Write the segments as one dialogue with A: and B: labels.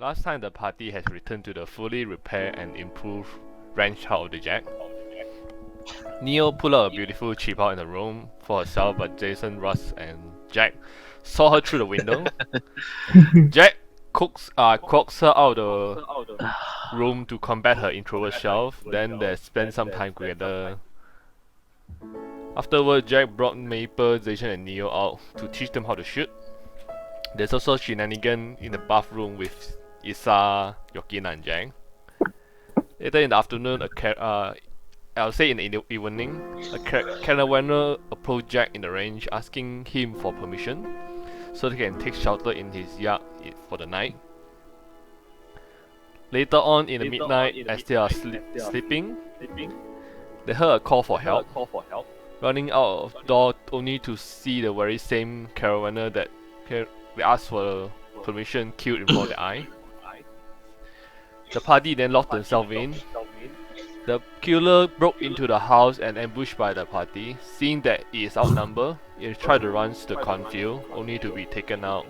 A: Last time the party has returned to the fully repaired and improved ranch house of the Jack. Neo pulled out a beautiful chip out in the room for herself, but Jason, Russ, and Jack saw her through the window. Jack coaxed her out of the room to combat her introvert self. Then they spent some time together. Afterward, Jack brought Maple, Jason, and Neo out to teach them how to shoot. There's also shenanigans in the bathroom with Isa, Yokina, and Jack. Later in the afternoon, I'll say in the evening, a caravanner approached Jack in the range, asking him for permission so they can take shelter in his yard for the night. Later on in the midnight, as they are sleeping, they heard a call for help. Running out of the door only to see the very same caravanner that they asked for permission killed in front of their eye. The party then locked themselves in. The killer broke into the house and ambushed by the party. Seeing that it is outnumbered, it tried to run to the cornfield, only to be taken out.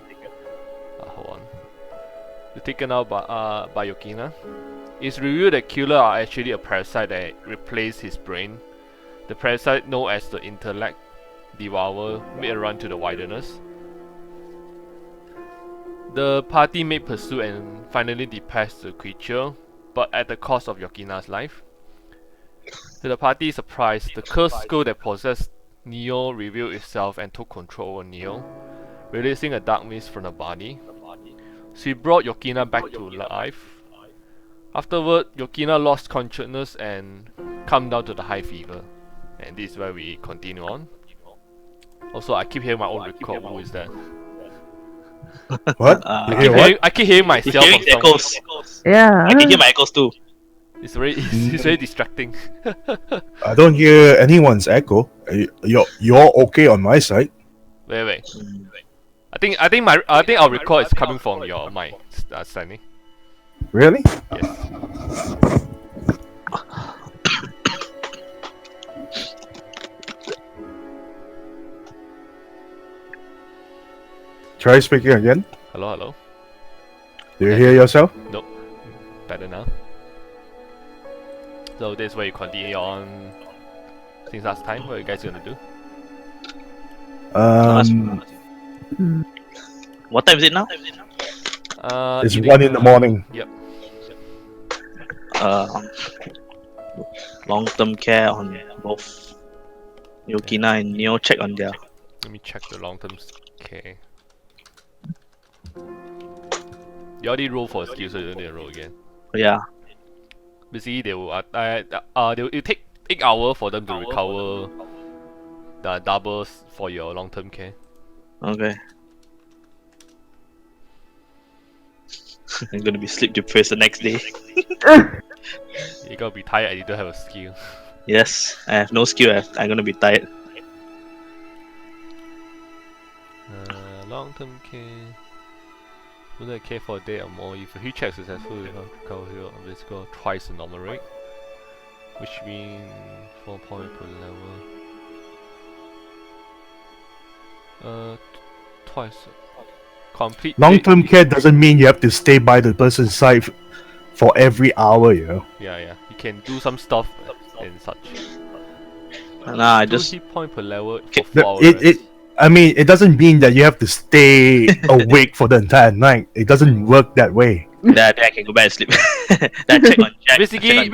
A: By Yokina. It's revealed that killer are actually a parasite that replaced his brain. The parasite, known as the intellect devourer, made a run to the wilderness. The party made pursuit and finally depressed the creature, but at the cost of Yokina's life. To the party's surprise, the cursed skull that possessed Neo revealed itself and took control over Neo, releasing a dark mist from the body. She brought Yokina back to life. Afterward, Yokina lost consciousness and calmed down to the high fever. And this is where we continue on. Also, I keep hearing my own record. Who is that?
B: What?
A: I keep hearing myself.
C: Hearing echoes.
D: Yeah.
C: I can hear my echoes too.
A: It's very distracting.
B: I don't hear anyone's echo. You're okay on my side.
A: Wait. I think our record is coming from your mic, Stanley.
B: Really?
A: Yes.
B: Try speaking again.
A: Hello.
B: Do you hear yourself?
A: Nope. Better now. So this is where you continue on since last time. What are you guys gonna do?
C: What time is it now?
B: It's 1 in the morning.
A: Yep.
C: Long-term care on both Yokina and Neo. Check on their.
A: Let me check the long-term care. You already roll for a skill, so you don't need to roll again.
C: Yeah.
A: Basically, it will take 8 hours for them to recover the doubles for your long-term care.
C: Okay. I'm gonna be sleep deprived the next day.
A: You're gonna be tired and you don't have a skill.
C: Yes, I have no skill. I'm gonna be tired.
A: Long-term care. Will care for a day or more. If a heat check is successful, you have to recover here on this score twice the normal rate, which means 4 points per level. Twice. Complete.
B: Long-term care doesn't mean you have to stay by the person's side for every hour, you know.
A: Yeah. You can do some stuff and such.
C: Nah, I
A: 2
C: just.
A: hit point per level for 4 hours.
B: It doesn't mean that you have to stay awake for the entire night. It doesn't work that way.
C: Then I can go back and sleep. Then check on Jack.
A: Basically,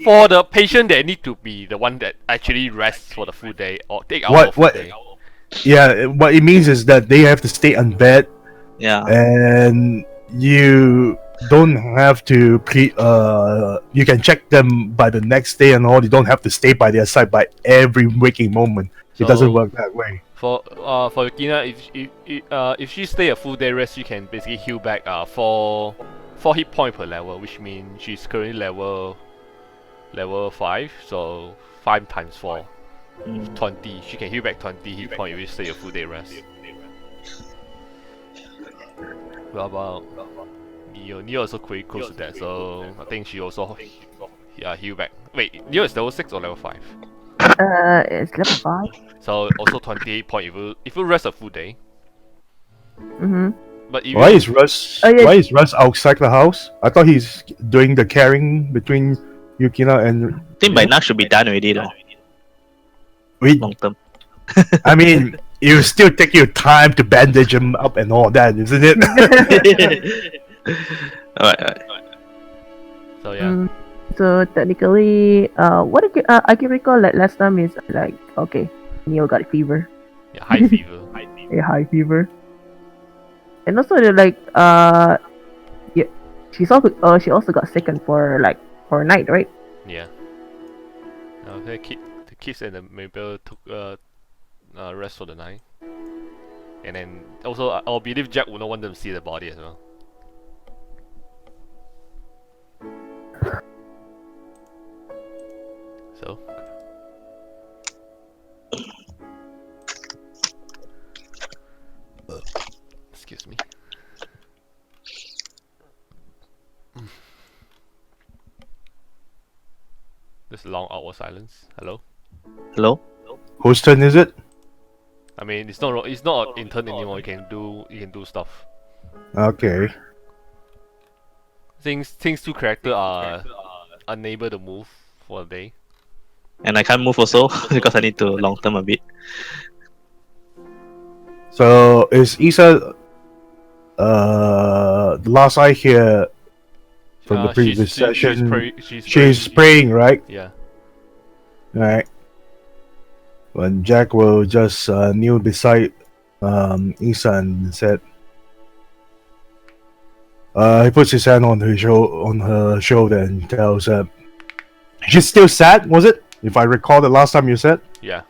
A: for the patient, they need to be the one that actually rests for the full day or take out of the day.
B: Yeah, what it means is that they have to stay on bed.
C: Yeah.
B: And you don't have to you can check them by the next day and all. You don't have to stay by their side by every waking moment. It doesn't work that way.
A: For Yukina, if she stay a full day rest, she can basically heal back 4 hit point per level, which means she's currently level 5, so 5 times 4, 20. She can heal back 20 hit point if you stay a full day rest. What about Neo? Neo also pretty close to that, so I think she also heal back. Wait, Neo is level 6 or level 5?
D: It's level 5.
A: So also 28 point if you rest a full day. But if
B: Why
A: you
B: is Russ?
D: Oh, yeah.
B: Why is Russ outside the house? I thought he's doing the carrying between Yukina and.
C: I think by now should be done already, though.
B: We.
C: Long term.
B: I mean, you still take your time to bandage him up and all that, isn't it?
C: Alright.
A: so yeah.
D: So technically, what I can recall that last time is like, okay, Neo got fever,
A: Yeah, high fever.
D: a high fever, and also like yeah, she also got sickened for a night, right?
A: Yeah. The kids and the Mabel took rest for the night. And then also I believe Jack would not want them to see the body as well. So excuse me. This long awkward silence. Hello?
C: Hello?
B: Whose turn is it?
A: I mean it's not an intern anymore, you can do stuff.
B: Okay.
A: Things two characters are unable to move for a day.
C: And I can't move also because I need to long term a bit.
B: So is Isa the last I hear from the previous session, she's praying, right?
A: Yeah.
B: Right. When Jack will just kneel beside Isa and said, he puts his hand on her shoulder and tells her, she's still sad, was it? If I recall the last time you said?
A: Yeah.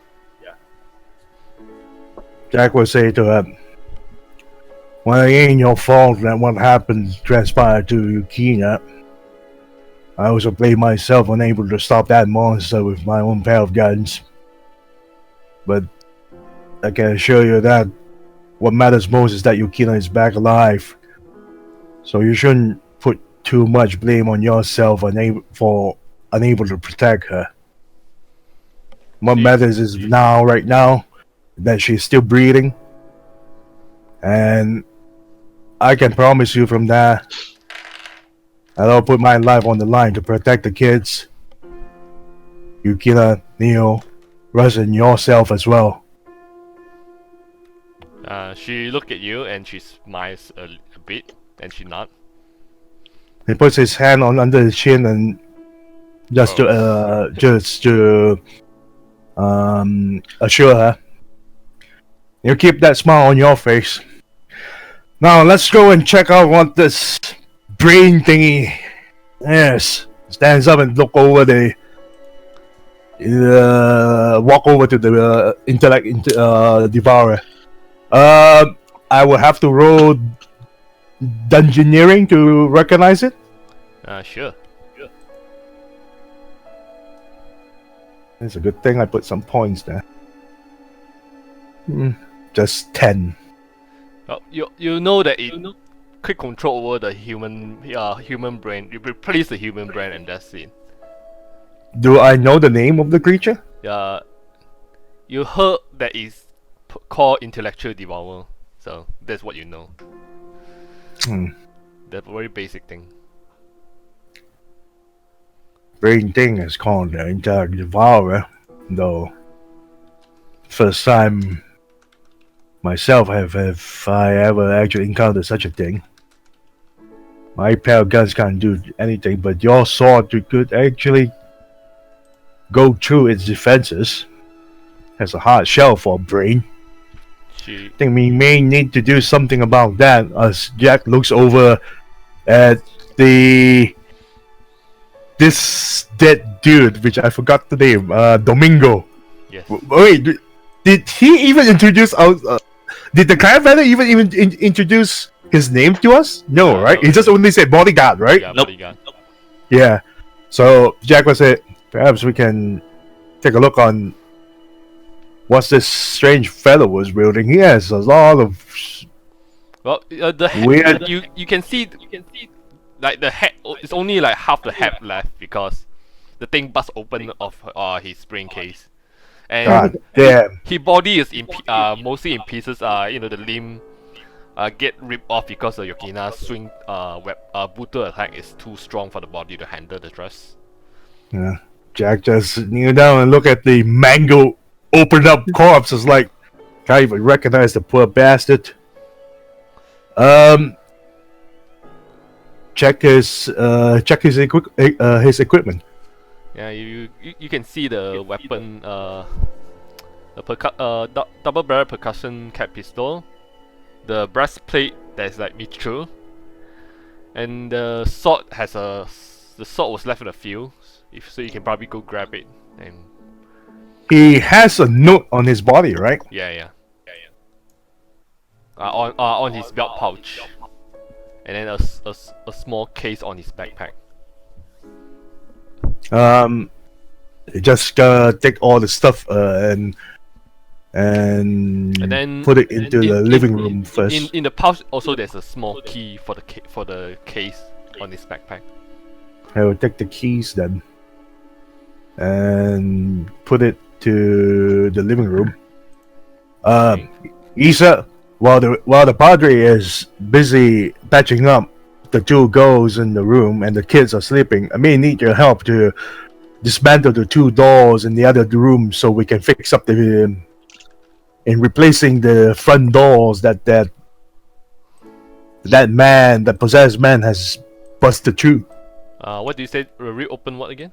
B: Jack will say to her, well, it ain't your fault that what happened transpired to Yukina. I also blame myself unable to stop that monster with my own pair of guns. But I can assure you that what matters most is that Yukina is back alive. So you shouldn't put too much blame on yourself for unable to protect her. What matters is right now, that she's still breathing. And I can promise you from that, I'll put my life on the line to protect the kids, Yukina, Neo, Russ, and yourself as well.
A: She looked at you and she smiles a bit and she nods.
B: He puts his hand under his chin and just to assure her, you keep that smile on your face. Now let's go and check out what this brain thingy is. Stands up and walk over to the intellect devourer. I will have to roll dungeoneering to recognize it.
A: Sure.
B: It's a good thing I put some points there. Just 10.
A: Well, you know that it quick control over the human brain. You replace the human brain and that's it.
B: Do I know the name of the creature?
A: You heard that it's called intellectual devourer, so that's what you know. That's a very basic thing.
B: Brain thing is called the intellect devourer, though. First time myself have I ever actually encountered such a thing. My pair of guns can't do anything, but your sword could actually go through its defenses. Has a hard shell for a brain. I think we may need to do something about that. As Jack looks over at this dead dude, which I forgot the name, Domingo.
A: Yes.
B: Wait, did he even introduce did the Clan even introduce his name to us? No, right? He just only said bodyguard, right?
A: Yeah,
C: Nope.
A: bodyguard.
B: Yeah. So Jack will say, perhaps we can take a look on what this strange fellow was wielding. He has a lot of
A: Well, the head,
B: weird.
A: you can see like the head. It's only like half the head left because the thing bust open of his brain case, and
B: God damn.
A: his body is mostly in pieces. The limb get ripped off because of Yokina's swing brutal attack is too strong for the body to handle the thrust.
B: Yeah. Jack just kneel down and look at the mangled, opened up corpse. It's like, can't even recognize the poor bastard. Check his equipment.
A: Yeah, you can see the weapon, double barrel percussion cap pistol, the breastplate that's like Mitchell, and the sword was left in the field, so you can probably go grab it. And
B: He has a note on his body, right?
A: yeah. On his belt pouch, and then a small case on his backpack.
B: Just take all the stuff and
A: then
B: put it into the living room first.
A: In the pouch also there's a small key for the case on his backpack.
B: I will take the keys then and put it to the living room. Isa, while the padre is busy patching up the two girls in the room and the kids are sleeping, I may need your help to dismantle the two doors in the other room so we can fix up in replacing the front doors that possessed man has busted through.
A: What do you say? Reopen what again?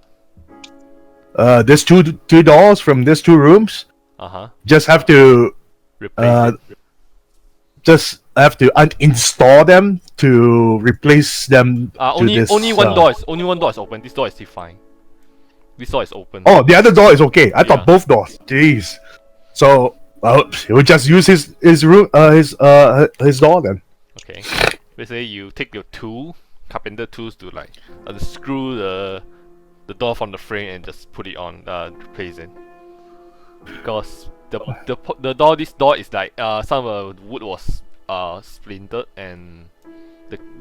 B: There's two doors from these two rooms. Just have to
A: Replace it.
B: just have to uninstall them to replace them.
A: Only one door is open. This door is still fine. This door is open.
B: Oh, the other door is okay. I
A: Yeah.
B: thought both doors. Jeez. So he will just use his room his door then.
A: Okay. Basically, you take your carpenter tools to like unscrew the door from the frame and just put it on, replace it. Because this door is like some of the wood was splintered and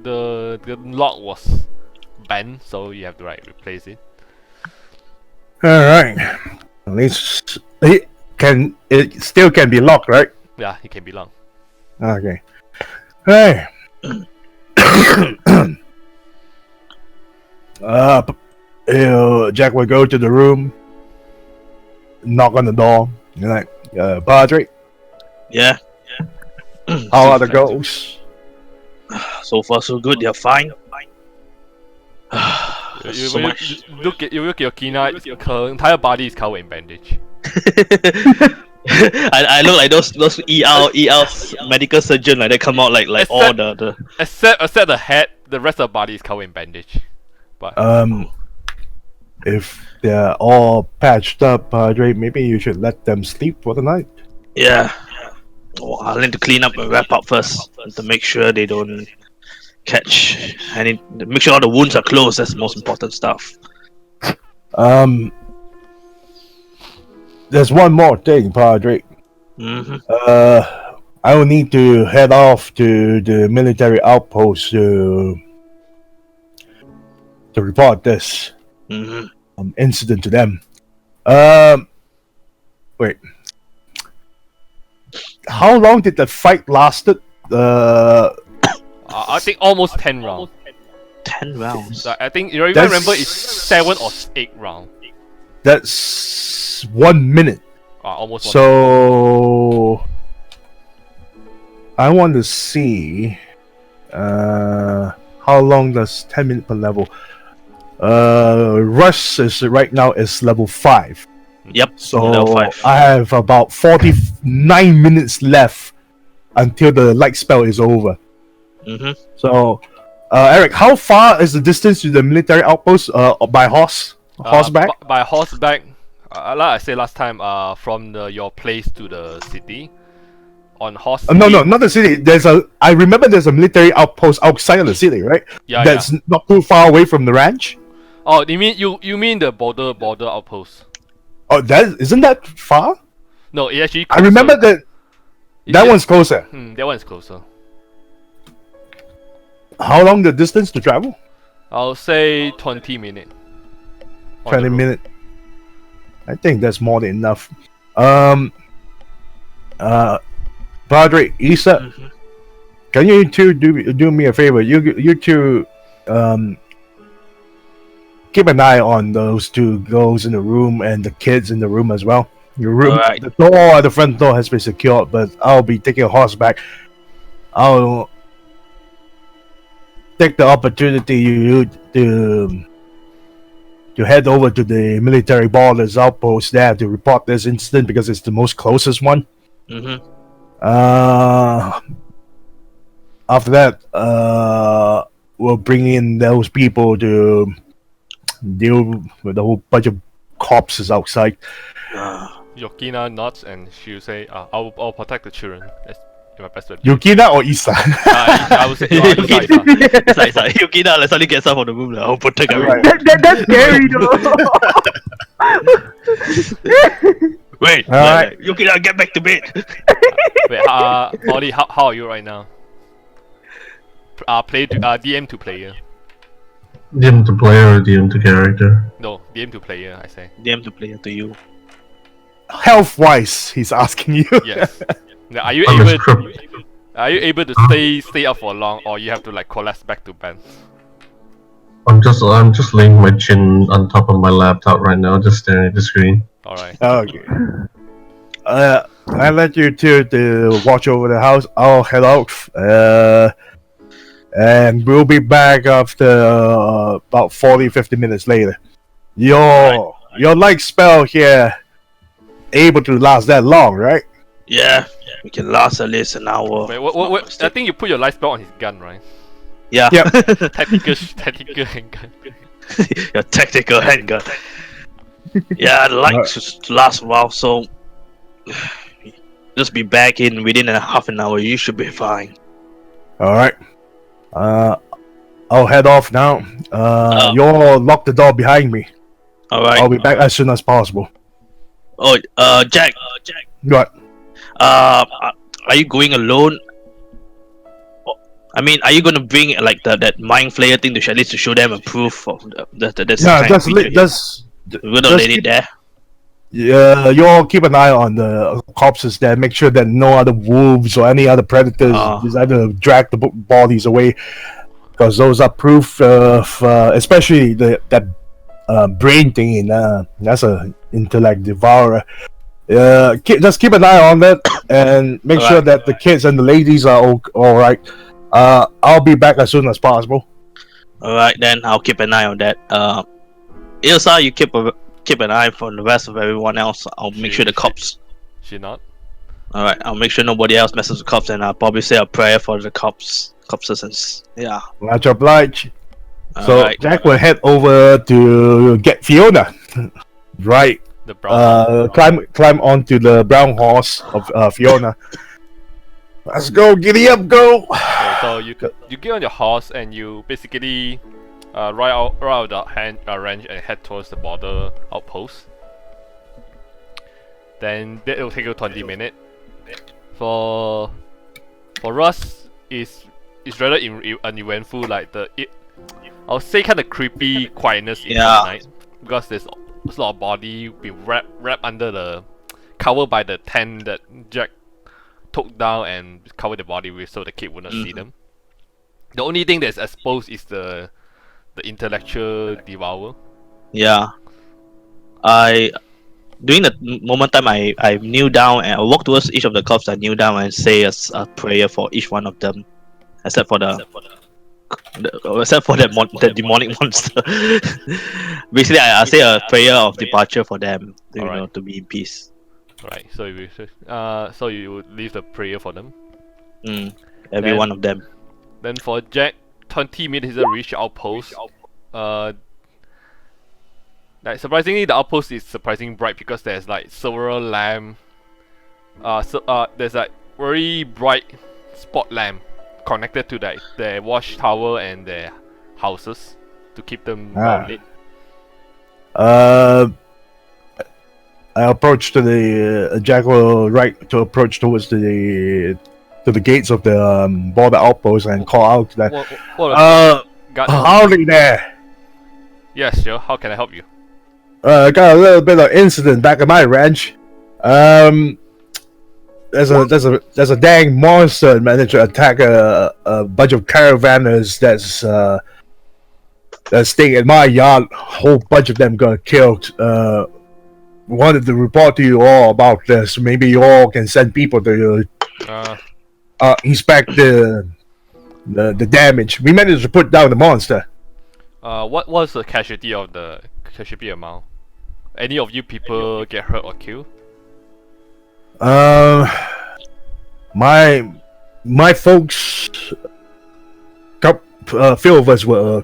A: the lock was bent, so you have to like replace it.
B: All right. At least it still can be locked, right?
A: Yeah, it can be locked.
B: Okay. Hey. Jack will go to the room, knock on the door. You're like, Padre,
C: Yeah.
B: how are the girls?
C: So far so good. They're fine.
A: You look at your Kina, her entire body is covered in bandage.
C: I look like those ER medical surgeon like they come out like all the
A: Except the head, the rest of the body is covered in bandage. But
B: If they're all patched up, Padre, maybe you should let them sleep for the night.
C: yeah. Oh, I'll need to clean up and wrap up first to make sure they don't catch any. Make sure all the wounds are closed. That's the most important stuff.
B: There's one more thing, Padre. I will need to head off to the military outpost to report this incident to them. Wait. How long did the fight lasted?
A: I think almost 10 rounds.
C: 10 rounds.
A: I think if I remember it's 7 or 8 rounds.
B: That's 1 minute.
A: Almost 1 minute.
B: So I want to see how long does 10 minutes per level. Rush is right now is level 5.
C: Yep.
B: So
C: level 5.
B: I have about 49 minutes left until the light spell is over. So Eric, how far is the distance to the military outpost by horseback?
A: By horseback, like I said last time, from your place to the city, on horse.
B: No, not the city. I remember there's a military outpost outside of the city, right?
A: Yeah,
B: That's not too far away from the ranch.
A: Oh, you mean the border outpost?
B: Oh, isn't that far?
A: No, it actually.
B: I remember that one's closer.
A: That one's closer.
B: How long the distance to travel?
A: I'll say 20 minutes.
B: 20 minutes. I think that's more than enough. Padre Isa, can you two do me a favor? You two keep an eye on those two girls in the room and the kids in the room as well. Your room,
C: Alright.
B: the door, the front door has been secured, but I'll be taking a horseback. I'll take the opportunity to head over to the military borders outpost there to report this incident because it's the most closest one.
C: Mm-hmm.
B: After that, we'll bring in those people to deal with the whole bunch of corpses outside.
A: Yokina nods and she'll say, I'll protect the children. That's my best advice.
B: Yukina or Isa?
A: I would say, Isa.
C: It's like Yukina, let's only get some of the room. I'll protect everyone.
D: That's scary though.
C: Wait,
B: Alright.
C: Yukina, get back to bed.
A: Wait, Ollie, how are you right now? DM to player.
E: DM to player or DM to character?
A: No, DM to player, I say.
C: DM to player to you.
B: Health wise, he's asking you.
A: Yes. Now, are you
E: I'm
A: able?
E: just crippled.
A: Are you able to stay up for long, or you have to like collapse back to bed?
E: I'm just laying my chin on top of my laptop right now, just staring at the screen.
A: All right.
B: Okay. I let you two to watch over the house. I'll head out. And we'll be back after about 40-50 minutes later. Your light spell here able to last that long, right?
C: Yeah, we can last at least an hour.
A: Wait, what? I think you put your light spell on his gun, right?
C: Yeah.
B: Yep.
A: Tactical handgun.
C: Your tactical handgun. Yeah, the light should last a while, so just be back in within a half an hour. You should be fine.
B: All right. I'll head off now. You'll lock the door behind me.
C: All right.
B: I'll be back as soon as possible.
C: Oh, Jack.
B: What?
C: Are you going alone? I mean, are you gonna bring like that mind flayer thing to at least to show them a proof of that?
B: Yeah,
C: We're not letting it there.
B: Yeah, you'll keep an eye on the corpses there. Make sure that no other wolves or any other predators decide to drag the bodies away, because those are proof of, especially that brain thing. That's a intellect devourer. Just keep an eye on that and make sure that the kids and the ladies are all right. I'll be back as soon as possible.
C: All right, then I'll keep an eye on that. Ilsa, you keep an eye for the rest of everyone else. I'll make sure the cops.
A: She not.
C: All right, I'll make sure nobody else messes with cops, and I'll probably say a prayer for the cops. Yeah.
B: Much obliged. So
C: Alright.
B: Jack will head over to get Fiona. Right.
A: The brown.
B: Climb onto the brown horse of Fiona. Let's go, giddy up, go!
A: Okay, so you get on your horse and you basically ride out the ranch and head towards the border outpost. Then that will take you 20 minutes. For us, it's rather uneventful. Like I'll say kind of creepy quietness in the night because there's a lot of body being wrapped under covered by the tent that Jack took down and covered the body with, so the kid would not see them. The only thing that's exposed is the intellectual devourer.
C: Yeah. During the moment time, I kneel down and I walk towards each of the cops. I kneel down and say a prayer for each one of them, except for the demonic monster. Basically, I say a prayer of departure for them, to be in peace.
A: Right. So you would leave the prayer for them.
C: Every one of them.
A: Then for Jack, 20 minutes to reach outpost. Like surprisingly, the outpost is surprisingly bright because there's like several lamp. There's like very bright spot lamp connected to their watchtower and their houses to keep them well lit.
B: I approach to the Jack will approach towards the gates of the border outpost and call out to them. Howdy there.
A: Yes, sure. How can I help you?
B: Got a little bit of incident back at my ranch. there's a dang monster managed to attack a bunch of caravanners that's staying in my yard. A whole bunch of them got killed. Wanted to report to you all about this. Maybe you all can send people to inspect the damage. We managed to put down the monster.
A: What was the casualty of the casualty amount? Any of you people get hurt or killed?
B: My folks, a few of us were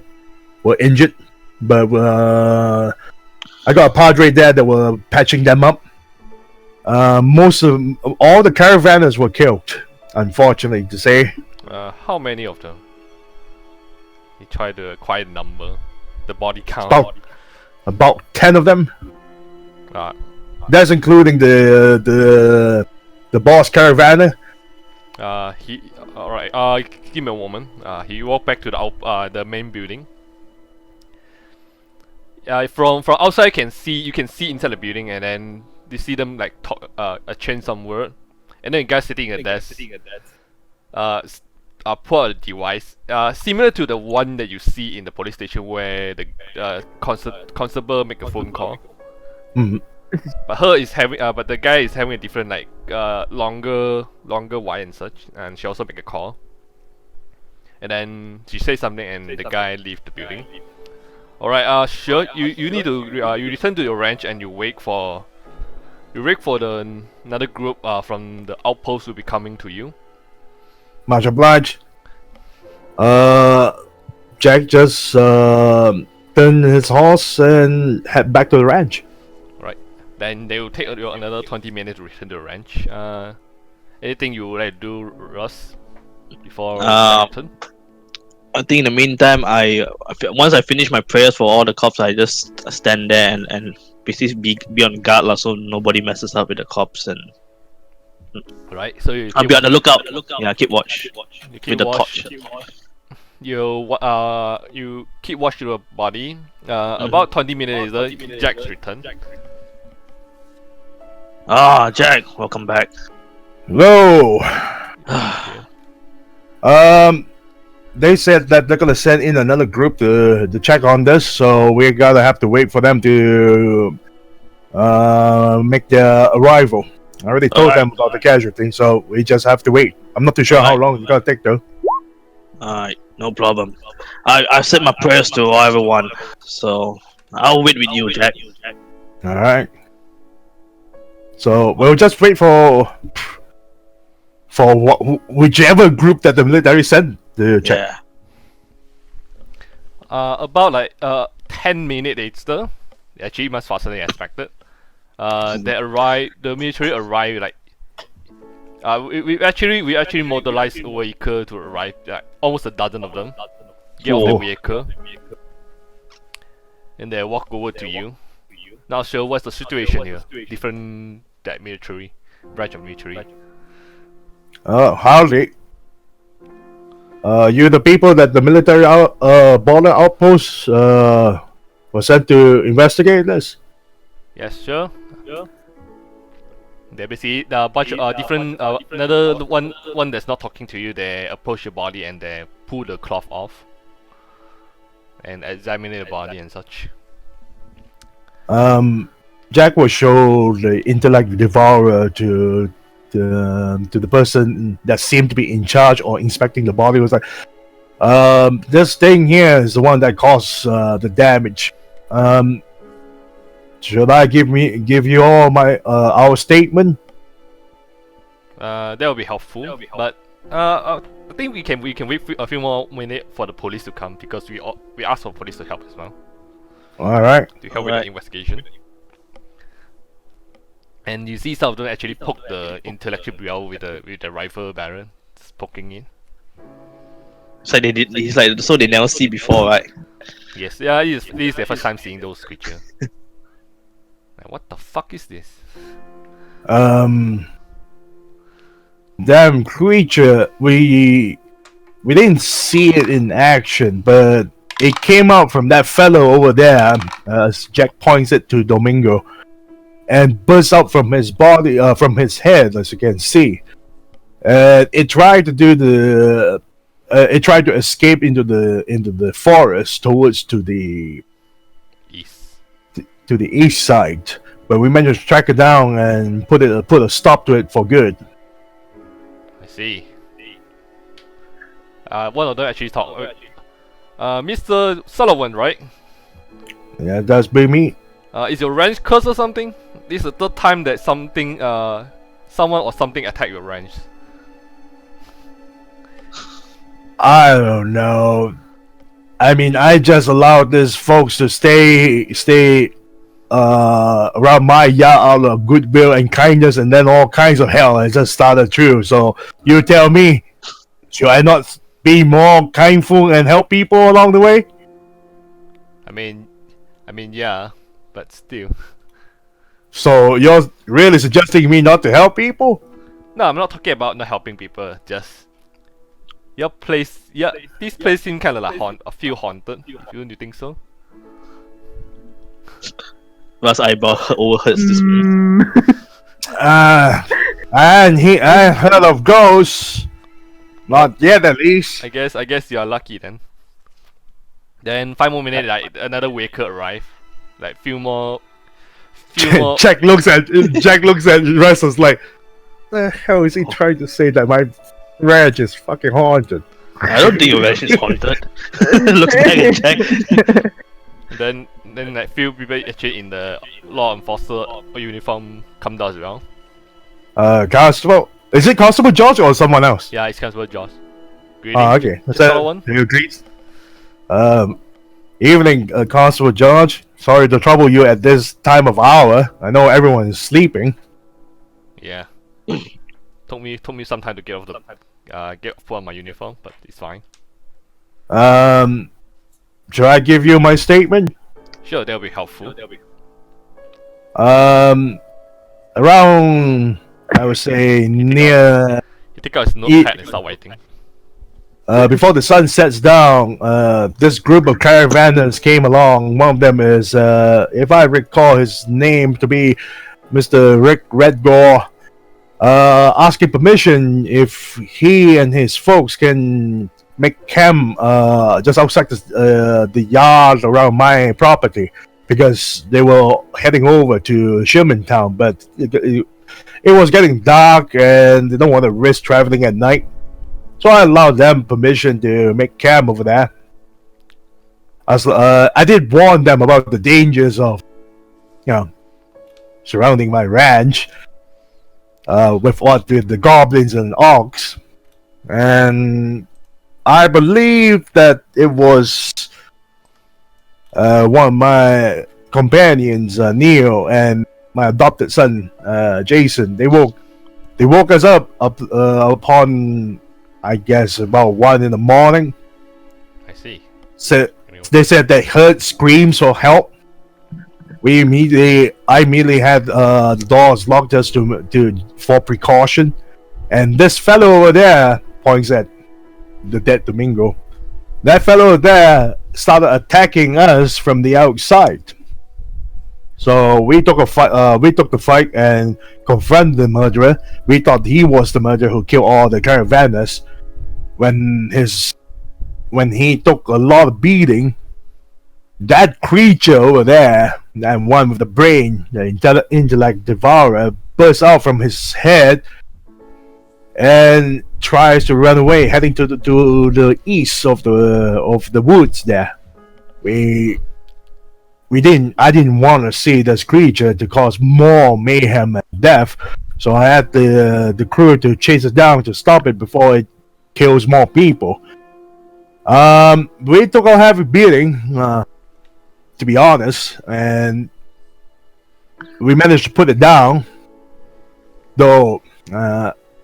B: injured, but I got a padre there that were patching them up. Most of all the caravanners were killed, unfortunately to say.
A: How many of them? You try to acquire the number, the body count.
B: About 10 of them.
A: Uh,
B: That's including the boss caravaner.
A: Alright. Give me a moment. He walked back to the main building. From outside you can see inside the building, and then you see them like talk exchange some word, and then a guy sitting at a desk. Pull out a device similar to the one that you see in the police station where the constable make a phone call.
B: Mm-hmm.
A: But the guy is having a different like longer wire and such, and she also make a call. And then she says something, and the guy leave the building. Alright, sure. You need to you return to your ranch and you wait for another group from the outpost will be coming to you.
B: Much obliged. Jack just turned his horse and head back to the ranch.
A: Right. Then they will take another 20 minutes to return to the ranch. Anything you would like to do, Russ, before return?
C: I think in the meantime, once I finish my prayers for all the cops, I just stand there and basically be on guard, so nobody messes up with the cops, and
A: right. So
C: I'll be on the lookout. Yeah, keep watch with the torch.
A: You keep watch your body. About 20 minutes later, Jack's returned.
C: Jack, welcome back.
B: Hello. They said that they're gonna send in another group to check on this, so we're gonna have to wait for them to make their arrival. I already told them about the casualty, so we just have to wait. I'm not too sure how long it's gonna take though.
C: Alright, no problem. I said my prayers to everyone, so I'll wait with you, Jack.
B: Alright. So we'll just wait for whichever group that the military sent to check.
C: Yeah.
A: About like 10 minutes later, actually much faster than expected. The military arrived like we actually motorized a vehicle to arrive, like almost a dozen of them. Get off the vehicle, and they walk over to you. Not sure what's the situation here. Different that military branch of military.
B: Howdy. You the people that the military border outpost was sent to investigate this?
A: Yes, sure. They basically a bunch of different another one that's not talking to you. They approach your body and they pull the cloth off and examine the body and such.
B: Jack will show the intellect devourer to the person that seemed to be in charge or inspecting the body. It was like, this thing here is the one that caused the damage. Should I give you all our statement?
A: That will be helpful. But I think we can wait a few more minutes for the police to come, because we asked for police to help as well.
B: All right.
A: To help with the investigation. And you see some of them actually poke the intellectual bureau with the rifle barrel, just poking in.
C: So they did. He's like, so they never see before, right?
A: Yes, yeah, this is their first time seeing those creatures. Like, what the fuck is this?
B: Damn creature. We didn't see it in action, but it came out from that fellow over there. Jack points it to Domingo. and burst out from his body, from his head, as you can see. And it tried to do the, it tried to escape into the forest towards to the
A: East.
B: east side. But we managed to track it down and put a stop to it for good.
A: I see. One of them actually talk. Mr. Sullivan, right?
B: Yeah, that's been me.
A: Is your ranch cursed or something? This is the third time that something, someone or something attacked your ranch.
B: I don't know. I mean, I just allowed these folks to stay around my yard out of goodwill and kindness, and then all kinds of hell has just started through. So you tell me, should I not be more kindful and help people along the way?
A: I mean, yeah, but still.
B: So you're really suggesting me not to help people?
A: No, I'm not talking about not helping people. Just your place. Yeah, this place seems kind of like a feel haunted. Don't you think so?
C: Russ eyeball overhears this.
B: I heard of ghosts. Not yet, at least.
A: I guess you are lucky then. Then 5 more minutes, like another waker arrive. Like few more.
B: Jack looks at Russ and is like, the hell is he trying to say that my ranch is fucking haunted?
C: I don't think your ranch is haunted. Looks back at Jack.
A: Then like few people actually in the law enforcer uniform come down as well.
B: Constable. Is it Constable George or someone else?
A: Yeah, it's Constable Josh. Greetings.
B: Okay.
A: Just follow one.
B: You greet. Evening, Constable George. Sorry to trouble you at this time of hour. I know everyone is sleeping.
A: Yeah. took me some time to get off put on my uniform, but it's fine.
B: Should I give you my statement?
A: Sure, that'll be helpful.
B: Around, I would say near
A: You take out his notepad and start writing.
B: before the sun sets down, this group of caravanners came along. One of them is, if I recall his name to be Mr. Rick Redgore, asking permission if he and his folks can make camp just outside the yard around my property, because they were heading over to Shermantown, but it was getting dark and they don't want to risk traveling at night. So I allowed them permission to make camp over there. I did warn them about the dangers of, surrounding my ranch with the goblins and orcs. And I believe that it was one of my companions, Neil, and my adopted son, Jason. They woke us up upon, I guess, about 1 in the morning.
A: I see.
B: They said they heard screams for help. I immediately had the doors locked just for precaution. And this fellow over there points at the dead Domingo. That fellow there started attacking us from the outside. So we took the fight and confronted the murderer. We thought he was the murderer who killed all the caravanners. When he took a lot of beating, that creature over there, that one with the brain, the intellect devourer, bursts out from his head and tries to run away, heading to the east of the woods there. I didn't want to see this creature to cause more mayhem and death, so I had the crew to chase it down to stop it before it kills more people. We took a heavy beating, to be honest, and we managed to put it down. Though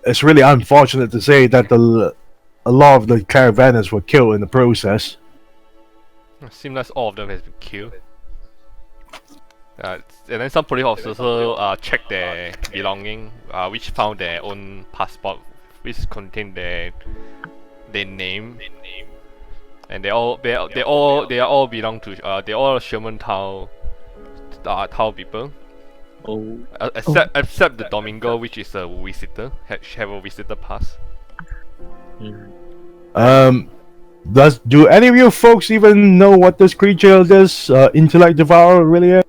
B: it's really unfortunate to say that a lot of the caravanners were killed in the process.
A: It seems like all of them has been killed. And then some police officers also checked their belonging, which found their own passport, which contained their name, and they all belong to they all Sherman Town people.
C: Oh.
A: Except the Domingo, which is a visitor, have a visitor pass.
C: Hmm.
B: Do any of you folks even know what this creature, this intellect devourer, really is?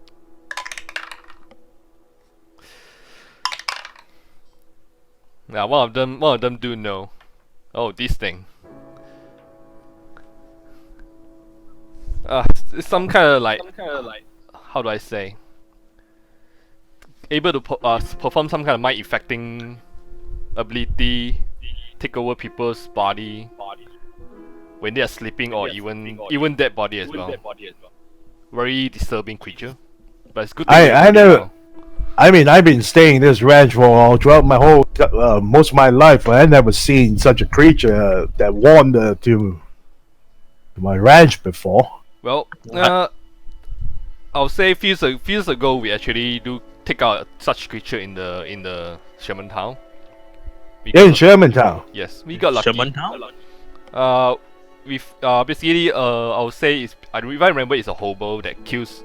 A: Now, one of them do know. Oh, this thing. It's some kind of like, how do I say? Able to perform some kind of mind affecting ability, take over people's body when they are sleeping, or even dead body as well. Very disturbing creature, but it's good.
B: I never. I mean, I've been staying in this ranch for throughout my whole most of my life, but I never seen such a creature that wandered to my ranch before.
A: Well, I'll say few ago we actually do take out such creature in the Sherman town.
B: In Shermantown.
A: Yes, we got lucky.
C: Sherman Town?
A: Basically, I'll say if I remember, it's a hobo that kills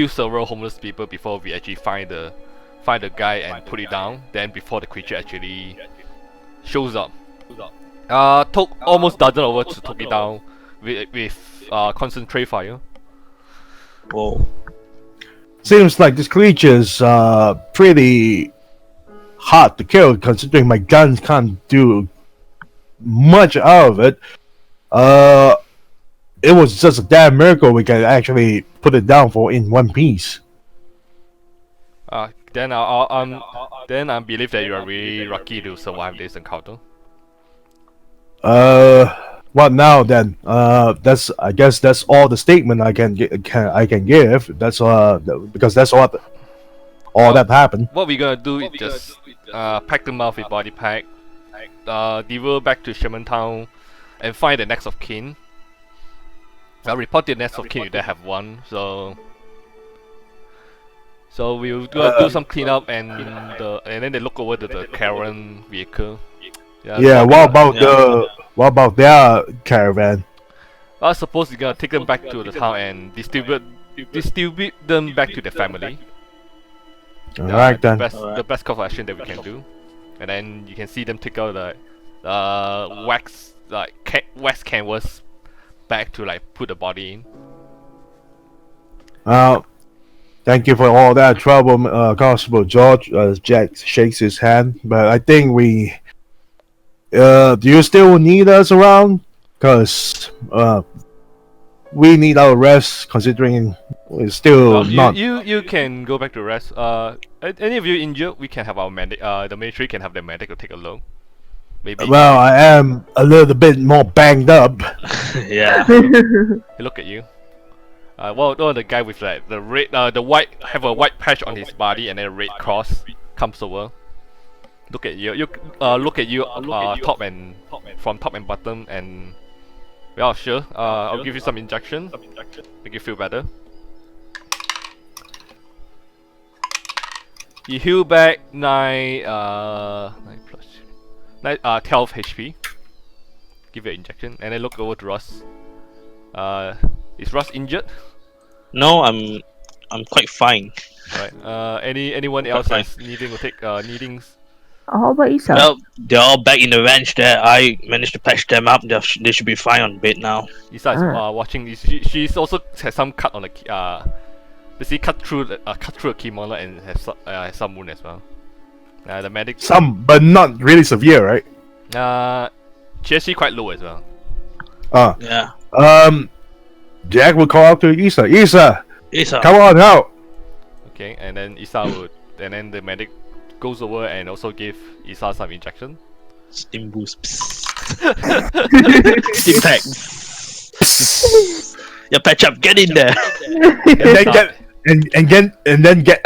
A: several homeless people before we actually find the guy and put it down. Then before the creature actually shows up, took almost dozen over to take it down with concentrate fire.
C: Whoa.
B: Seems like this creature's pretty hard to kill, considering my guns can't do much out of it. It was just a damn miracle we can actually put it down for in one piece.
A: Then I believe that you are really lucky to survive this encounter.
B: What now then? I guess that's all the statement I can give. That's because that's all that happened.
A: What we're gonna do is just pack them up with body pack, deliver back to Sherman Town, and find the next of kin. Report the next of kin if they have one. So we'll do some cleanup, and then they look over the caravan vehicle.
B: Yeah. What about their caravan?
A: I suppose we're gonna take them back to the town and distribute them back to their family.
B: Alright then.
A: The best course of action that we can do, and then you can see them take out the wax canvas back to put the body in.
B: Thank you for all that trouble, Constable George. Jack shakes his hand, but I think we. Do you still need us around? Cause we need our rest, considering we're still not.
A: You can go back to rest. Any of you injured, we can have our medic. The military can have their medic to take a look. Maybe.
B: Well, I am a little bit more banged up.
C: Yeah.
A: He look at you. The guy with the red, the white, have a white patch on his body and then a red cross comes over. Look at you. Top and from top and bottom, and yeah, sure. I'll give you some injection. Make you feel better. You heal back 12 HP. Give you an injection, and then look over to Ross. Is Ross injured?
C: No, I'm quite fine.
A: Alright. Anyone else that's needing to take needings?
D: How about Isa?
C: Well, they're all back in the ranch there. I managed to patch them up. They should be fine on bed now.
A: Isa is watching this. She's also has some cut on the basically cut through a kimono and has some wound as well. The medic.
B: Some, but not really severe, right?
A: She's actually quite low as well.
C: Yeah.
B: Jack will call out to Isa. Isa,
C: Isa.
B: come on out.
A: Okay, and then Isa would, and then the medic goes over and also give Isa some injection.
C: Steam boost. Steam pack. Yeah, patch up. Get in there.
B: And then get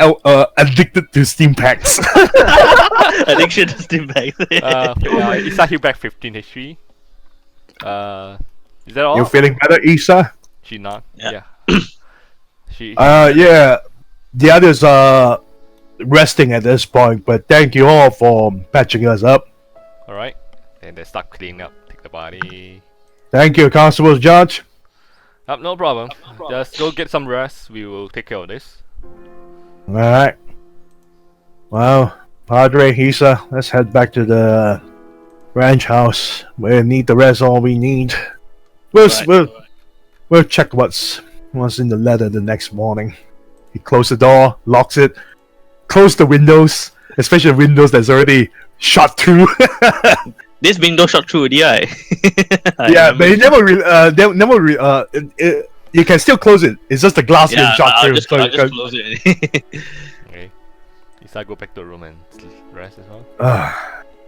B: addicted to steam packs.
C: Addiction to steam packs.
A: Isa heal back 15 HP. Is that all?
B: You feeling better, Isa?
A: She not.
C: Yeah.
A: She.
B: Yeah. The others are resting at this point, but thank you all for patching us up.
A: All right. And they start cleaning up. Take the body.
B: Thank you, Constable Judge.
A: No problem. Just go get some rest. We will take care of this.
B: All right. Well, Padre, Hisa, let's head back to the ranch house. We need the rest all we need.
C: Right.
B: We'll check what's in the letter the next morning. He closed the door, locks it, close the windows, especially windows that's already shot through.
C: This window shot through, yeah.
B: Yeah, but you can still close it. It's just the glass being shot
C: I'll
B: through.
C: just close it.
A: Okay. Isa go back to the room and rest as well.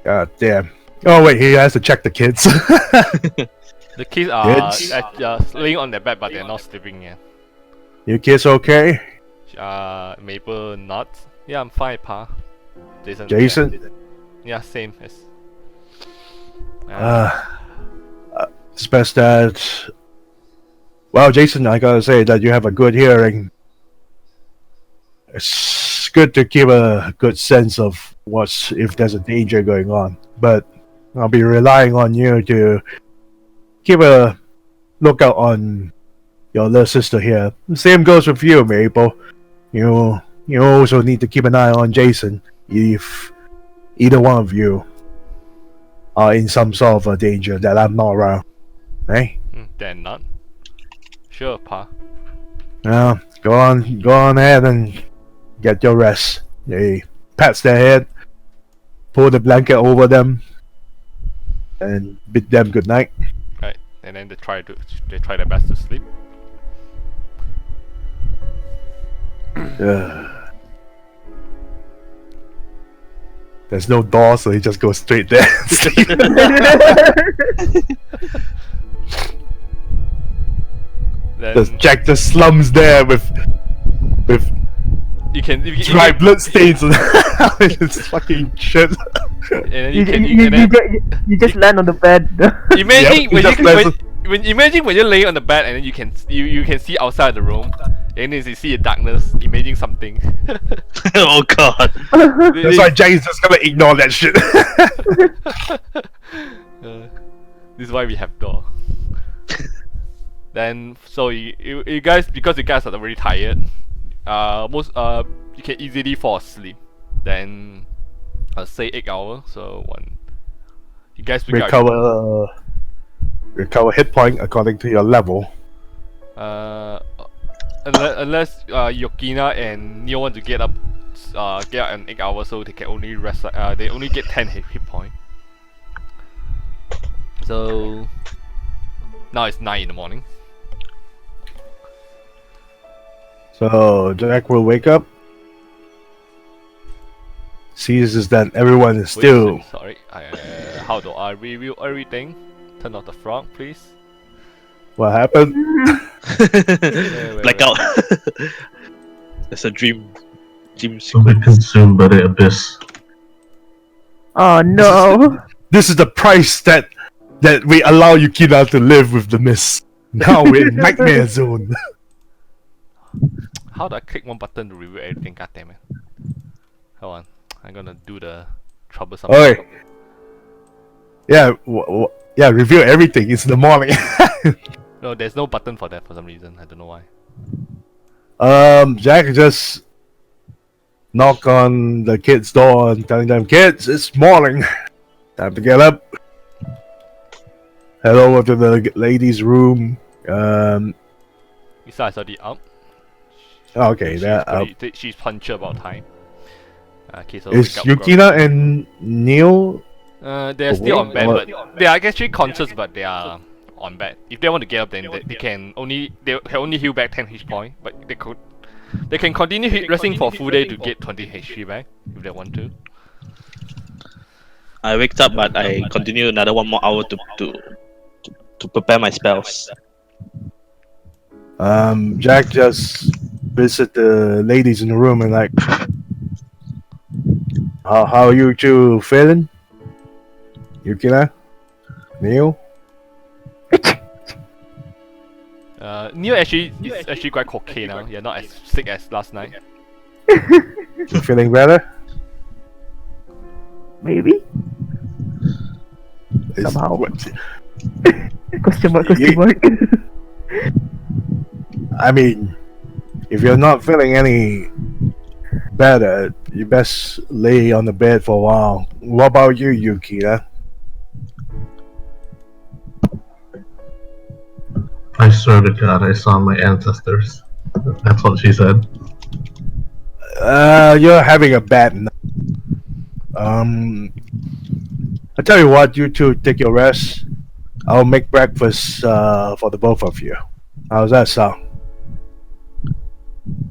B: God damn. Oh wait, he has to check the kids.
A: The kids are
B: Kids?
A: laying on their bed, but they're not sleeping yet.
B: You kids okay?
A: Maple not. Yeah, I'm fine, Pa. Jason.
B: Jason?
A: Yeah, same as.
B: It's best that. Well, Jason, I gotta say that you have a good hearing. It's good to keep a good sense of if there's a danger going on. But I'll be relying on you to keep a lookout on your little sister here. The same goes with you, Maple. You also need to keep an eye on Jason if either one of you are in some sort of a danger that I'm not around. Hey?
A: They're not. Sure, Pa.
B: Now, go on ahead and get your rest. He pats their head, pull the blanket over them, and bid them good night.
A: Right, and then they try their best to sleep.
B: There's no door, so he just goes straight there. and sleep.
A: Then
B: Jack just slums there with
A: you can
B: dry blood stains on his fucking shit.
A: and then
D: you just land on the bed.
A: imagine
B: Yep, just lands
A: imagine when you're laying on the bed and then you can see outside the room and then you see a darkness, imaging something.
C: Oh god.
B: That's why Jack is just gonna ignore that shit.
A: This is why we have door. Then so you guys, because you guys are very tired, you can easily fall asleep. Then say 8 hours, so you guys wake up.
B: recover hit point according to your level.
A: Unless Yokina and Neo want to get up in 8 hours, so they can only rest. They only get 10 hit point. So now it's 9 in the morning.
B: So Jack will wake up, sees that everyone is still.
A: Sorry, how do I review everything? Turn off the frog, please.
B: What happened?
C: Blackout. That's a dream. Dream
E: Will be consumed by the abyss.
D: Oh no!
B: This is the price that we allow Yukina to live with the mist. Now we're in nightmare zone.
A: How do I click one button to review everything? God damn it! Hold on, I'm gonna do the troublesome.
B: Oi. Yeah, yeah. Review everything. It's the morning.
A: No, there's no button for that for some reason. I don't know why.
B: Jack just knock on the kids' door and telling them, "Kids, it's morning. Time to get up." Head over to the ladies' room.
A: Besides, already up.
B: Okay, they're up.
A: She's punctual about time. Okay, so
B: Is
A: wake up,
B: Yukina and Neil?
A: they're still on bed, but they are actually conscious, but they are on bed. If they want to get up, then they can only heal back 10 HP point, but they can continue resting for a full day to get 20 HP back if they want to.
C: I waked up, but I continue another 1 more hour to prepare my spells.
B: Jack just visit the ladies in the room and like, how are you two feeling? Yukina? Neil?
A: Neo actually is actually quite okay now. You're not as sick as last night.
B: You feeling better?
D: Maybe.
B: Is-
D: Somehow.
B: what-
D: Question mark.
B: I mean, if you're not feeling any better, You best lay on the bed for a while. What about you, Yukina?
E: I swear to God, I saw my ancestors. That's what she said.
B: You're having a bad night. I tell you what, you two take your rest. I'll make breakfast for the both of you. How's that sound?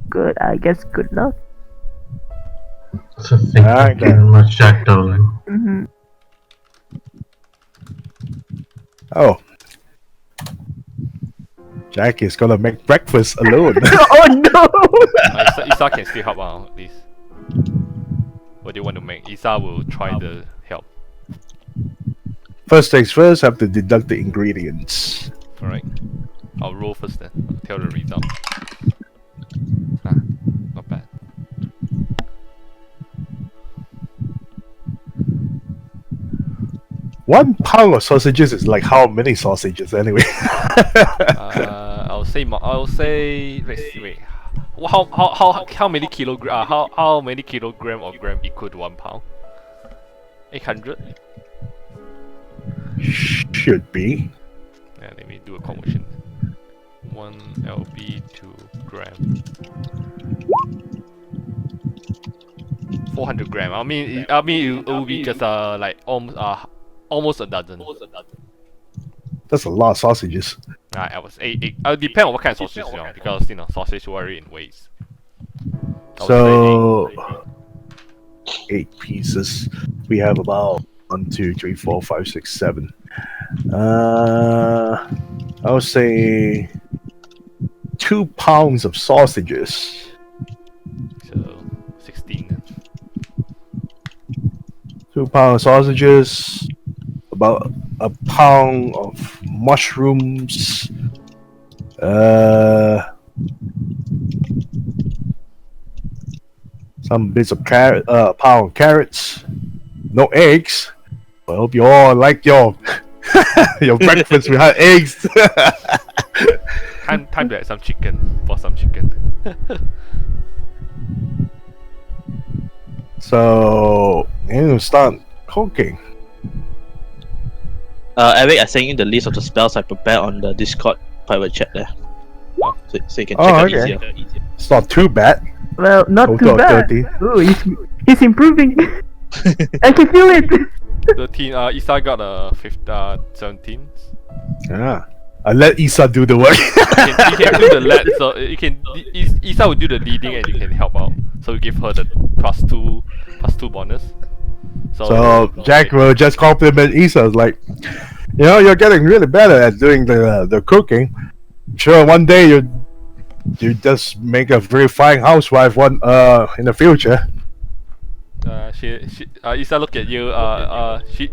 D: Good. I guess good luck.
E: So thank
B: Alright,
E: you very much, Jack Dolan.
D: Mm-hmm.
B: Oh. Jack is gonna make breakfast alone.
D: Oh no!
A: Isa can still help out at least. What do you want to make? Isa will try the help.
B: First things first, have to deduct the ingredients.
A: Alright. I'll roll first then. I'll tell the result. Ah, not bad.
B: One pound of sausages is like how many sausages anyway?
A: I'll say I'll say wait. How many kilogram? How many kilogram or gram equal to 1 pound? 800.
B: Should be.
A: Yeah, let me do a conversion. 1 lb to gram. 400 gram. I mean, it will be just like almost a dozen.
B: That's a lot of sausages.
A: I was eight. Depend on what kind of sausage you know, because sausage vary in weights. I would
B: So 8 pieces. We have about 1, 2, 3, 4, 5, 6, 7. I would say 2 pounds of sausages.
A: so 16.
B: 2 pounds of sausages. About a pound of mushrooms. Some bits of carrot. Pound of carrots. No eggs. I hope you all like your your breakfast without eggs.
A: Time to add some chicken for some chicken.
B: So you need to start cooking.
C: Eric, I sent you the list of the spells I prepared on the Discord private chat there. So you can check
B: Oh,
C: out
B: okay.
C: easier.
B: It's not too bad.
D: Well, not
B: Total
D: too
B: of
D: bad.
B: 30.
D: Ooh, he's improving. I can feel it.
A: 13. Isa got a 17.
B: Yeah. I let Isa do the work.
A: You can do the lead, so you can. Isa will do the leading, and you can help out. So we give her the +2 bonus.
B: So Jack will just compliment Isa like, you're getting really better at doing the cooking. Sure, one day you just make a very fine housewife in the future.
A: Isa look at you.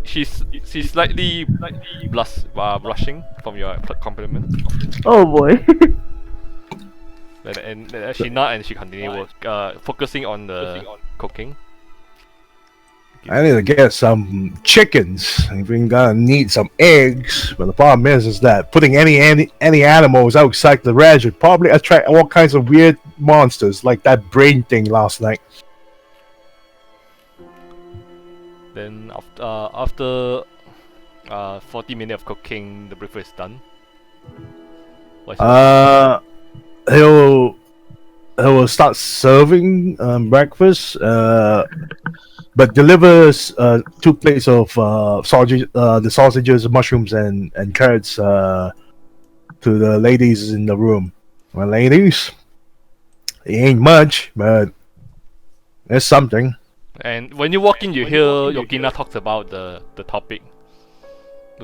A: She's slightly blushing from your compliment.
D: Oh boy.
A: And she nod and she continue work, focusing on the cooking.
B: I need to get some chickens. We're gonna need some eggs. But the problem is that putting any animals outside the ranch would probably attract all kinds of weird monsters, like that brain thing last night.
A: Then after 40 minutes of cooking, the breakfast is done.
B: He'll start serving breakfast. But delivers 2 plates of sausage, the sausages, mushrooms, and carrots to the ladies in the room. Well, ladies, it ain't much, but it's something.
A: And when you walk in, you hear Yogina talks about the topic.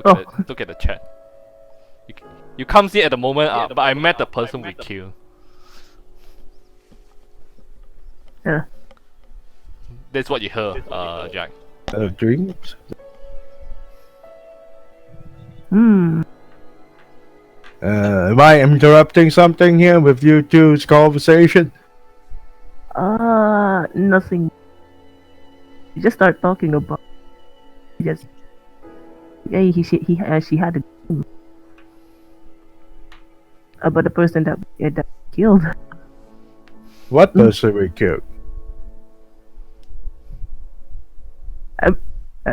A: Look at the chat. You come in at the moment, but I met the person we killed.
D: Yeah.
A: That's what you heard, Jack.
B: Dreams.
D: Hmm.
B: Am I interrupting something here with you two's conversation?
D: Nothing. You just start talking about. She had a dream about the person that killed.
B: What person we killed?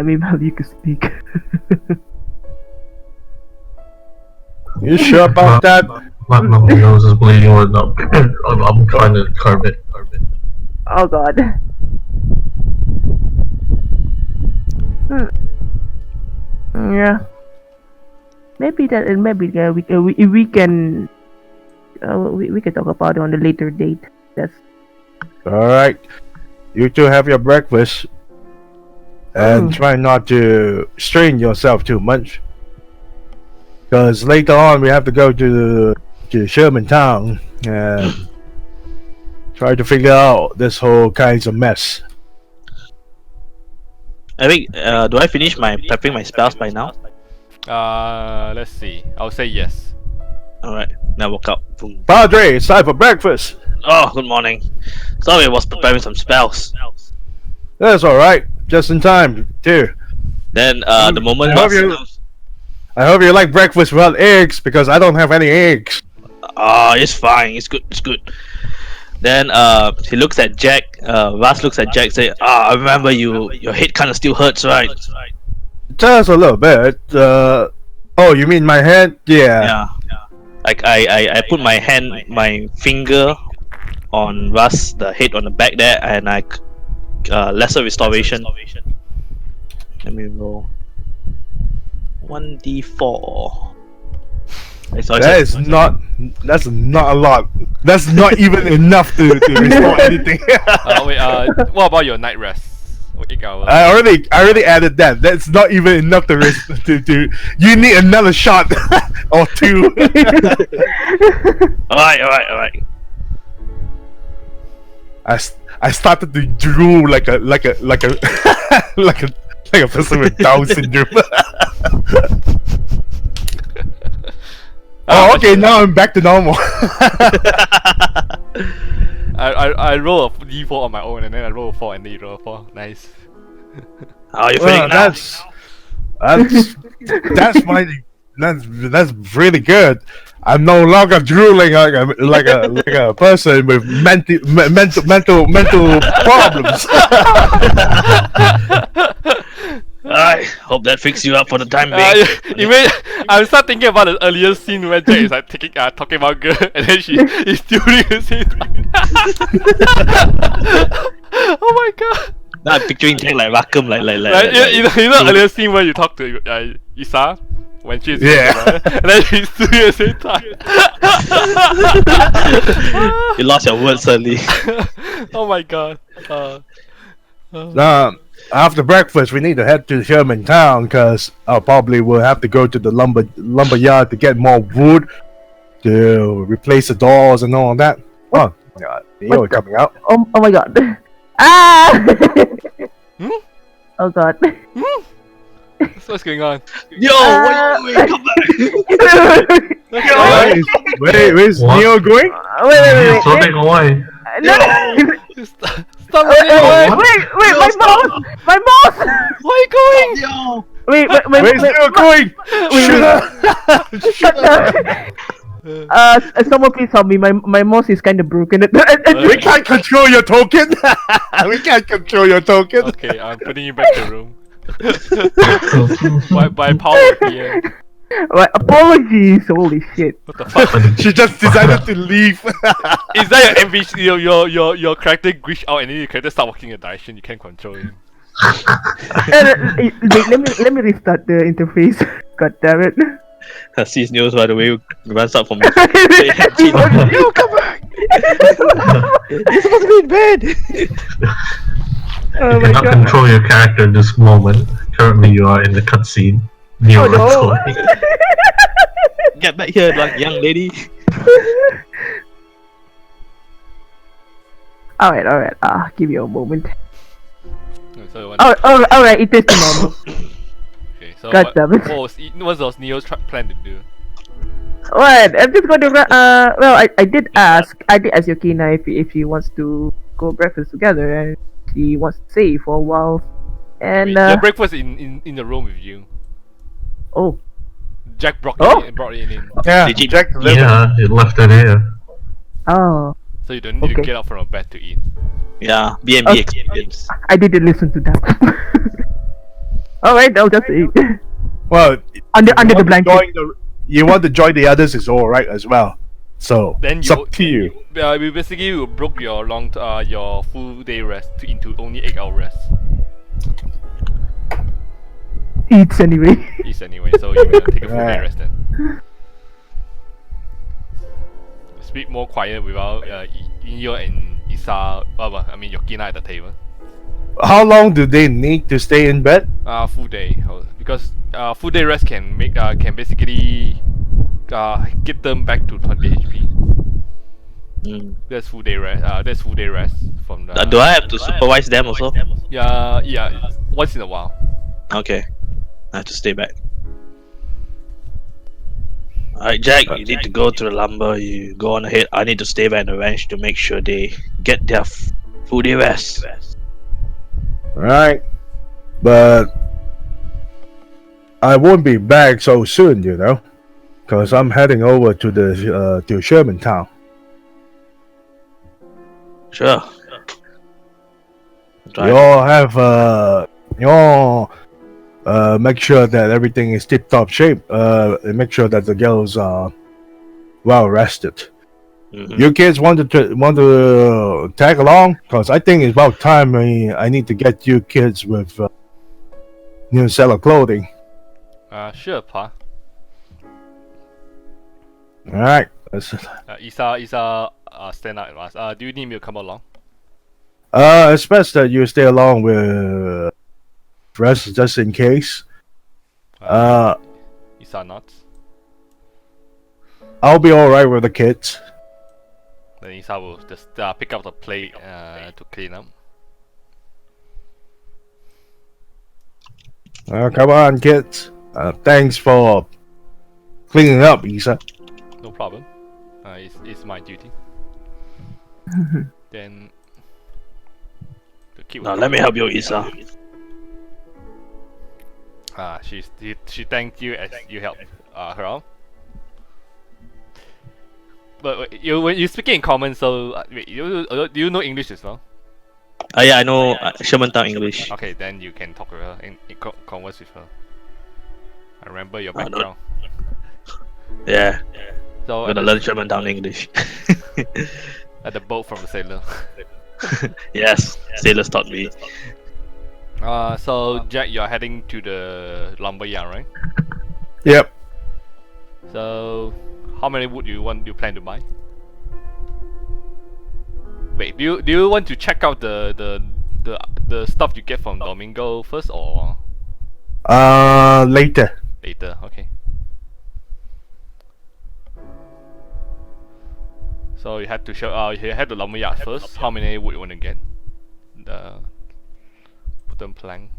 D: Maybe you could speak.
B: You sure about that?
E: My nose is bleeding or not. I'm trying to carve it.
D: Oh god. Yeah. Maybe that, and maybe we can we can talk about it on a later date. That's
B: Alright. You two have your breakfast. And try not to strain yourself too much. Because later on we have to go to Sherman Town and try to figure out this whole kinds of mess.
C: I think. Do I finish my prepping my spells by now?
A: Let's see. I'll say yes.
C: All right. Now woke up. Boom.
B: Padre, it's time for breakfast.
C: Oh, good morning. Sorry, I was preparing some spells.
B: That's alright. Just in time, too.
C: Then the moment
B: I hope you like breakfast without eggs because I don't have any eggs.
C: it's fine. It's good. It's good. Then he looks at Jack. Vas looks at Jack. Say, I remember you. Your head kind of still hurts, right?
B: Just a little bit. Oh, you mean my head?
C: Yeah. Like I put my finger on Vas, the head on the back there, and I lesser restoration. Let me roll 1d4.
B: That's not a lot. That's not even enough to restore anything.
A: What about your night rest? 8 hours.
B: I already added that. That's not even enough to you need another shot or two.
C: Alright.
B: I started to drool like a like a person with Down syndrome. Oh, okay. Now I'm back to normal.
A: I roll a d4 on my own and then I roll a 4 and then you roll a 4. Nice.
C: How are you feeling now?
B: That's really good. I'm no longer drooling like a person with mental problems.
C: I hope that fixes you up for the time being.
A: I'm start thinking about the earlier scene where Jack is like talking about girl and then he's stealing the same time. Oh my god.
C: Now I'm picturing Jack like Rackham, like
A: you know earlier scene where you talk to Isa when she's and then she's doing at the same time.
C: You lost your words suddenly.
A: Oh my god.
B: After breakfast, we need to head to Sherman Town because I probably will have to go to the lumber yard to get more wood to replace the doors and all that. Oh, God, you're coming out.
D: oh my god. Ah! Oh god.
A: What's going on?
C: Yo, what are you doing? Come back!
B: Where's Neo going?
D: Wait.
E: He's floating away.
D: No.
A: Stop running away!
D: Wait, my mouse!
A: Where are you going?
C: Yo!
D: Wait,
B: Where's Neo going?
D: Someone please help me. My mouse is kind of broken.
B: We can't control your token. We can't control your token.
A: Okay, I'm putting you back to the room. by power of the
D: My apologies. Holy shit.
A: What the fuck?
B: She just decided to leave.
A: Is that your NPC? Your character glitch out and then your character start walking in a direction you can't control him.
D: Let me restart the interface. God damn it.
C: Sees news by the way runs up from me.
A: You come back!
C: You're supposed to be in bed!
D: Oh
E: You
D: my
E: cannot
D: god.
E: control your character in this moment. Currently, you are in the cutscene.
D: Oh no.
C: Get back here, like young lady.
D: Alright. Give you a moment.
A: So
D: Alright, it is normal.
A: okay, so
D: God damn it.
A: what was Neo's plan to do?
D: Alright, I'm just going to well, I did ask Yukina if she wants to go breakfast together and she wants to stay for a while. And
A: Your breakfast in the room with you.
D: oh.
A: Jack brought it in.
B: Yeah,
C: Did you-
B: Jack delivered.
E: Yeah, it left it here.
D: Oh.
A: So you don't need to
D: Okay.
A: get up from your bed to eat.
C: Yeah, B&B
D: Okay.
C: experience.
D: I didn't listen to that. Alright, I'll just eat.
B: Well,
D: under
B: you
D: the
B: want to
D: blanket.
B: you want to join the others is all right as well. So
A: Then
B: it's
A: you
B: up to you.
A: we basically you broke your your full day rest into only 8-hour rest.
D: Eats anyway.
A: Is anyway, so you're gonna take a full day
B: Right.
A: rest then. Speak more quiet without Inyo and Isa. I mean Yokina at the table.
B: How long do they need to stay in bed?
A: Full day because full day rest can make can basically get them back to 20 HP.
C: Mm.
A: That's full day rest. That's full day rest from the.
C: Do I have to supervise them also?
A: Yeah. Once in a while.
C: Okay. I have to stay back. Alright, Jack, you need to go to the lumber. You go on ahead. I need to stay back in the ranch to make sure they get their full day rest.
B: Right. But I won't be back so soon, you know, because I'm heading over to the to Sherman Town.
C: Sure.
B: You all have you all make sure that everything is tip top shape. And make sure that the girls are well rested.
C: Mhm.
B: You kids want to tag along? Because I think it's about time I need to get you kids with new set of clothing.
A: Sure, Pa.
B: All right.
A: Isa, stand out with us. Do you need me to come along?
B: It's best that you stay along with rest just in case.
A: Isa not.
B: I'll be all right with the kids.
A: Then Isa will just pick up the plate to clean up.
B: Come on, kids. Thanks for cleaning up, Isa.
A: No problem. It's my duty. Then the kid will
C: Now let me help you, Isa.
A: she thanked you as you helped her out. But when you speaking in common, so wait, do you know English as well?
C: Yeah, I know Sherman Town English.
A: Okay, then you can talk with her and converse with her. I remember your
C: no.
A: background.
C: Yeah,
A: So
C: I'm gonna learn Sherman Town English.
A: at the boat from the sailor.
C: Yes, sailors taught me.
A: So Jack, you're heading to the lumber yard, right?
B: Yep.
A: So how many wood you plan to buy? Wait, do you want to check out the stuff you get from Domingo first or
B: Later.
A: later? Okay. So you had to show you had the lumber yard first. How many wood you want to get? The wooden plank.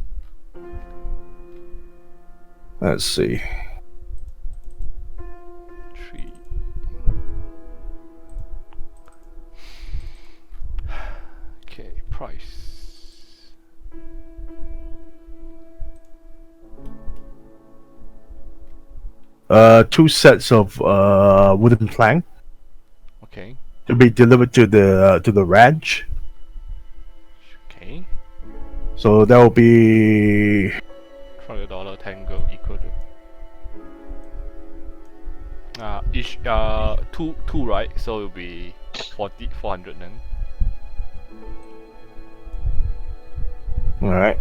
B: Let's see.
A: 3. Okay, price.
B: Two sets of wooden plank
A: Okay.
B: to be delivered to the ranch.
A: Okay.
B: So that will be
A: $20 tango equal to each two right, so it'll be 400 then.
B: all right.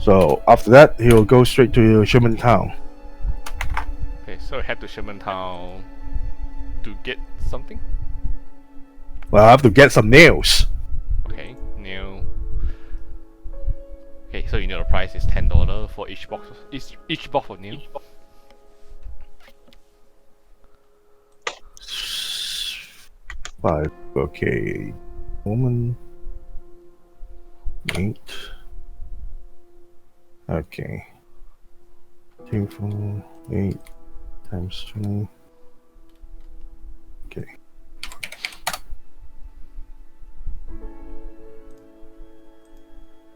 B: So after that, he will go straight to Sherman Town.
A: Okay, so head to Sherman Town to get something.
B: Well, I have to get some nails.
A: Okay, new. Okay, so you know the price is $10 for each box. Each box of new.
B: Five. Okay. Woman. 8. Okay. 2, 4, 8 times 20. Okay.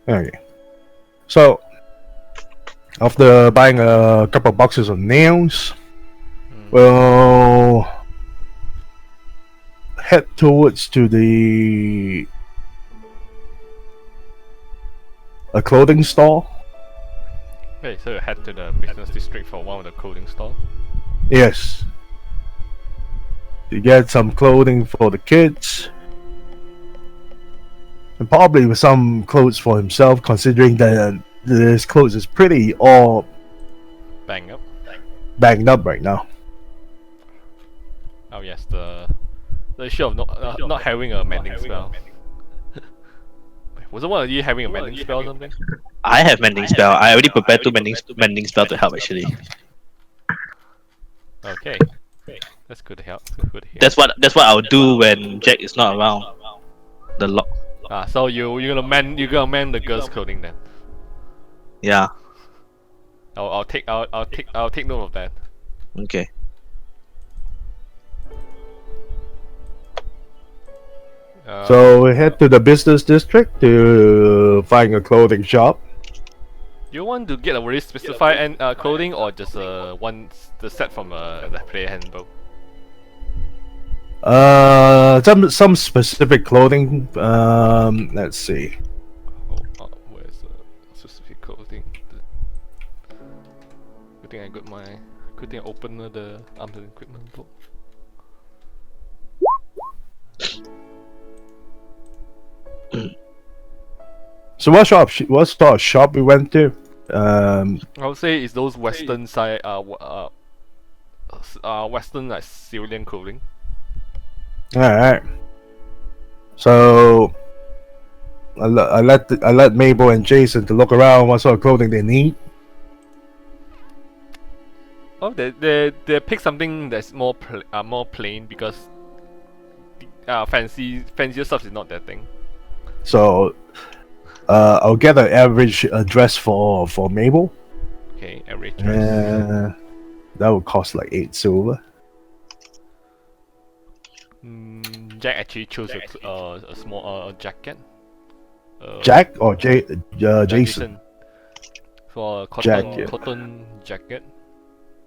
B: Okay. So, after buying a couple boxes of nails, we'll head towards to a clothing store.
A: Okay, so you head to the business district for one of the clothing store.
B: Yes. You get some clothing for the kids. And probably with some clothes for himself, considering that his clothes is pretty all
A: Bang up.
B: banged up right now.
A: Oh yes, the issue of not having a mending spell. Wasn't one of you having a mending spell or something?
C: I have mending spell. I already prepared two mending spell to help actually.
A: Okay. That's good to help. Good to hear.
C: That's what I'll do when Jack is not around. The lock.
A: So you're gonna mend the girl's clothing then.
C: Yeah.
A: I'll take note of that.
C: Okay.
B: So we head to the business district to find a clothing shop.
A: You want to get a very specified clothing or just the set from the player handbook?
B: Some specific clothing. Let's see.
A: Where's the specific clothing? Good thing I opened the arms and equipment book.
B: So what sort of shop we went to?
A: I would say it's those Western side, Western like civilian clothing.
B: All right. So I let Mabel and Jason to look around what sort of clothing they need.
A: Oh, they pick something that's more plain because fancier stuff is not that thing.
B: So I'll get an average dress for Mabel.
A: Okay, average dress.
B: That would cost like 8 silver.
A: Jack actually chose a small jacket.
B: Jack or Jason?
A: For a
B: Jack, yeah.
A: cotton jacket.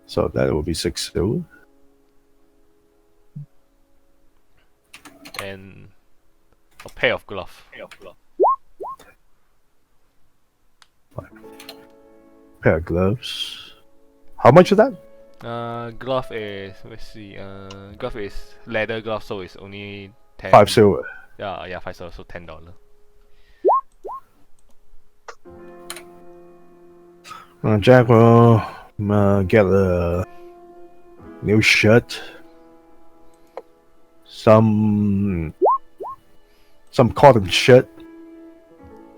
B: So that will be 6 silver.
A: And a pair of gloves.
B: Pair of gloves. How much is that?
A: Glove is, let's see, glove is leather glove, so it's only 10.
B: 5 silver.
A: Yeah, 5 silver, so $10.
B: Jack will get a new shirt, some cotton shirt.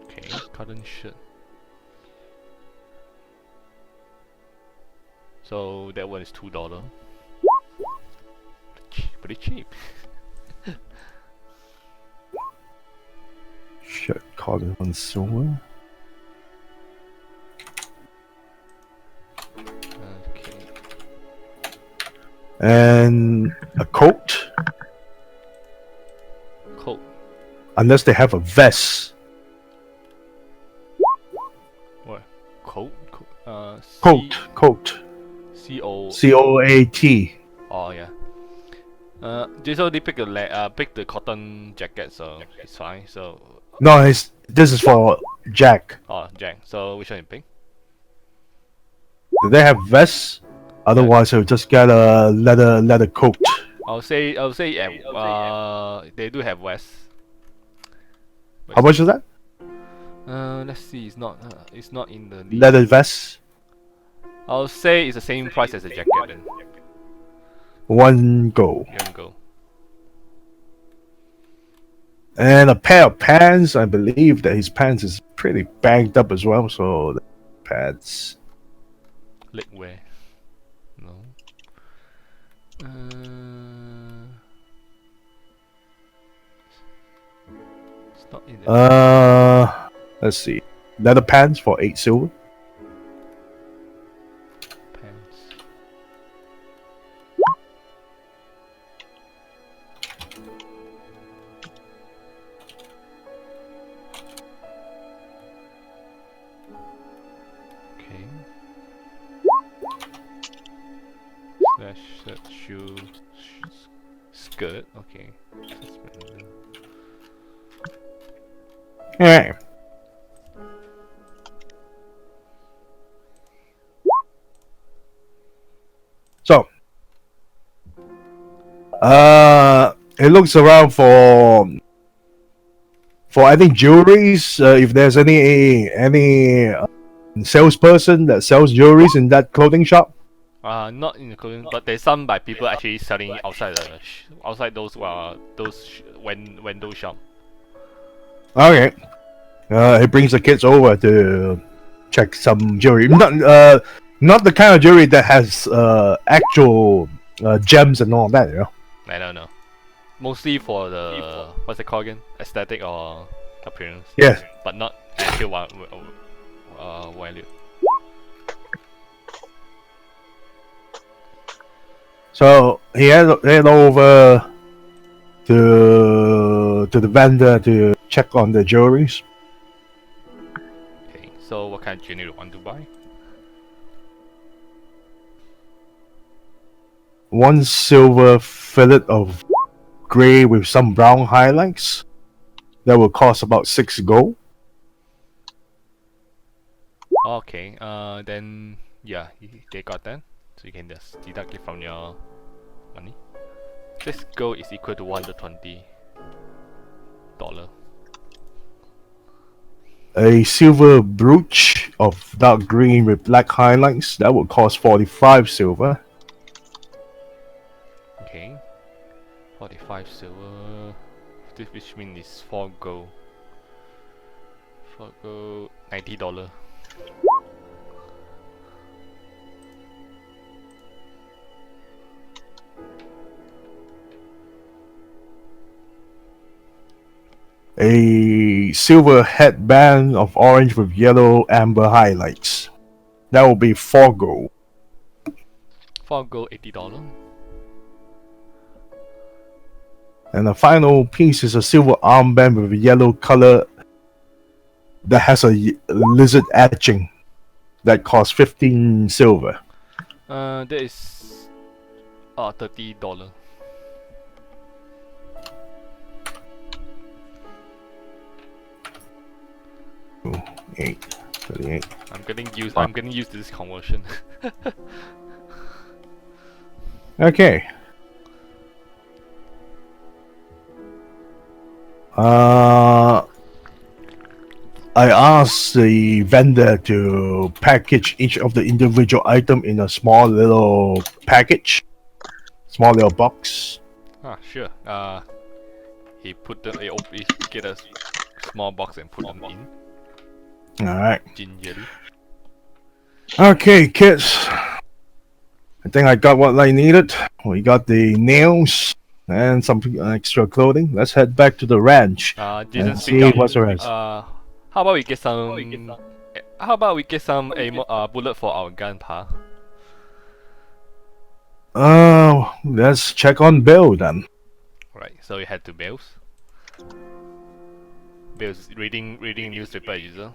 A: Okay, cotton shirt. So that one is $2. Pretty cheap.
B: Shirt, cotton, and silver.
A: Okay.
B: And a coat,
A: Coat.
B: unless they have a vest.
A: What? Coat?
B: Coat.
A: C-O...
B: COAT.
A: Oh yeah. Jason already picked the cotton jacket, so it's fine. So
B: No, this is for Jack.
A: Jack. So which one you pick?
B: Do they have vests? Otherwise, I'll just get a leather coat.
A: I'll say yeah. They do have vest.
B: How much is that?
A: Let's see. It's not in the list.
B: Leather vest.
A: I'll say it's the same price as the jacket then.
B: One go.
A: You can go.
B: And a pair of pants. I believe that his pants is pretty banged up as well. So the pants.
A: Leg wear. No. It's not in the
B: Let's see. Leather pants for 8 silver.
A: pants. Okay. Slash shirt, shoe, skirt. Okay.
B: Alright. It looks around for any jewelries. If there's any salesperson that sells jewelries in that clothing shop.
A: Not in the clothing, but there's some by people actually selling it outside outside those window shop.
B: Okay. He brings the kids over to check some jewelry. Not the kind of jewelry that has actual gems and all that, you know.
A: I don't know. Mostly for the what's it called again? Aesthetic or appearance.
B: Yes.
A: But not actual value.
B: So he head over to the vendor to check on the jewelries.
A: Okay, so what kind of jewelry do you want to buy?
B: One silver fillet of gray with some brown highlights. That will cost about 6 gold.
A: Okay, then yeah, they got that. So you can just deduct it from your money. This gold is equal to $120.
B: A silver brooch of dark green with black highlights. That will cost 45 silver.
A: Okay, 45 silver. This which means is 4 gold. 4 gold, $90.
B: A silver headband of orange with yellow amber highlights. That will be 4 gold.
A: 4 gold, $80.
B: And the final piece is a silver armband with a yellow color that has a lizard etching. That costs 15 silver.
A: That is $30.
B: 8, 38.
A: I'm getting used to this conversion.
B: Okay. I asked the vendor to package each of the individual item in a small little package, small little box.
A: Sure. He put them. He get a small box and put them in
B: All right.
A: gingerly.
B: Okay, kids. I think I got what I needed. We got the nails and some extra clothing. Let's head back to the ranch
A: Didn't
B: and
A: speak
B: see
A: up.
B: what's the rest.
A: How about we get some? How about we get some bullet for our gun, pa?
B: Let's check on Bill then.
A: Right. So we head to Bill's. Bill's reading newspaper user.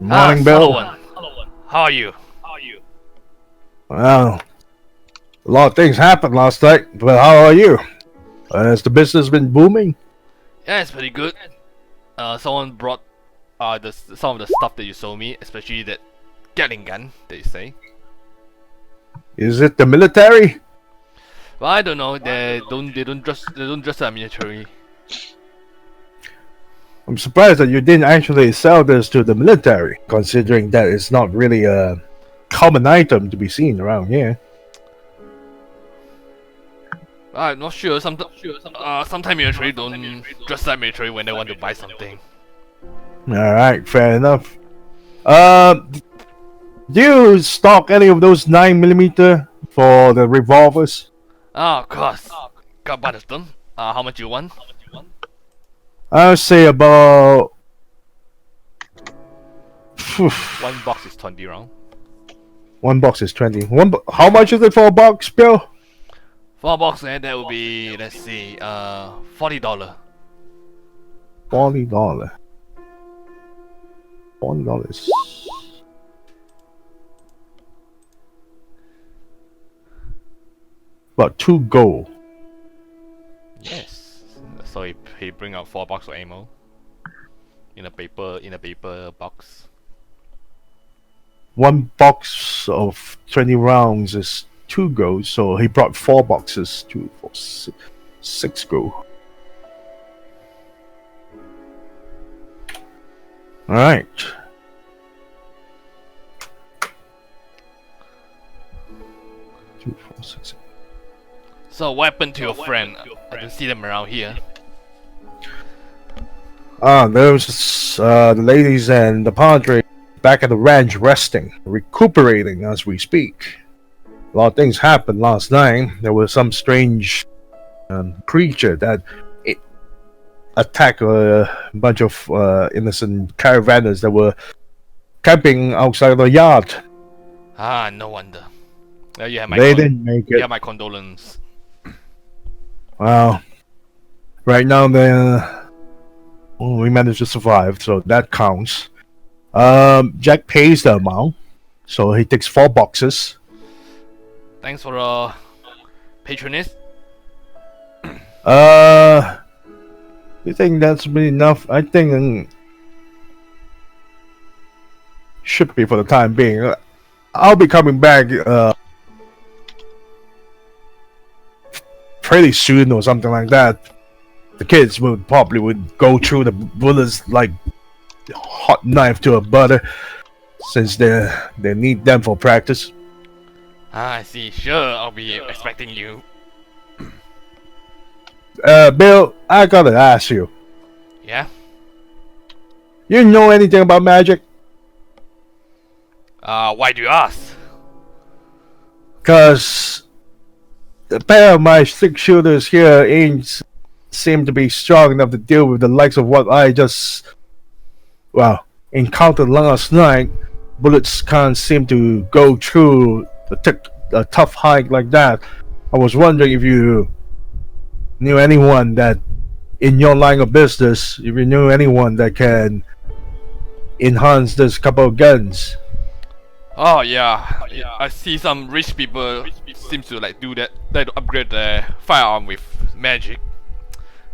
B: Morning, Bill.
A: Solomon. How are you?
B: Well, a lot of things happened last night, but how are you? Has the business been booming?
A: Yeah, it's pretty good. Someone brought some of the stuff that you sold me, especially that Gatling gun that you say.
B: Is it the military?
A: Well, I don't know. They don't dress as military.
B: I'm surprised that you didn't actually sell this to the military, considering that it's not really a common item to be seen around here.
A: I'm not sure. Sometimes military don't dress like military when they want to buy something.
B: Alright, fair enough. Do you stock any of those 9mm for the revolvers?
A: Of course. Got Butterstone. How much you want?
B: I'll say about...
A: One box is 20 round.
B: One box is 20. How much is it for a box, Bill?
A: 4 box, and that will be, let's see, $40.
B: $40. $40. About 2 gold.
A: Yes. So he bring out 4 box of ammo in a paper box.
B: One box of 20 rounds is 2 gold, so he brought 4 boxes. 2, 4, 6 gold. All right. Two, 4, 6.
A: So what happened to your friend? I don't see them around here.
B: There's the ladies and the padre back at the ranch resting, recuperating as we speak. A lot of things happened last night. There was some strange creature that attacked a bunch of innocent caravanners that were camping outside the yard.
A: Ah, no wonder. You have my
B: They didn't make
A: you
B: it.
A: have my condolence.
B: Well, right now we managed to survive, so that counts. Jack pays the amount, so he takes 4 boxes.
A: Thanks for patronage.
B: You think that's been enough? I think should be for the time being. I'll be coming back pretty soon or something like that. The kids would go through the bullets like hot knife to a butter, since they need them for practice.
A: Ah, I see. Sure, I'll be expecting you.
B: Bill, I gotta ask you.
A: Yeah?
B: You know anything about magic?
A: Why do you ask?
B: Cause the pair of my 6 shooters here ain't seem to be strong enough to deal with the likes of what I just encountered last night. Bullets can't seem to go through a tough hide like that. I was wondering if you knew anyone that, in your line of business, if you knew anyone that can enhance this couple of guns.
A: Oh yeah, I see some rich people seems to like do that. They upgrade their firearm with magic.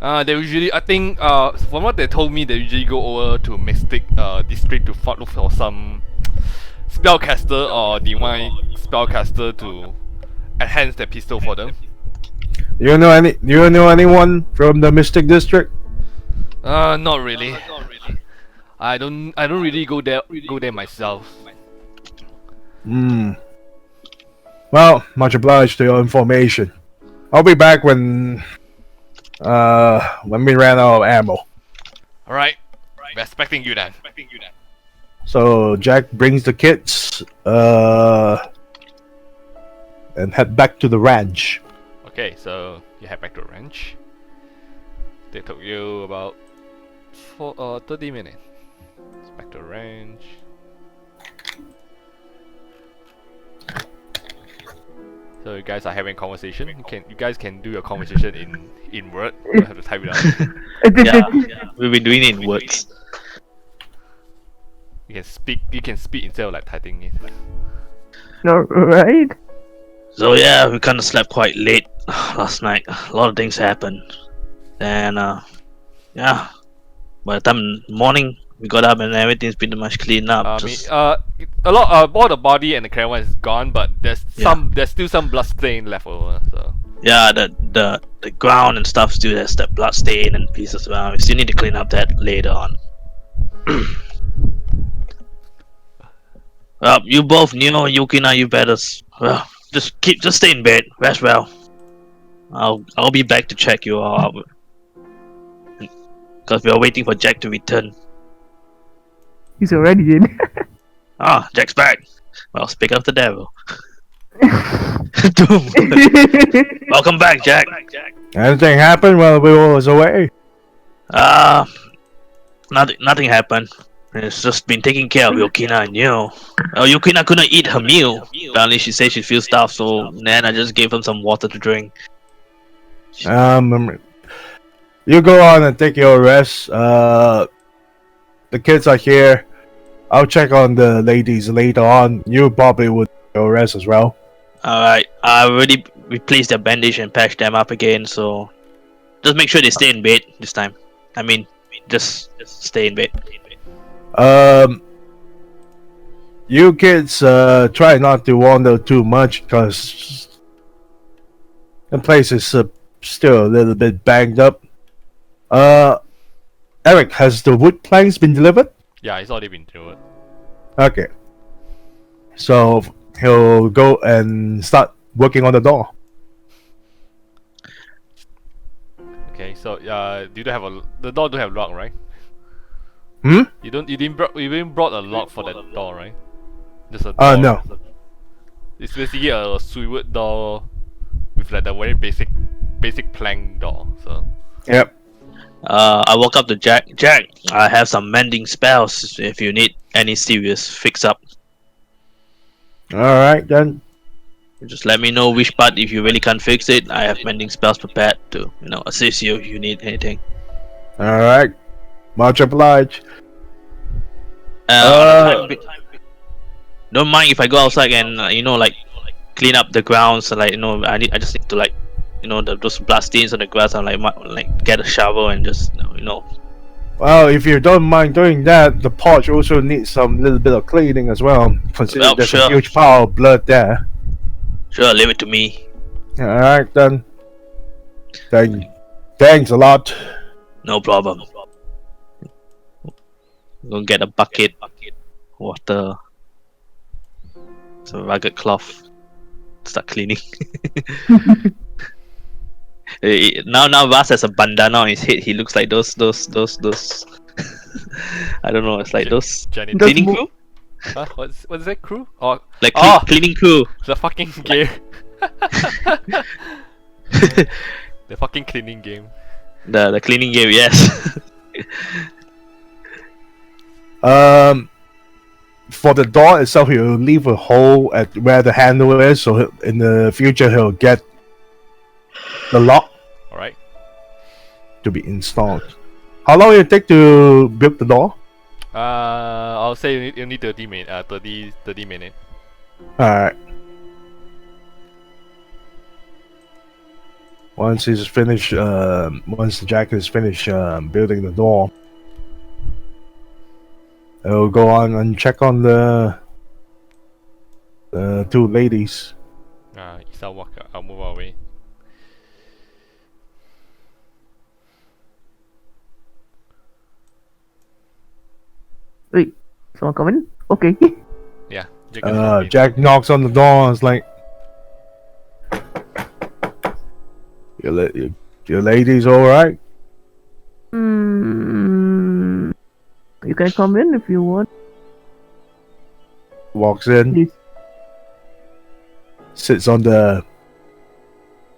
A: They usually, I think, from what they told me, they usually go over to Mystic District to look for some spellcaster or divine spellcaster to enhance their pistol for them.
B: Do you know anyone from the Mystic District?
A: Not really. I don't really go there myself.
B: Well, much obliged to your information. I'll be back when we ran out of ammo.
A: Alright, we're expecting you then.
B: So Jack brings the kids and head back to the ranch.
A: Okay, so you head back to the ranch. They took you about 30 minutes. Back to the ranch. So you guys are having a conversation. You guys can do your conversation in word. You don't have to type it out.
C: Yeah, we've been doing it in words.
A: You can speak instead of like typing it.
D: No, right?
C: So yeah, we kind of slept quite late last night. A lot of things happened, and yeah, by the time morning we got up and everything's pretty much cleaned up.
A: A lot, all the body and the caravan is gone, but there's still some blood stain left over. So
C: yeah, the ground and stuff still has that blood stain and pieces around. We still need to clean up that later on. Well, you both knew, Yukina, you better just stay in bed, rest well. I'll be back to check you all out, because we are waiting for Jack to return.
D: He's already in.
C: Ah, Jack's back. Well, speak of the devil. Doom. Welcome back, Jack.
B: Anything happened while we was away?
C: Nothing happened. It's just been taking care of Yukina and you. Yukina couldn't eat her meal. Apparently she said she feels stuffed, so then I just gave him some water to drink.
B: You go on and take your rest. The kids are here. I'll check on the ladies later on. You probably would take your rest as well.
C: Alright, I already replaced their bandage and patched them up again, so just make sure they stay in bed this time. I mean, just stay in bed.
B: You kids try not to wander too much, because The place is still a little bit banged up. Eric, has the wood planks been delivered?
A: Yeah, it's already been delivered.
B: Okay. So he'll go and start working on the door.
A: Okay, so you don't have the door don't have lock, right?
B: Hmm?
A: You didn't brought a lock for that door, right? Just a door.
B: No.
A: It's basically a swivel door with like the very basic plank door. So
B: Yep.
C: I walk up to Jack. Jack, I have some mending spells if you need any serious fix up.
B: Alright then.
C: Just let me know which part. If you really can't fix it, I have mending spells prepared to, assist you if you need anything.
B: Alright. Much obliged.
C: Don't mind if I go outside and like clean up the grounds. Like I just need to like those blood stains on the grass. And like get a shovel and just
B: Well, if you don't mind doing that, the porch also needs some little bit of cleaning as well. Considering
C: Well,
B: there's
C: sure.
B: a huge pile of blood there.
C: Sure, leave it to me.
B: Alright then. Thanks a lot.
C: No problem. Go get a bucket, water, some rugged cloth. Start cleaning. Now Vas has a bandana on his head. He looks like those. I don't know. It's like those
A: Jenny,
C: cleaning crew,
A: huh? What's that crew? Oh,
C: like
A: Oh!
C: cleaning crew.
A: the fucking game. The fucking cleaning game.
C: The cleaning game. Yes.
B: For the door itself, he'll leave a hole at where the handle is, so in the future he'll get the lock
A: All right.
B: to be installed. How long will it take to build the door?
A: I'll say you need 30 minutes. 30 minutes.
B: Alright. Once he's finished, once Jack is finished building the door, he'll go on and check on the two ladies.
A: Isa I'll move away.
D: Wait, someone coming? Okay.
A: Yeah. Jack is happy.
B: Jack knocks on the door and is like, your ladies alright?
D: You can come in if you want.
B: Walks in,
D: Please.
B: sits on the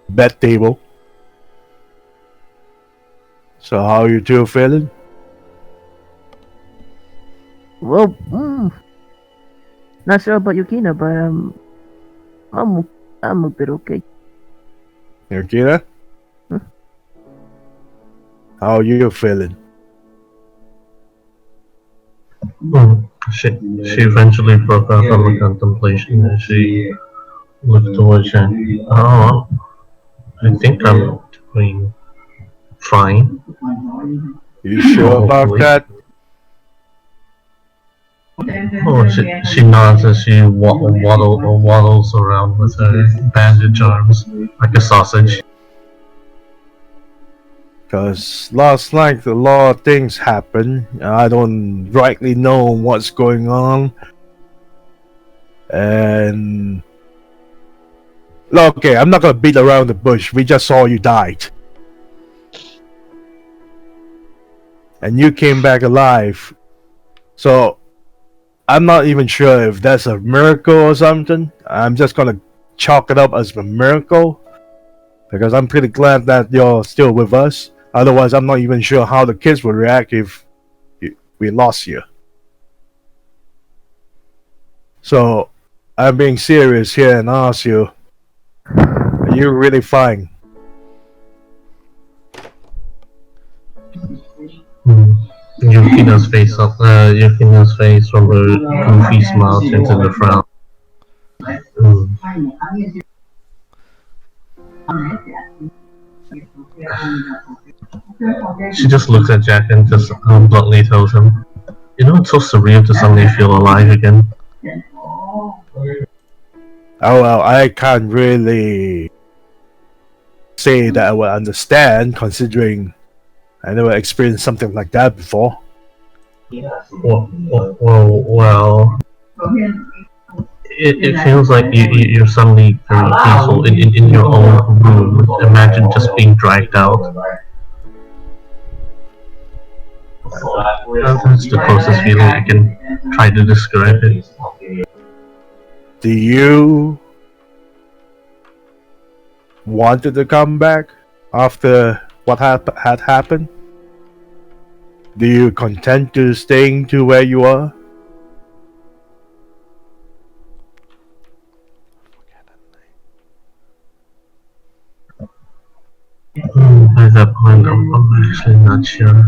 B: bed table. So how you two feeling?
D: Well, not sure about Yukina, but I'm a bit okay.
B: Yukina?
D: Huh?
B: How you feeling?
E: She eventually broke out from her contemplation and she looked towards Jen. Oh, I think I'm doing fine.
B: You sure about
E: Hopefully.
B: that?
E: Oh, she nods as she waddles around with her bandaged arms like a sausage.
B: Because last night a lot of things happened. I don't rightly know what's going on. And okay, I'm not gonna beat around the bush. We just saw you died. And you came back alive. So I'm not even sure if that's a miracle or something. I'm just gonna chalk it up as a miracle. Because I'm pretty glad that you're still with us. Otherwise, I'm not even sure how the kids would react if we lost you. So, I'm being serious here and ask you, are you really fine?
E: Yukina's face from her goofy smile turns into frown. She just looks at Jack and just bluntly tells him, "You know, it's so surreal to suddenly feel alive again."
B: Oh well, I can't really say that I will understand, considering I never experienced something like that before.
E: Well, it feels like you're suddenly very peaceful in your own room. Imagine just being dragged out. That's the closest feeling I can try to describe it.
B: Do you wanted to come back after what had happened? Do you content to staying to where you are?
E: By that point, I'm actually not sure.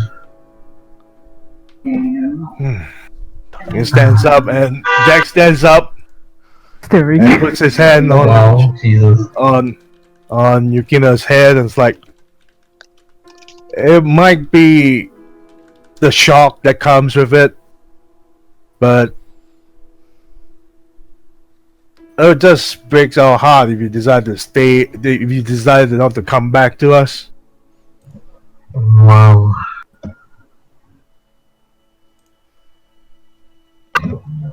B: He stands up, and Jack stands up
D: Staring.
B: and puts his hand
E: Wow, Jesus.
B: on Yukina's head, and it's like, it might be the shock that comes with it, but it just breaks our heart if you decide to stay, if you decide not to come back to us.
E: Wow.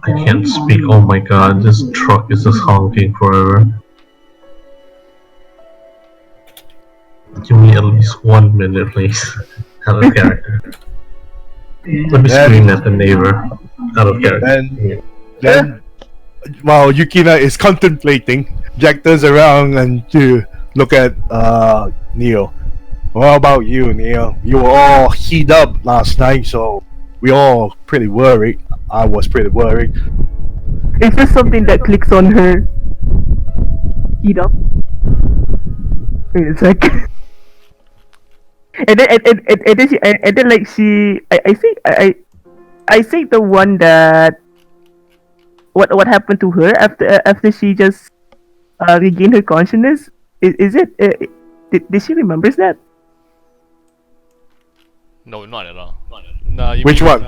E: I can't speak. Oh my god, this truck is just honking forever. Give me at least 1 minute, please. Out of character. Let me scream at the neighbor. Out of character.
B: Then while Yukina is contemplating, Jack turns around and to look at Neo. What about you, Neo? You were all heat up last night, so we all pretty worried. I was pretty worried.
D: Is this something that clicks on her? Eat up. Wait a sec. And then she, and then like she, I think the one that what happened to her after she just regained her consciousness, is it did she remembers that?
A: No, not at all. Nah, you
B: Which
A: mean,
B: one?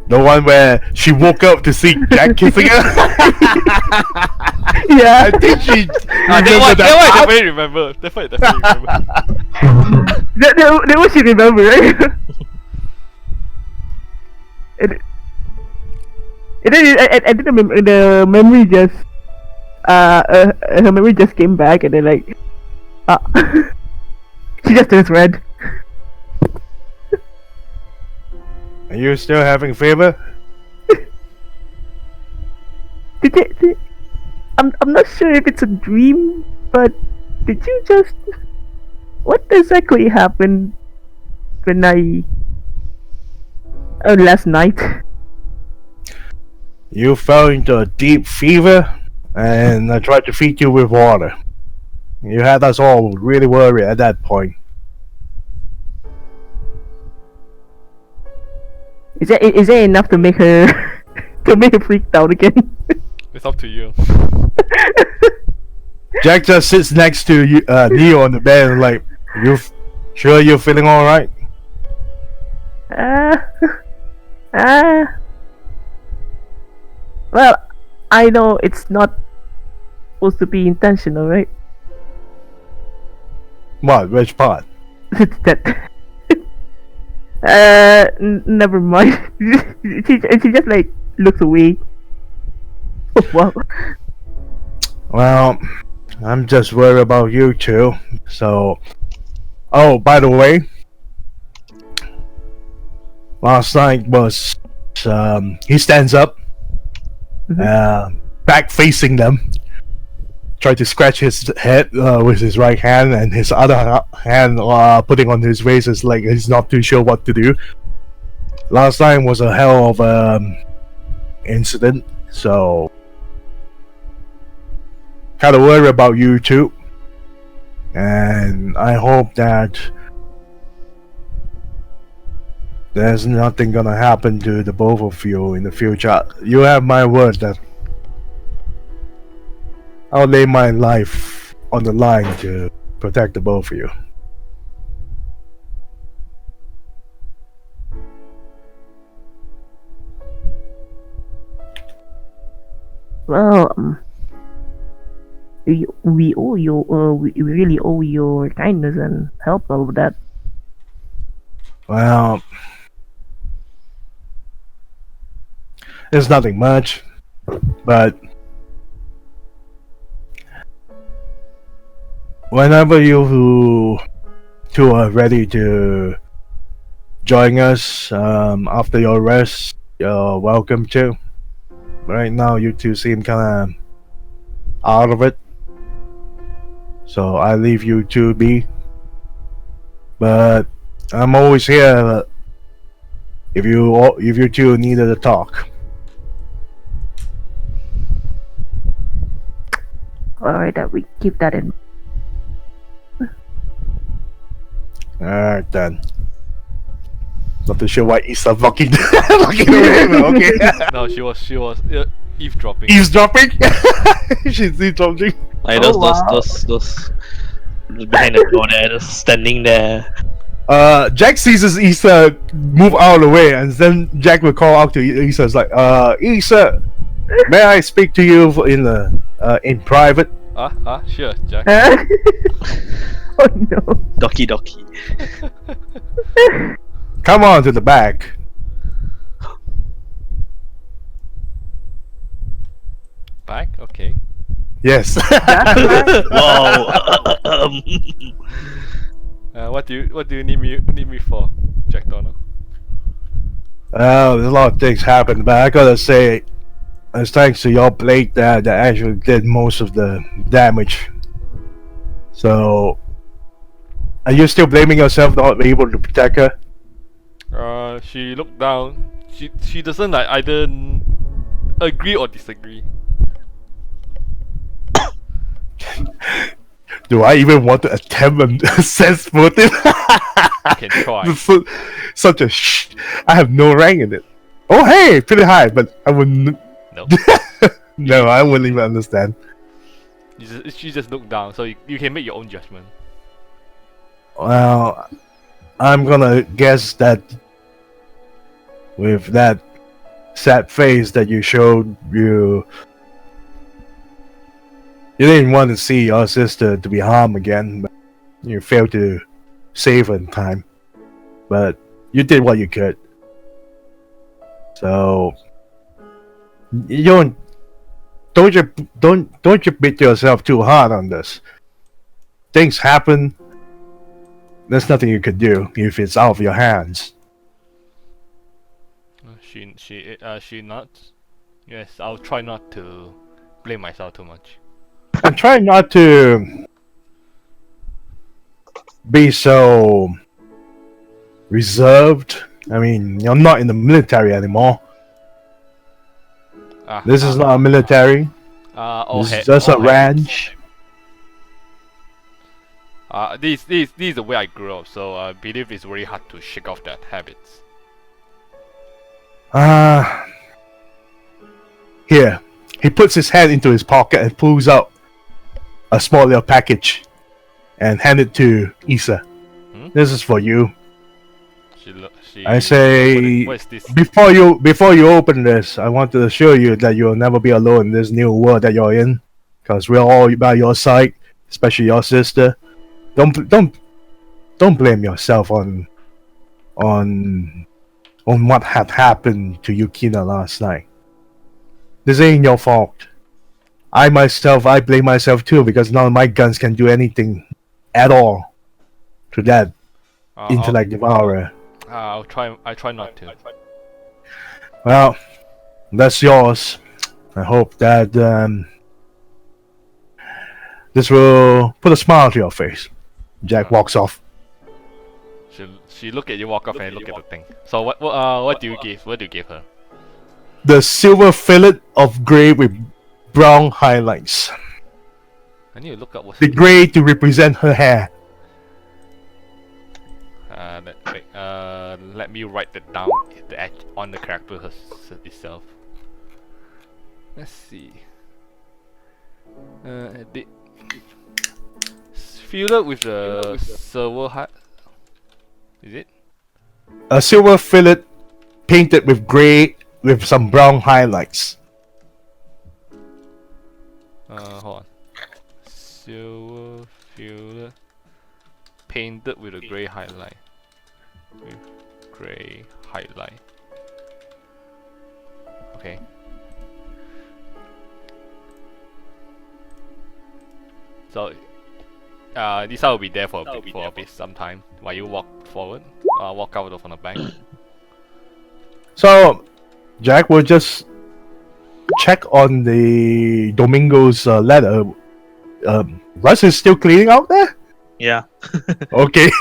B: The one where she woke up to see Jack kissing her?
D: Yeah.
B: I think she
A: that one I definitely remember. Definitely remember.
D: That was she remember, right? And then I did the memory just her memory just came back, and then like she just turns red.
B: Are you still having fever?
D: I'm not sure if it's a dream, but did you just what exactly happened when I last night?
B: You fell into a deep fever, and I tried to feed you with water. You had us all really worried at that point.
D: Is that enough to make her to make her freaked out again?
A: It's up to you.
B: Jack just sits next to you, Neo on the bed, and like, sure you're feeling all right?
D: Well, I know it's not supposed to be intentional, right?
B: What? Which part?
D: That. Never mind. she just like looks away. Oh, wow.
B: Well, I'm just worried about you too. So, oh, by the way, last night was he stands up, back facing them, tried to scratch his head with his right hand, and his other hand putting on his razors like he's not too sure what to do. Last night was a hell of incident, so kind of worry about you too, and I hope that there's nothing gonna happen to the both of you in the future. You have my word that I'll lay my life on the line to protect the both of you.
D: Well, we owe you, we really owe your kindness and help, all of that.
B: Well, it's nothing much, but whenever you two are ready to join us after your rest, you're welcome to. Right now, you two seem kind of out of it, so I leave you two be. But I'm always here if you two needed to talk.
D: Alright, we keep that in.
B: Alright then. Not too sure why Issa fucking fucking away, but okay.
A: No, she was eavesdropping.
B: Eavesdropping? She's eavesdropping.
C: Like
D: Oh, wow.
C: those behind the door there, just standing there.
B: Jack sees Issa move out of the way, and then Jack will call out to Issa. It's like, Issa, may I speak to you in private?
A: Sure, Jack.
D: Oh no.
C: Doki doki.
B: Come on to the back.
A: Back? Okay.
B: Yes.
C: Wow.
A: What do you need me for, Jack Donald?
B: There's a lot of things happened, but I gotta say, it's thanks to your blade that actually did most of the damage. So, are you still blaming yourself not being able to protect her?
A: She looked down. She doesn't like either agree or disagree.
B: Do I even want to attempt a sense motive?
A: You can try.
B: Such a I have no rank in it. Oh hey, pretty high, but I wouldn't.
A: No.
B: No, I wouldn't even understand.
A: She just looked down, so you can make your own judgment.
B: Well, I'm gonna guess that with that sad face that you showed, you didn't want to see your sister to be harmed again, but you failed to save her in time. But you did what you could. So you don't you beat yourself too hard on this. Things happen. There's nothing you could do if it's out of your hands.
A: She not. Yes, I'll try not to blame myself too much.
B: I'm trying not to be so reserved. I mean, you're not in the military anymore. This is not a military. This is just a ranch.
A: This is the way I grew up, so I believe it's very hard to shake off that habits.
B: Here. He puts his hand into his pocket and pulls out a small little package and hand it to Issa. This is for you. I say,
A: what is this?
B: before you open this, I want to assure you that you'll never be alone in this new world that you're in, because we're all by your side, especially your sister. Don't blame yourself on what had happened to Yukina last night. This ain't your fault. I blame myself too, because none of my guns can do anything at all to that intellect devourer.
A: I try not to.
B: Well, that's yours. I hope that this will put a smile to your face. Jack walks off.
A: She look at you, walk off, and look at the thing. So what do you give? What do you give her?
B: The silver fillet of grey with brown highlights.
A: I need to look up what's
B: The grey to represent her hair.
A: let me write that down on the character itself. Let's see. Fill it with the silver hat. Is it?
B: A silver fillet painted with grey with some brown highlights.
A: Hold on. silver fielder painted with a grey highlight. With grey highlight. Okay. So, this will be there for a bit, some time while you walk forward, walk out from the bank.
B: So, Jack will just check on the Domingo's letter. Russ is still cleaning out there.
C: Yeah.
B: Okay.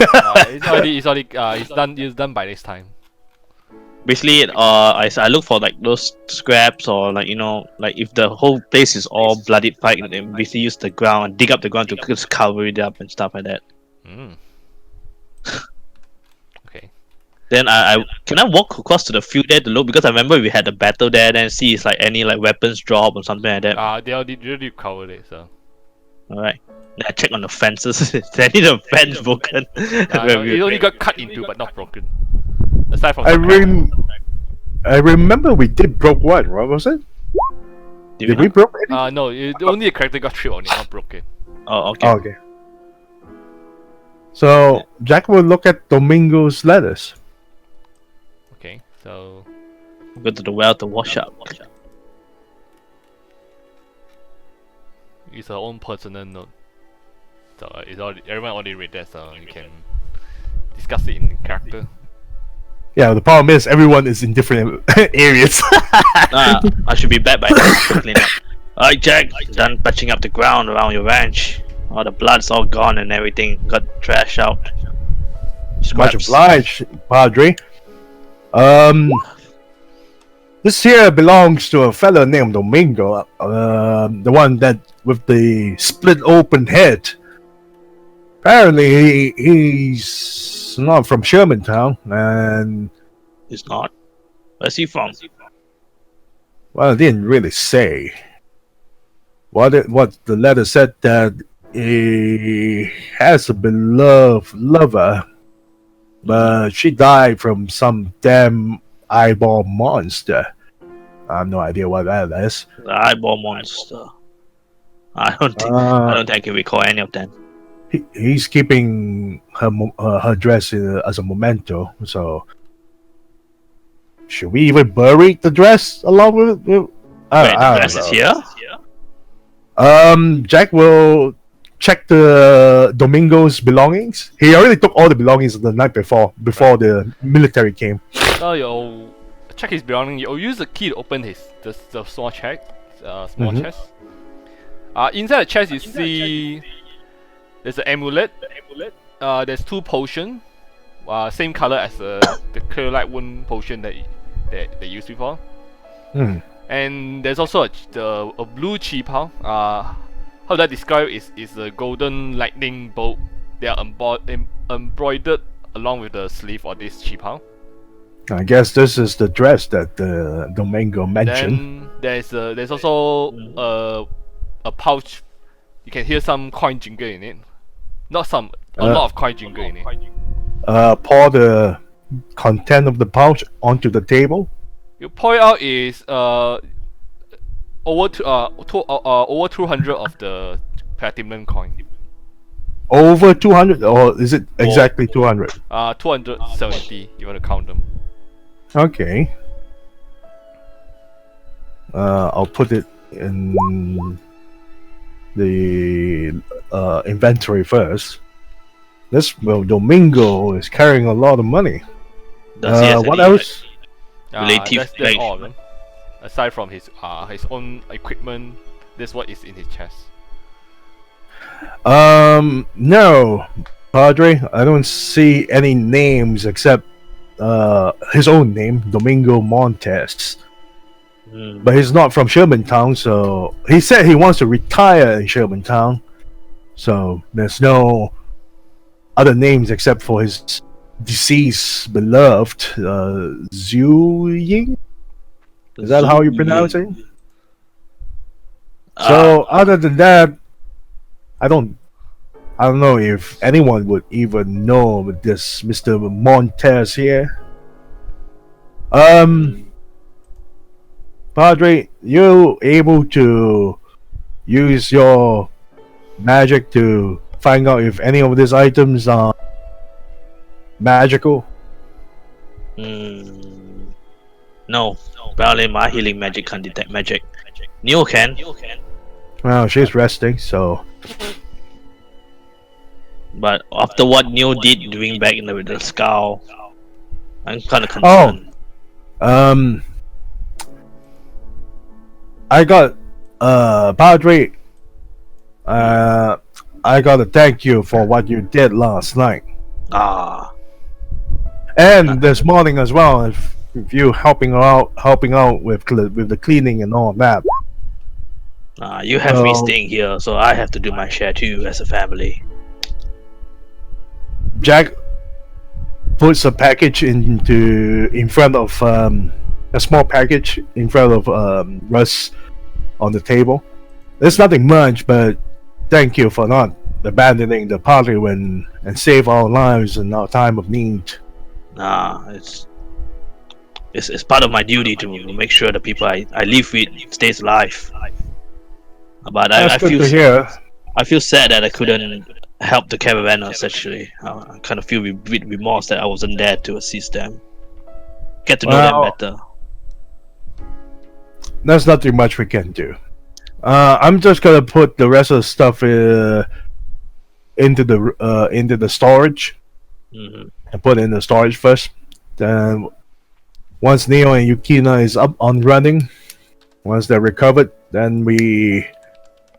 A: It's done by this time.
C: Basically, I look for like those scraps or like like if the whole place is all bloodied fight, then basically use the ground and dig up the ground to just cover it up and stuff like that.
A: Okay.
C: Then I can I walk across to the field there to look, because I remember we had a battle there. Then see if like any like weapons drop or something like that.
A: They already covered it, so.
C: All right. Then I check on the fences. Is any of the fence broken?
A: No, it only got cut into, but not broken. Aside from
B: I remember we did broke one. What was it? Did we broke any?
A: no, only a character got tripped on it, not broken.
C: Oh, okay.
B: Oh, okay. So Jack will look at Domingo's letters.
A: Okay, so
C: Go to the well to wash up.
A: it's her own personal note. So everyone already read that, so you can discuss it in character.
B: Yeah, the problem is everyone is in different areas.
C: I should be back by then to clean up. Alright, Jack, done patching up the ground around your ranch. All the blood's all gone and everything got trashed out.
B: Much
C: Scraps.
B: obliged, Padre. This here belongs to a fellow named Domingo. The one that with the split open head. Apparently, he's not from Shermantown, and
C: He's not. Where's he from?
B: well, it didn't really say. What the letter said that he has a beloved lover, but she died from some damn eyeball monster. I have no idea what that is.
C: The eyeball monster. I don't think I can recall any of them.
B: He's keeping her dress as a memento. So, should we even bury the dress along with it?
C: Wait, the dress is here?
B: Jack will check the Domingo's belongings. He already took all the belongings the night before the military came.
A: So you'll check his belongings. You'll use the key to open the small chest. Chest. Inside the chest you see there's an amulet. There's 2 potions. Same color as the clear light wound potion that they used before. And there's also a blue chi pao. How do I describe it? Is a golden lightning bolt. They are embroidered along with the sleeve of this chi pao.
B: I guess this is the dress that Domingo mentioned.
A: Then there's also a pouch. You can hear some coin jingle in it. Not some, a lot of coin jingle in it.
B: Pour the content of the pouch onto the table.
A: You point out is over 200 of the platinum coin.
B: Over 200, or is it exactly 200?
A: 270. You want to count them?
B: Okay. I'll put it in the inventory first. This Domingo is carrying a lot of money.
C: Does he have
B: What
C: any,
B: else?
C: relative
A: That's
C: range?
A: all of them. Aside from his own equipment, this is what is in his chest.
B: No, Padre. I don't see any names except his own name, Domingo Montes. But he's not from Shermantown, so he said he wants to retire in Shermantown. So there's no other names except for his deceased beloved Zhu Ying. Is that how you pronounce it? So other than that, I don't know if anyone would even know this Mr. Montes here. Padre, you able to use your magic to find out if any of these items are magical?
C: No. Apparently my healing magic can't detect magic. Neo can.
B: Well, she's resting, so
C: But after what Neo did doing back in the skull, I'm kind of
B: Oh.
C: concerned.
B: I got Padre. I gotta thank you for what you did last night and this morning as well. If you helping out with the cleaning and all that.
C: You have me
B: So-
C: staying here, so I have to do my share too as a family.
B: Jack puts a package in front of a small package in front of Russ on the table. There's nothing much, but thank you for not abandoning the party and save our lives in our time of need.
C: It's part of my duty to make sure the people I live with stays alive. But I
B: That's good
C: feel
B: to hear.
C: I feel sad that I couldn't help the caravanners. Actually, I kind of feel with remorse that I wasn't there to assist them, get to know them
B: Well-
C: better.
B: There's nothing much we can do. I'm just gonna put the rest of the stuff into the storage
C: Mhm.
B: and put it in the storage first. Then once Neo and Yukina is up on running, once they're recovered, then we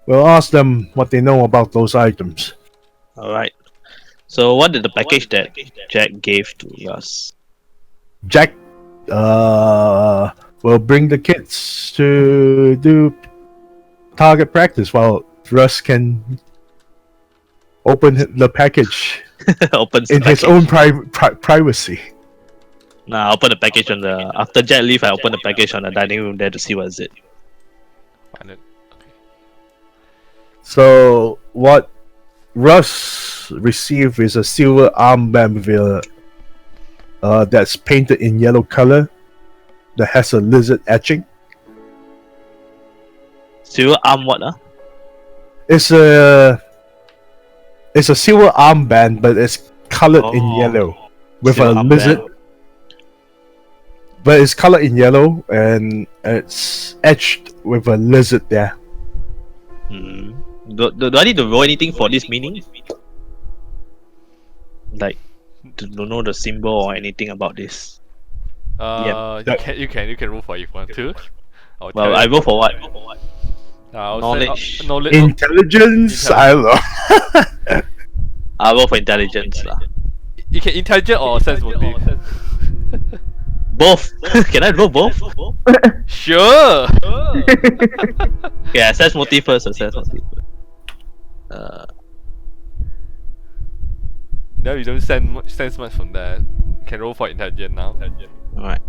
B: will ask them what they know about those items.
C: All right. So, what did the package that Jack gave to us?
B: Jack will bring the kids to do target practice while Russ can open the package
C: Opens
B: in
C: the
B: his
C: package.
B: own privacy.
C: Nah, I open the package on the after Jack leave. I open the package on the dining room there to see what is it.
A: Find it.
B: So what Russ received is a silver armband with that's painted in yellow color that has a lizard etching.
C: Silver arm what?
B: It's a silver armband, but it's colored in
C: Oh.
B: yellow with
C: Silver
B: a
C: armband.
B: lizard. But it's colored in yellow and it's etched with a lizard there.
C: Do I need to roll anything for this meaning? Like to know the symbol or anything about this?
A: You can roll for if you want to. I'll
C: Well,
A: tell
C: I
A: you.
C: roll for what?
A: I'll
C: knowledge.
A: Say, knowledge.
B: Intelligence? I don't know.
C: I roll for intelligence lah.
A: You can intelligent or sense motive.
C: Both. Can I roll both?
A: Sure.
C: Yeah, sense motive first. Sense motive.
A: No, you don't sense much from that. You can roll for intelligent now.
C: Alright.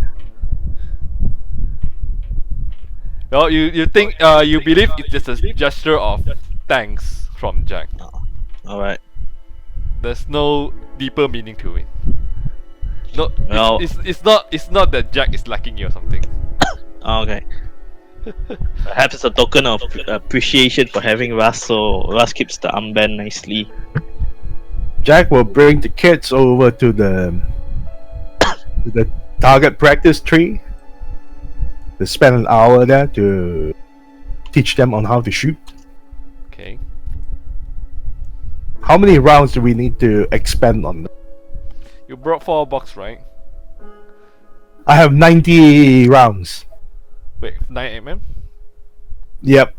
A: Well, you think you believe it's just a gesture of thanks from Jack.
C: Alright.
A: There's no deeper meaning to it. No,
C: Well-
A: it's not that Jack is liking you or something.
C: Okay. Perhaps it's a token of appreciation for having Russ, so Russ keeps the armband nicely.
B: Jack will bring the kids over to the target practice tree to spend an hour there to teach them on how to shoot.
A: Okay.
B: How many rounds do we need to expend on them?
A: You brought 4 box, right?
B: I have 90 rounds.
A: Wait, 9 mm?
B: Yep.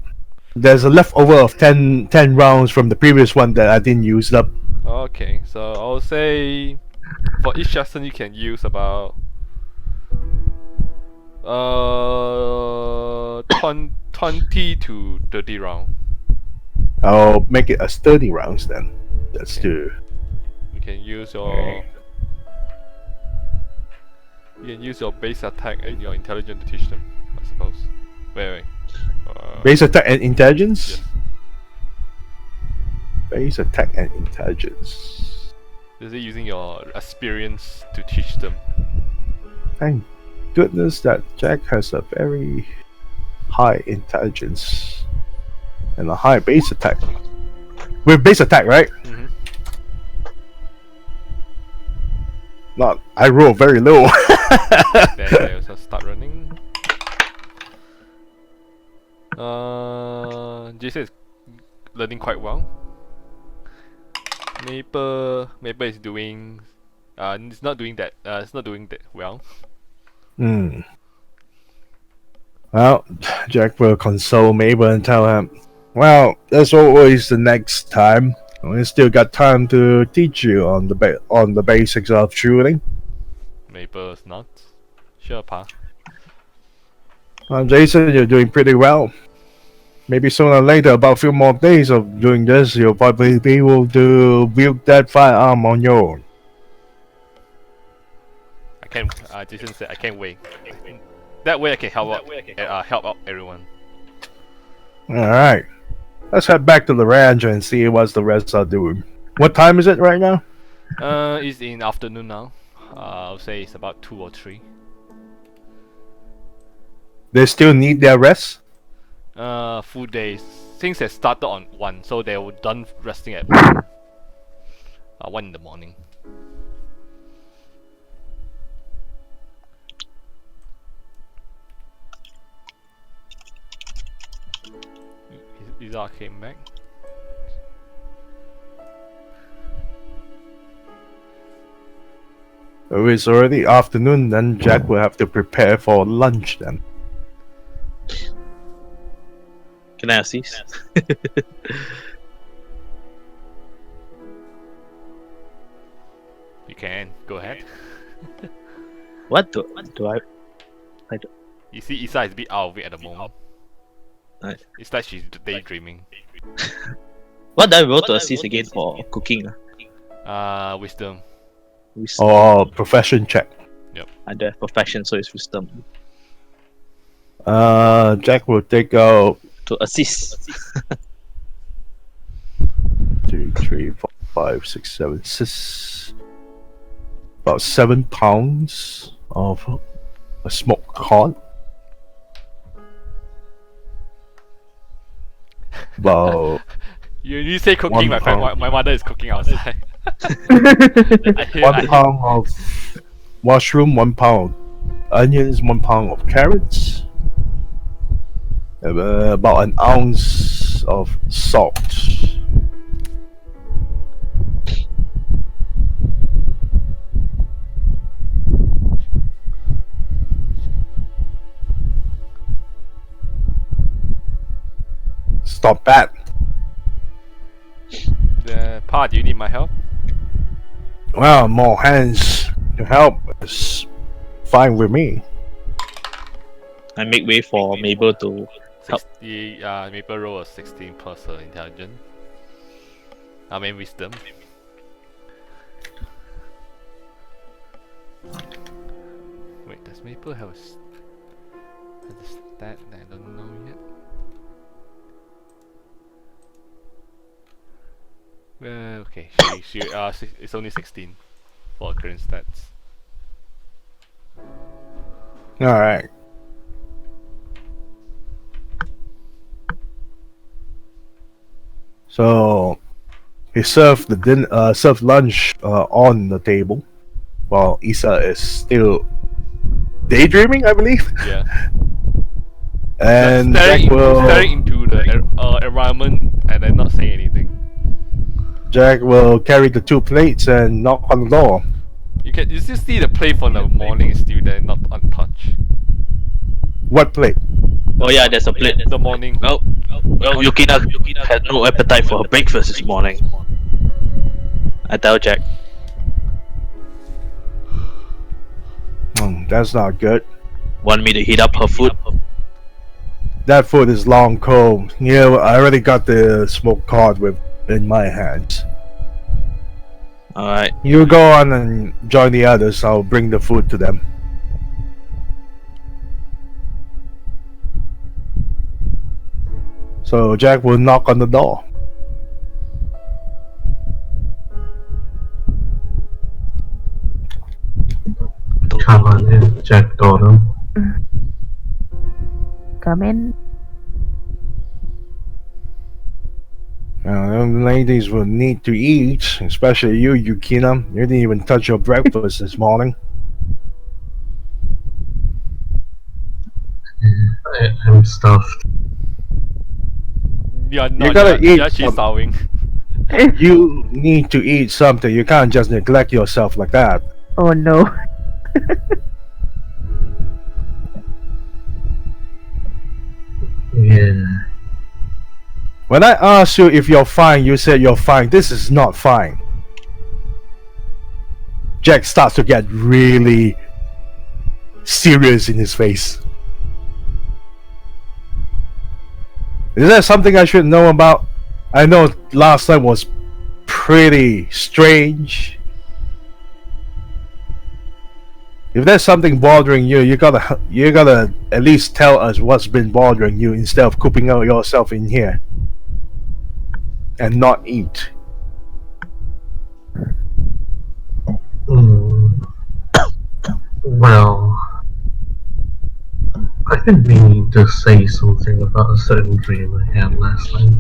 B: There's a leftover of 10 rounds from the previous one that I didn't use up.
A: Okay, so I'll say for each lesson you can use about 20 to 30 round.
B: I'll make it as 30 rounds then. That's to
A: You can use your base attack and your intelligence to teach them, I suppose. Wait.
B: base attack and intelligence.
A: Yes.
B: Base attack and intelligence.
A: Is it using your experience to teach them?
B: Thank goodness that Jack has a very high intelligence and a high base attack. With base attack, right?
A: Mm-hmm.
B: Not. I roll very low.
A: Then they also start running. Jason is learning quite well. Maple is doing. It's not doing that. It's not doing that well.
B: Hmm. Well, Jack will console Mabel and tell him, well, there's always the next time. We still got time to teach you on the basics of shooting.
A: Maple is not. Sure, Pa.
B: Jason, you're doing pretty well. Maybe sooner or later, about a few more days of doing this, you'll probably be able to wield that firearm on your own.
A: I can't. Jason said I can't wait. That way I can help out everyone.
B: Alright. Let's head back to the ranch and see what the rest are doing. What time is it right now?
A: It's in afternoon now. I'll say it's about 2 or 3.
B: They still need their rest?
A: Full days. Things have started on 1, so they were done resting at 1. 1 in the morning. Izar came back.
B: If it's already afternoon, then Jack will have to prepare for lunch then.
C: Can I assist?
A: You can go ahead.
C: What do I?
A: You see, Isa is a bit out of it at the moment.
C: Right.
A: It's like she's daydreaming.
C: What do I roll to assist again for cooking?
A: Wisdom.
C: Wisdom.
B: Or profession check.
C: I don't have profession, so it's wisdom.
B: Jack will take out
C: To assist.
B: 2, 3, 4, 5, 6, 7, 6. About 7 pounds of a smoked cod. About
A: You say cooking,
B: 1
A: my friend.
B: pound.
A: My mother is cooking outside. I hear.
B: 1 pound of mushroom, 1 pound onions, 1 pound of carrots, about an ounce of salt. Stop that.
A: Pa, do you need my help?
B: Well, more hands to help is fine with me.
C: I make way for Mabel to help.
A: 60. Maple roll was 16 plus her intelligence. I mean wisdom. Wait, does Maple have a stat that I don't know yet? Okay, it's only 16 for current stats.
B: Alright. So he served served lunch on the table while Isa is still daydreaming, I believe.
A: Yeah.
B: And
A: staring
B: Jack will
A: into the environment and then not saying anything.
B: Jack will carry the 2 plates and knock on the door.
A: You still see the plate from the morning is still there, not untouched.
B: What plate?
C: Oh yeah, there's a plate.
A: The morning.
C: Well, Yukina had no appetite for her breakfast this morning. I tell Jack.
B: That's not good.
C: Want me to heat up her food?
B: That food is long cold. Yeah, I already got the smoked cod in my hands.
C: Alright.
B: You go on and join the others. I'll bring the food to them. So Jack will knock on the door.
E: Come on in, Jack Dono.
D: Come in.
B: Them ladies will need to eat, especially you, Yukina. You didn't even touch your breakfast this morning.
E: I'm stuffed.
A: You're
B: You
A: not.
B: gotta eat
A: You're actually
B: some-
A: starving.
B: You need to eat something. You can't just neglect yourself like that.
D: Oh no.
E: Yeah.
B: When I asked you if you're fine, you said you're fine. This is not fine. Jack starts to get really serious in his face. Is there something I should know about? I know last time was pretty strange. If there's something bothering you, you gotta at least tell us what's been bothering you instead of cooping out yourself in here and not eat.
E: Well, I've been meaning to say something about a certain dream I had last night.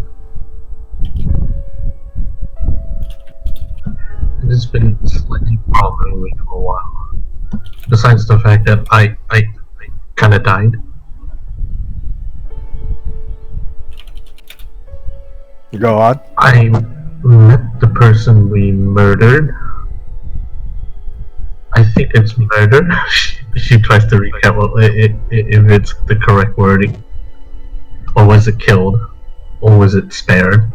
E: It's been slightly bothering me for a while. Besides the fact that I kinda died.
B: Go on.
E: I met the person we murdered. I think it's murder. She tries to recap if it's the correct wording. Or was it killed? Or was it spared?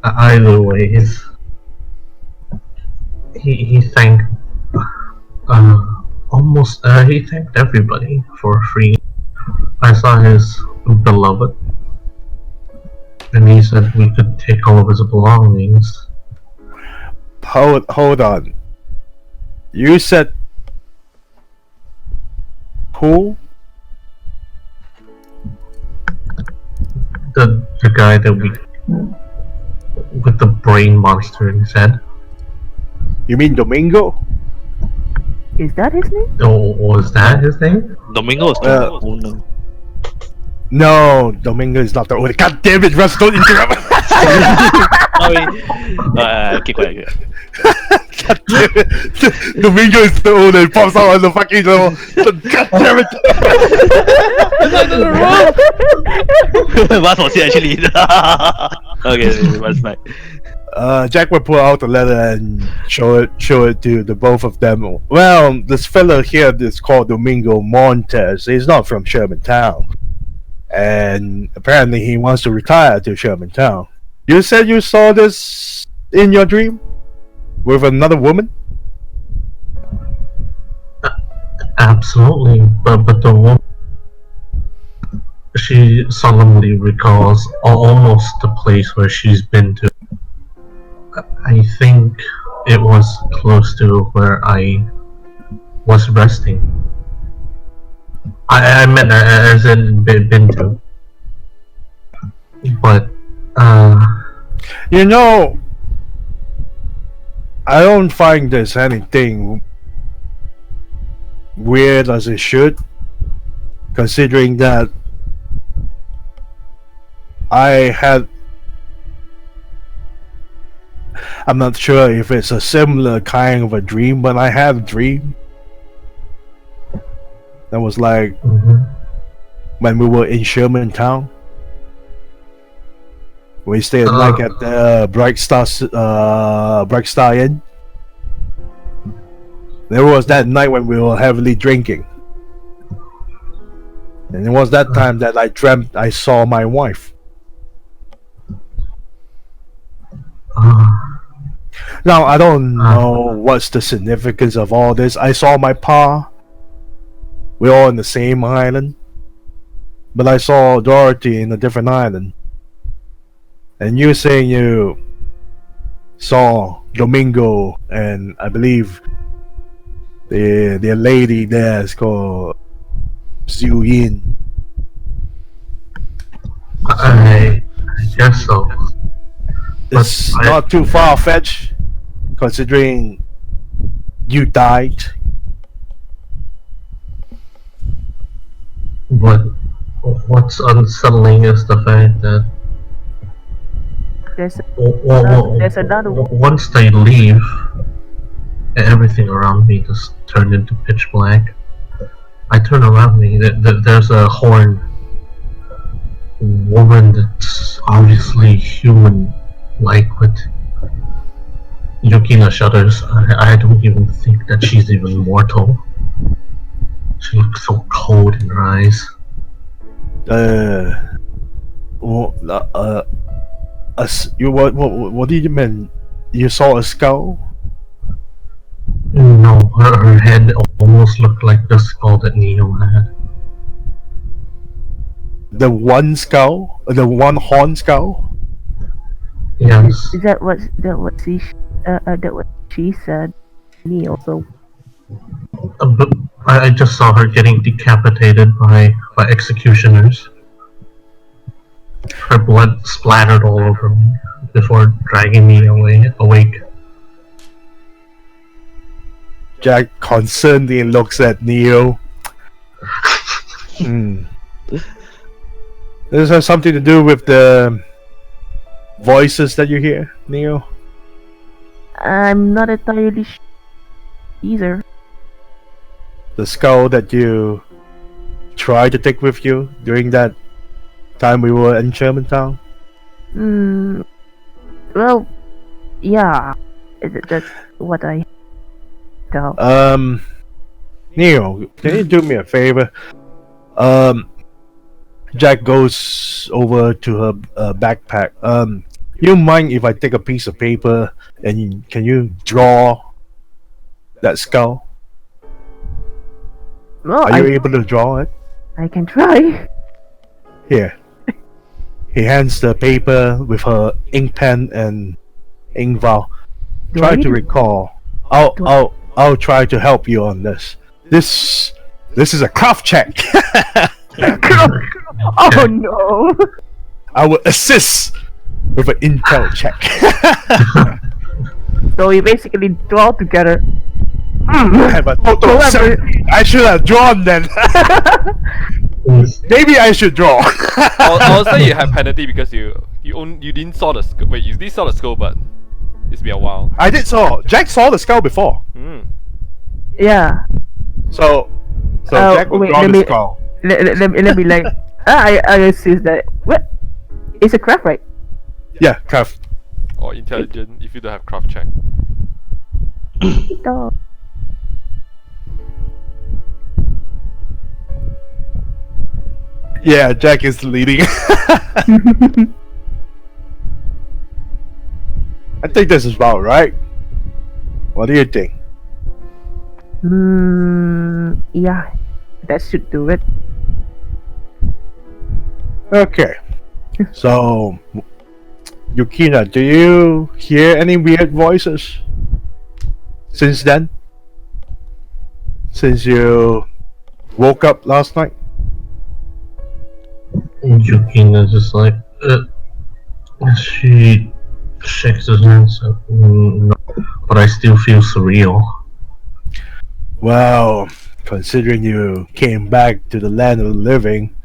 E: Either ways, he thanked he thanked everybody for free. I saw his beloved, and he said we could take all of his belongings.
B: Hold on. You said who?
E: The guy that we with the brain monster in his head.
B: You mean Domingo?
D: Is that his name?
E: Oh, was that his name?
C: Domingo is the owner.
B: No, Domingo is not the owner. God damn it, Russ! Don't interrupt.
C: Sorry. Keep quiet.
B: God damn it. Domingo is the owner. It pops out on the fucking level. God damn it.
C: What was it actually? Okay, that's fine.
B: Jack will pull out the letter and show it to the both of them. Well, this fellow here is called Domingo Montes. He's not from Shermantown, and apparently he wants to retire to Shermantown. You said you saw this in your dream with another woman.
E: Absolutely, but the woman, she solemnly recalls almost the place where she's been to. I think it was close to where I was resting. I meant as in been to. But,
B: You know, I don't find this anything weird as it should, considering that I'm not sure if it's a similar kind of a dream, but I had a dream that was like when we were in Shermantown. We stayed like at the Bright Star Inn. There was that night when we were heavily drinking, and it was that time that I dreamt I saw my wife. Now I don't know what's the significance of all this. I saw my pa. We're all in the same island, but I saw Dorothy in a different island. And you saying you saw Domingo, and I believe the lady there is called Zhu Yin.
E: I guess so.
B: It's not too far-fetched, considering you died.
E: But What's unsettling is the fact that
D: There's
E: there's
D: another one.
E: once they leave, everything around me just turned into pitch black. I turn around me. There's a horned woman that's obviously human-like, but Yukina shudders. I don't even think that she's even mortal. She looks so cold in her eyes.
B: What did you mean? You saw a skull?
E: No, her head almost looked like the skull that Neo had.
B: The one skull? The one horn skull?
E: Yes.
D: Is that what she said? Me also.
E: But I just saw her getting decapitated by executioners. Her blood splattered all over me before dragging me awake.
B: Jack concernedly looks at Neo. Does this have something to do with the voices that you hear, Neo?
D: I'm not entirely sure either.
B: The skull that you tried to take with you during that time we were in Germantown?
D: Well, yeah. That's what I tell.
B: Neo, can you do me a favor? Jack goes over to her backpack. You mind if I take a piece of paper and can you draw that skull?
D: Well,
B: Are you able to draw it?
D: I can try.
B: Here. He hands the paper with her ink pen and ink vial.
D: Do I
B: Try
D: need
B: to
D: to-
B: recall.
D: Do I-
B: I'll try to help you on this. This is a craft check.
D: Oh no!
B: I will assist with an intel check.
D: So we basically draw together.
B: I have a total of
D: However-
B: 70. I should have drawn then. Maybe I should draw.
A: Also, you have penalty because you didn't saw the skull. Wait, you did saw the skull, but it's been a while.
B: I did saw. Jack saw the skull before.
D: Yeah.
B: So Jack will
D: wait,
B: draw
D: let
B: the
D: me-
B: skull.
D: Let me like. I assist that. What? It's a craft, right?
B: Yeah, craft.
A: Or intelligent if you don't have craft check.
D: No.
B: Yeah, Jack is leading. I think this is about right. What do you think?
D: Yeah. That should do it.
B: Okay. So, Yukina, do you hear any weird voices since then? Since you woke up last night?
E: Yukina just like, she shakes her hands. No, but I still feel surreal.
B: Well, considering you came back to the land of the living,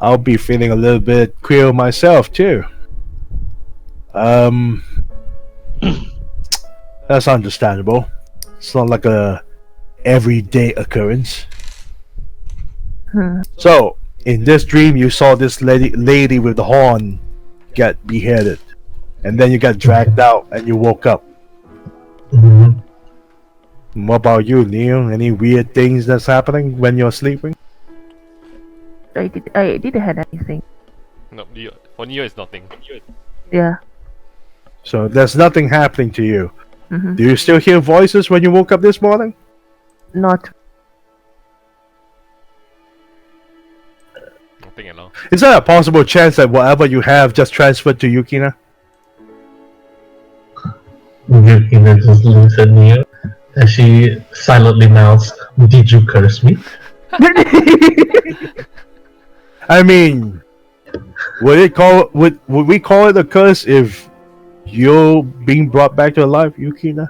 B: I'll be feeling a little bit queer myself too. That's understandable. It's not like a everyday occurrence. So, in this dream, you saw this lady with the horn get beheaded, and then you got dragged out, and you woke up.
E: Mhm.
B: What about you, Neil? Any weird things that's happening when you're sleeping?
D: I didn't have anything.
A: No, for Neo it's nothing.
D: Yeah.
B: So there's nothing happening to you.
D: Mm-hmm.
B: Do you still hear voices when you woke up this morning?
D: Not.
A: Nothing at all.
B: Is there a possible chance that whatever you have just transferred to Yukina?
E: Yukina just looks at me as she silently mouths, "Did you curse me?"
B: I mean, would we call it a curse if you're being brought back to life, Yukina?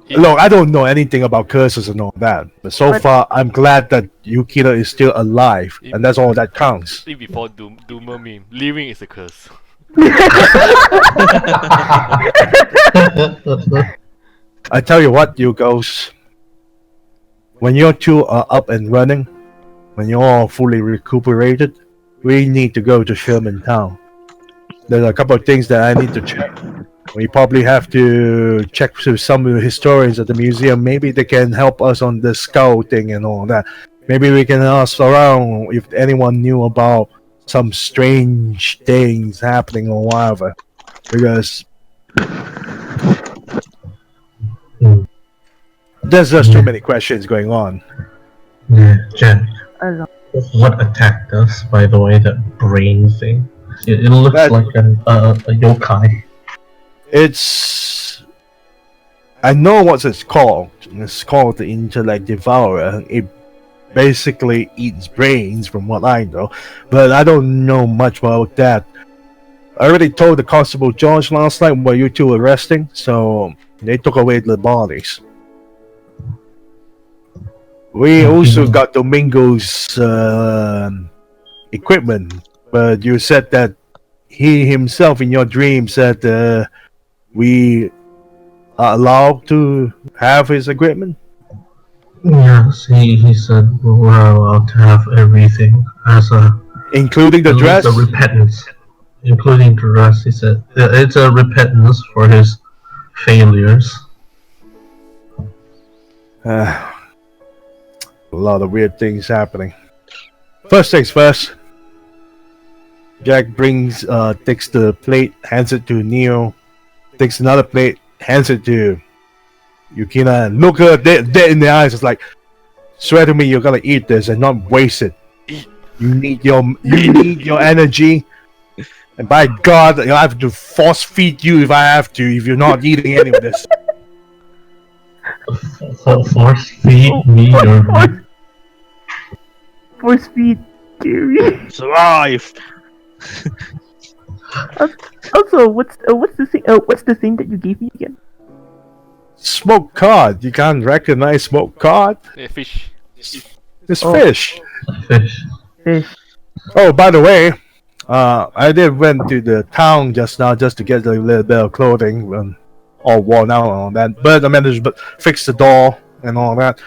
B: Look, I don't know anything about curses and all that, but so
D: But-
B: far I'm glad that Yukina is still alive, and that's all that counts.
A: Think before Doomer meme, living is a curse.
B: I tell you what, you girls, when you two are up and running, when you're all fully recuperated, we need to go to Sherman Town. There's a couple of things that I need to check. We probably have to check with some of the historians at the museum. Maybe they can help us on the skull thing and all that. Maybe we can ask around if anyone knew about some strange things happening or whatever. Because there's just too many questions going on.
E: Yeah, Jack.
D: Hello.
E: What attacked us, by the way, that brain thing? It looks
B: That-
E: like a yokai.
B: It's... I know what it's called. It's called the Intellect Devourer. It basically eats brains, from what I know. But I don't know much about that. I already told the Constable George last night while you two were resting, so they took away the bodies. We also got Domingo's equipment, but you said that he himself in your dream said we are allowed to have his equipment.
E: Yes, he said we're allowed to have everything as a
B: Including the dress?
E: a repentance, including the dress. He said it's a repentance for his failures.
B: A lot of weird things happening. First things first. Jack takes the plate, hands it to Neo, takes another plate, hands it to Yukina, and look her dead in the eyes. It's like, swear to me you're gonna eat this and not waste it. You need your energy. And by God, I have to force feed you if I have to, if you're not eating any of this.
E: Force feed me your
D: Force feed Gary.
C: Survive!
D: Also, what's the thing? What's the thing that you gave me again?
B: Smoke cod. You can't recognize smoke cod?
A: Fish.
B: It's
D: Oh.
B: fish.
E: fish.
D: Fish.
B: Oh, by the way, I did went to the town just now just to get a little bit of clothing, all worn out and all that. But I managed to fix the door and all that.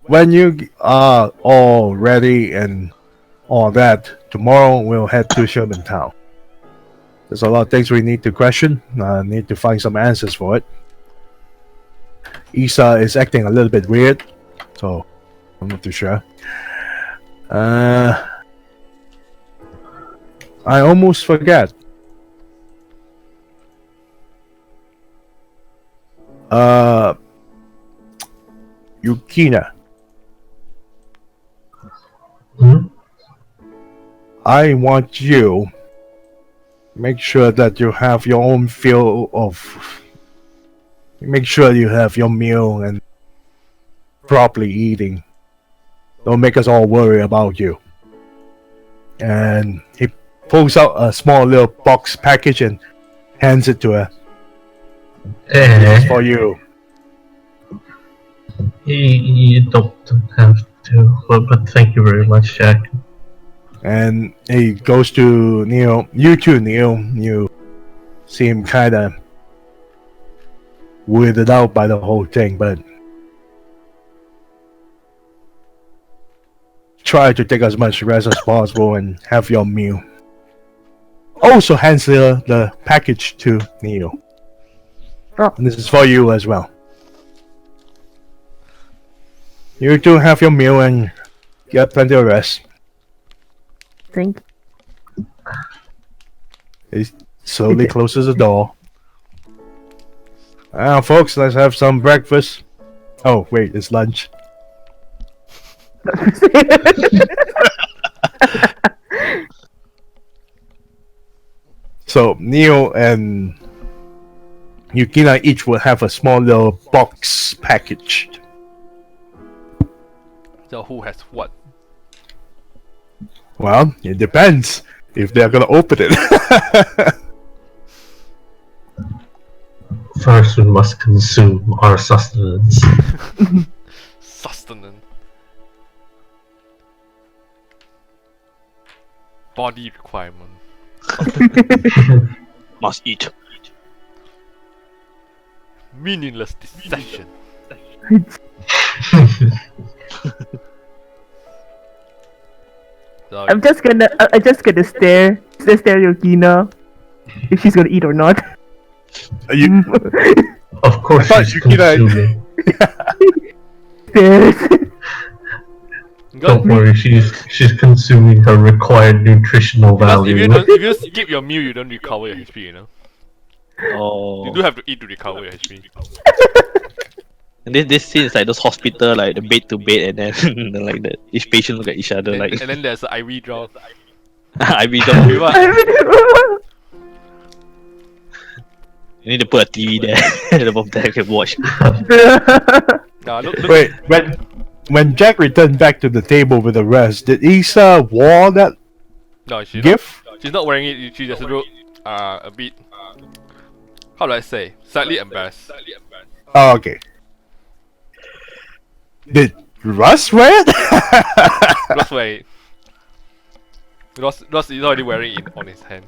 B: When you are all ready and all that, tomorrow we'll head to Sherman Town. There's a lot of things we need to question. Need to find some answers for it. Isa is acting a little bit weird, so I'm not too sure. I almost forget. Yukina.
E: Hmm?
B: I want you make sure that you have your own feel of. Make sure you have your meal and properly eating. Don't make us all worry about you. And he pulls out a small little box package and hands it to her. It's for you.
E: You don't have to, but thank you very much, Jack.
B: And he goes to Neo. You too, Neo. You seem kind of weirded out by the whole thing, but try to take as much rest as possible and have your meal. Also hands the package to Neo.
D: Oh.
B: And this is for you as well. You two have your meal and get plenty of rest.
D: Thank.
B: He slowly closes the door. Now, folks, let's have some breakfast. Oh, wait, it's lunch. So, Neo and Yukina each will have a small little box package.
A: So who has what?
B: Well, it depends. if they're gonna open it.
E: First, we must consume our sustenance.
A: Sustenance. Body requirement.
C: Must eat.
A: Meaningless deception. Sorry.
D: I'm just gonna stare Yukina if she's gonna eat or not.
B: You,
E: Of course,
B: I thought
E: she's
B: you could,
E: consuming.
D: Stares.
E: Don't worry, she's consuming her required nutritional
A: Because
E: value.
A: if you skip your meal, you don't recover your HP, you know.
C: Oh.
A: You do have to eat to recover your HP.
C: And this scene is like those hospital, like the bed to bed, and then like that each patient look at each other,
A: And,
C: like
A: and then there's the IV drop.
C: I be done.
A: You what?
C: You need to put a TV there, above there I can watch.
A: Nah, look,
B: wait, when Jack returned back to the table with the rest, did Issa wear that
A: No,
B: gift?
A: she's not wearing it. She just look a bit. How do I say? Slightly embarrassed.
B: Oh, okay. Did Russ wear it?
A: Russ wear it. Russ is already wearing it on his hand.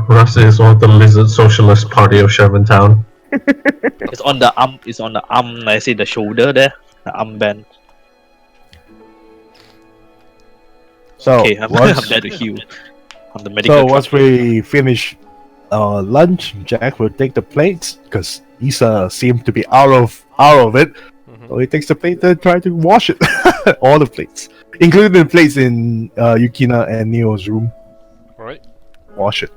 E: Russ is one of the Lizard Socialist Party of Shermantown.
C: It's on the arm. It's on the arm. Like I say, the shoulder there, the armband.
B: So
C: Okay, I'm
B: once,
C: there to heal. On the medical.
B: so
C: truck.
B: once we finish lunch, Jack will take the plates because Issa seemed to be out of it.
A: Mhm.
B: So he takes the plate and try to wash it. All the plates, including the plates in Yukina and Neo's room.
A: Alright.
B: Wash it.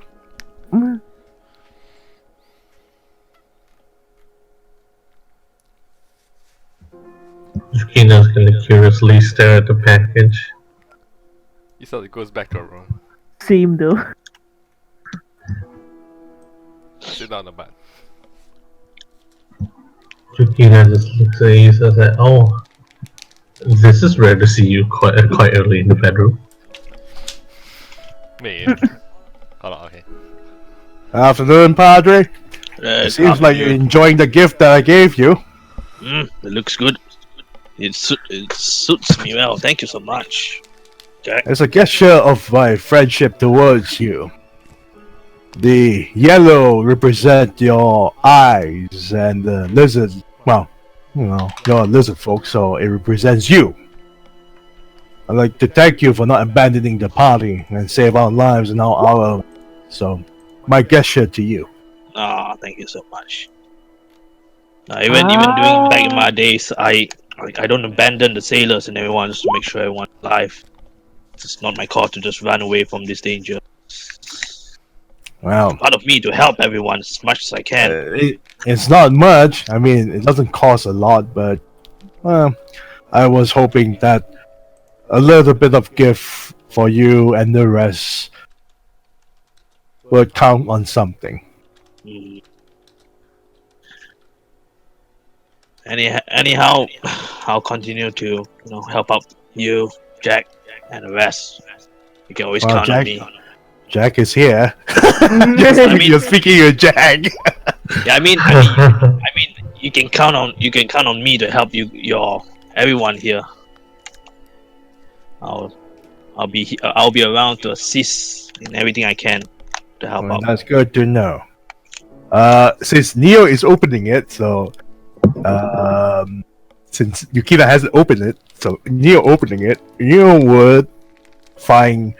E: Yukina's gonna curiously stare at the package.
A: He said it goes back to her room.
D: Same though.
A: Sit down on the bed.
E: Yukina just looks at you and says, "Oh, this is rare to see you quite early in the bedroom."
A: Me. Hold on, okay.
B: Afternoon, Padre. It seems like you're enjoying the gift that I gave you.
C: It looks good. It suits me well. Thank you so much, Jack.
B: As a gesture of my friendship towards you, the yellow represent your eyes, and the lizard, well, you know, you're a lizard folk, so it represents you. I'd like to thank you for not abandoning the party and save our lives and our so my gesture to you.
C: Ah, thank you so much. Even doing back in my days, I don't abandon the sailors and everyone just to make sure everyone's alive. It's not my call to just run away from this danger.
B: Well,
C: Part of me to help everyone as much as I can.
B: it's not much. I mean, it doesn't cost a lot, but well, I was hoping that a little bit of gift for you and the rest would count on something.
C: Mm. Anyhow, I'll continue to help out you, Jack, and the rest. You can always
B: Well,
C: count
B: Jack-
C: on me.
B: Jack is here.
C: I mean-
B: You're speaking of Jack.
C: Yeah, I mean, you can count on me to help everyone here. I'll be around to assist in everything I can to help
B: Well,
C: out.
B: that's good to know. Since Neo is opening it, so since Yukina hasn't opened it, so Neo opening it, Neo would find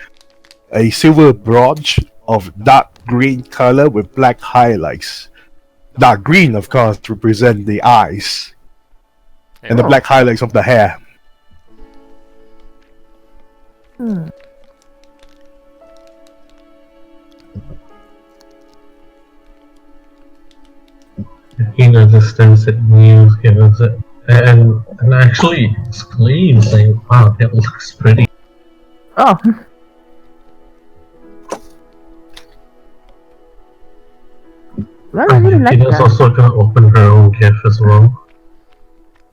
B: a silver brooch of dark green color with black highlights. Dark green, of course, represent the eyes, and the black highlights of the hair.
E: Yukina just stares at you and actually exclaims, saying, "Wow, that looks pretty."
D: Oh. Well, I really like
E: Yukina's
D: that.
E: also gonna open her own gift as well.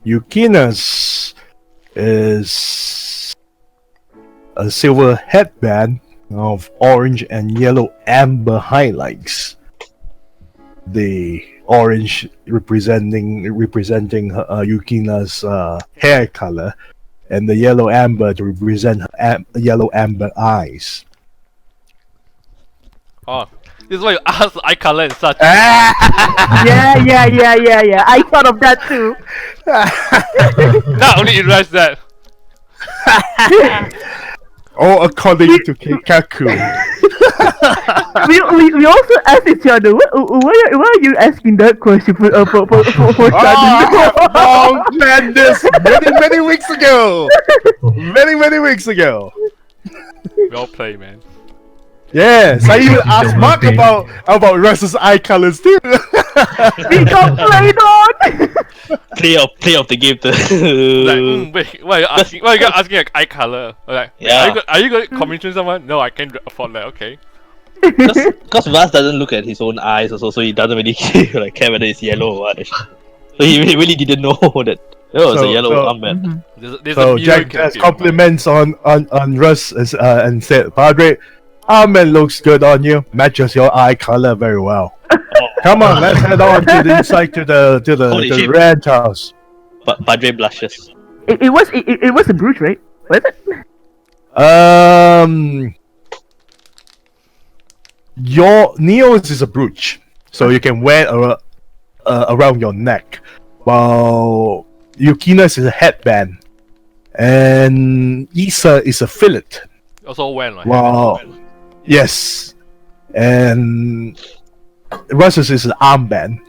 B: Yukina's is a silver headband of orange and yellow amber highlights. The orange representing Yukina's hair color, and the yellow amber to represent her yellow amber eyes.
A: Oh, this is why you ask eye color and such.
D: Yeah. I thought of that too.
A: Not only realized that.
B: All according to Keikaku.
D: we also asked each other, why are you asking that question for
B: Oh, man, this many weeks ago. Many weeks ago.
A: Well played, man.
B: Yes, I even asked Mark about Russ's eye colors too.
D: We got played on!
C: Play of the game.
A: Like, wait, why are you asking? Why are you asking like eye color? Like,
C: Yeah.
A: are you going to commission someone? No, I can't afford that. Okay.
C: Because Russ doesn't look at his own eyes also, so he doesn't really care whether it's yellow or what. So he really didn't know that it was a yellow armband.
A: There's
B: So
A: a mirror
B: Jack
A: you can
B: has
A: see.
B: compliments on Russ and said, Padre, armband looks good on you. Matches your eye color very well. Come on, let's head on to the inside to
C: Holy
B: the
C: shit.
B: ranch house.
C: But Padre blushes.
D: It was a brooch, right? Was it?
B: Your Neo's is a brooch, so you can wear it around your neck, while Yukina's is a headband, and Isa is a fillet.
A: Also when like.
B: Wow. Yes, and Russ's is an armband.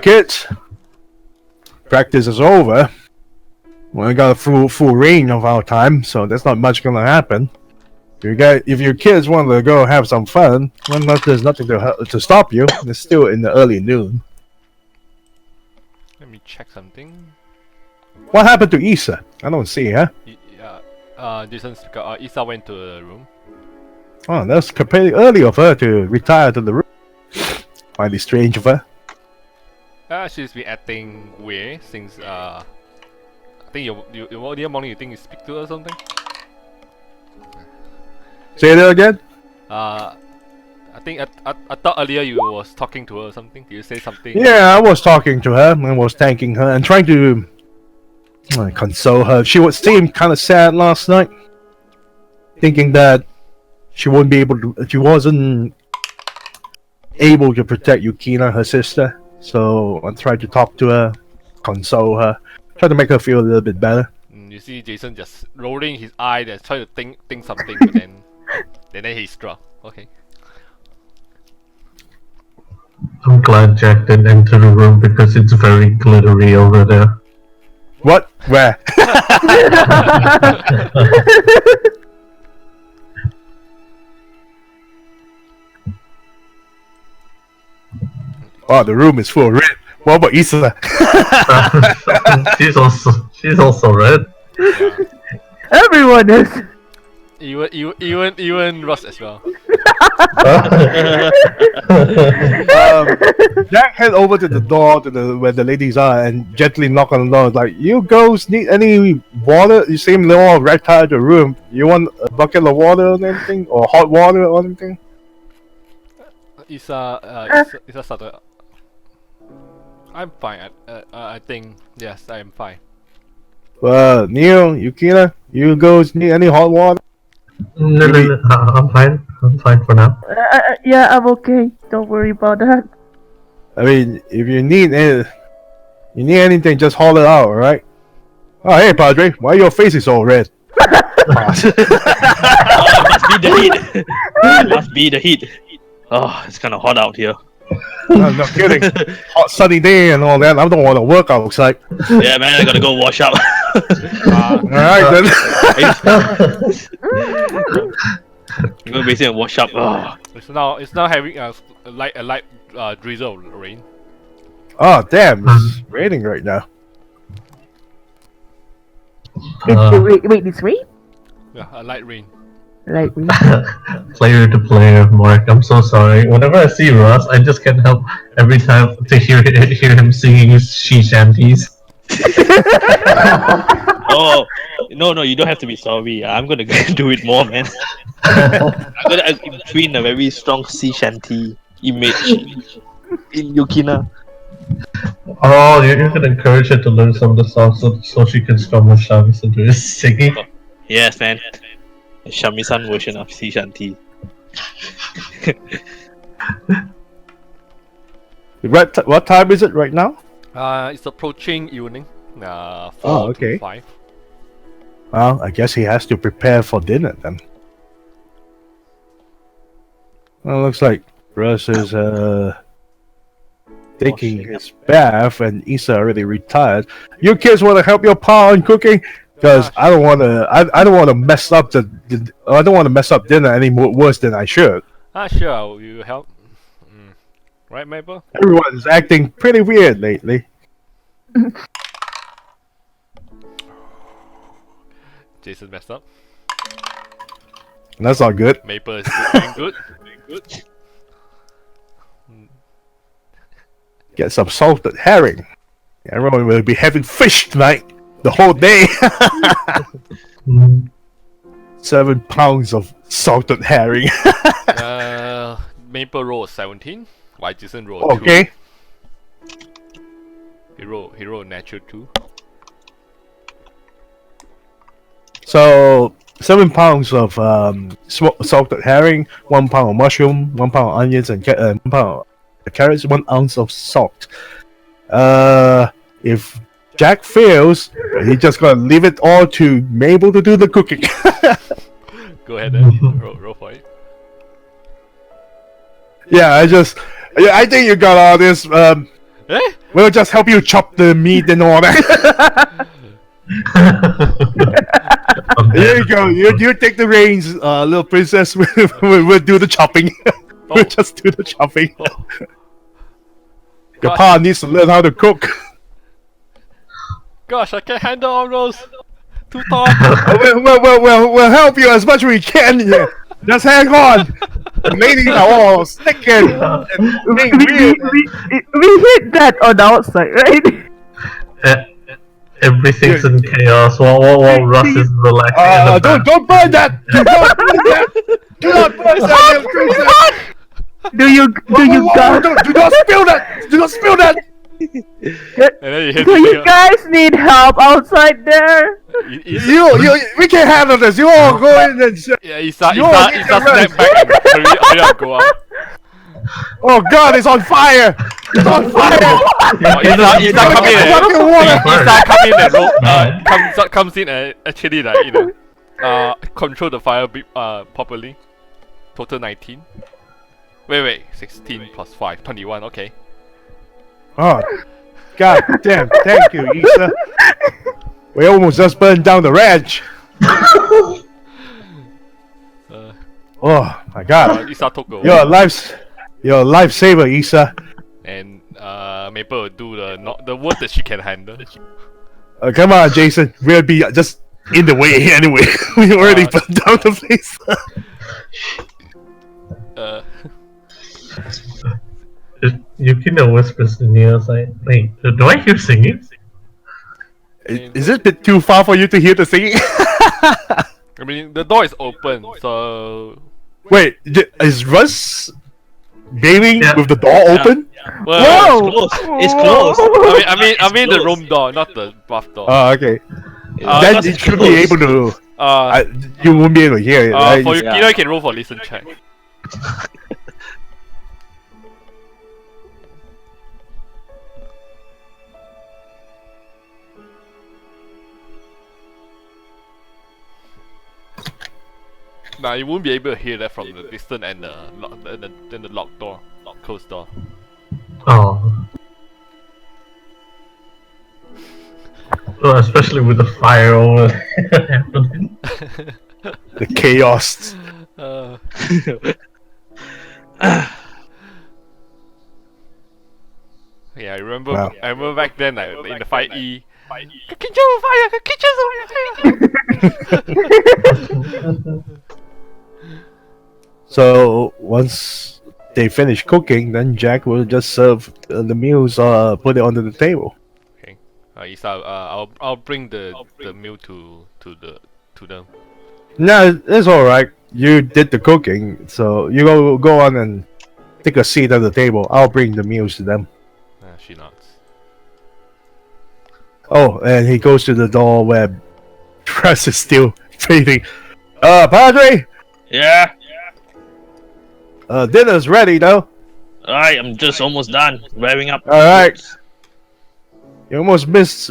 B: Kids, practice is over. We got a full reign of our time, so there's not much gonna happen. If your kids want to go have some fun, well, there's nothing to stop you. It's still in the early noon.
A: Let me check something.
B: What happened to Isa? I don't see her.
A: Jason's Isa went to the room.
B: Oh, that's completely early of her to retire to the room. Might be strange of her.
A: She's been acting weird since I think you earlier morning you think you speak to her or something.
B: Say that again.
A: I think I thought earlier you was talking to her or something. Did you say something?
B: Yeah, I was talking to her and was thanking her and trying to console her. She seemed kind of sad last night, thinking that she wasn't able to protect Yukina, her sister. So I tried to talk to her, console her, try to make her feel a little bit better.
A: You see Jason just rolling his eye and trying to think something, but then he struck. Okay.
E: I'm glad Jack didn't enter the room because it's very glittery over there.
B: What? Where? Oh, the room is full of red. What about Isa?
E: she's also red.
D: Everyone is.
A: Even Ross as well.
B: Jack head over to the door where the ladies are and gently knock on the door. Like, you girls need any water? You seem a little red tired the room. You want a bucket of water or anything, or hot water or anything?
A: Isa started. I'm fine. I think yes, I am fine.
B: Neo, Yukina, you girls need any hot water?
E: No, I'm fine. I'm fine for now.
D: Yeah, I'm okay. Don't worry about that.
B: I mean, if you need anything, just holler out, alright? Oh, hey, Padre, why your face is all red?
C: Must be the heat. Must be the heat. Oh, it's kind of hot out here.
B: I'm not kidding. Hot sunny day and all that. I don't want to work outside.
C: Yeah, man, I gotta go wash up.
B: Alright then.
C: I'm gonna basically wash up. Oh.
A: It's now having a light drizzle rain.
B: Oh damn, it's raining right now.
D: Wait, it's rain?
A: Yeah, a light rain.
D: Like rain?
E: Player to player, Mark. I'm so sorry. Whenever I see Ross, I just can't help every time to hear him singing his she shanties.
C: Oh, no, you don't have to be sorry. I'm gonna do it more, man. I'm gonna imprint a very strong sea shanty image in Yukina.
E: Oh, you can encourage her to learn some of the songs so she can strum her shams into his singing.
C: Yes, man. A Shamisan version of sea shanty.
B: What time is it right now?
A: It's approaching evening. 4
B: okay.
A: to 5.
B: Well, I guess he has to prepare for dinner then. Well, looks like Russ is taking his bath, and Issa already retired. You kids want to help your pa in cooking? Because I don't want to. I don't want to mess up I don't want to mess up dinner any worse than I should.
A: Sure. Will you help? Right, Maple?
B: Everyone is acting pretty weird lately.
A: Jason messed up.
B: That's not good.
A: Maple is doing good.
B: Get some salted herring. Everyone will be having fish tonight. The whole day. 7 pounds of salted herring.
A: Maple rolled 17. Why Jason rolled 2?
B: Okay.
A: He rolled natural 2.
B: So 7 pounds of salted herring, 1 pound of mushroom, 1 pound of onions, and 1 pound of carrots, 1 ounce of salt. If Jack fails, he's just gonna leave it all to Mabel to do the cooking.
A: Go ahead and roll for it.
B: Yeah, I think you got all this.
A: Eh?
B: We'll just help you chop the meat and all that. Here you go. You take the reins, little princess. We'll do the chopping. We'll just do the chopping. Your pa needs to learn how to cook.
A: Gosh, I can't handle all those. Too tall.
B: We'll help you as much as we can. Yeah. Just hang on. The ladies are all sticking.
D: We hit that on the outside, right?
E: Everything's in chaos while Russ is relaxing.
B: Don't burn that! Do not burn that! Do not burn that, little princess!
D: Do you guys?
B: Do not spill that! Do not spill that!
A: And then you hit
D: Do you
A: the
D: guys need help outside there?
B: We can handle this. You all go in and.
A: Yeah, Isa snap back and hurry up, go out.
B: Oh God, it's on fire! It's on fire!
A: Isa come in and roll. Comes in and actually control the fire properly. Total 19. Wait, 16 plus 5, 21. Okay.
B: Oh, God damn! Thank you, Issa. We almost just burned down the ranch. Oh my God!
A: Isa took over.
B: You're a lifesaver, Issa.
A: And Maple will do the work that she can handle.
B: Come on, Jason. We'll be just in the way anyway. We already burned down the place.
E: Yukina whispers in the outside. Wait, do I hear singing?
B: Is it a bit too far for you to hear the singing?
A: I mean, the door is open, so.
B: Wait, is Russ bathing with the door open?
A: Well,
C: It's close.
A: I mean the room door, not the bath door.
B: Oh, okay. Then
C: That's
B: you should be able to. You won't be able to hear it. Right?
A: For Yukina, you can roll for listen check. Nah, you won't be able to hear that from the distance and the locked door, closed door.
E: Oh. Well, especially with the fire over happening.
B: The chaos.
A: Yeah, I remember.
B: Wow.
A: I remember back then, like, in the 5E. Kitchen on fire! Kitchen's on fire!
B: So once they finish cooking, then Jack will just serve the meals, put it onto the table.
A: Okay. Isa, I'll bring the meal to them.
B: No, it's all right. You did the cooking, so you go on and take a seat at the table. I'll bring the meals to them.
A: She nods.
B: Oh, and he goes to the door where Press is still fading. Padre,
C: Yeah.
B: dinner's ready though.
C: Alright, I'm just almost done. Wearing up.
B: All right. You almost missed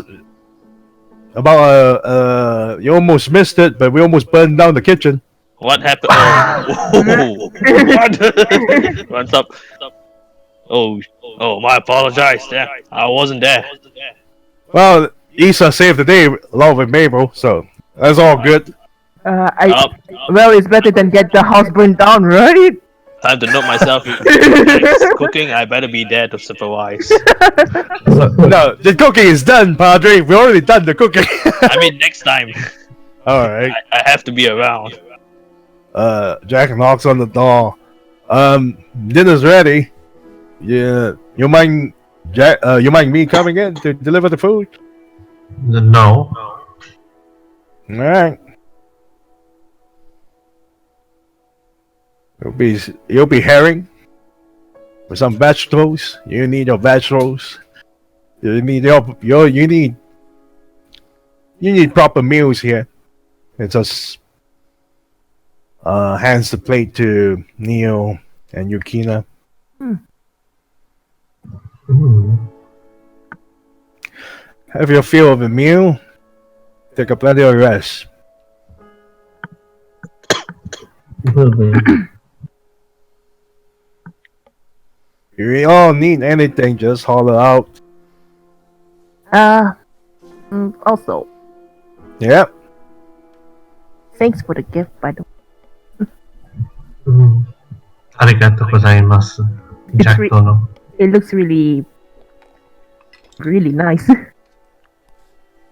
B: you almost missed it, but we almost burned down the kitchen.
C: What happened? Oh, what? Runs up. Oh, my apologize. Yeah, I wasn't there.
B: Well, Isa saved the day along with Mabel, so that's all good.
C: Up.
D: Well, it's better than get the house burned down, right?
C: Time to note myself. Next cooking, I better be there to supervise.
B: No, the cooking is done, Padre. We already done the cooking.
C: I mean, next time.
B: All right.
C: I have to be around.
B: Jack knocks on the door. Dinner's ready. Yeah, you mind, Jack? You mind me coming in to deliver the food?
E: No.
B: All right. You'll be herring with some vegetables. You need your vegetables. You need you need proper meals here. It just hands the plate to Neo and Yukina. Have your fill of a meal. Take a plenty of rest. If you all need anything, just holler out.
D: Also,
B: Yep.
D: thanks for the gift, by the way.
E: ありがとうございます。ジャック殿。
D: It looks really nice.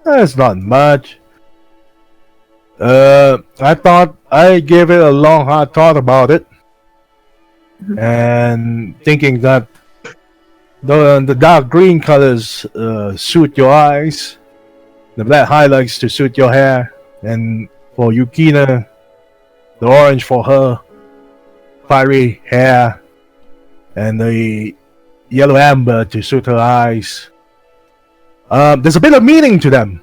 B: That's not much. I thought I gave it a long hard thought about it, and thinking that the dark green colors suit your eyes, the black highlights to suit your hair, and for Yukina, the orange for her fiery hair, and the yellow amber to suit her eyes. There's a bit of meaning to them.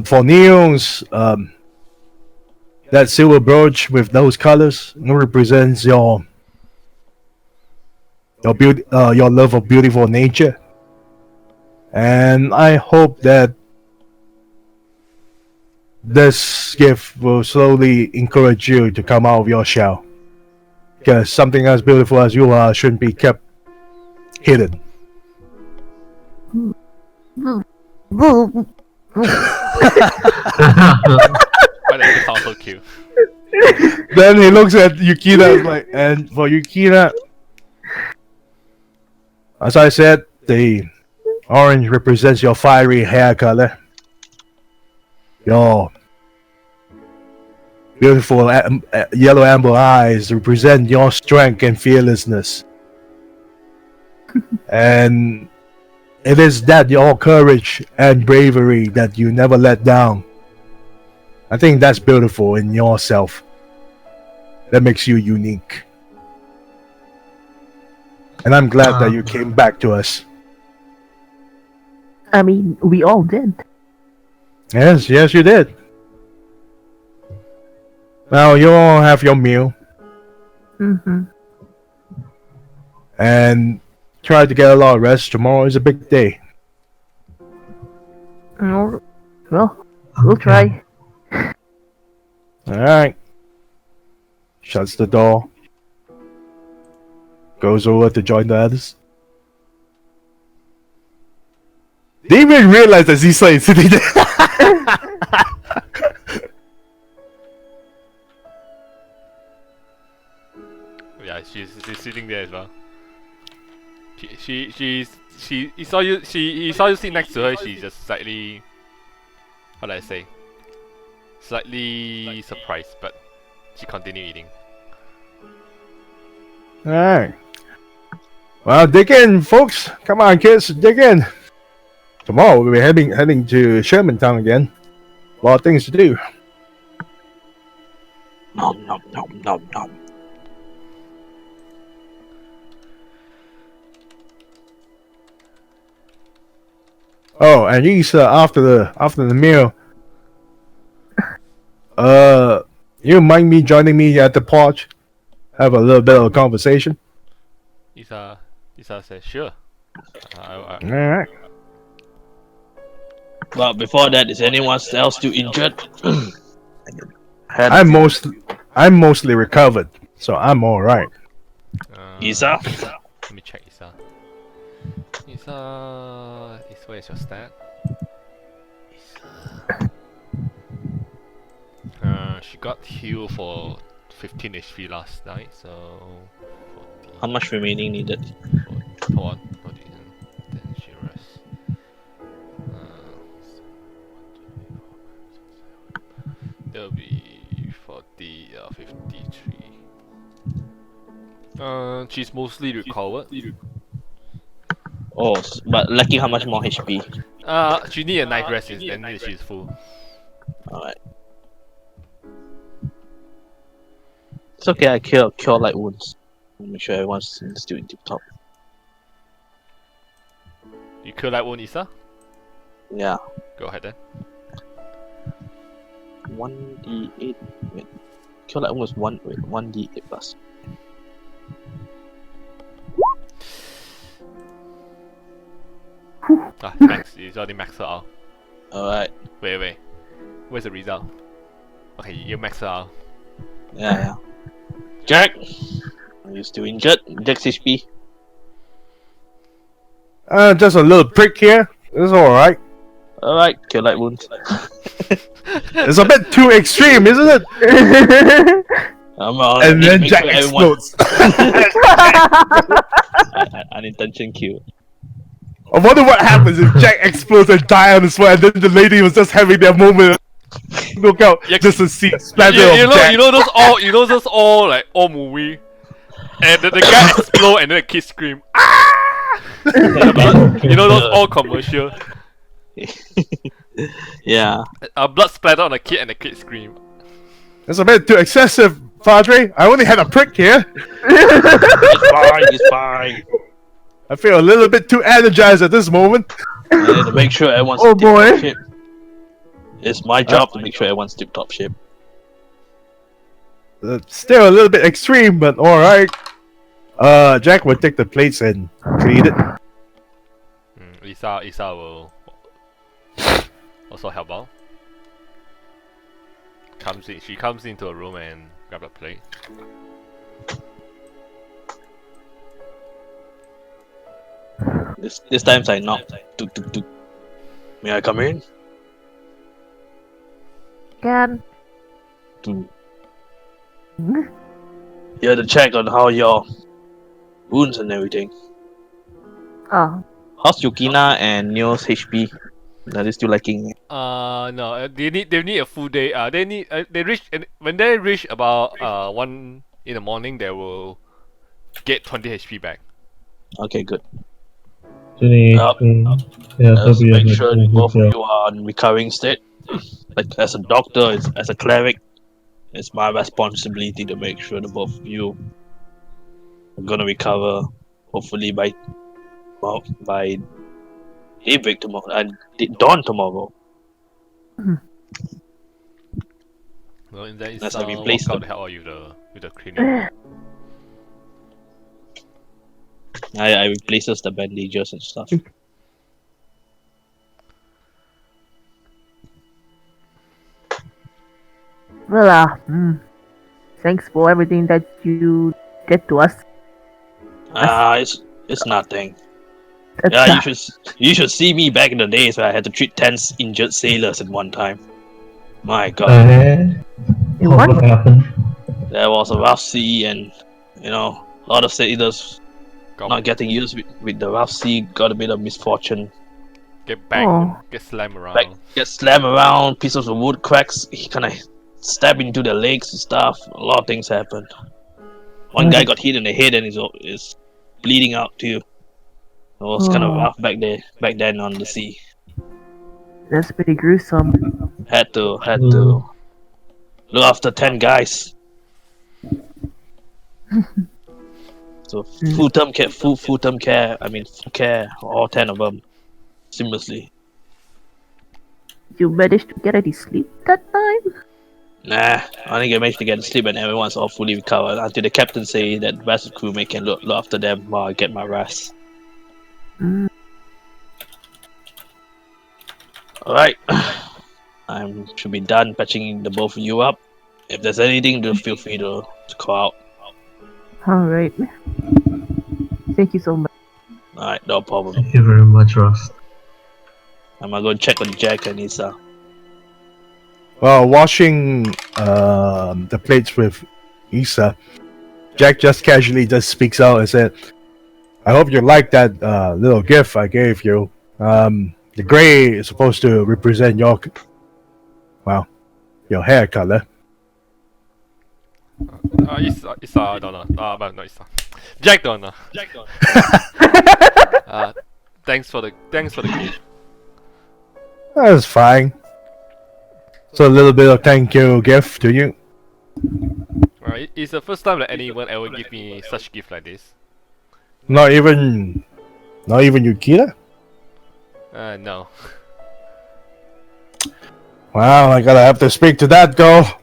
B: For Neo's, that silver brooch with those colors represents your love of beautiful nature, and I hope that this gift will slowly encourage you to come out of your shell, because something as beautiful as you are shouldn't be kept hidden.
A: But that sounds so cute.
B: Then he looks at Yukina like, and for Yukina, as I said, the orange represents your fiery hair color. Your beautiful yellow amber eyes represent your strength and fearlessness. And it is that your courage and bravery that you never let down. I think that's beautiful in yourself. That makes you unique. And I'm glad that you came back to us.
D: I mean, we all did.
B: Yes, you did. Now you all have your meal. And try to get a lot of rest. Tomorrow is a big day.
D: Well, we'll try.
B: Alright. Shuts the door. Goes over to join the others. Didn't even realize that Zisa is sitting there.
A: Yeah, she's sitting there as well. He saw you sit next to her. She's just slightly, how do I say, slightly surprised, but she continued eating.
B: Alright. Well, dig in, folks. Come on, kids, dig in. Tomorrow we'll be heading to Shermantown again. A lot of things to do.
C: Nom nom nom nom nom.
B: Oh, and Lisa, after the meal, you mind me joining me at the porch? Have a little bit of a conversation.
A: Isa says, sure.
B: All right.
C: But before that, is anyone else still injured?
B: I'm mostly recovered, so I'm all right.
C: Isa?
A: Let me check Isa. Where is your stat? She got healed for 15 HP last night, so 40.
C: How much remaining needed?
A: Hold on, then she rests. There'll be 40, 53. She's mostly recovered.
C: Oh, but lacking how much more HP?
A: She need a night rest, and then she's full.
C: Alright. It's okay, I cure light wounds. Make sure everyone's still in tip top.
A: You kill that one, Isa?
C: Yeah.
A: Go ahead then.
C: 1d8. Wait. Cure light wound was 1d8 plus.
A: Max. It's already maxed out.
C: Alright.
A: Wait. Where's the result? Okay, you maxed out.
C: Yeah. Jack! Are you still injured? Jack's HP?
B: Just a little prick here. It's all right.
C: Alright, cure light wounds.
B: It's a bit too extreme, isn't it? And then
C: make
B: Jack
C: sure everyone-
B: explodes.
C: Unintentional kill.
B: I wonder what happens if Jack explodes and die on the spot, and then the lady was just having their moment. Look out,
A: Yeah,
B: just to see splatter of Jack.
A: you know those all like all movie, and the guy explode and then the kid scream. Ah! You know those all commercial.
C: Yeah.
A: Blood splatter on the kid and the kid scream.
B: It's a bit too excessive, Padre. I only had a prick here.
C: It's fine.
B: I feel a little bit too energized at this moment.
C: I need to make sure everyone's
D: Oh,
C: tip-top
D: boy.
C: shape. It's my job to make sure everyone's tip-top shape.
B: Still a little bit extreme, but all right. Jack will take the plates and clean it.
A: Isa will also help out. She comes into a room and grab a plate.
C: This time's I knock. Tuk tuk tuk. May I come in?
D: Can.
C: Tuk. Here to check on how your wounds and everything.
D: Oh.
C: How's Yukina and Neo's HP? Are they still lacking?
A: No, they need a full day. When they reach about 1 in the morning, they will get 20 HP back.
C: Okay, good.
E: Yeah,
C: Let's make sure both of you are in recovering state. Like as a doctor, as a cleric, it's my responsibility to make sure the both of you are gonna recover. Hopefully by daybreak tomorrow and dawn tomorrow.
A: Well, in that is
C: That's how we
A: walk
C: place
A: out
C: them.
A: to help out with the cleaning.
C: I replaces the bandages and stuff.
D: Well, thanks for everything that you did to us.
C: It's nothing.
D: That's
C: Yeah, you should see me back in the days where I had to treat 10 injured sailors at one time. My God,
D: What?
E: What happened?
C: there was a rough sea, and a lot of sailors
A: Go
C: not getting used with the rough sea got a bit of misfortune.
A: get banged,
D: Oh.
A: get slammed around.
C: Like get slammed around, pieces of wood cracks, he kind of stab into their legs and stuff. A lot of things happened. One guy got hit in the head and his bleeding out to you. It was kind of rough back then on the sea.
D: That's pretty gruesome.
C: Had to look after 10 guys. So full care. I mean, full care, all 10 of them, seamlessly.
D: You managed to get any sleep that time?
C: Nah, I only managed to get to sleep and everyone's all fully recovered until the captain say that the rest of the crewmate can look after them while I get my rest.
D: Mm.
C: Alright, I should be done patching the both of you up. If there's anything, do feel free to call out.
D: Alright. Thank you so much.
C: Alright, no problem.
E: Thank you very much, Ross.
C: I'm gonna go check on Jack and Issa.
B: Well, washing the plates with Issa, Jack just casually just speaks out and said, "I hope you like that little gift I gave you. The gray is supposed to represent your hair color."
A: Issa don't know. But not Issa. Jack don't know. Thanks for the gift.
B: That's fine. So a little bit of thank you gift to you.
A: It's the first time that anyone ever give me such gift like this.
B: Not even Yukita?
A: No.
B: Wow, I gotta have to speak to that girl.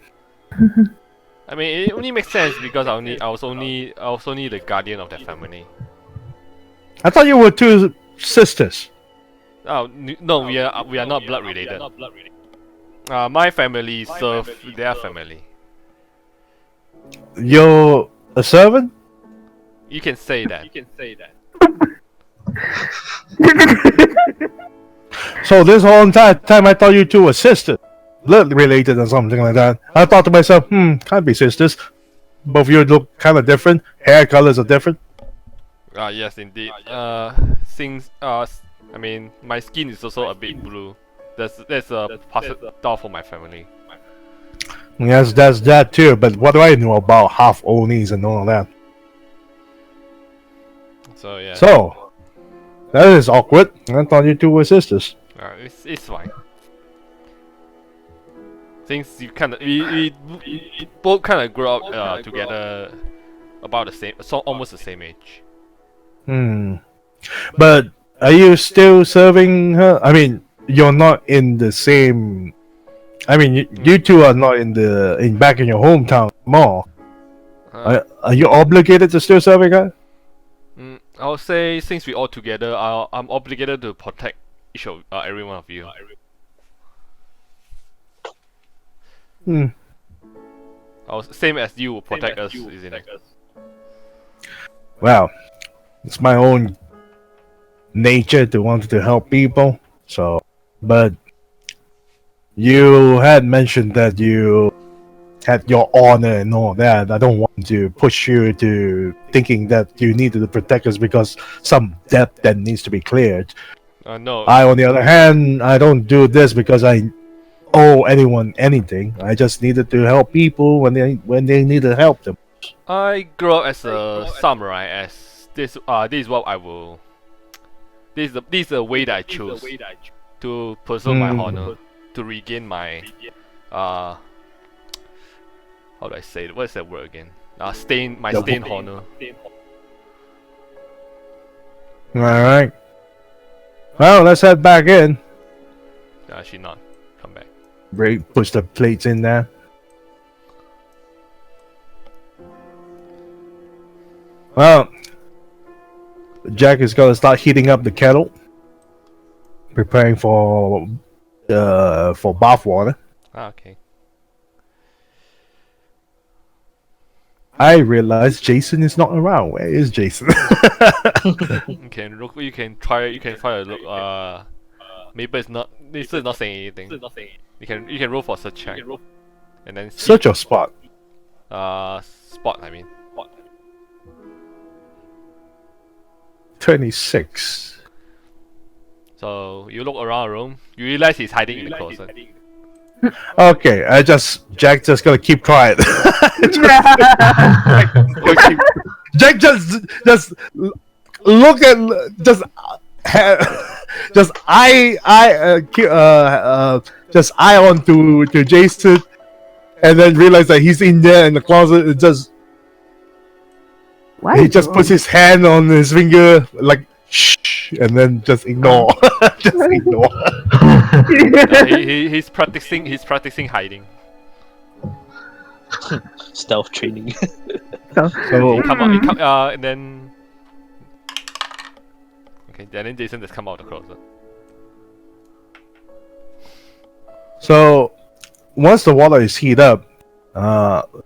A: I mean, it only makes sense because I was only the guardian of that family.
B: I thought you were two sisters.
A: Oh no, we are not blood related. My family serve their family.
B: You're a servant?
A: You can say that.
B: So this whole entire time I thought you two were sisters. Blood related or something like that. I thought to myself, can't be sisters. Both of you look kind of different. Hair colors are different.
A: Yes, indeed. I mean, my skin is also a bit blue. That's a passed for my family.
B: Yes, that's that too. But what do I know about half Onis and all that?
A: So yeah.
B: So that is awkward. I thought you two were sisters.
A: It's fine. Since we both kind of grew up together about the same, so almost the same age.
B: But are you still serving her? I mean, you're not in the same. I mean, you two are not back in your hometown anymore. Are you obligated to still serving her?
A: I would say since we all together, I'm obligated to protect every one of you. Same as you will protect us, isn't it?
B: Well, it's my own nature to want to help people. So, but you had mentioned that you had your honor and all that. I don't want to push you to thinking that you needed to protect us because some debt that needs to be cleared.
A: No.
B: I, on the other hand, I don't do this because I owe anyone anything. I just needed to help people when they needed help them.
A: I grew up as a samurai. As this is what I will. This is the way that I choose to pursue my honor, to regain my how do I say it? What is that word again? Stain honor.
B: Alright. Well, let's head back in.
A: She not come back.
B: Push the plates in there. Well, Jack is gonna start heating up the kettle, preparing for bath water.
A: Okay.
B: I realize Jason is not around. Where is Jason?
A: You can try to look. Maybe it's not saying anything. You can roll for search check, and then see.
B: Search or spot?
A: Spot. I mean.
B: 26.
A: So you look around the room. You realize he's hiding in the closet.
B: Okay, Jack just gonna keep quiet. Jack just look at just just just eye on to Jason, and then realize that he's in there in the closet. And just
D: Why?
B: he just puts his hand on his finger like shh, and then just ignore. Just ignore.
A: He's practicing hiding.
C: Stealth training.
B: So
A: He come and then okay, then Jason just come out of the closet.
B: So once the water is heated up,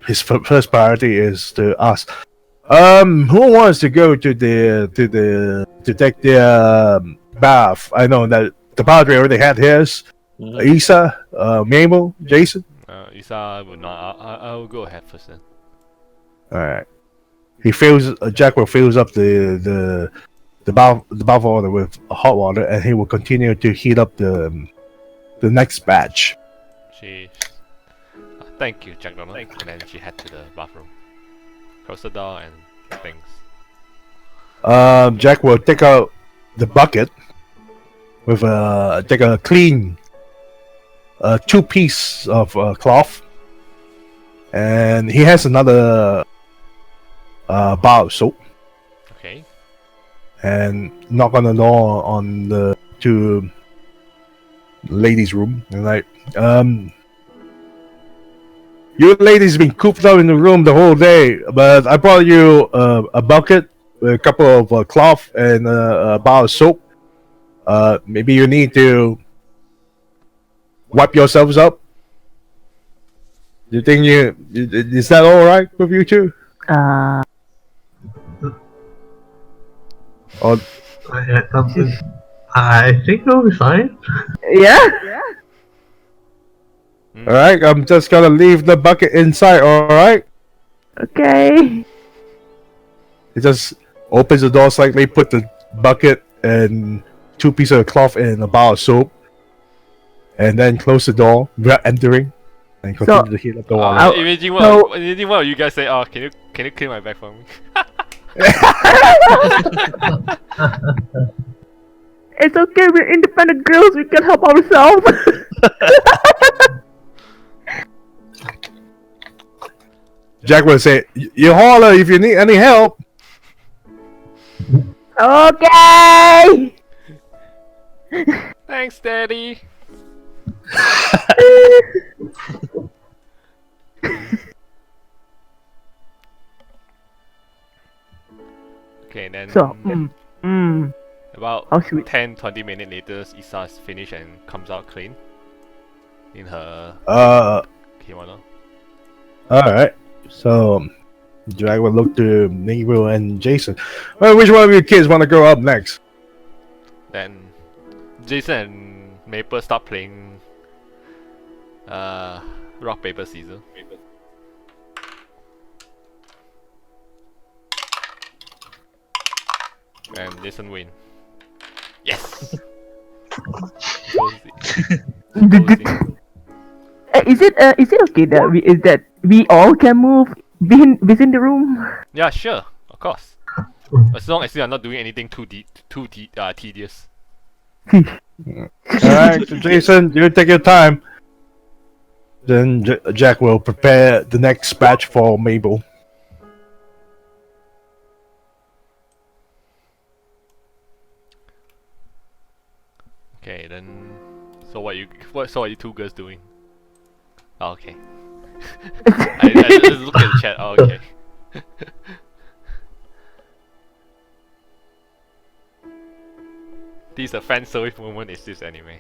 B: his first priority is to ask, who wants to go to take their bath? I know that the padre already had his. Isa, Mabel, Jason.
A: Isa will not. I will go ahead first then.
B: All right. He fills. Jack will fills up the bath water with hot water, and he will continue to heat up the next batch.
A: She. Thank you, Jack Donald. And then she head to the bathroom, close the door, and things.
B: Jack will take out the bucket with take a clean 2-piece of cloth, and he has another bar of soap,
A: Okay.
B: and knock on the door on the to ladies' room, and like, you ladies been cooped up in the room the whole day, but I brought you a bucket, a couple of cloth, and a bar of soap. Maybe you need to wipe yourselves up. You think is that all right with you two? Or
E: I think it'll be fine.
D: Yeah.
B: all right, I'm just gonna leave the bucket inside. All right.
D: Okay.
B: He just opens the door slightly, put the bucket and 2 pieces of cloth in a bar of soap, and then close the door without entering, and continue to heat up the water.
A: Imagine what you guys say. Oh, can you clean my bag for me?
D: It's okay. We're independent girls. We can help ourselves.
B: Jack will say, "You holler if you need any help."
D: Okay.
A: Thanks, Daddy. Okay, then
D: So,
A: about
D: how should we?
A: 10-20 minutes later, Isa's finished and comes out clean in her kimono.
B: All right. So Jack will look to Nero and Jason. Well, which one of you kids want to go up next?
A: Then Jason and Maple start playing rock paper scissors. And Jason win. Yes. Cozy.
D: Is it okay that we all can move within the room?
A: Yeah, sure, of course. As long as you are not doing anything too tedious.
B: Alright, so Jason, you take your time. Then Jack will prepare the next batch for Mabel.
A: Okay, then. So what are you two girls doing? Oh, okay. I just look at the chat. Oh, okay. This is a fan service moment. Is this anime?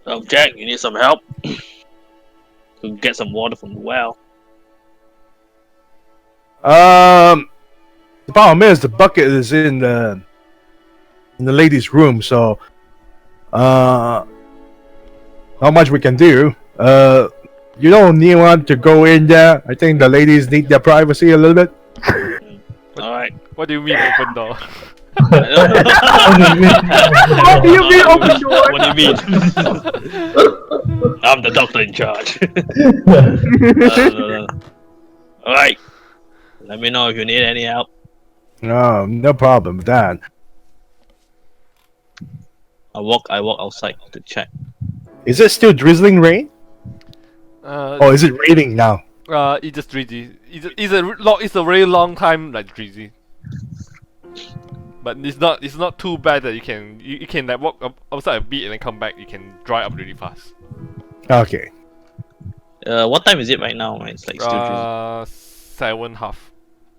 C: Oh, Jack, you need some help? To get some water from the well.
B: The problem is the bucket is in the ladies' room, so not much we can do. You don't need one to go in there. I think the ladies need their privacy a little bit.
C: Alright.
A: What do you mean open door?
D: What do you mean open door?
C: What do you mean? I'm the doctor in charge. Alright. Let me know if you need any help.
B: No problem with that.
C: I walk outside to check.
B: Is it still drizzling rain? Or is it raining now?
A: It's just drizzly. It's a very long time like drizzly. But it's not too bad that you can like walk outside a bit and then come back. You can dry up really fast.
B: Okay.
C: What time is it right now? It's like still drizzling.
A: 7:30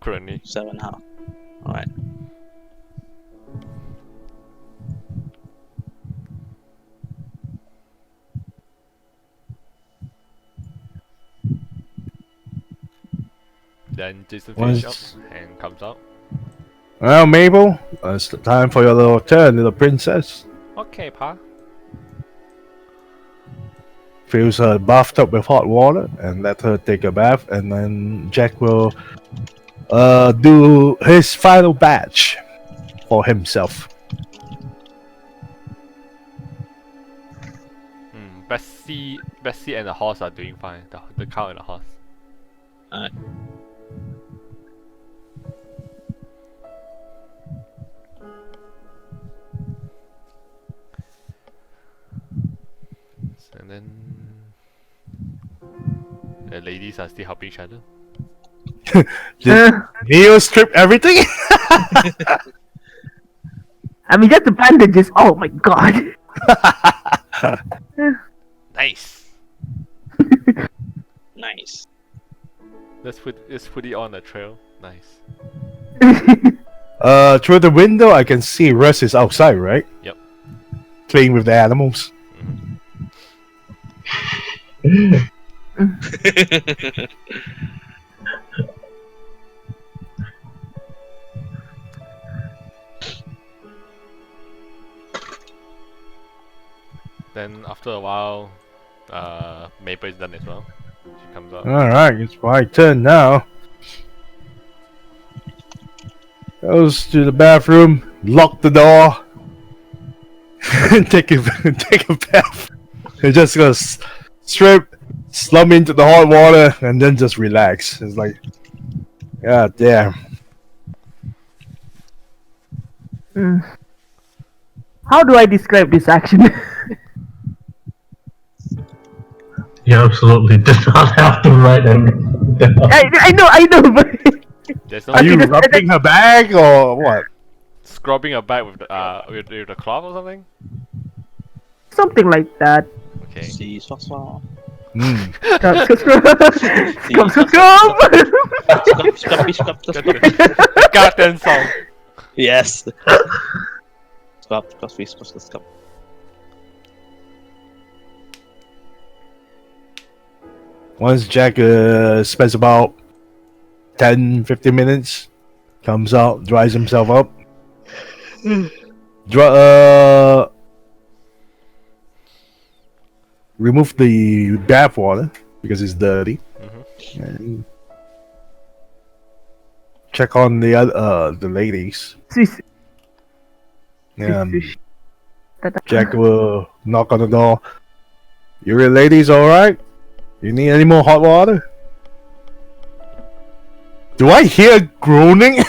A: currently.
C: 7:30. Alright.
A: Then Jason finishes up and comes out.
B: Well, Mabel, it's time for your little turn, little princess.
A: Okay, Pa.
B: Fills her bathtub with hot water and let her take a bath, and then Jack will do his final batch for himself.
A: Bessie and the horse are doing fine. The cow and the horse.
C: Alright.
A: And then the ladies are still helping each other.
B: Did Neo strip everything?
D: I mean, just the bandages. Oh my god.
A: Nice.
C: Nice.
A: Let's put it on the trail. Nice.
B: Through the window I can see Russ is outside, right?
A: Yep.
B: Playing with the animals.
A: Then after a while, Maple is done as well. She comes out.
B: Alright, it's my turn now. Goes to the bathroom, lock the door, and take a bath. And just gonna strip, slump into the hot water, and then just relax. It's like, god damn.
D: How do I describe this action?
E: You absolutely did not have to write anything down.
D: I know, but
A: There's no
B: Are you
D: just-
B: rubbing her bag or what?
A: scrubbing her back with the with the cloth or something.
D: something like that.
A: Okay.
C: See, swap.
B: Mm.
D: Scrub.
A: The goddamn song.
C: Yes. Scrub.
B: Once Jack spends about 10-15 minutes, comes out, dries himself up. Remove the bath water because it's dirty. And check on the ladies. Jack will knock on the door. You ladies alright? You need any more hot water? Do I hear groaning?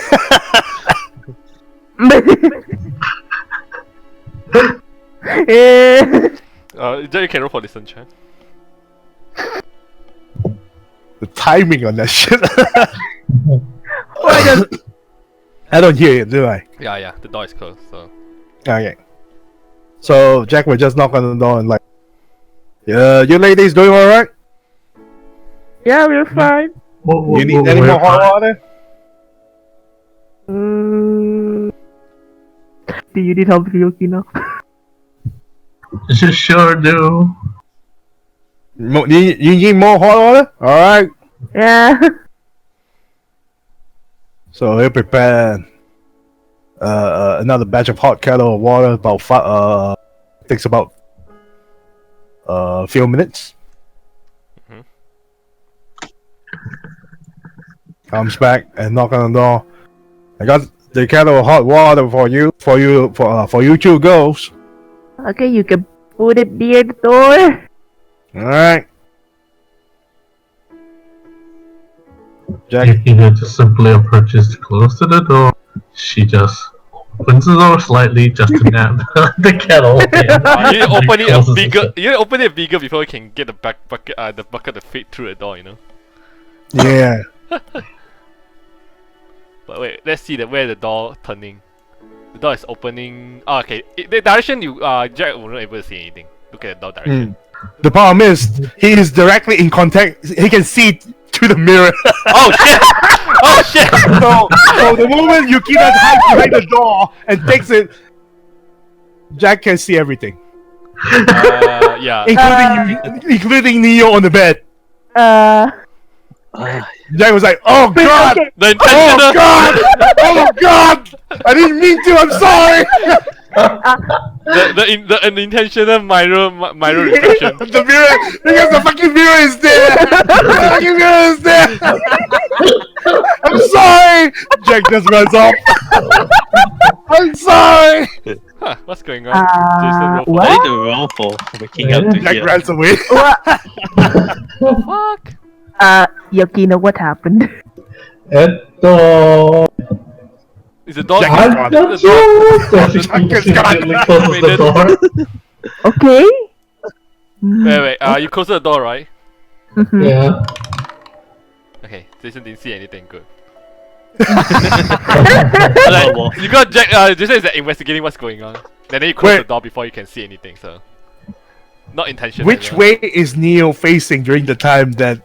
A: You can roll for listen, Chan.
B: The timing on that shit.
D: Why does
B: I don't hear it, do I?
A: Yeah. The door is closed, so.
B: Okay. So Jack will just knock on the door and like, yeah, you ladies doing alright?
D: Yeah, we're fine.
B: You need any more hot water?
D: Do you need help, Ryukino?
E: Sure do.
B: You need more hot water? Alright.
D: Yeah.
B: So he'll prepare another batch of hot kettle of water. Takes about a few minutes. Comes back and knock on the door. I got the kettle of hot water for you two girls.
D: Okay, you can put it near the door.
B: All right. Jack.
E: Yukina just simply approaches close to the door. She just opens the door slightly just to nap the kettle.
A: You need to open it a
E: Closes
A: bigger.
E: shut.
A: You need to open it bigger before you can get the bucket to fit through the door. You know.
B: Yeah.
A: But wait, let's see where the door turning. The door is opening. Oh, okay, the direction you Jack will not able to see anything. Look at the door direction.
B: The problem is he is directly in contact. He can see through the mirror.
A: Oh shit! Oh shit!
B: So the moment Yukina hides behind the door and takes it, Jack can see everything,
A: Yeah.
B: including Neo on the bed. Jack was like, "Oh God!
D: Okay.
A: The
B: Oh
A: intentional.
B: God! Oh God! I didn't mean to. I'm sorry."
A: The intentional Myro reflection.
B: The mirror, because the fucking mirror is there. The fucking mirror is there. I'm sorry. Jack just runs off. I'm sorry.
A: Huh, what's going on? Jason, roll for
D: what?
C: I need to roll for waking up to
B: Jack
C: hear.
B: runs away.
A: fuck.
D: Yukina, what happened?
A: Is the door?
B: Jack
E: I'm
B: gone.
E: not sure. So she
B: Jack is gone.
E: immediately closes
A: Wait,
E: the door.
D: Okay.
A: Wait. You closed the door, right?
D: Mhm.
E: Yeah.
A: Okay. Jason didn't see anything good.
C: Oh,
A: You got Jack. Jason is investigating what's going on. Then you close the
B: Wait.
A: door before you can see anything. So, not intentional.
B: Which way is Neo facing during the time that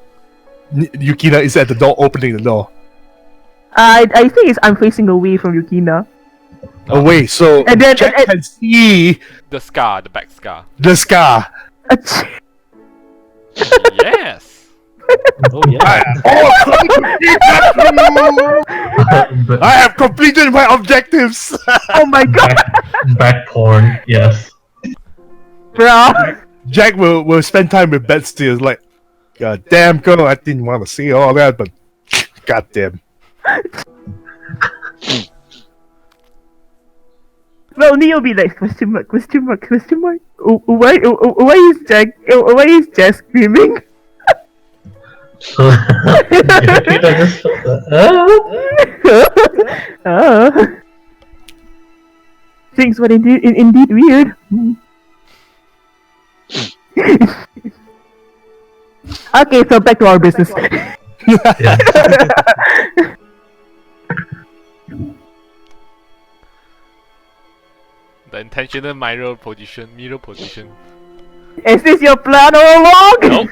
B: Yukina is at the door opening the door?
D: I think I'm facing away from Yukina.
B: Away, so
D: And then-
B: Jack
D: and-
B: can see
A: The scar, the back scar.
B: the scar.
A: Yes.
C: Oh yeah.
E: But
B: I have completed my objectives.
D: Oh my God,
E: back porn, yes.
D: bro.
B: Jack will spend time with Betsy. Is like, God damn, girl, I didn't want to see all that, but God damn.
D: Well, Neo be like question mark. Why is Jack screaming?
E: Yukina just
D: Things were indeed weird. Okay, so back to our business.
E: yeah.
A: The intentional mirror position.
D: Is this your plan all along?
A: Nope.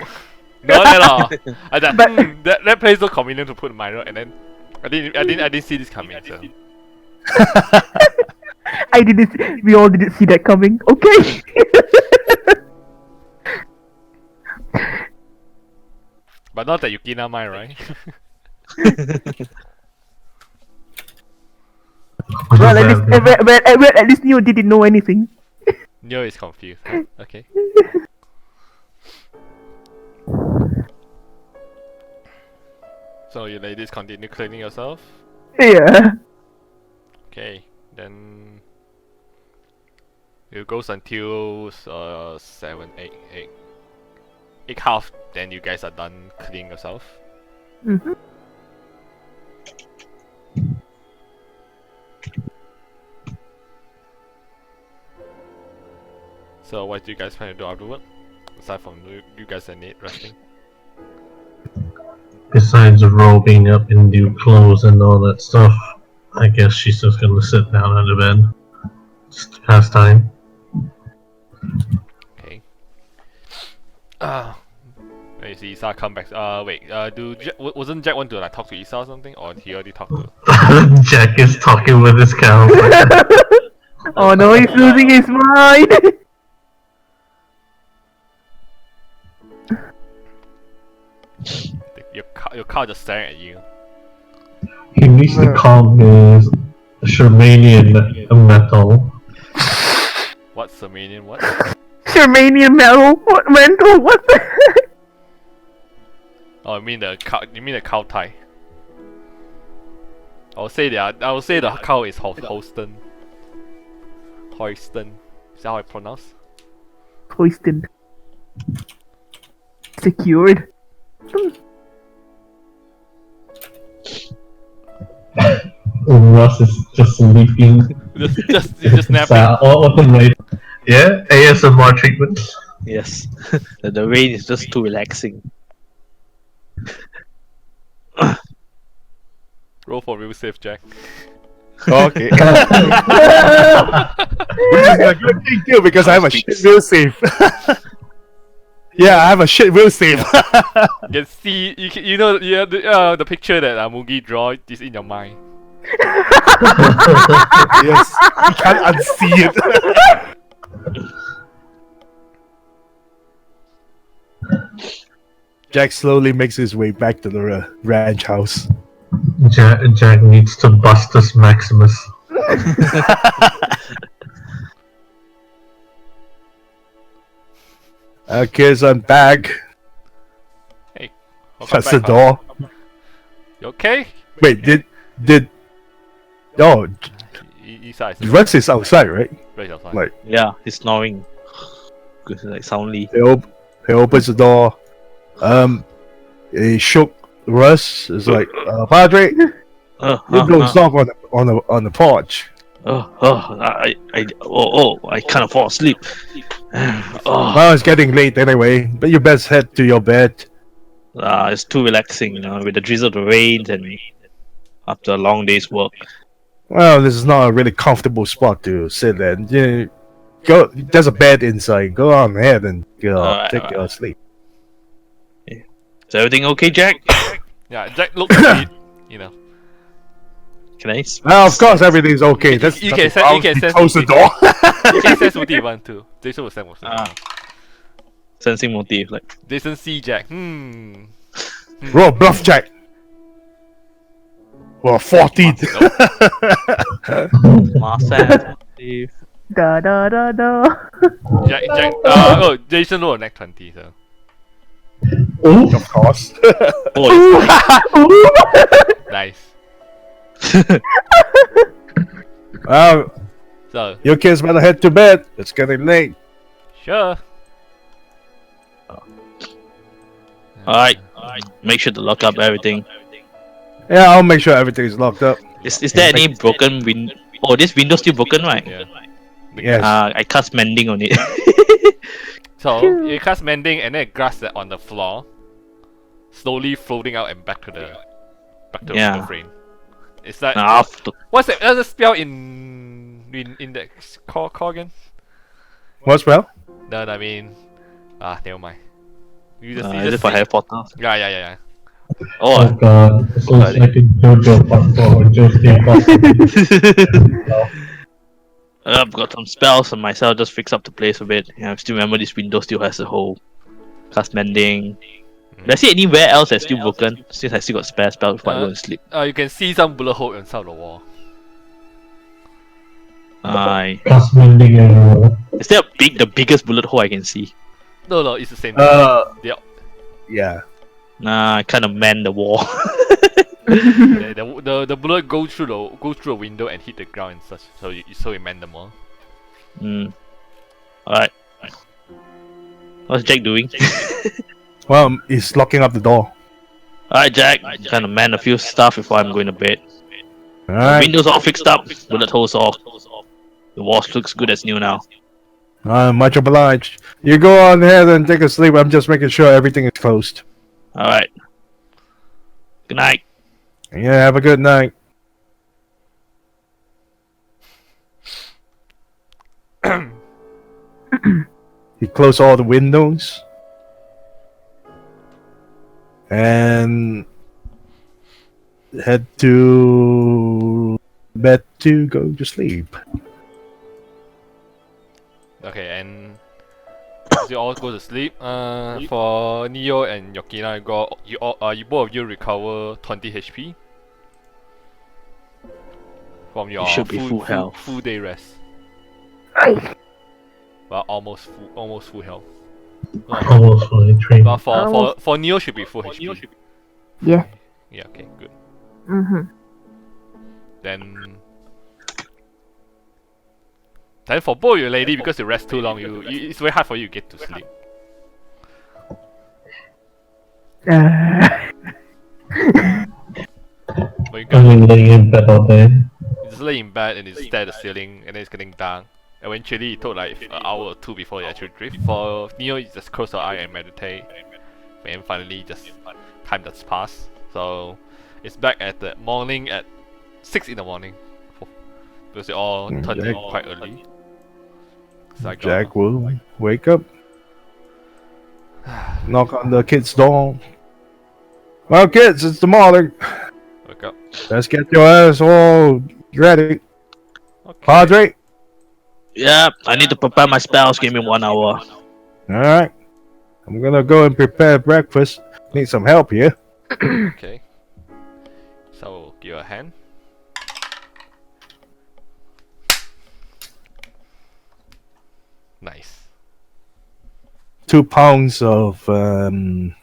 A: Not at all. I thought,
D: But-
A: that place so convenient to put mirror, and then I didn't see this coming. So.
D: I didn't. We all didn't see that coming. Okay.
A: But not that Yukina mind, right?
D: Well, at least Neo didn't know anything.
A: Neo is confused. Huh? Okay. So you ladies continue cleaning yourself.
D: Yeah.
A: Okay, then it goes until 7, 8 half. Then you guys are done cleaning yourself.
D: Mm-hmm.
A: So what do you guys plan to do afterward? Aside from you guys are need resting.
E: Besides robing up in new clothes and all that stuff, I guess she's just gonna sit down on the bed. Just to pass time.
A: Okay. Wait, you see Isa come back. Wasn't Jack want to like talk to Isa or something, or he already talked to?
E: Jack is talking with his cow.
D: Oh no, he's losing his mind.
A: Your cow just staring at you.
E: He needs to calm his Shermanian metal.
A: What Sumerian? What?
D: Germanium metal. What mental? What the heck?
A: Oh, you mean the cow? You mean the cow tie? I would say the cow is Holston. Hoiston. Is that how I pronounce?
D: Poisoned. Secured.
E: Russ is just sleeping.
A: Just napping.
E: Autumn rain. Yeah, ASMR treatment.
C: Yes. The rain is just too relaxing.
A: Roll for real safe, Jack.
B: Okay. Which is a good thing too because I have a shit real safe. Yeah, I have a shit real safe.
A: You can see, you know, the picture that Mugi draw is in your mind.
B: Yes, you can't unsee it. Jack slowly makes his way back to the ranch house.
E: Jack needs to bust this Maximus.
B: Okay, so I'm back.
A: Hey, welcome
B: Shuts the
A: back,
B: door.
A: You okay?
B: Wait, did oh,
A: He's outside.
B: Rex is outside, right?
A: Right outside.
B: Like
C: Yeah, he's snoring. Good, like soundly.
B: he opens the door. He shook Russ. It's like, Padre, you don't stop on the porch.
C: I can't fall asleep.
B: Well, it's getting late anyway, but you best head to your bed.
C: It's too relaxing, you know, with the drizzle of the rain and after a long day's work.
B: Well, this is not a really comfortable spot to sit in. Go. There's a bed inside. Go on ahead and take your sleep.
C: Is everything okay, Jack?
A: Yeah, Jack looks at it, you know.
C: Can I?
B: Well, of course, everything's okay.
A: You
B: That's
A: can sense-
B: close the door.
A: You can sense what you want to. Jason will sense what you want.
C: Sensing motive, like.
A: Jason see Jack.
B: Roll bluff, Jack. Well, 14.
C: Master motive.
D: Da da da da.
A: Jason rolled a neck 20, so.
B: Of course.
C: Oh,
A: Nice.
B: Well,
A: So,
B: you kids better head to bed. It's getting late.
A: sure.
C: Alright. Make sure to lock up everything.
B: Yeah, I'll make sure everything's locked up.
C: Is there any broken Oh, this window's still broken, right?
A: Yeah.
B: Yes.
C: I cast mending on it.
A: So, you cast mending and then grass that on the floor, slowly floating out and back to the
C: Yeah.
A: window frame. It's like what's that? What's the spell in index call again?
B: What's well?
A: No, I mean, never mind. You just,
C: is it for Harry Potter?
A: Yeah.
E: Oh
C: Oh,
E: god, this looks like a JoJo part 4 or JoJo part 4.
C: I've got some spells on myself, just fix up the place a bit. Yeah, I still remember this window still has a hole. Cast mending. Did I see anywhere else that's still broken? Since I still got spare spells before I go to sleep.
A: You can see some bullet hole inside the wall.
C: Aye.
E: Cast mending everywhere.
C: Is there the biggest bullet hole I can see?
A: No, it's the same.
B: Yeah.
C: Nah, I kind of mend the wall.
A: The bullet goes through the window and hit the ground and such. So you mend them all.
C: Alright. What's Jack doing?
B: Well, he's locking up the door.
C: Alright, Jack. Kind of mend a few stuff before I'm going to bed.
B: Alright.
C: Windows all fixed up. Bullet holes off. The walls looks good as new now.
B: Much obliged. You go on ahead and take a sleep. I'm just making sure everything is closed.
C: Alright. Good night.
B: Yeah, have a good night. He closed all the windows. And head to bed to go to sleep.
A: Okay, and as you all go to sleep, for Neo and Yokina, you both of you recover 20 HP from your
C: should be full health.
A: full day rest. Well, almost full health.
E: Almost fully trained.
A: But for Neo should be full HP.
D: Yeah.
A: Yeah, okay, good. Then for both you lady, because you rest too long, it's very hard for you to get to sleep. But you
E: I've been laying in bed all day.
A: laying in bed and he stared at the ceiling and then it's getting dark. Eventually it took like an hour or two before he actually drift. For Neo, he just close her eye and meditate. And finally just time that's passed. So it's back at the morning at 6 in the morning. Because they all turned in quite early. So
B: Jack will wake up, knock on the kid's door. Well, kids, it's the morning.
A: Wake up.
B: Let's get your ass all ready.
A: Okay.
B: Padre?
C: Yeah, I need to prepare my spells. Give me 1 hour.
B: Alright. I'm gonna go and prepare breakfast. Need some help here.
A: Okay. So give you a hand. Nice.
B: 2 pounds of
D: Let's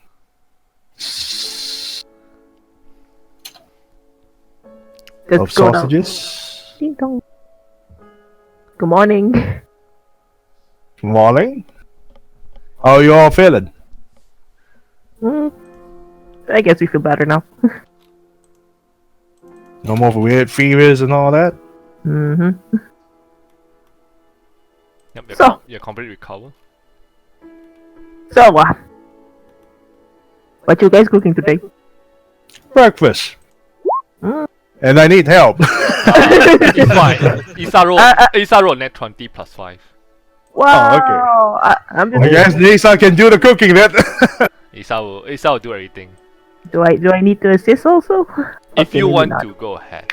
D: go now.
B: sausages.
D: Ding dong. Good morning.
B: Morning. How you all feeling?
D: I guess we feel better now.
B: No more weird fevers and all that?
D: Mm-hmm.
A: Yep,
D: So-
A: you're completely recovered.
D: So, what you guys cooking today?
B: Breakfast.
D: Mm.
B: And I need help.
A: It's fine. Isa rolled net 20 plus 5.
D: Wow. I'm just.
B: I guess Nisa can do the cooking then.
A: Isa will do everything.
D: Do I need to assist also?
A: If
D: Okay,
A: you
D: maybe
A: want
D: not.
A: to, go ahead.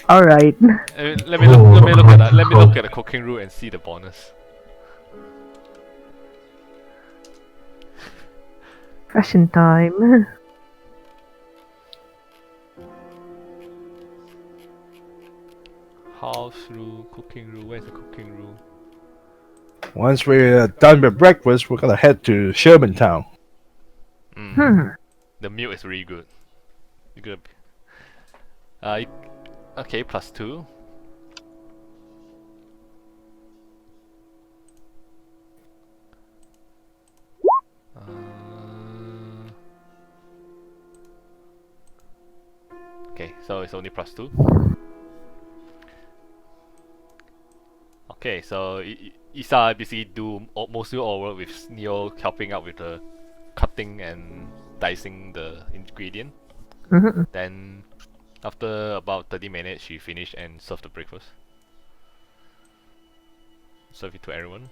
D: All right.
A: Let me look at the cooking rule and see the bonus.
D: Fashion time.
A: House rule, cooking rule. Where's the cooking rule?
B: Once we're done with breakfast, we're gonna head to Shermantown.
A: The meal is really good. You good? Okay, plus 2. Okay, so it's only plus 2. Okay, so Isa basically do mostly all work with Neo helping out with the cutting and dicing the ingredient.
D: Mm-hmm.
A: Then after about 30 minutes, she finished and served the breakfast. Serve it to everyone.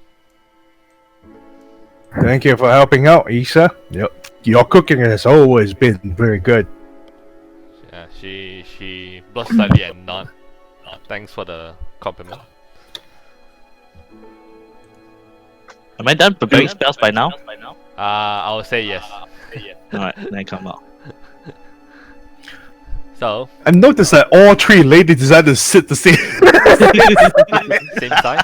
B: Thank you for helping out, Isa. Yep. Your cooking has always been very good.
A: Yeah, she blushed slightly and nod. Thanks for the compliment.
C: Am I done preparing spells by now?
A: I will say yes.
C: Alright, then come out.
A: So
B: I noticed that all 3 ladies decided to sit the same.
A: same side.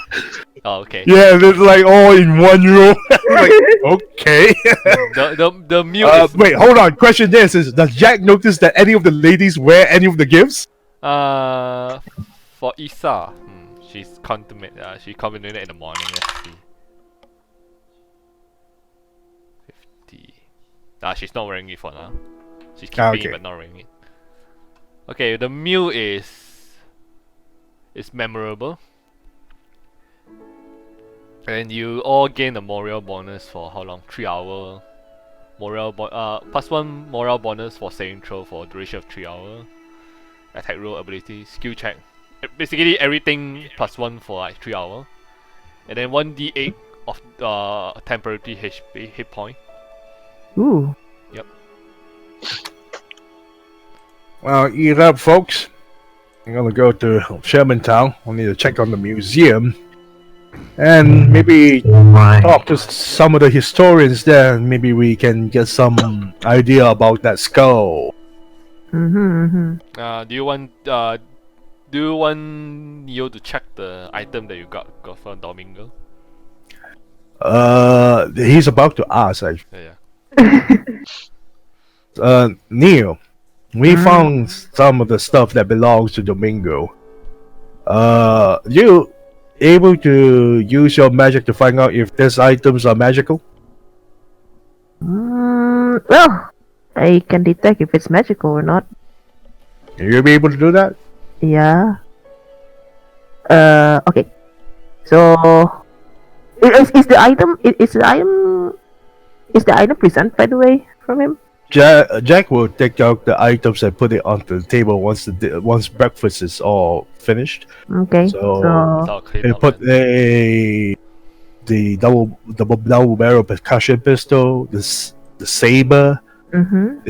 A: Oh, okay.
B: Yeah, they're like all in one row. Like, okay.
A: The meal is
B: Wait, hold on. Question this is: does Jack notice that any of the ladies wear any of the gifts?
A: for Isa. She's she contemplated in the morning. Let's see. 50. She's not wearing it for now. She's keeping
B: Okay.
A: it but not wearing it. Okay, the meal is memorable. And you all gain a morale bonus for how long? 3 hour. Plus 1 morale bonus for saving throw for duration of 3 hour. Attack roll, ability, skill check. Basically everything plus 1 for like 3 hour. And then 1d8 of temporary HP hit point.
D: Ooh.
B: Well, eat up, folks. I'm gonna go to Shermantown. I need to check on the museum. And maybe
E: Oh my.
B: talk to some of the historians there, and maybe we can get some idea about that skull.
D: Mm-hmm.
A: Do you want Neo to check the item that you got from Domingo?
B: He's about to ask.
A: Yeah.
B: Neo, we found some of the stuff that belongs to Domingo. You able to use your magic to find out if these items are magical?
D: Well, I can detect if it's magical or not.
B: Will you be able to do that?
D: Yeah. Okay. So is the item is the item present, by the way, from him?
B: Jack will take out the items and put it onto the table once breakfast is all finished.
D: Okay.
B: So
A: It's all clean
B: he
A: up.
B: put
A: Then.
B: the double barrel percussion pistol, the saber,
D: Mm-hmm.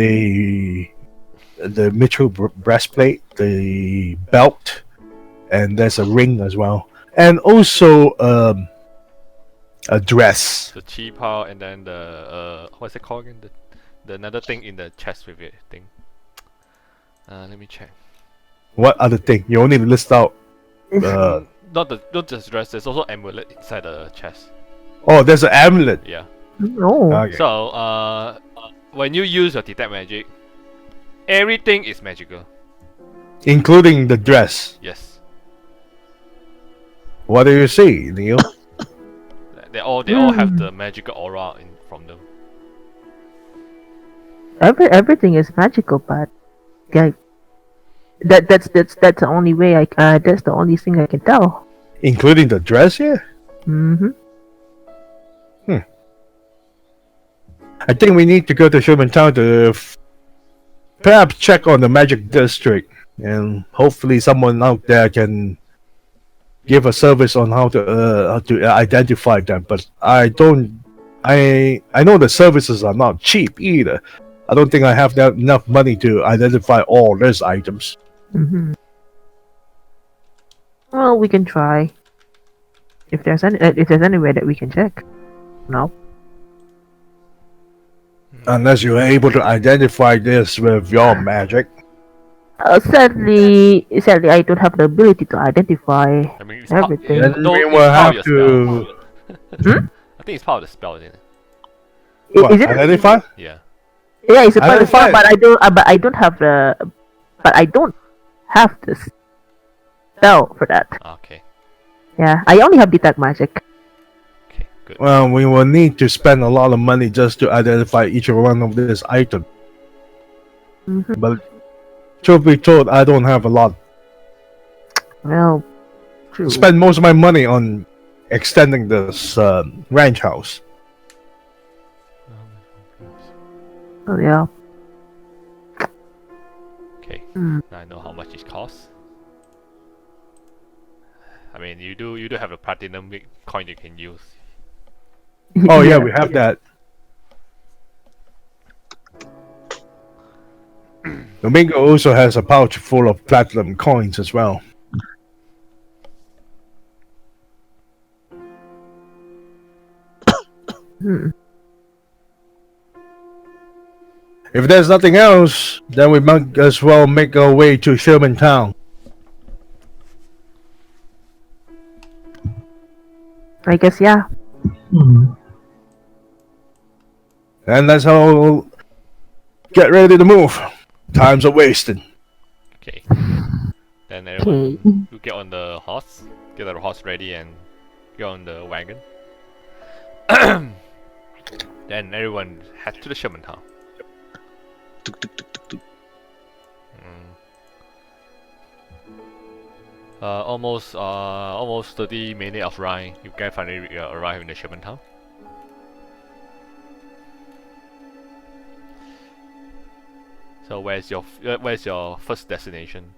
B: the Mitchell breastplate, the belt, and there's a ring as well, and also a dress.
A: The chi pao and then the what's it called again? The another thing in the chest with it thing. Let me check.
B: What other thing? You only list out.
A: Not just dress. There's also amulet inside the chest.
B: Oh, there's an amulet.
A: Yeah.
D: No.
B: Okay.
A: So when you use your detect magic, everything is magical.
B: Including the dress.
A: Yes.
B: What do you see, Neil?
A: They all have the magical aura from them.
D: Everything is magical, but yeah, that's the only way that's the only thing I can tell.
B: Including the dress here?
D: Mm-hmm.
B: I think we need to go to Sherman Town to perhaps check on the magic district, and hopefully someone out there can give a service on how to identify them. But I know the services are not cheap either. I don't think I have enough money to identify all these items.
D: Mm-hmm. Well, we can try. If there's any way that we can check. No.
B: Unless you're able to identify this with your magic.
D: Sadly, I don't have the ability to identify
A: I mean, it's
D: everything.
B: Then
A: no,
B: we
A: it's
B: will
A: part
B: have
A: of your
B: to
A: spell. I think it's part of the spell, isn't it?
B: what,
D: Is it?
B: identify?
A: Yeah.
D: Yeah, it's a part of the spell,
B: Identify.
D: but I don't have the. But I don't have the spell for that.
A: Okay.
D: Yeah, I only have detect magic.
A: Okay. Good.
B: Well, we will need to spend a lot of money just to identify each one of these items.
D: Mm-hmm.
B: But truth be told, I don't have a lot.
D: Well, true.
B: Spend most of my money on extending this ranch house.
D: Oh yeah.
A: Okay.
D: Mm.
A: Now I know how much it costs. I mean, you do have a platinum coin you can use.
B: Oh yeah, we have that. Domingo also has a pouch full of platinum coins as well.
D: Hmm.
B: If there's nothing else, then we might as well make our way to Sherman Town.
D: I guess yeah.
B: And let's all get ready to move. Times are wasted.
A: Okay. Then everyone, you get on the horse, get the horse ready, and get on the wagon. Then everyone head to the Sherman Town.
C: Tuk, tuk, tuk, tuk, tuk.
A: Almost 30 minutes of ride, you can finally arrive in the Sherman Town. So where's your first destination?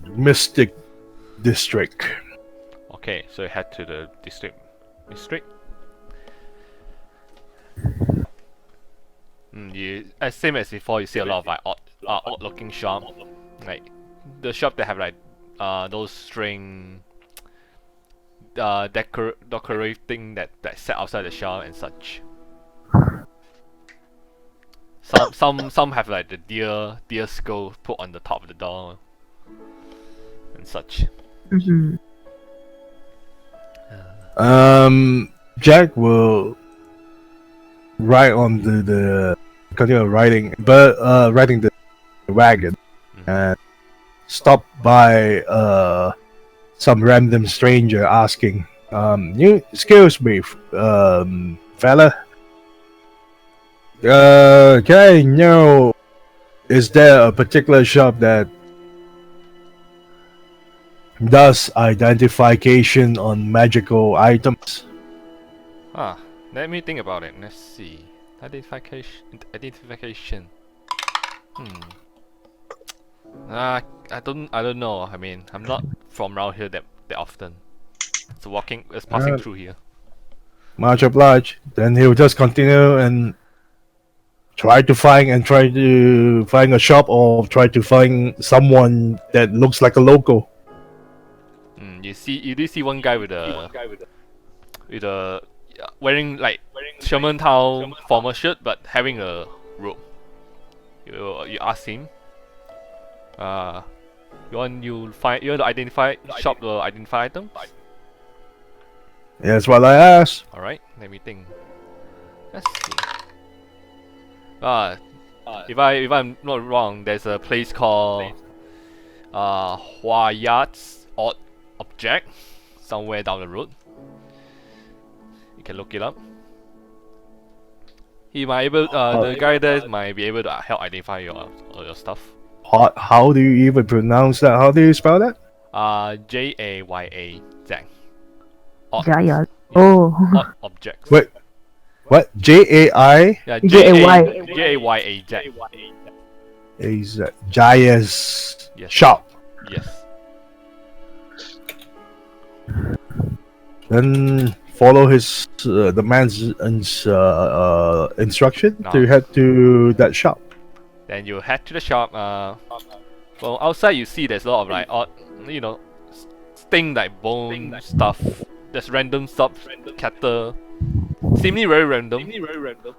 B: Mystic District.
A: Okay, so you head to the district. Same as before, you see a lot of like odd looking shop, like the shop that have like those string decorating that set outside the shop and such. Some have like the deer skull put on the top of the door and such.
D: Mm-hmm.
B: Jack will ride on the continue riding the wagon and stop by some random stranger asking, you excuse me, fella, can I know, is there a particular shop that Does identification on magical items?
A: Ah, let me think about it. Let's see. Identification. Hmm. I don't know. I mean, I'm not from around here that often. It's passing through here.
B: Much obliged. Then he'll just continue and try to find a shop or try to find someone that looks like a local.
A: You do see one guy with a wearing like Sherman Town formal shirt but having a robe. You ask him. You want to identify shop the identify items?
B: That's what I asked.
A: All right, let me think. Let's see. If I'm not wrong, there's a place called Hua Yat's Odd Object somewhere down the road. You can look it up. The guy there might be able to help identify your stuff.
B: How do you even pronounce that? How do you spell that?
A: Jayaz.
D: Jaya. Oh.
A: Odd objects.
B: Wait, what? J-A-I?
A: Yeah,
D: J-A-Y.
A: J-A-Y-A.
B: Is Jaya's
A: Yes.
B: shop.
A: Yes.
B: Then follow his the man's instruction
A: No.
B: to head to that shop.
A: Then you head to the shop. Well, outside you see there's a lot of like odd, sting like bone stuff. There's random stuff, cattle, seemingly very random,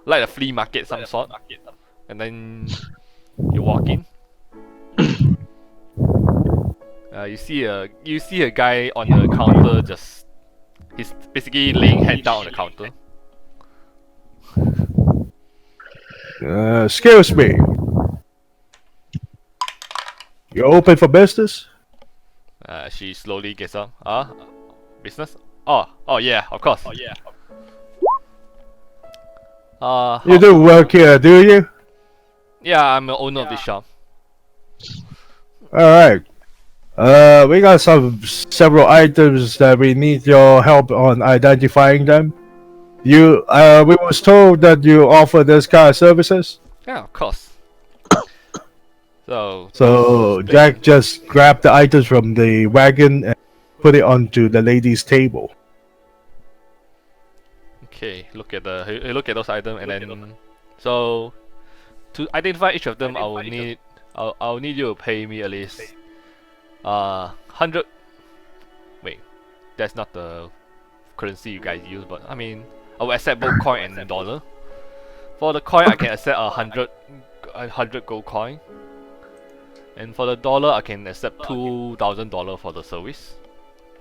A: like a flea market some sort. And then you walk in. You see a guy on the counter he's basically laying head down on the counter.
B: Excuse me. You open for business?
A: She slowly gets up. Business? Oh yeah, of course.
B: You do work here, do you?
A: Yeah, I'm the owner of this shop.
B: Alright. We got several items that we need your help on identifying them. We was told that you offer this kind of services.
A: Yeah, of course.
B: So Jack just grabbed the items from the wagon and put it onto the lady's table.
A: Okay, look at those items and then so to identify each of them, I'll need you to pay me at least 100. Wait, that's not the currency you guys use, but I mean I will accept both coin and dollar. For the coin, I can accept 100 gold coin, and for the dollar, I can accept $2,000 for the service.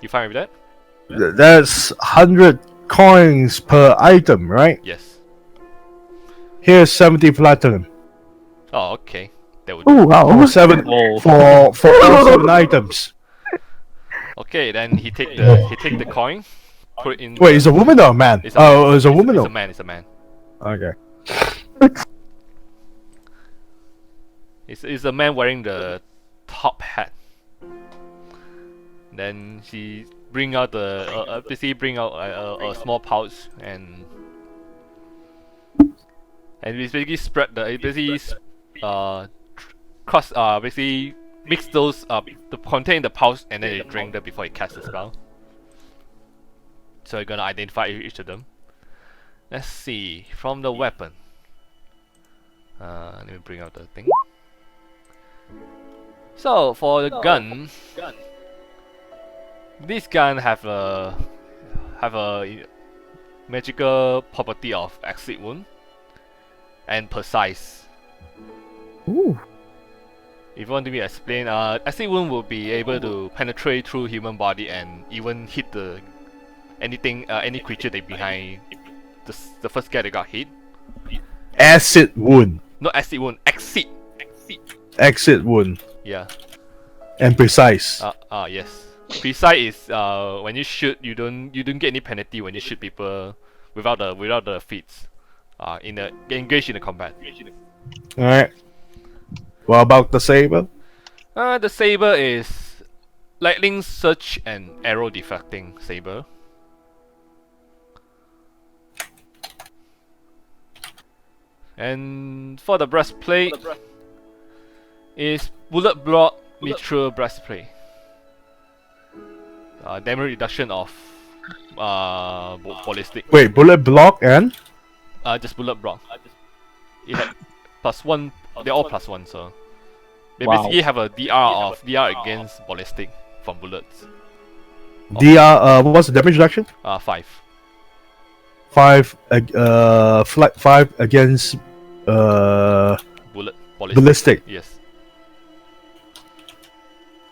A: You fine with that?
B: That's 100 coins per item, right?
A: Yes.
B: Here's 70 platinum.
A: Oh, okay. That would do.
D: Oh wow.
B: For all 7 items.
A: Okay, then he take the coin, put it in.
B: Wait, is a woman or a man?
A: It's a
B: woman.
A: It's a man. It's a man.
B: Okay.
A: It's a man wearing the top hat. Then she bring out a small pouch and basically basically mix those to contain the pouch and then you drink them before you cast the spell. So you're gonna identify each of them. Let's see from the weapon. Let me bring out the thing. So for the gun, this gun have a magical property of exit wound and precise.
D: Ooh.
A: If you want me to explain, exit wound will be able to penetrate through human body and even hit any creature that behind the first guy that got hit.
B: Acid wound.
A: Not acid wound, exit.
B: Exit wound.
A: Yeah.
B: And precise.
A: Yes. Precise is when you shoot, you don't get any penalty when you shoot people without the feats. Engaged in the combat.
B: Alright. What about the saber?
A: The saber is lightning surge and arrow deflecting saber. And for the breastplate is bullet block mithril breastplate. Damage reduction of ballistic.
B: Wait, bullet block and
A: Just bullet block. It had +1. They're all +1, so they
C: Wow.
A: basically have a DR against ballistic from bullets.
B: DR. What's the damage reduction?
A: 5.
B: 5. 5 against
A: Bullet ballistic.
B: ballistic.
A: Yes.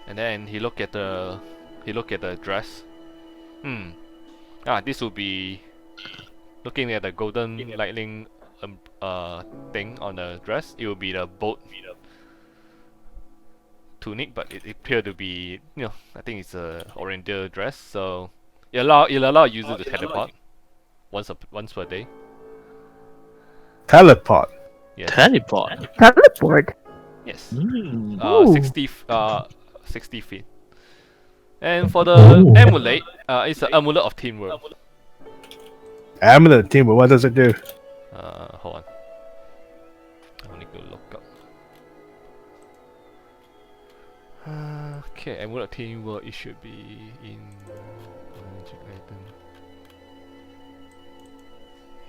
A: And then he look at the dress. This would be looking at the golden lightning thing on the dress. It will be the bolt tunic, but it appeared to be, I think it's a oriental dress, so it'll allow user to teleport once per day.
B: Teleport.
A: Yes.
C: Teleport.
D: Teleport.
A: Yes.
C: Mm.
D: Ooh.
A: 60 feet. And for the
E: Ooh.
A: amulet, it's an amulet of teamwork.
B: Amulet team, but what does it do?
A: Hold on. I need to look up. Okay, amulet of teamwork. It should be in magic item.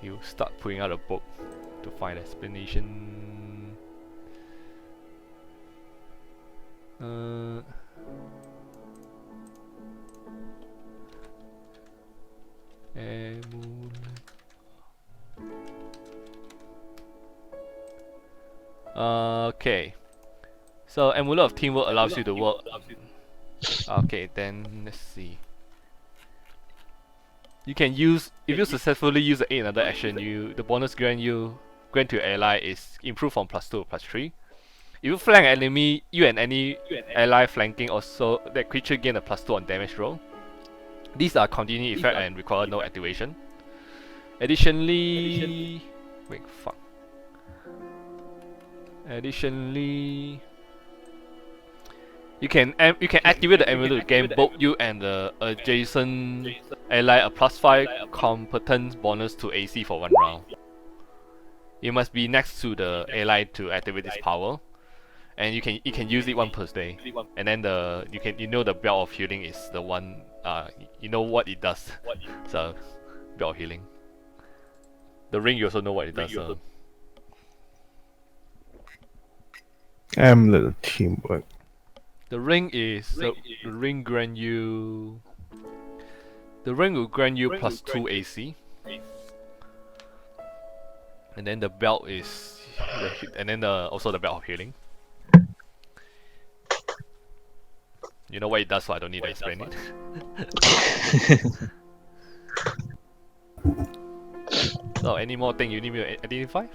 A: He'll start pulling out a book to find explanation. Amulet. Okay. So amulet of teamwork allows you to work. Okay, then let's see. You can use, if you successfully use another action, the bonus grant to your ally is improved from +2 to +3. If you flank an enemy, you and any ally flanking also, that creature gain a +2 on damage roll. These are continuing effect and require no activation. Additionally, you can activate the amulet to gain both you and the adjacent ally a +5 competence bonus to AC for 1 round. You must be next to the ally to activate this power, and you can use it 1 per day. And then the belt of healing is the one, you know what it does. So belt of healing. The ring, you also know what it does.
B: Amulet teamwork.
A: The ring is the ring grant you. The ring will grant you +2 AC. And then the belt is, also the belt of healing. You know what it does, so I don't need to explain it. So, any more thing you need me to identify?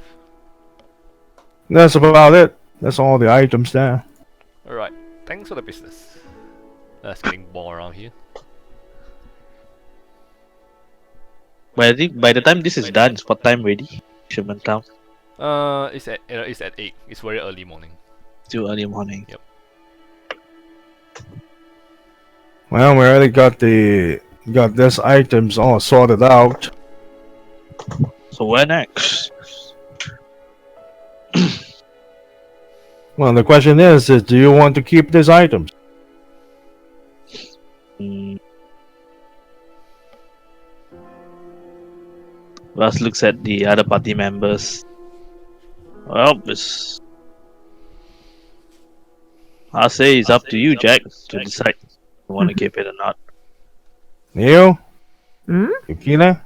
B: That's about it. That's all the items there.
A: Alright, thanks for the business. That's getting boring around here.
C: But I think by the time this is done, it's what time ready? Shipment town.
A: It's at 8. It's very early morning.
C: Still early morning.
A: Yep.
B: Well, we already got this items all sorted out.
C: So where next?
B: Well, the question is do you want to keep these items?
C: Russ looks at the other party members. Well, I'll say it's up to you, Jack, to decide if you want to keep it or not.
B: Neo?
D: Hmm?
B: Yukina?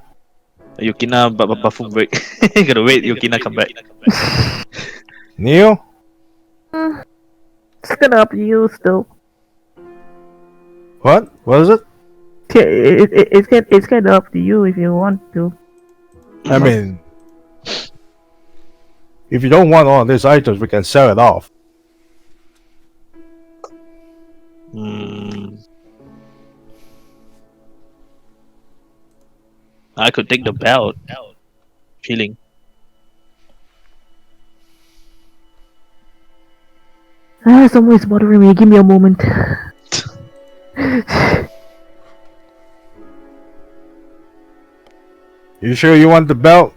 C: Yukina, bathroom break. Gotta wait, Yukina come back.
B: Neo?
D: It's kind of up to you still.
B: What? What is it?
D: It's kind of up to you if you want to.
B: I mean, if you don't want all these items, we can sell it off.
C: I could take the belt. Healing.
D: Someone is bothering me. Give me a moment.
B: You sure you want the belt,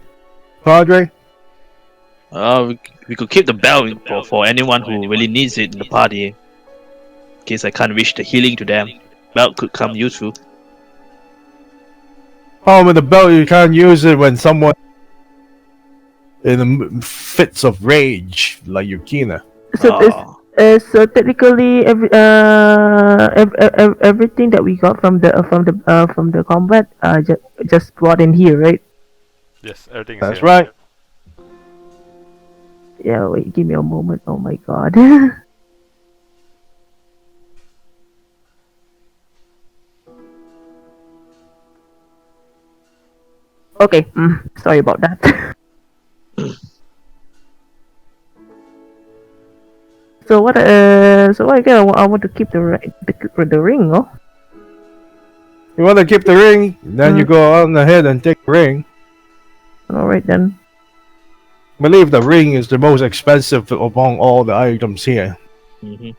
B: Padre?
C: We could keep the belt for anyone who really needs it in the party. In case I can't reach the healing to them, belt could come useful.
B: Oh, with the belt, you can't use it when someone in fits of rage, like Yukina.
D: So so technically, everything that we got from the combat, just brought in here, right?
A: Yes, everything is
B: That's
A: here.
B: right.
D: Yeah. Wait, give me a moment. Oh my god. Okay. Sorry about that. So what? So again, I want to keep the ring. Oh.
B: You want to keep the ring, then you go on ahead and take the ring.
D: All right then.
B: I believe the ring is the most expensive among all the items here.
C: Mm-hmm.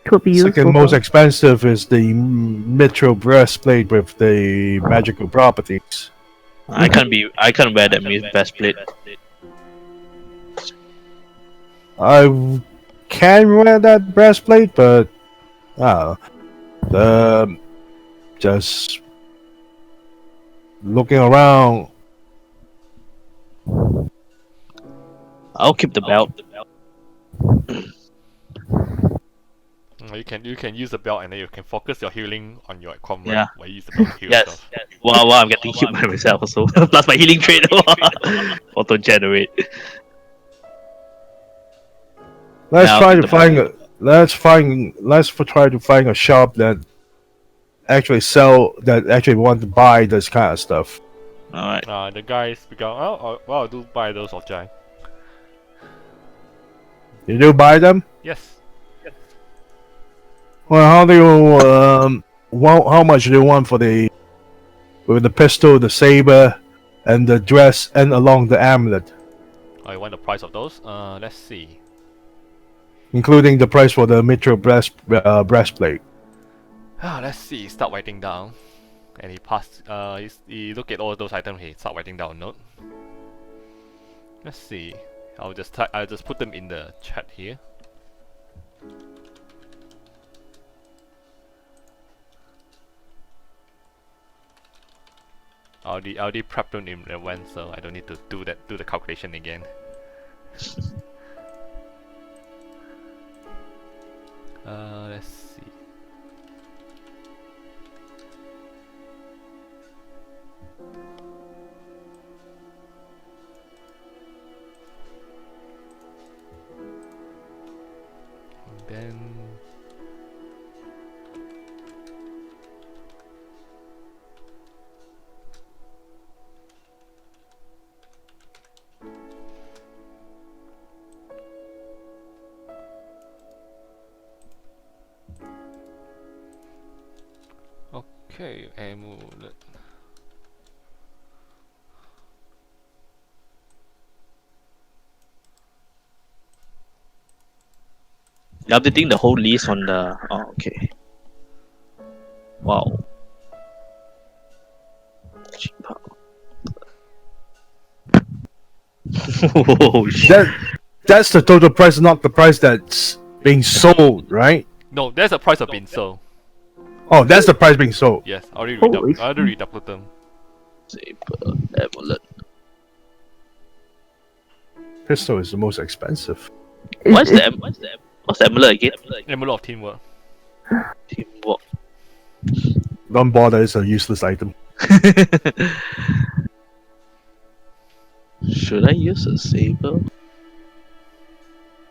D: Could be useful.
B: Second most expensive is the mithril breastplate with the magical properties.
C: I can't wear that breastplate.
B: I can wear that breastplate, but just looking around.
C: I'll keep the belt.
A: You can use the belt and then you can focus your healing on your combat.
C: Yeah.
A: While you use the belt to heal
C: Yes.
A: yourself.
C: While I'm getting healed by myself also. Plus my healing trait auto generate.
B: Let's
C: Now,
B: try
C: the
B: to find a try to find a shop that actually want to buy this kind of stuff.
C: Alright.
A: The guys speak out. Well, I do buy those of Jai.
B: You do buy them?
A: Yes.
B: Well, how do you how much do you want for with the pistol, the saber, and the dress, and along the amulet,
A: Oh, you want the price of those? Let's see.
B: including the price for the mithril breastplate?
A: Let's see. Start writing down. And he passed. He look at all those items. He start writing down a note. Let's see. I'll just put them in the chat here. I already prepped them in advance, so I don't need to do the calculation again. Let's see. And then okay, amulet.
C: You're updating the whole list on the... Oh, okay. Wow. Oh, shit.
B: That's the total price, not the price that's being sold, right?
A: No, there's a price of being sold.
B: Oh, that's the price being sold.
A: Yes, I already
D: Holy
A: reducted them.
C: Saber, amulet.
B: Pistol is the most expensive.
C: What's the amulet again?
A: Amulet of teamwork.
C: Teamwork.
B: Don't bother, it's a useless item.
C: Should I use a saber?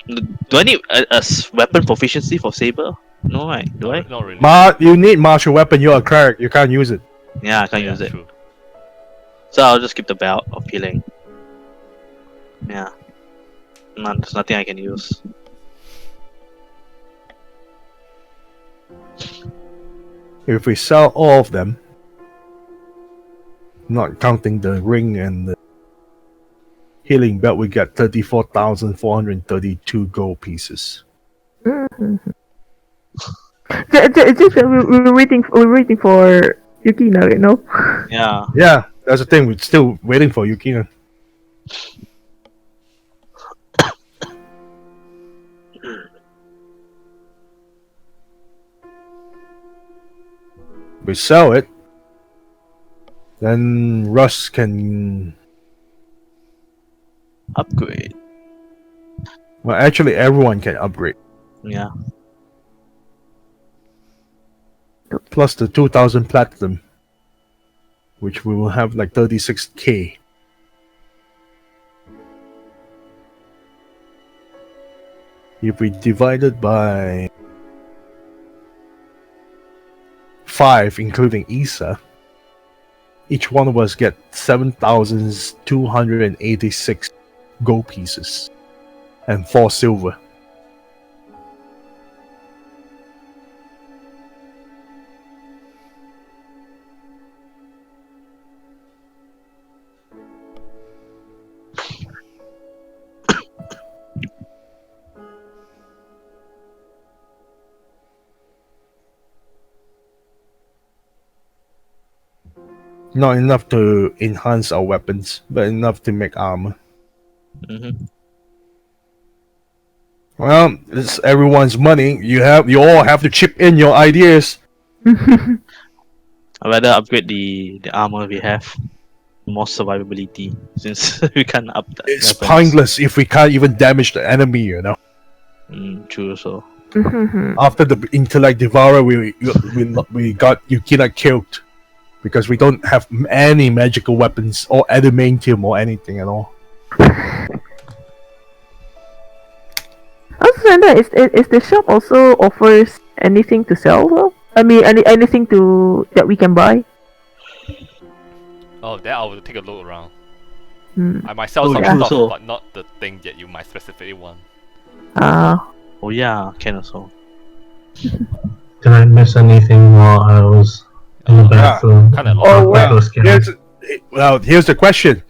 C: Do I need a weapon proficiency for saber? No, right? Do I?
A: Not really.
B: You need martial weapon. You're a cleric. You can't use it.
C: Yeah, I can't use it.
A: True.
C: So I'll just keep the belt of healing. Yeah. There's nothing I can use.
B: If we sell all of them, not counting the ring and the healing belt, we get 34,432 gold pieces.
D: It's just that we're waiting for Yukina, you know.
C: Yeah.
B: Yeah, that's the thing. We're still waiting for Yukina. We sell it, then Russ can.
C: Upgrade.
B: Well, actually, everyone can upgrade.
C: Yeah.
B: Plus the 2,000 platinum, which we will have like 36k. If we divide it by 5, including Isa, each one of us get 7,286 gold pieces and 4 silver. Not enough to enhance our weapons, but enough to make armor.
C: Mm-hmm.
B: Well, it's everyone's money. You all have to chip in your ideas.
C: I'd rather upgrade the armor we have. More survivability, since we can't up that.
B: It's
C: weapons.
B: pointless if we can't even damage the enemy, you know.
C: True, so.
B: After the intellect devourer, we got Yukina killed because we don't have any magical weapons or adamantium or anything at all.
D: Other than that, is the shop also offers anything to sell? Though? I mean, anything that we can buy?
A: Oh, that I will take a look around.
D: Hmm.
A: I might sell
C: Oh,
A: some
C: yeah.
A: stuff,
C: So-
A: but not the thing that you might specifically want.
C: Oh yeah, can also.
E: Did I miss anything while I was in the bathroom?
A: Kinda
E: Or
A: lost.
D: Oh,
E: back
D: well,
E: to scanning?
B: Here's the question: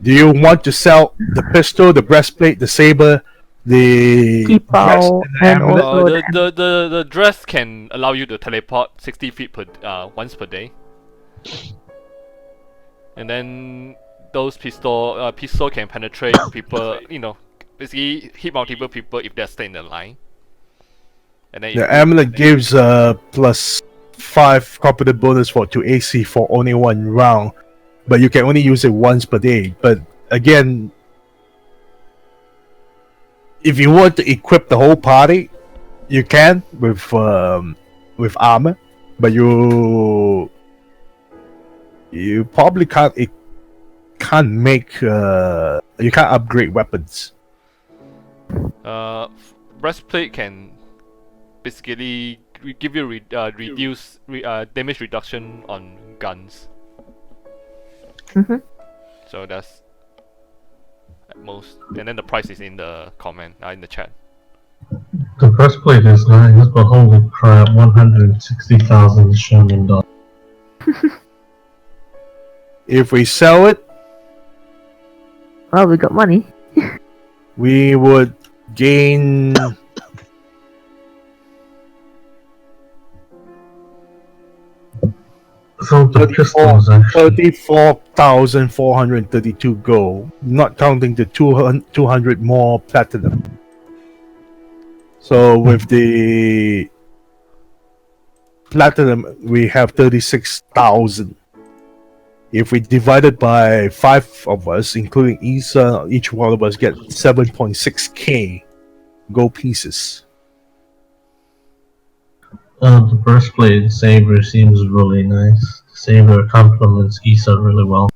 B: do you want to sell the pistol, the breastplate, the saber, the dress,
D: Kipao,
B: and the
D: and
B: amulet?
D: also
A: The dress can allow you to teleport 60 feet per once per day. And then those pistol can penetrate people, you know, basically hit multiple people if they're staying in the line. And then
B: The amulet gives plus 5 competent bonus to AC for only 1 round, but you can only use it once per day. But again, if you want to equip the whole party, you can with armor, but you probably can't make you can't upgrade weapons.
A: breastplate can basically give you reduce damage reduction on guns.
D: Mhm.
A: So that's at most, and then the price is in the comment in the chat.
E: The breastplate is nice, but holy crap, 160,000 Sherman dollars.
B: If we sell it,
D: well, we got money.
B: we would gain
E: So the pistol is actually
B: 34,432 gold, not counting the 200 more platinum. So with the platinum, we have 36,000. If we divide it by 5 of us, including Isa, each one of us get 7.6k gold pieces.
E: the breastplate saber seems really nice. Saber complements Issa really well.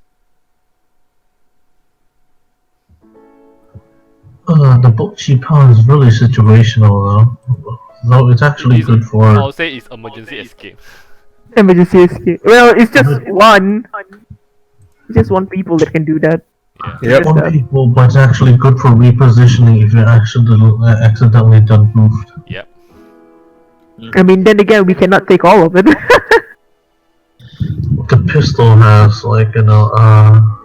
E: The Bocchi Pound is really situational though. Though it's actually good for
A: I'll say it's emergency escape.
D: Emergency escape. Well, it's just one. It's just one people that can do that.
B: Yep.
E: one people, but it's actually good for repositioning if you're accidentally done moved.
A: Yep.
D: I mean, then again, we cannot take all of it.
E: The pistol has like the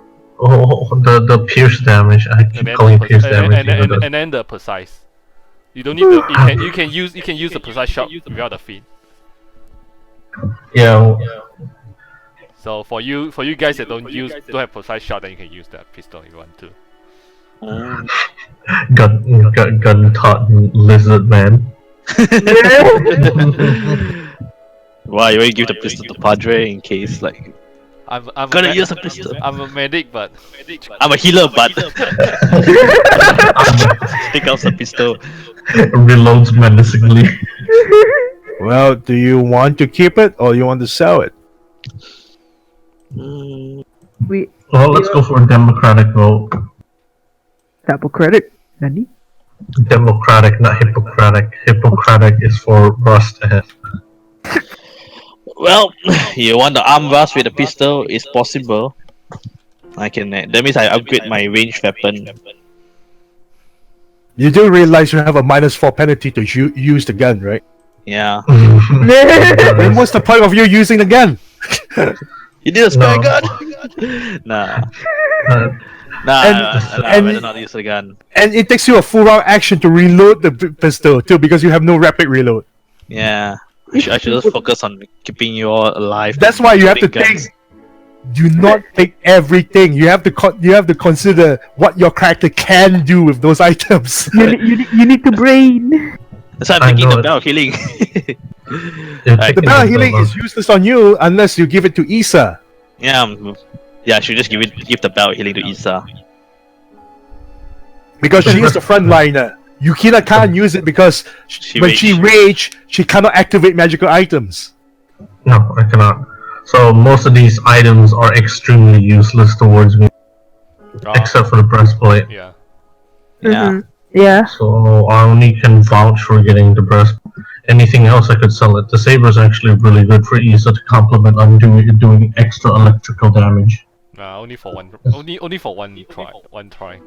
E: pierce damage. I keep calling pierce damage.
A: And then the precise. You don't need the. You can use the precise shot without the feed.
E: Yeah.
A: So for you guys that don't have precise shot, then you can use that pistol if you want to.
E: Gun taught lizard man.
C: Why you already give the pistol to Padre in case like
A: I'm
C: gonna use a pistol.
A: I'm a medic, but
C: I'm a healer, but take out the pistol.
E: Reloads menacingly.
B: Well, do you want to keep it or you want to sell it?
D: We
E: Well, let's go for a democratic vote.
D: Democratic. Nani?
E: Democratic, not Hippocratic. Hippocratic is for Rust ahead.
C: Well, you want the arm Russ with a pistol? It's possible. I can. That means I upgrade my ranged weapon.
B: You do realize you have a -4 penalty to use the gun, right?
C: Yeah.
B: Then what's the point of you using the gun?
C: You did a spare
E: No.
C: gun? Nah. Nah,
B: and-
C: better not use the gun.
B: And it takes you a full round action to reload the pistol too, because you have no rapid reload.
C: Yeah. I should just focus on keeping you all alive.
B: That's why you have to
C: Shooting guns.
B: take. Do not take everything. You have to consider what your character can do with those items.
D: You need to brain.
C: That's why I'm
E: I
C: taking
E: know
C: the
E: it.
C: bell of healing.
E: Take
B: The bell healing
E: the-
B: is useless on you unless you give it to Issa.
C: Yeah, I should just give the bell of healing to Issa.
B: Because she is the frontliner. Yukina can't use it because when she rage, she cannot activate magical items.
E: No, I cannot. So most of these items are extremely useless towards me, except for the breastplate.
A: yeah.
C: Yeah.
D: Mhm. Yeah.
E: So I only can vouch for getting the breast. Anything else I could sell it. The saber is actually really good for Issa to complement on doing extra electrical damage.
A: Only for one. Only for one try. One try.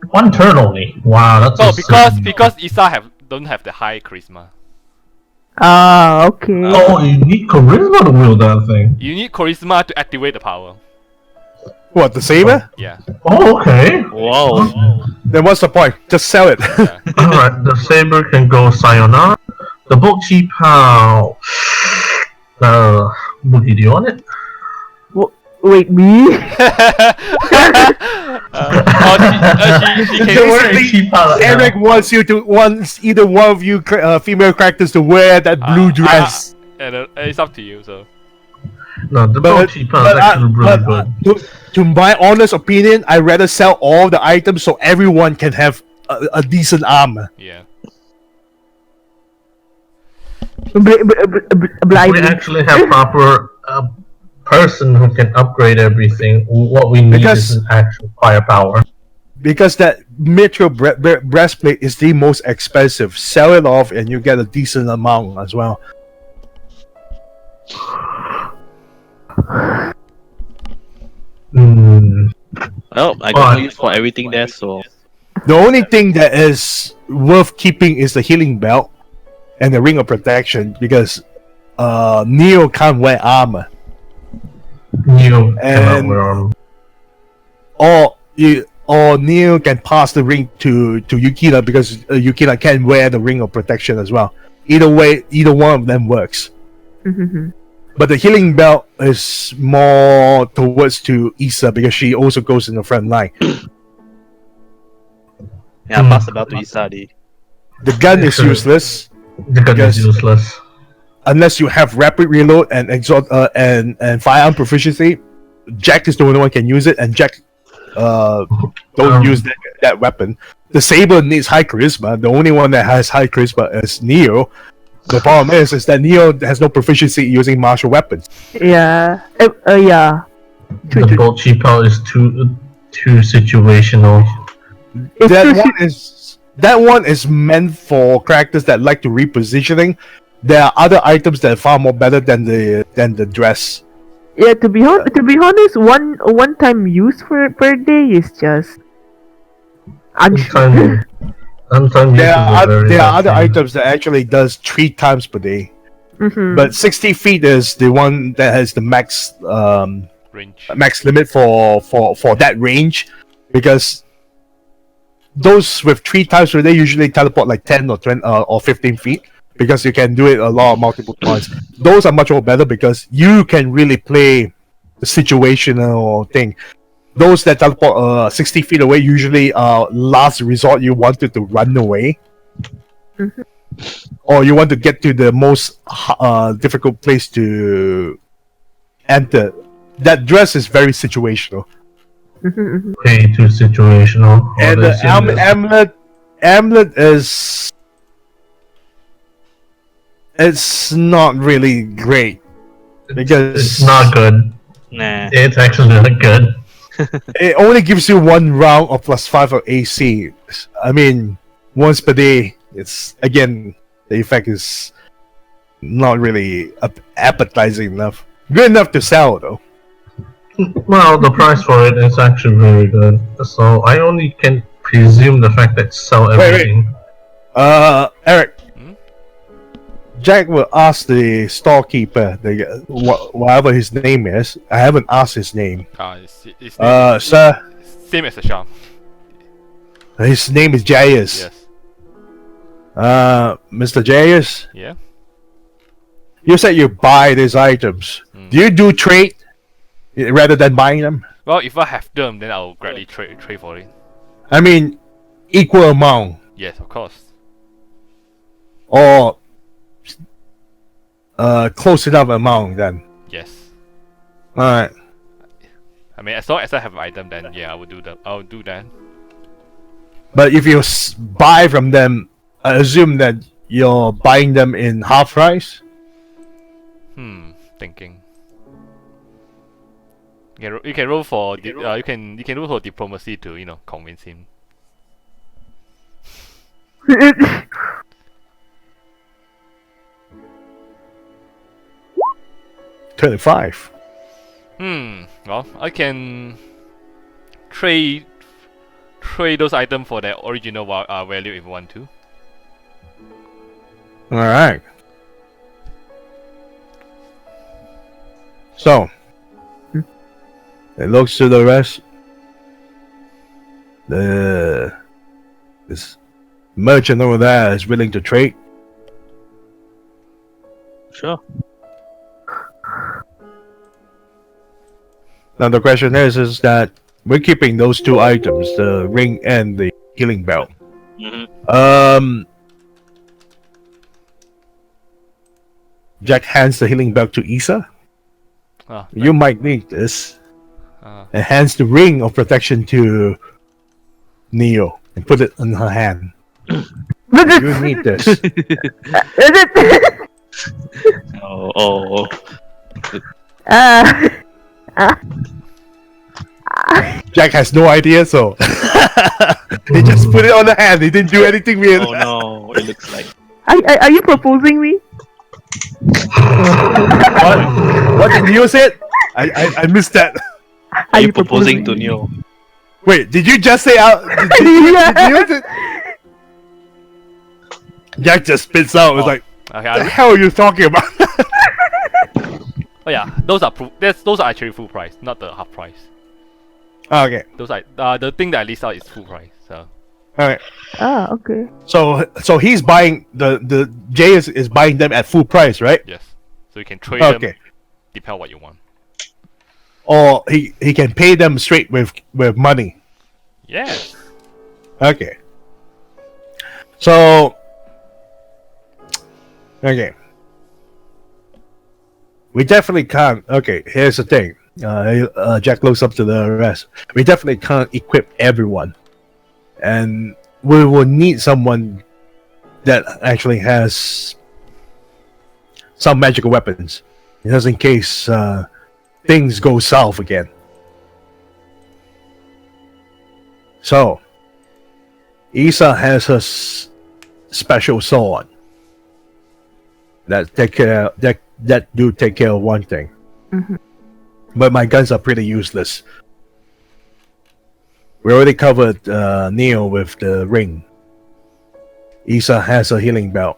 E: One turn only. Wow, that's
A: No,
E: a
A: because Issa don't have the high charisma.
D: Ah, okay.
E: Oh, you need charisma to wield that thing.
A: You need charisma to activate the power.
B: What, the saber?
A: Yeah.
E: Oh, okay.
C: Whoa.
B: Then what's the point? Just sell it.
A: Yeah.
E: Alright, the saber can go sayonara. The bolt cheap how Boogie, do you want it?
D: Wait, me?
A: She can.
B: Basically,
E: cheap how
B: Eric wants either one of you female characters to wear that blue dress.
A: And it's up to you. So.
E: No, the bolt cheap how is actually really good.
B: To my honest opinion, I'd rather sell all the items so everyone can have a decent armor.
A: Yeah.
D: Blind.
E: We actually have proper person who can upgrade everything. What we need
B: Because-
E: is an actual firepower.
B: Because that mithril breastplate is the most expensive. Sell it off and you get a decent amount as well.
C: Well, I got no use for everything there, so
B: The only thing that is worth keeping is the healing belt and the ring of protection because Neo can't wear armor.
E: You cannot
B: And-
E: wear armor.
B: Or Neo can pass the ring to Yukina because Yukina can wear the ring of protection as well. Either way, either one of them works.
D: Mhm.
B: But the healing belt is more towards to Issa because she also goes in the front line.
C: yeah, I passed the bell to Issa.
B: The gun is useless
E: The gun is
B: Because-
E: useless.
B: unless you have rapid reload and and firearm proficiency. Jack is the only one can use it, and Jack don't use that weapon. The saber needs high charisma. The only one that has high charisma is Neo. The problem is that Neo has no proficiency using martial weapons.
D: Yeah. Yeah.
E: The bolt cheap out is too situational.
D: It's
B: That one is meant for characters that like to repositioning. There are other items that are far more better than the dress.
D: Yeah, to be honest, one time use per day is just.
E: Sometimes
B: There are other items that actually does 3 times per day.
D: Mhm.
B: But 60 feet is the one that has the max
A: Range.
B: limit for that range, because those with 3 times per day usually teleport like 10 or 20 or 15 feet because you can do it a lot of multiple times. Those are much more better because you can really play the situational thing. Those that teleport 60 feet away usually last resort you wanted to run away. Or you want to get to the most difficult place to enter. That dress is very situational.
E: Way too situational.
B: And the amulet is... It's not really great. Because...
E: It's not good.
C: Nah.
E: It's actually not good.
B: It only gives you 1 round of +5 of AC. I mean, once per day. It's, again, the effect is not really appetizing enough. Good enough to sell, though.
E: Well, the price for it is actually very good. So I only can presume the fact that sell everything.
B: Eric.
A: Hmm?
B: Jack will ask the storekeeper, whatever his name is. I haven't asked his name.
A: His name
B: Sir,
A: same as the shop.
B: his name is Jayus.
A: Yes.
B: Mr. Jayus,
A: Yeah.
B: you said you buy these items. Do you do trade rather than buying them?
A: Well, if I have them, then I'll gladly trade for it.
B: I mean, equal amount
A: Yes, of course.
B: or close enough amount then.
A: Yes.
B: Alright.
A: I mean, as long as I have an item, then yeah, I will do that. I'll do that.
B: But if you buy from them, I assume that you're buying them in half price?
A: Thinking. You can roll for you can roll for diplomacy to convince him.
B: 25.
A: Well, I can trade those items for their original value if you want to.
B: Alright. So, it looks to the rest. This merchant over there is willing to trade.
C: Sure.
B: Now the question is that we're keeping those 2 items, the ring and the healing belt. Jack hands the healing belt to Isa. You might need this. And hands the ring of protection to Neo and put it in her hand. You need this.
C: Oh.
B: Jack has no idea, so he just put it on the hand. He didn't do anything weird.
C: Oh no, it looks like.
D: Are you proposing me?
B: What did Neo say? I missed that.
C: Are you proposing to Neo?
B: Wait, did you just say out? Jack just spits out. It was like,
A: Okay,
B: what the hell are you talking about?
A: oh yeah, those are actually full price, not the half price.
B: Okay.
A: Those are the thing that I list out is full price. So.
B: Alright.
D: Okay.
B: So he's buying the Jay is buying them at full price, right?
A: Yes. So you can trade them. Depend on what you want.
B: Or he can pay them straight with money.
A: Yes.
B: Okay. So okay. We definitely can't. Okay, here's the thing. Jack looks up to the rest. We definitely can't equip everyone, and we will need someone that actually has some magical weapons, just in case things go south again. So, Isa has her special sword that take care of one thing. But my guns are pretty useless. We already covered Neo with the ring. Isa has a healing belt.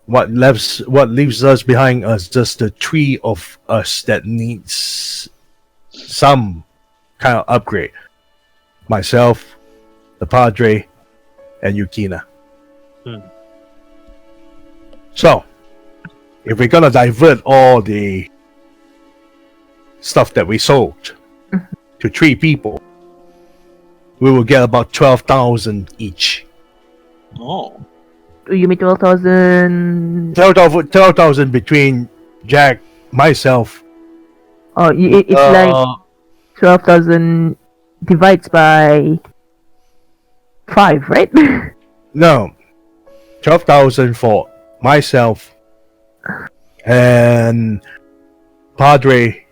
B: What leaves us behind us just the 3 of us that needs some kind of upgrade. Myself, the Padre, and Yukina.
C: Hmm.
B: So, if we're gonna divert all the stuff that we sold to 3 people, we will get about 12,000 each.
C: Oh.
D: You mean 12,000?
B: 12,000 between Jack, myself.
D: Oh, it's like 12,000 divides by 5, right?
B: No, 12,000 for myself and Padre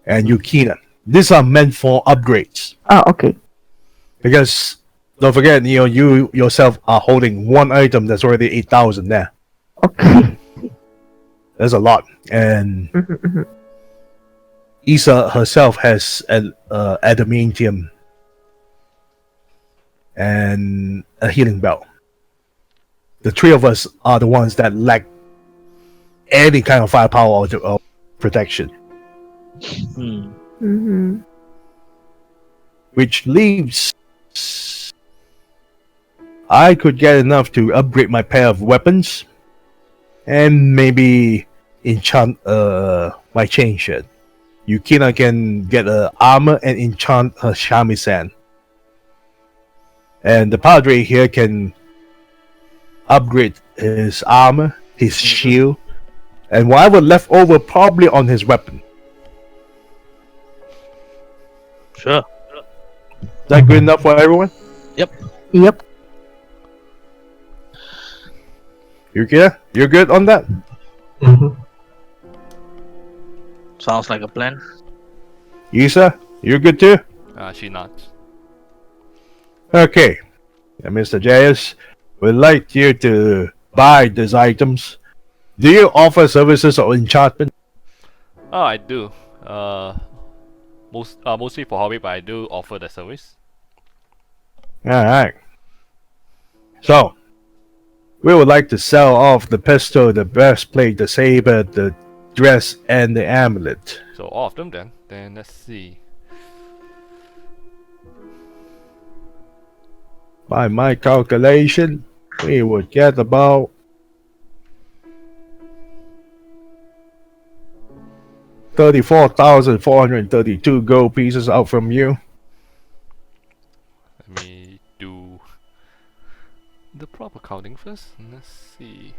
B: and Yukina. These are meant for upgrades
D: Oh, okay.
B: because don't forget, you yourself are holding one item that's already 8,000 there.
D: Okay.
B: That's a lot, and Isa herself has an adamantium and a healing belt. The 3 of us are the ones that lack any kind of firepower or protection, which leaves I could get enough to upgrade my pair of weapons and maybe enchant my chain shirt. Yukina can get armor and enchant her shamisen. And the Padre here can upgrade his armor, his shield, and whatever left over probably on his weapon.
C: Sure.
B: Is that good enough for everyone?
D: Yep.
B: Yukina, you're good on that?
C: Sounds like a plan.
B: Isa, you're good too?
A: She nods.
B: Okay. And Mr. Jayas, we'd like you to buy these items. Do you offer services or enchantment?
A: Oh, I do. Mostly for hobby, but I do offer the service.
B: Alright. So, we would like to sell off the pistol, the breastplate, the saber, the dress, and the amulet.
A: So all of them then. Then let's see.
B: By my calculation, we would get about 34,432 gold pieces out from you.
A: Let me do the proper counting first. Let's see.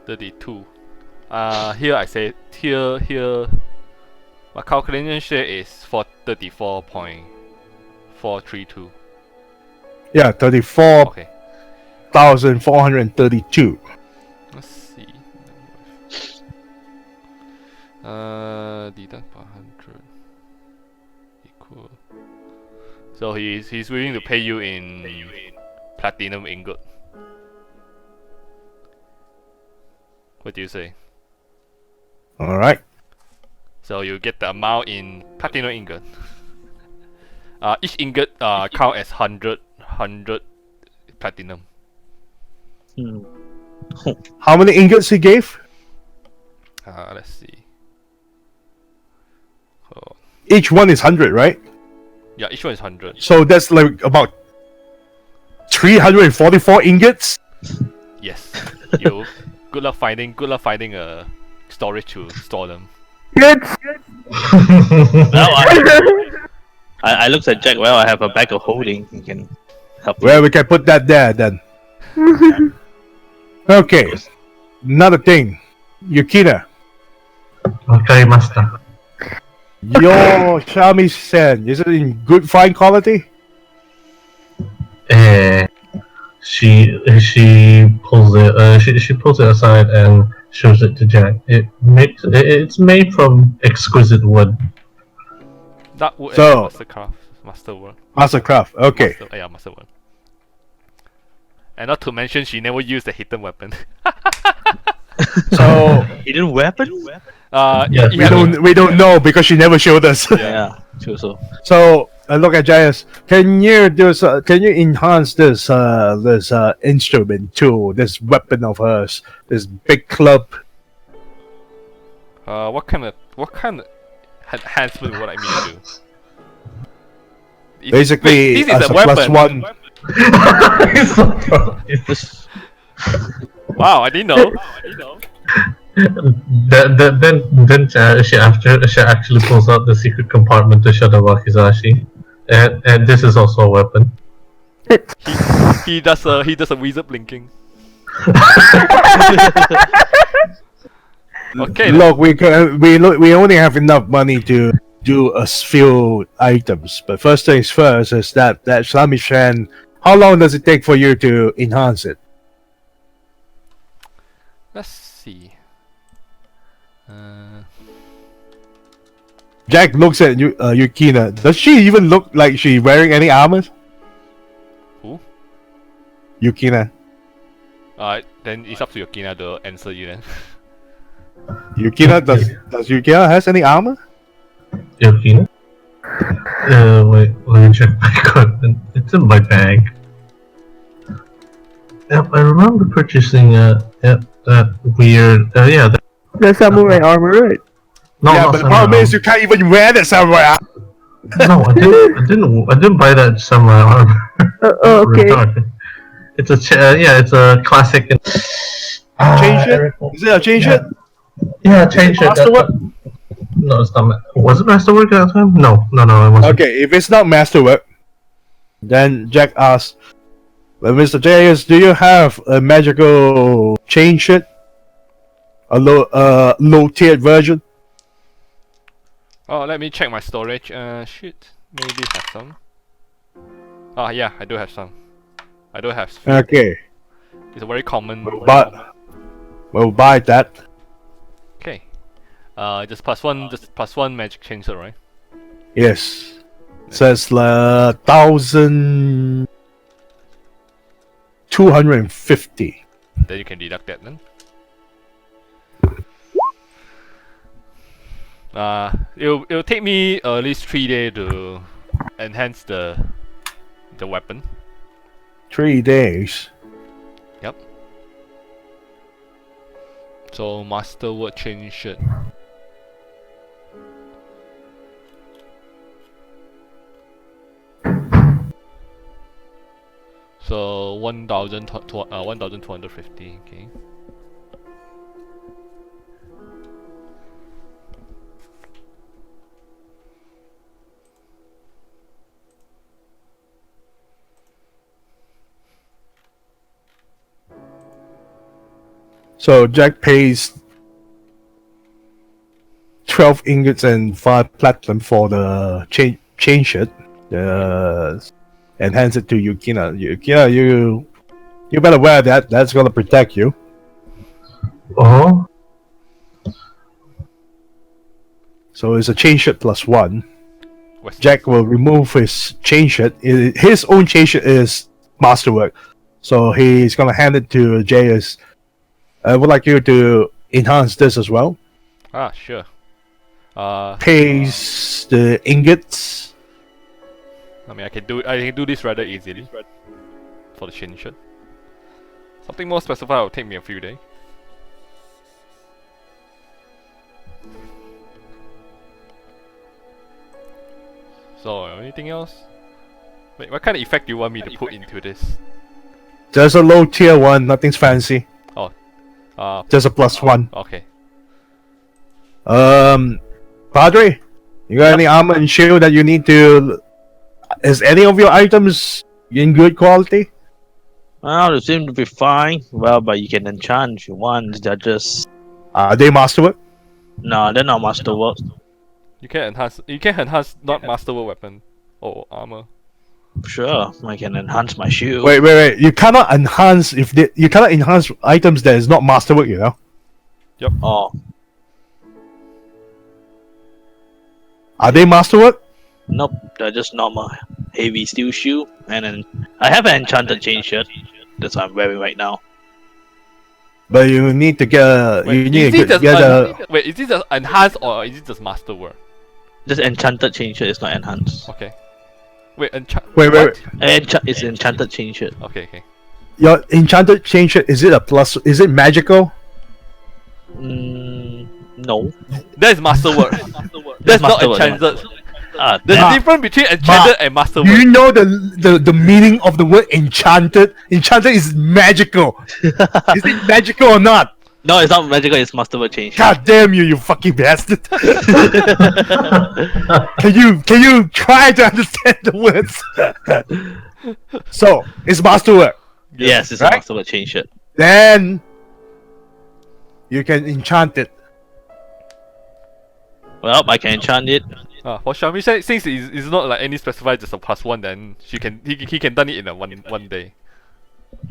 A: $32. Here I say here. My calculation share is for 34.432.
B: Yeah,
A: Okay.
B: 34,432.
A: Let's see. Deduct per 100 equal. So he's willing to pay you in platinum ingot. What do you say?
B: Alright.
A: So you get the amount in platinum ingot. Each ingot count as 100 platinum.
B: How many ingots he gave?
A: Let's see. Oh,
B: Each one is 100, right?
A: yeah, each one is 100.
B: So that's like about 344 ingots?
A: Yes. You good luck finding a storage to store them.
D: Good.
C: Well, I looked at Jack. Well, I have a bag of holding. You can help.
B: Well, we can put that there then. Okay. Another thing. Yukina,
E: Okay, master.
B: your shamisen, is it in good fine quality?
E: She pulls it. She pulls it aside and shows it to Jack. It's made from exquisite wood.
A: That would
B: So-
A: masterwork.
B: Mastercraft. Okay.
A: Yeah, masterwork. And not to mention, she never used the hidden weapon.
B: So
C: Hidden weapon?
E: Yeah,
B: we don't know because she never showed us.
C: Yeah, sure. So
B: So look at Jayas. Can you enhance this instrument too? This weapon of hers, this big club.
A: What kind of enhancement is what I mean to do.
B: Basically,
A: Wait, this
B: as
A: is
B: a
A: a weapon.
B: plus one.
A: Wow, I didn't know.
E: Then she actually pulls out the secret compartment to shut the wakizashi, and this is also a weapon.
A: He does a wizard blinking. Okay.
B: Look, we only have enough money to do a few items, but first things first is that Shamishan. How long does it take for you to enhance it?
A: Let's see.
B: Jack looks at Yukina. Does she even look like she's wearing any armor?
A: Who?
B: Yukina.
A: Alright, then it's up to Yukina to answer you then.
B: Yukina, does Yukina has any armor?
E: Yukina? Wait, let me check my equipment. It's in my bag. Yep, I remember purchasing that weird.
D: The samurai armor, right?
E: No,
B: yeah,
E: not
B: but the
E: samurai
B: problem is
E: armor.
B: you can't even wear that samurai armor.
E: No, I didn't buy that samurai armor.
D: Oh, okay.
E: Retarded. It's a classic.
B: Change it? Is it a change it?
E: Yeah, change it.
B: Masterwork?
E: No, it's not. Was it Masterwork at that time? No, it wasn't.
B: Okay, if it's not masterwork, then Jack asks, well, Mr. J.S., do you have a magical chain shit? A low-tiered version?
A: Oh, let me check my storage. Shit. Maybe have some. Ah, yeah, I do have some. I do have.
B: Okay,
A: It's a very common.
B: we'll buy that.
A: Okay. Just plus one magic chainsaw, right?
B: Yes. Says 1,250.
A: Then you can deduct that then. It'll take me at least 3 days to enhance the weapon.
B: 3 days.
A: Yep. So masterwork chain shirt. So 1,250. Okay.
B: So Jack pays 12 ingots and 5 platinum for the chain shirt. And hands it to Yukina. Yukina, you better wear that. That's gonna protect you.
E: Oh.
B: So it's a chain shirt plus 1.
A: What's
B: Jack will remove his chain shirt. His own chain shirt is masterwork. So he's gonna hand it to Jay as I would like you to enhance this as well.
A: Ah, sure.
B: Pays the ingots.
A: I mean, I can do this rather easily for the chain shirt. Something more specified will take me a few days. So, anything else? Wait, what kind of effect do you want me to put into this?
B: There's a low tier one, nothing's fancy.
A: Oh,
B: Just a plus 1.
A: okay.
B: Padre, you got any armor and shield that you need to? Is any of your items in good quality?
C: Well, they seem to be fine. Well, but you can enchant if you want. They're just
B: Are they masterwork?
C: no, they're not masterwork.
A: You can enhance not masterwork weapon or armor.
C: Sure, I can enhance my shield.
B: Wait. You cannot enhance you cannot enhance items that is not masterwork. You know.
C: Oh,
B: Are they masterwork?
C: nope, they're just normal heavy steel shield. And then I have an enchanted chain shirt. That's what I'm wearing right now.
B: But you need to get
A: Wait, is it just enhanced or is it just masterwork?
C: Just enchanted chain shirt is not enhanced.
A: Okay. Wait,
B: Wait.
C: It's enchanted chain shirt.
A: Okay.
B: Your enchanted chain shirt, is it a plus? Is it magical?
C: No.
A: That is masterwork. That's not
C: masterwork.
A: enchanted.
C: Ah,
A: There's
C: damn.
A: a difference between enchanted and masterwork.
B: Do you know the meaning of the word enchanted? Enchanted is magical. Is it magical or not?
C: No, it's not magical. It's masterwork change.
B: God damn you, you fucking bastard! Can you try to understand the words? So it's masterwork.
C: Yes, it's
B: Right?
C: a masterwork change shirt.
B: Then you can enchant it.
C: Well, I can enchant it.
A: For Xiaomi, since it's not like any specified, just a +1, then he can done it in a one day.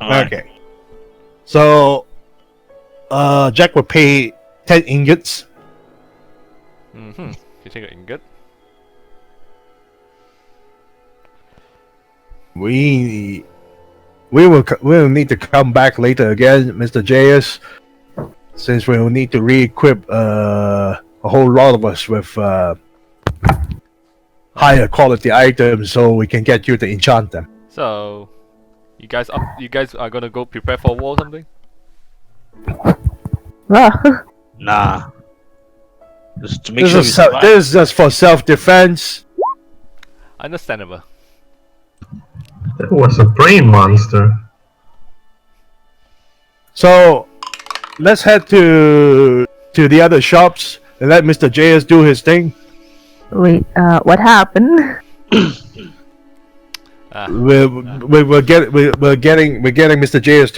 C: Alright.
B: Okay. So Jack will pay 10 ingots.
A: You take an ingot.
B: We will need to come back later again, Mr. JS, since we will need to re-equip a whole lot of us with higher quality items so we can get you to enchant them.
A: So, you guys are gonna go prepare for war or something?
C: Nah. Just to make
B: This
C: sure
B: is,
C: we
B: se-
C: survive.
B: this is just for self-defense.
A: Understandable.
E: That was a brain monster.
B: So let's head to the other shops and let Mr. JS do his thing.
D: Wait, what happened?
B: We're getting Mr. JS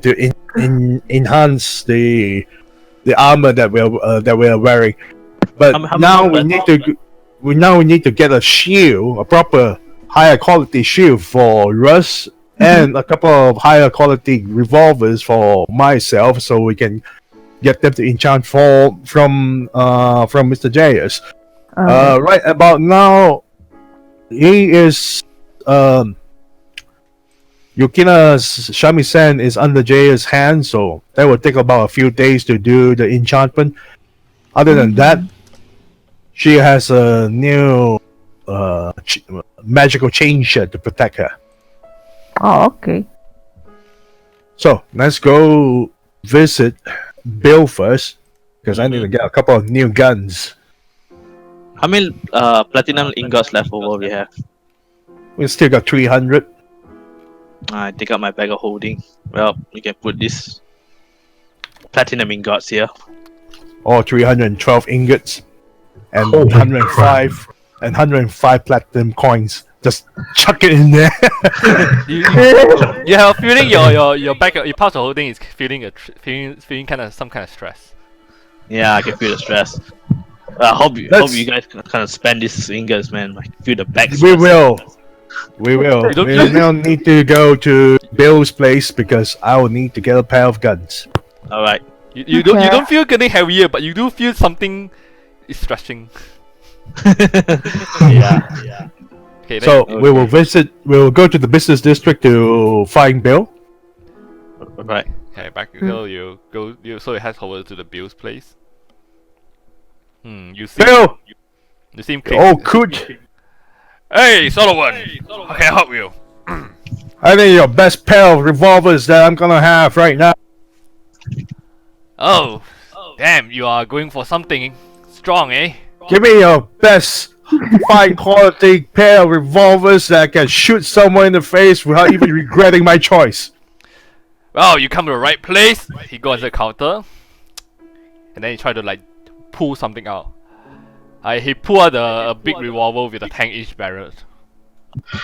B: to enhance the armor that we're wearing. But
C: How
B: now
C: many
B: we need to get a shield, a proper higher quality shield for Russ, and a couple of higher quality revolvers for myself, so we can get them to enchant from Mr. JS. Right about now, he is Yukina's shamisen is under JS' hand, so that will take about a few days to do the enchantment. Other than that, she has a new magical chain shirt to protect her.
D: Oh, okay.
B: So let's go visit Bill first, because I need to get a couple of new guns.
C: How many platinum ingots left over we have?
B: We still got 300.
C: I take out my bag of holding. Well, we can put this platinum ingots here.
B: Or 312 ingots and
E: Holy
B: 105 platinum coins. Just chuck it in there.
A: You have a feeling your back your parts of holding is feeling kind of some kind of stress.
C: Yeah, I can feel the stress. I hope you guys can kind of spend these ingots, man. I can feel the back.
B: We
C: stress.
B: will. We now need to go to Bill's place because I will need to get a pair of guns.
C: All right.
A: You don't feel getting heavier, but you do feel something is stretching.
C: Yeah.
A: Okay,
B: So
A: then,
B: we will go to the business district to find Bill.
C: Right.
A: okay, back so you head over to the Bill's place. You see
B: Bill!
A: you seem
B: Oh, coot!
A: Hey, Solomon! How can I help you?
B: I need your best pair of revolvers that I'm gonna have right now.
A: Oh, damn! You are going for something strong, eh?
B: Give me your best, fine quality pair of revolvers that I can shoot someone in the face without even regretting my choice.
A: Well, you come to the right place. He goes to the counter, and then he try to like pull something out. He pull out a big revolver with a 10-inch barrel.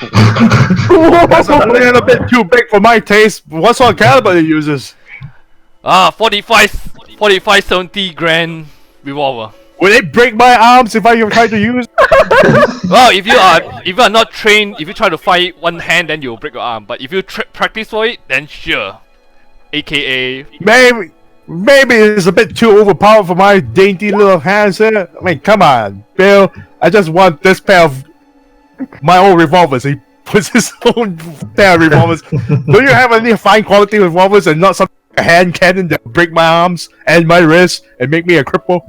B: That's a little bit too big for my taste. What sort of caliber he uses?
A: 45 70 grand revolver.
B: Will it break my arms if I try to use?
A: Well, if you are not trained, if you try to fight one hand, then you'll break your arm. But if you practice for it, then sure. AKA,
B: Maybe it's a bit too overpowered for my dainty little hands here. I mean, come on, Bill. I just want this pair of my own revolvers. He puts his own pair of revolvers. Don't you have any fine quality revolvers and not some hand cannon that break my arms and my wrists and make me a cripple?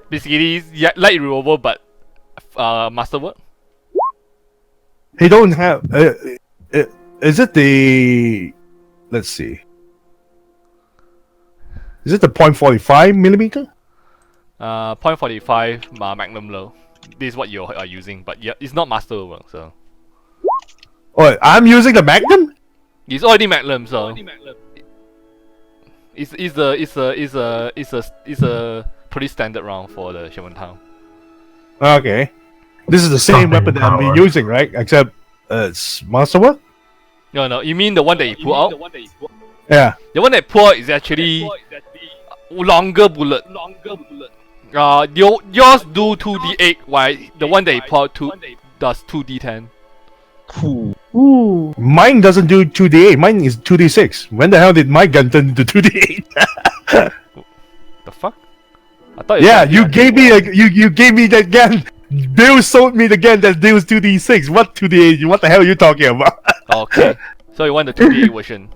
A: basically light revolver, but masterwork.
B: He don't have. Is it the? Let's see. Is it the .45 millimeter?
A: .45 Magnum low. This is what you are using, but yeah, it's not Masterwork, so
B: Oh, I'm using the Magnum.
A: it's already Magnum, so it's a pretty standard round for the Sherman Town.
B: Okay. This is the same
E: Something
B: weapon that I'm
E: power.
B: using, right? Except it's Masterwork.
A: No, you mean the one that you pull out?
B: Yeah.
A: The one that pull out is actually longer bullet. Yours do 2d8, while the one that you pull out does 2d10.
D: Ooh.
B: Mine doesn't do 2d8. Mine is 2d6. When the hell did my gun turn into 2d8?
A: The fuck? I thought
B: Yeah, you gave me you gave me that gun. Bill sold me the gun that deals 2d6. What 2d8? What the hell are you talking about?
A: Okay, so you want the 2d8 version.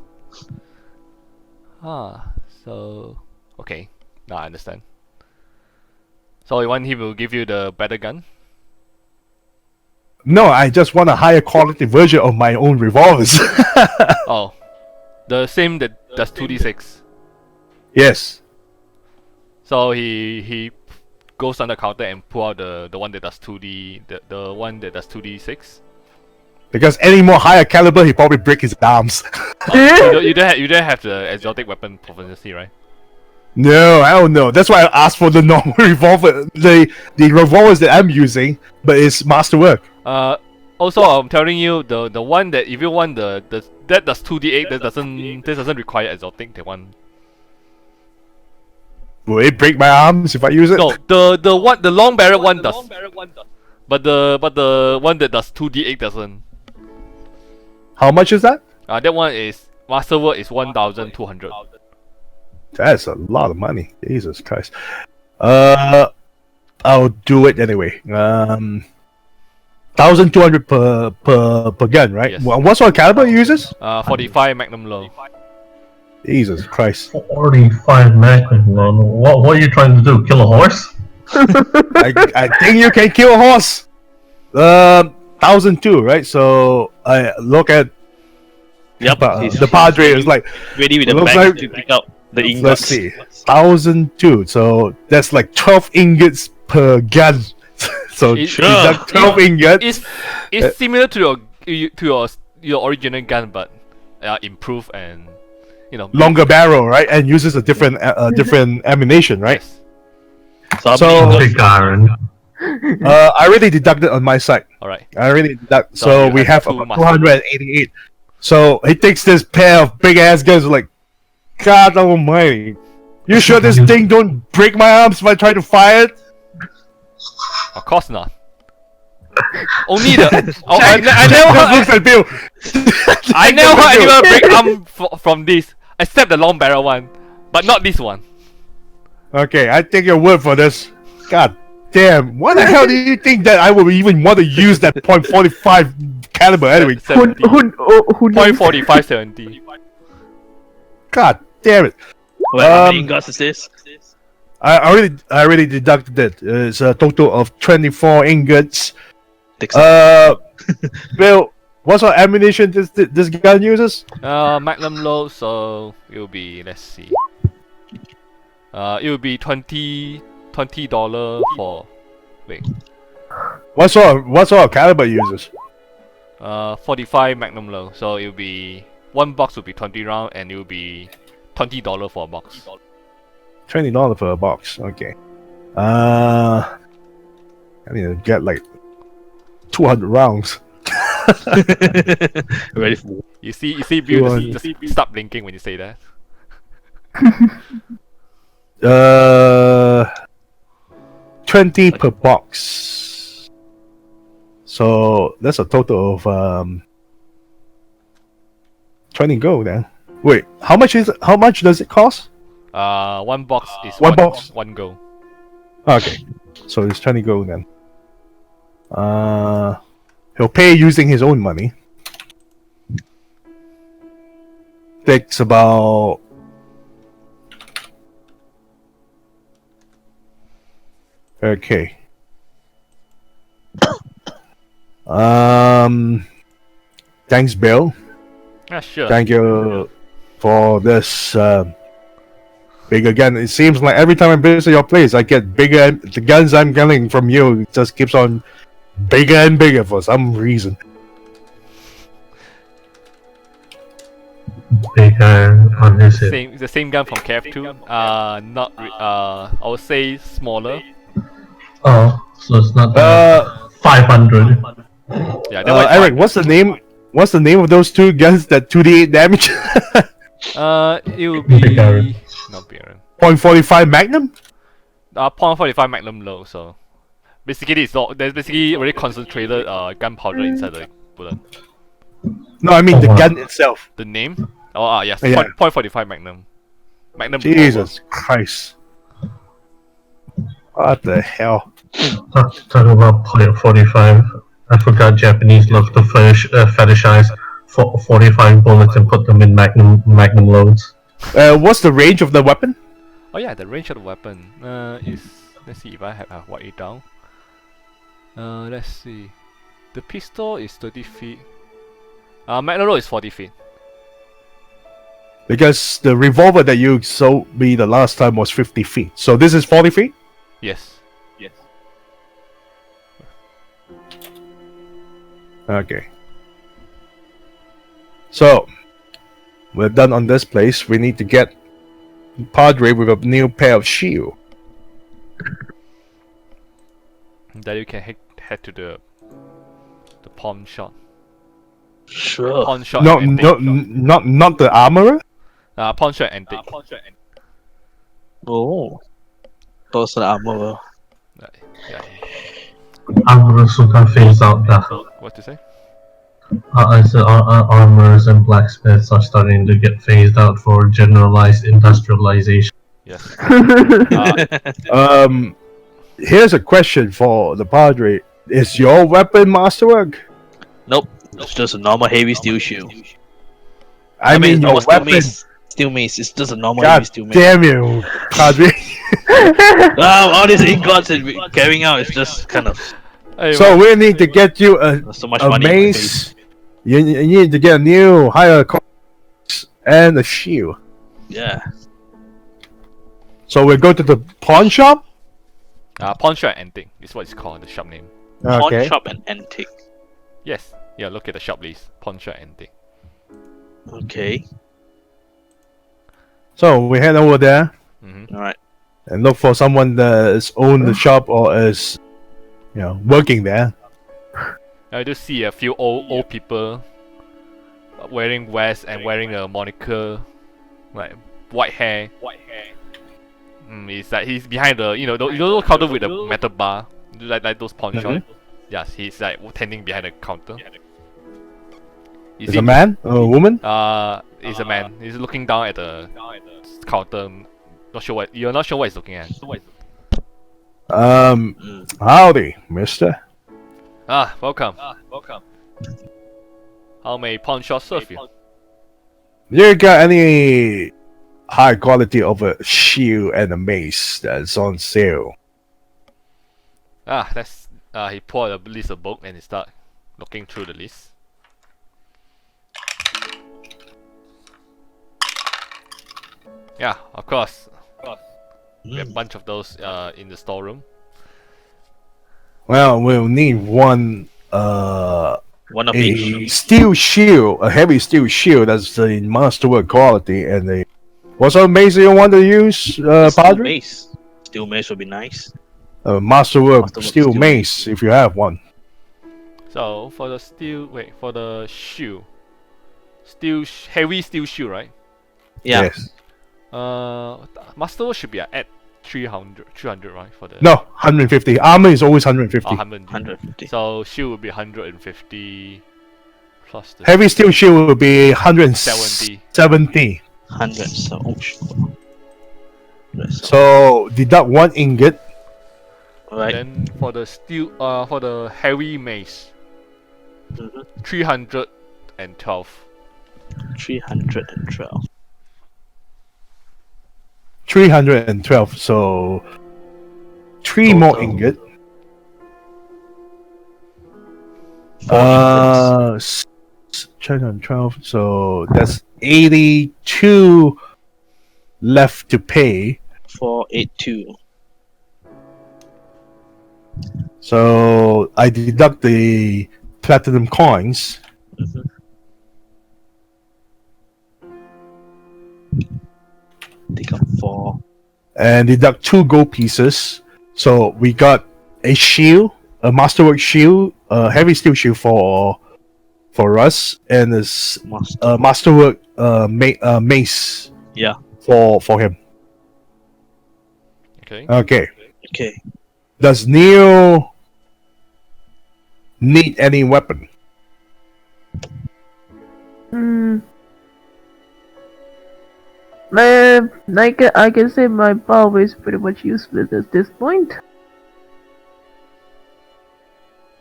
A: So okay, now I understand. So you want him to give you the better gun?
B: No, I just want a higher quality version of my own revolvers.
A: Oh, the same that does 2d6.
B: Yes.
A: So he goes on the counter and pull out the one that does 2d the one that does 2d6.
B: Because any more higher caliber, he probably break his arms.
A: You don't have the exotic weapon proficiency, right?
B: No, I don't know. That's why I asked for the normal revolver, the revolvers that I'm using, but it's masterwork.
A: Also I'm telling you the one that if you want the that does 2d8 that doesn't require exotic, that one.
B: Will it break my arms if I use it?
A: No, the long barrel one does. But the one that does 2d8 doesn't.
B: How much is that?
A: That one is masterwork is 1,200.
B: That's a lot of money. Jesus Christ. I'll do it anyway. 1,200 per gun, right?
A: Yes.
B: What sort of caliber it uses?
A: 45 Magnum low.
B: Jesus Christ.
E: 45 Magnum. What are you trying to do? Kill a horse?
B: I think you can kill a horse. 1,002, right? So I look at
C: Yep. he's
B: the Padre is like,
C: ready with the
B: looks
C: bag
B: like-
C: to pick up the
B: let's
C: ingots.
B: see, 1,002. So that's like 12 ingots per gun. So
A: It-
C: Sure.
B: deduct 12 ingots.
A: It's similar to your original gun, but improved and
B: Longer barrel, right? And uses a different ammunition, right?
A: Yes.
C: So, how
B: So-
C: many ingots?
E: Big iron.
B: I already deducted on my side.
A: All right.
B: I already deduct.
A: So
B: So
A: you
B: we
A: have
B: have
A: two
B: about
A: master-
B: 288. So he takes this pair of big ass guns. Like, God Almighty! You sure this thing don't break my arms if I try to fire it?
A: Of course not. Only the. I
B: Jack
A: never
B: just looks
A: heard.
B: at Bill.
A: I never heard anyone break arm from this, except the long barrel one, but not this one.
B: Okay, I take your word for this. God damn! Why the hell do you think that I would even want to use that .45 caliber anyway?
A: 70.
D: Who knows?
A: .45 70.
B: God damn it!
C: Wait, how many
B: Um,
C: ingots is this?
B: I already deducted it. It's a total of 24 ingots.
C: Takes up.
B: Bill, what sort of ammunition this gun uses?
A: Magnum low, so it will be, let's see. It will be $20 for. Wait.
B: What sort of caliber it uses?
A: 45 Magnum low, so it will be one box will be 20 round, and it will be $20 for a box.
B: $20 for a box. Okay. I need to get like 200 rounds.
C: Ready for
A: You see, Bill,
B: Sure.
A: just stop blinking when you say that.
B: 20 per box. So that's a total of 20 gold then. Wait, how much does it cost?
A: One box is
B: One box?
A: one go.
B: Okay. So it's 20 gold then. He'll pay using his own money. Takes about okay. Thanks, Bill.
A: Yeah, sure.
B: Thank you for this bigger gun. It seems like every time I visit your place, I get bigger. And the guns I'm getting from you just keeps on bigger and bigger for some reason.
E: Bigger on his head.
A: The same gun from KF2. Not I would say smaller.
E: Oh, so it's not 500.
A: Yeah, that one.
B: Eric, what's the name? What's the name of those two guns that 2d8 damage?
A: It will be
E: Baron.
A: not Baron.
B: .45 Magnum?
A: .45 Magnum low. So basically, there's basically very concentrated gunpowder inside the bullet.
B: No, I mean the gun itself.
A: The name? Oh, yes,
B: Yeah.
A: .45 Magnum. Magnum.
B: Jesus Christ! What the hell?
E: Talk about .45. I forgot Japanese love to fetishize 45 bullets and put them in magnum loads.
B: What's the range of the weapon?
A: Oh yeah, the range of the weapon is. Let's see if I have write it down. Let's see. The pistol is 30 feet. Magnum is 40 feet.
B: Because the revolver that you sold me the last time was 50 feet. So this is 40 feet?
A: Yes.
B: Okay. So, we're done on this place. We need to get Padre with a new pair of shield.
A: Then you can head to the pawn shop.
C: Sure.
A: Pawn shop.
B: No,
A: and
B: no,
A: antique.
B: not the armorer.
A: Pawn shop and antique.
C: Oh. Those are armor.
A: Yeah.
E: Armor suka phase out that.
A: What to say?
E: I said armors and blacksmiths are starting to get phased out for generalized industrialization.
A: Yes.
B: Here's a question for the Padre. Is your weapon masterwork?
C: Nope. It's just a normal heavy steel shield.
B: I mean, your
C: normal
B: weapon.
C: Steel mace. It's just a normal heavy
B: God
C: steel mace.
B: damn you, Padre.
C: All these ingots and carrying out is just kind of
A: Hey,
B: So we need to get you
C: so much
B: a
C: money. in my face.
B: mace. You need to get a new higher cost and a shield.
C: Yeah.
B: So we go to the pawn shop.
A: pawn shop and antique is what it's called, the shop name.
C: Pawn
B: Okay.
C: shop and antique.
A: Yes. Yeah, look at the shop list. Pawn shop and antique.
C: Okay.
B: So we head over there
C: All right.
B: and look for someone that is own the shop or is, working there.
A: I just see a few old people wearing vests and wearing a monocle, like white hair. It's like he's behind the those counter with the metal bar, like those pawn shop. Yes, he's like standing behind the counter.
B: Is a man or a woman?
A: Is a man. He's looking down at the counter. Not sure what you're not sure what he's looking at.
B: Howdy, mister.
A: Welcome. How may pawn shop serve you?
B: You got any high quality of a shield and a mace that's on sale?
A: That's he pulled a list of book and he start looking through the list. Yeah, of course. We have a bunch of those in the storeroom.
B: Well, we'll need one
C: One of
B: a
C: each.
B: steel shield, a heavy steel shield that's the masterwork quality, and a what sort of mace do you want to use,
C: Steel
B: Padre?
C: mace. Steel mace would be nice.
B: Masterwork
C: Masterwork
B: steel
C: steel
B: mace, if you have one.
A: So for the for the shoe, heavy steel shoe, right?
C: Yeah.
B: Yes.
A: Masterwork should be at 300, right? For the
B: No, 150. Armor is always 150.
C: 150.
A: So shoe would be 150 plus the
B: Heavy steel shield will be 170.
A: 70.
C: 100. So, oh, sure.
B: So deduct 1 ingot.
C: Alright.
A: Then for the steel, for the heavy mace,
C: Mhm.
A: 312.
C: 312.
B: 312. So 3 more ingot. 312. So that's 82 left to pay.
C: 482.
B: So I deduct the platinum coins.
C: Mhm. Take up 4.
B: And deduct 2 gold pieces. So we got a shield, a masterwork shield, a heavy steel shield for us, and a
C: Master.
B: masterwork mace
C: Yeah.
B: for him.
A: Okay.
B: Okay.
C: Okay.
B: Does Neo need any weapon?
D: Hmm. I can say my bow is pretty much useless at this point.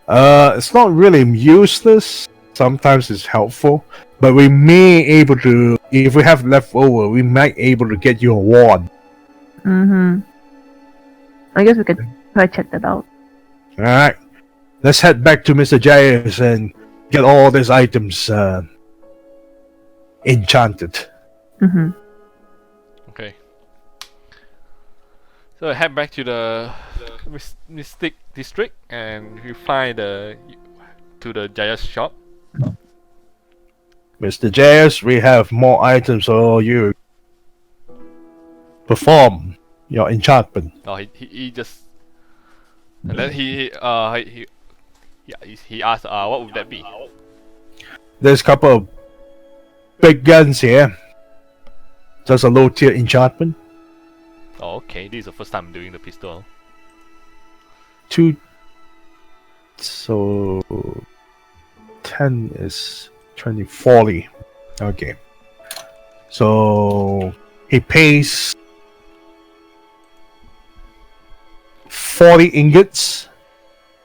B: It's not really useless. Sometimes it's helpful, but we may able to, if we have leftover, we might able to get you a wand.
D: Mm-hmm. I guess we could try check that out.
B: All right, let's head back to Mr. Jairus and get all these items enchanted.
D: Mm-hmm.
A: Okay. So I head back to the Mystic District and we find to the Jaya's shop.
B: Mr. Jairus, we have more items for you. Perform your enchantment.
A: Oh, he just and then he asked what would that be?
B: There's a couple of big guns here. Just a low tier enchantment.
A: Oh, okay. This is the first time I'm doing the pistol.
B: 2. So 10 is 20, 40. Okay. So he pays 40 ingots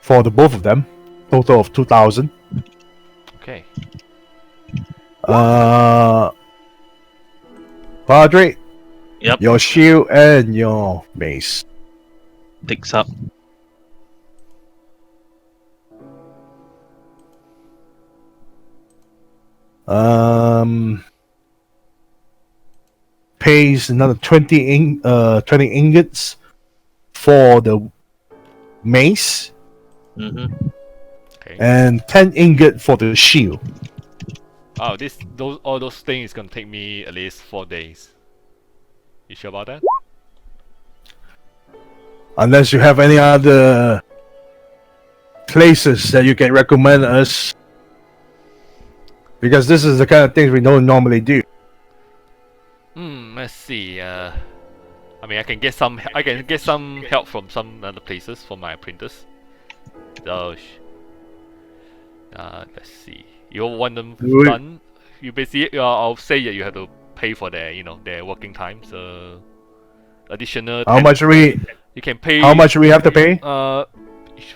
B: for the both of them. Total of 2,000.
A: Okay.
B: Padre,
C: Yep.
B: your shield and your mace.
C: Takes up.
B: Pays another 20 ingots for the mace
C: Mm-hmm.
A: Okay.
B: and 10 ingot for the shield.
A: Oh, all those things is gonna take me at least 4 days. You sure about that?
B: Unless you have any other places that you can recommend us, because this is the kind of things we don't normally do.
A: Let's see. I mean, I can get some help from some other places for my printers. So, let's see. You want them
B: Good.
A: done? You basically, I'll say that you have to pay for their working time. So, additional.
B: How
A: 10
B: much we
A: You can pay.
B: how much we have to pay?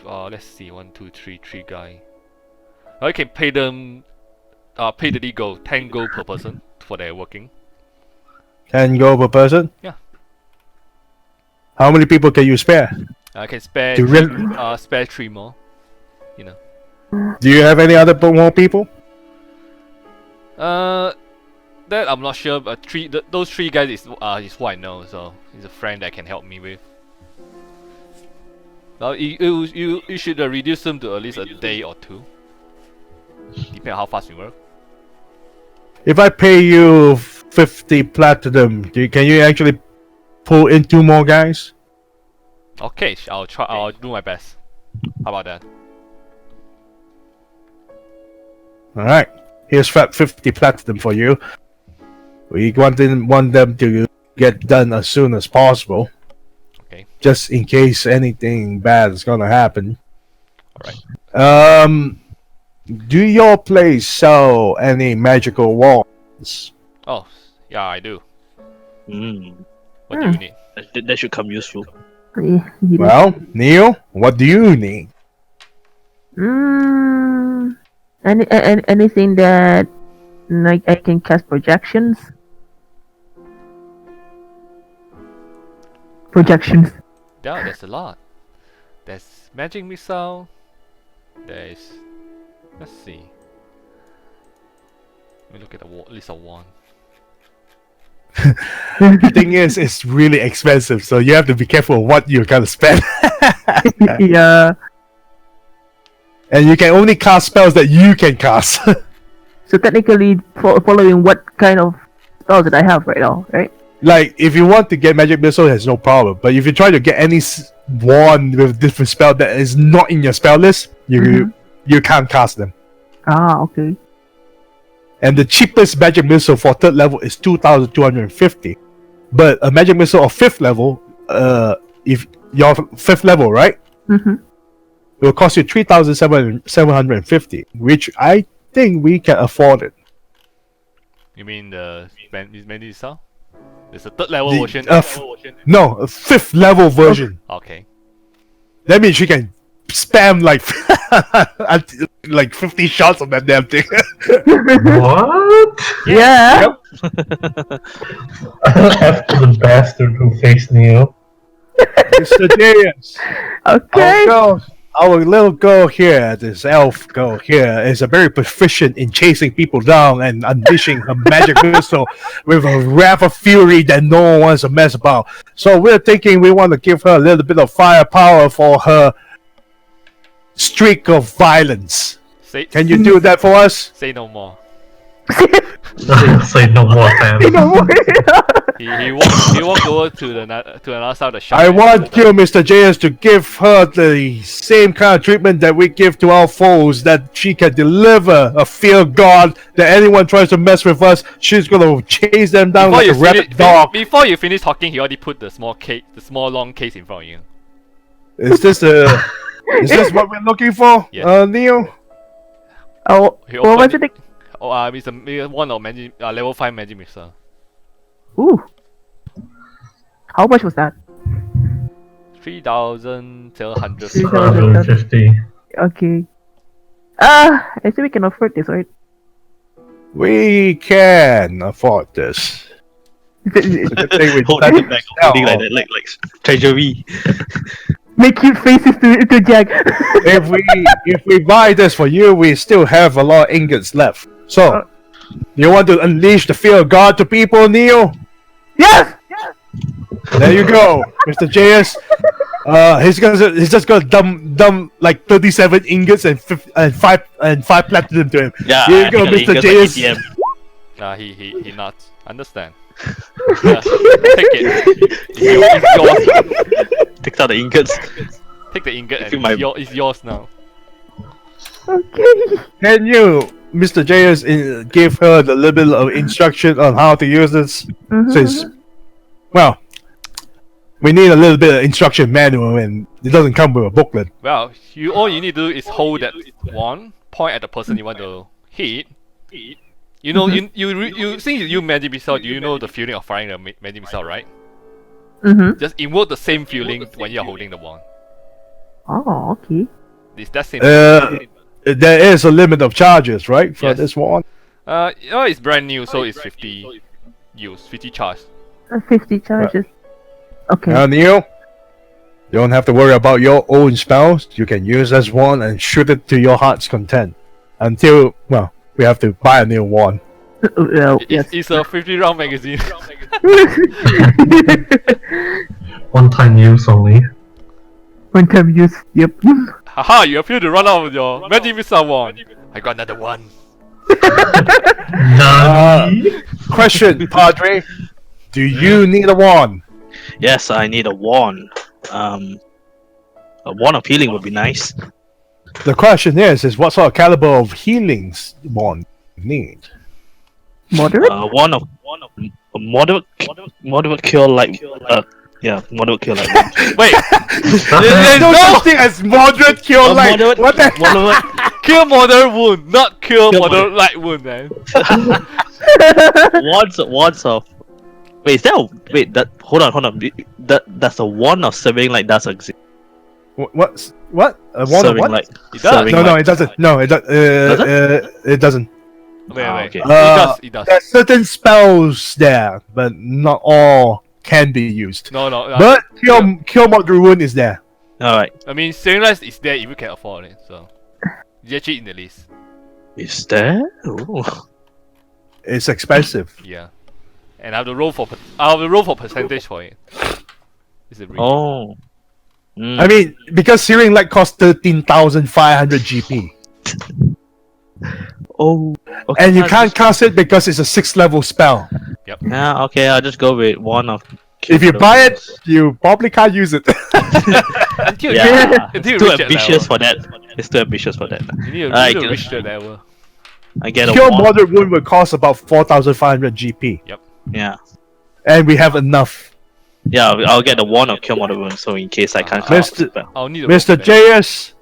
A: Let's see. 1, 2, 3, 3 guy. I can pay them. Pay the legal 10 gold per person for their working.
B: 10 gold per person?
A: Yeah.
B: How many people can you spare?
A: I can spare
B: Do you
A: spare 3 more. You know.
B: Do you have any other more people?
A: That I'm not sure, but those 3 guys is who I know, so he's a friend that can help me with. Now you should reduce them to at least a day or 2. Depending on how fast you work.
B: If I pay you 50 platinum, can you actually pull in 2 more guys?
A: Okay, I'll try. I'll do my best. How about that?
B: Alright. Here's 50 platinum for you. We want them to get done as soon as possible.
A: Okay.
B: Just in case anything bad is gonna happen.
A: Alright.
B: Do your place sell any magical wands?
A: Oh, yeah, I do.
C: Mm.
A: What do you need?
C: That should come useful.
B: Well, Neil, what do you need?
D: Anything that like I can cast projections. Projections.
A: Yeah, there's a lot. There's magic missile. There's. Let's see. Let me look at the list of one.
B: The thing is, it's really expensive, so you have to be careful of what you're gonna spend.
D: Yeah.
B: And you can only cast spells that you can cast.
D: So technically, following what kind of spells that I have right now, right?
B: Like, if you want to get magic missile, there's no problem. But if you try to get any wand with different spell that is not in your spell list, you can't cast them.
D: Ah, okay.
B: And the cheapest magic missile for 3rd level is 2,250. But a magic missile of 5th level, if you're 5th level, right?
D: Mm-hmm.
B: It will cost you 3,750, which I think we can afford it.
A: You mean the Mandy Cell? There's a 3rd level
B: The-
A: version.
B: No, a 5th level version.
A: Okay.
B: That means you can spam like like 50 shots of that damn thing.
E: What?
D: Yeah.
E: After the bastard who faced Neo.
B: Mr. James,
D: Okay.
B: our little girl here, this elf girl here, is a very proficient in chasing people down and unleashing her magic missile with a wrath of fury that no one wants to mess about. So we're thinking we want to give her a little bit of firepower for her streak of violence. Can you do that for us?
A: Say no more.
E: Say no more, fam.
D: No more.
A: He walked over to another side of the shop.
B: I want you, Mr. JS, to give her the same kind of treatment that we give to our foes, that she can deliver a fear god, that anyone tries to mess with us, she's gonna chase them down like a rabid dog.
A: Before you finish talking, he already put the small long case in front of you.
B: Is this what we're looking for,
A: Yes.
B: Neo?
D: Oh,
A: He
D: what was
A: opened
D: it?
A: Oh, it's one of magic, level 5 magic missile.
D: Ooh. How much was that?
A: 3,700.
E: 250.
D: Okay. I think we can afford this, right?
B: We can afford this. It's a good thing we
C: Hold
B: don't
C: it back, holding like that, like treasury.
D: Make cute faces to Jack.
B: if we buy this for you, we still have a lot of ingots left. So, you want to unleash the fear of God to people, Neo?
D: Yes.
B: There you go, Mr. JS. He's just gonna dump like 37 ingots and five platinum to him.
C: Yeah,
B: Here you go,
C: I think
B: Mr.
C: it goes like
B: JS.
C: ATM.
A: He nods. Understand. Yeah, take it. It's yours.
C: Takes out the ingots.
A: Take the ingot and
C: Give my-
A: it's yours now.
D: Okay.
B: Can you, Mr. JS, give her the little bit of instruction on how to use this? Since, well, we need a little bit of instruction manual, and it doesn't come with a booklet.
A: Well, all you need to do is hold that wand, point at the person you want to hit. You know, you since you use magic missile, you know the feeling of firing a magic missile, right? Just invoke the same feeling when you're holding the wand.
D: Oh, okay.
A: It's that simple.
B: There is a limit of charges, right, for
A: Yes.
B: this one?
A: It's brand new, so it's 50 charge.
D: 50 charges. Okay.
B: Now, Neo, you don't have to worry about your own spells. You can use this one and shoot it to your heart's content. Until, well, we have to buy a new one.
D: Well, yes.
A: It's a 50-round magazine.
E: One time use only.
D: One time use. Yep.
A: Haha, you appear to run out of your magic missile wand. I got another one.
E: Nani?
B: Question, Padre. Do you need a wand?
C: Yes, I need a wand. A wand of healing would be nice.
B: The question is what sort of caliber of healings wand you need?
D: Moderate.
C: Wand of a moderate cure like yeah, moderate cure like wand.
A: Wait,
B: There's no such thing as moderate cure light.
C: moderate,
B: What the?
C: moderate
A: cure moderate wound, not cure moderate light wound, man.
C: wands of. Wait, is that hold on. That's a wand of serving light does exist.
B: What? A wand of
C: Serving
B: what?
C: light.
A: It does.
C: Serving
B: No,
C: light.
B: it doesn't. No, it doesn't. It doesn't.
A: Wait.
C: Okay.
A: It does.
B: There's certain spells there, but not all can be used.
A: No.
B: But cure moderate wound is there.
C: All right.
A: I mean, saving lives is there if you can afford it, so it's actually in the list.
C: Is there? Ooh.
B: It's expensive.
A: Yeah. and I have to roll for percentage for it. Is it really?
C: Oh. Mm.
B: I mean, because Searing Light costs 13,500 GP.
C: Oh. Okay,
B: And you
C: I'll
B: can't
C: just-
B: cast it because it's a 6th level spell.
C: Yeah, okay, I'll just go with one of.
B: If you buy it, you probably can't use it.
A: Until
C: Yeah,
A: until you
C: it's too
A: reach that
C: ambitious
A: level.
C: for that. It's too ambitious for that.
A: You need to,
C: Alright,
A: you need to
C: good.
A: reach that level.
C: I get a
B: Cure
C: one.
B: Moderate Wound will cost about 4,500 GP.
C: Yeah.
B: And we have enough.
C: Yeah, I'll get the one of Cure Modern Wound, so in case I can't cast
B: Mr.
C: the spell.
A: I'll need to roll for
B: Mr.
A: that.
B: JS,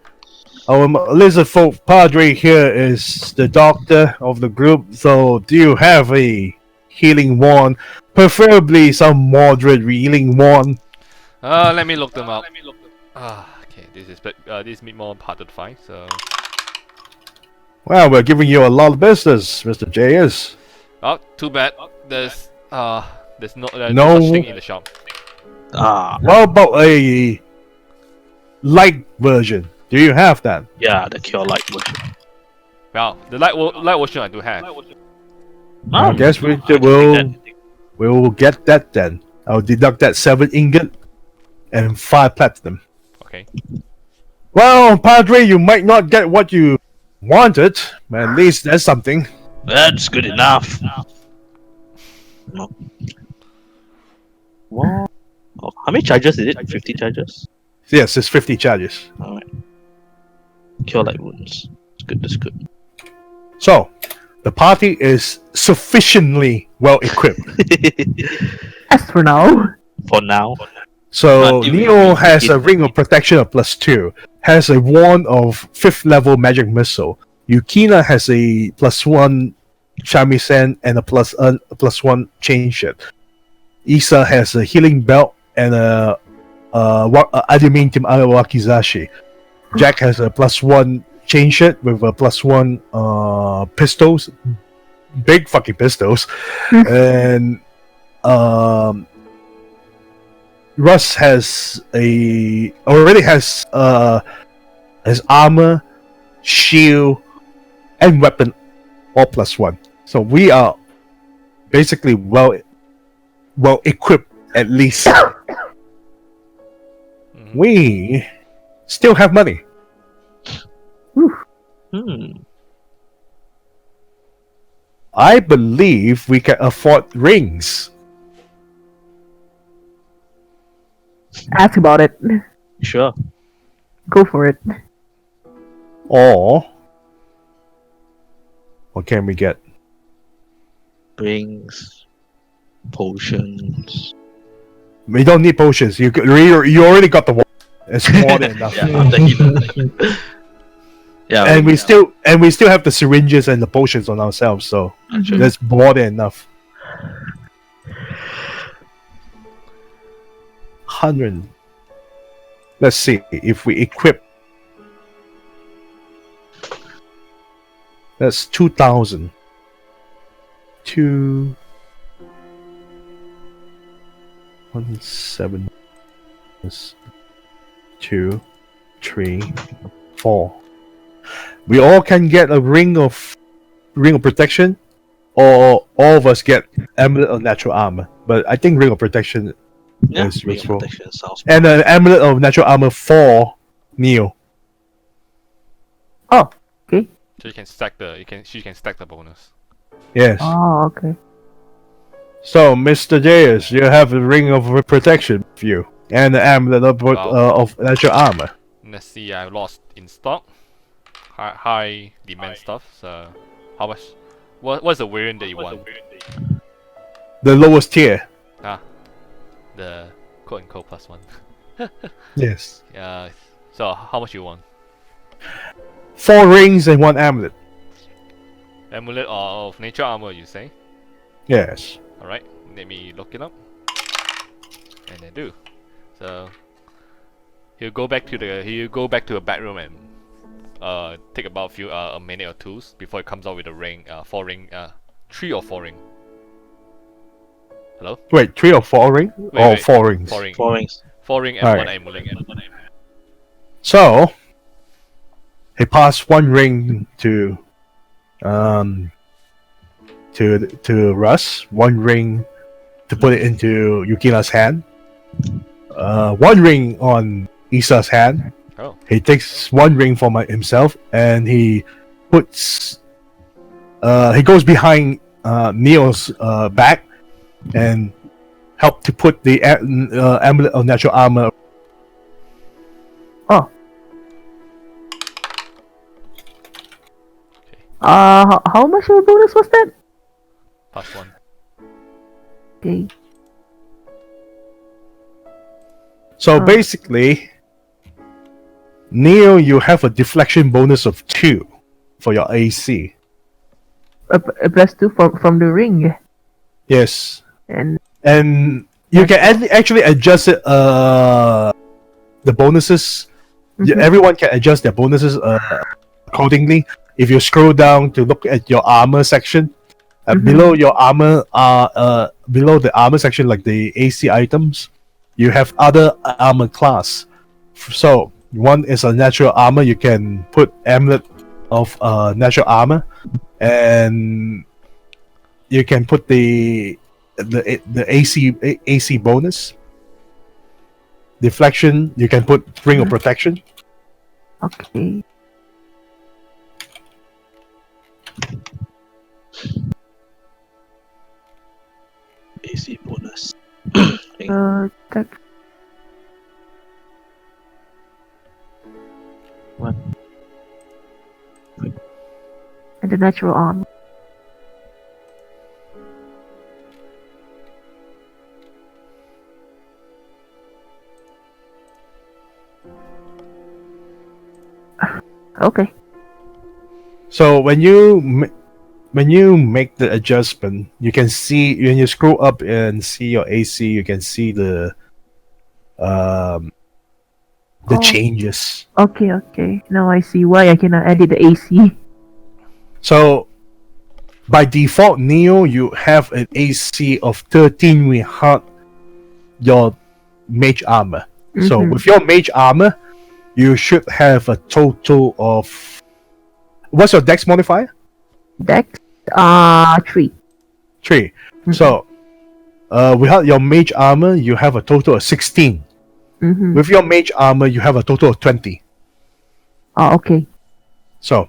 B: our lizard folk padre here is the doctor of the group. So, do you have a healing wand? Preferably some moderate healing wand.
A: Let me look them up. Okay, this is mid-more part of 5, so...
B: Well, we're giving you a lot of business, Mr. JS.
A: Oh, too bad. There's no
B: No.
A: such thing in the shop.
C: Ah,
B: What about a light version? Do you have that?
C: yeah, the Cure Light version.
A: Well, the light version I do have.
B: I guess we will get that then. I'll deduct that 7 ingot and 5 platinum.
A: Okay.
B: Well, Padre, you might not get what you wanted, but at least there's something.
C: That's good enough. No. What? Oh, how many charges is it? 50 charges?
B: Yes, it's 50 charges.
C: Alright. Cure Light Wounds. That's good, that's good.
B: So, the party is sufficiently well equipped.
D: As for now.
C: For now.
B: So,
C: But if
B: Neo
C: we-
B: has a ring of protection of +2, has a wand of 5th level magic missile. Yukina has a +1 shamisen and a +1 chain shit. Isa has a healing belt and a adamantium wakizashi. Jack has a +1 chain shit with a +1 pistols, big fucking pistols, and Russ already has his armor, shield, and weapon all +1. So we are basically well equipped at least.
A: Mhm.
B: We still have money. I believe we can afford rings.
D: Ask about it.
C: Sure.
D: Go for it.
B: Or what can we get?
C: Rings. Potions.
B: We don't need potions. You already got the one. It's more than enough.
C: Yeah, I'm the healer. Yeah,
B: And we still have the syringes and the potions on ourselves, so
D: Mhm.
B: that's more than enough. 100. Let's see if we equip. That's 2,000. 2 1 7 2 3 4. We all can get a ring of protection, or all of us get amulet of natural armor. But I think ring of protection
C: yeah,
B: is
C: ring of
B: useful.
C: protection sounds
B: And an amulet of natural armor for Neo.
D: Oh, okay.
A: So you can stack the bonus.
B: Yes.
D: Oh, okay.
B: So, Mr. J.S., you have a ring of protection with you, and an amulet of natural armor.
A: Let's see, I lost in stock. High demand stuff. So, how much? What's the variant that you want?
B: The lowest tier.
A: The quote unquote +1.
B: Yes.
A: Yeah. So how much you want?
B: 4 rings and 1 amulet.
A: Amulet of nature armor, you say?
B: Yes.
A: All right. Let me look it up. And I do. So he'll go back to the bedroom and take about a minute or two before it comes out with a ring, 4 ring, 3 or 4 ring. Hello?
B: Wait, 3 or 4 ring?
A: Wait.
B: 4 rings.
A: 4 ring.
C: 4 rings.
A: 4 ring and
B: Alright.
A: 1 amulet.
B: So, he passed 1 ring to Russ, 1 ring to put it into Yukina's hand. One ring on Isa's hand.
A: Oh.
B: He takes one ring for himself, and he puts. He goes behind Neo's back and help to put the amulet of natural armor.
D: Oh. How much of a bonus was that?
A: +1.
D: Okay.
B: So basically, Neo, you have a deflection bonus of 2 for your AC.
D: A +2 from the ring.
B: Yes.
D: And
B: You can actually adjust it, the bonuses. Everyone can adjust their bonuses accordingly. If you scroll down to look at your armor section, below your armor, below the armor section, like the AC items, you have other armor class. So one is a natural armor. You can put amulet of natural armor, and you can put the AC bonus. Deflection, you can put ring of protection.
D: okay.
C: AC bonus.
D: That
C: What?
D: and the natural armor. Okay.
B: So when you make the adjustment, you can see when you scroll up and see your AC, you can see the changes.
D: Okay. Now I see why I cannot edit the AC.
B: So by default, Neo, you have an AC of 13 without your mage armor. So with your mage armor, you should have a total of. What's your dex modifier?
D: Dex 3.
B: 3. So without your mage armor, you have a total of 16. With your mage armor, you have a total of 20.
D: Oh, okay.
B: So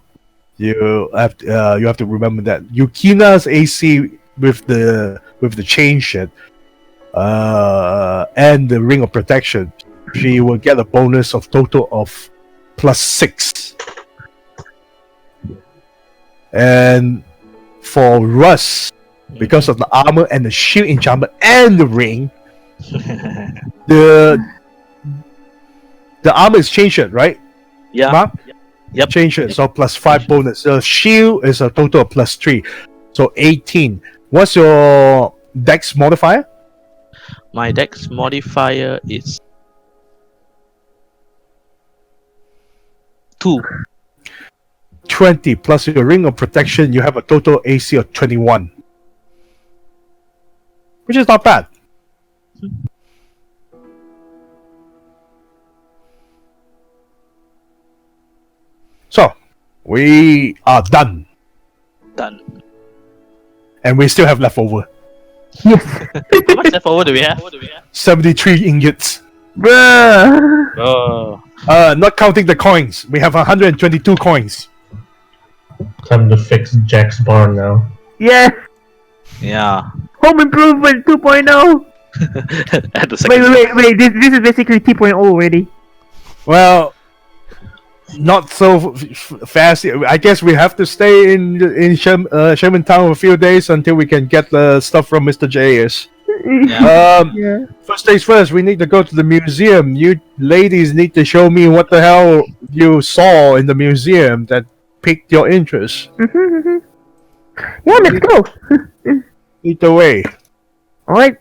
B: you have to remember that Yukina's AC with the chain shit and the ring of protection, she will get a bonus of total of +6. And for Russ, because of the armor and the shield enchantment and the ring, the armor is changed, right?
C: Yeah.
B: Mark?
C: Yep.
B: Change it. So +5 bonus. The shield is a total of +3. So 18. What's your dex modifier?
C: My dex modifier is 2.
B: 20 plus your ring of protection, you have a total AC of 21. Which is not bad. So, we are done.
C: Done.
B: And we still have leftover.
D: Yes.
C: How much left over do we have?
B: 73 ingots.
D: Bruh.
C: Oh.
B: Not counting the coins. We have 122 coins.
E: Time to fix Jack's bar now.
D: Yeah.
C: Yeah.
D: Home improvement 2.0.
C: At the second.
D: Wait. This is basically 3.0 already.
B: Well, not so fast. I guess we have to stay in Sherman Town for a few days until we can get the stuff from Mr. J.S.
D: Yeah.
B: First things first, we need to go to the museum. You ladies need to show me what the hell you saw in the museum that piqued your interest.
D: Yeah, let's go.
B: Lead the way.
D: Alright.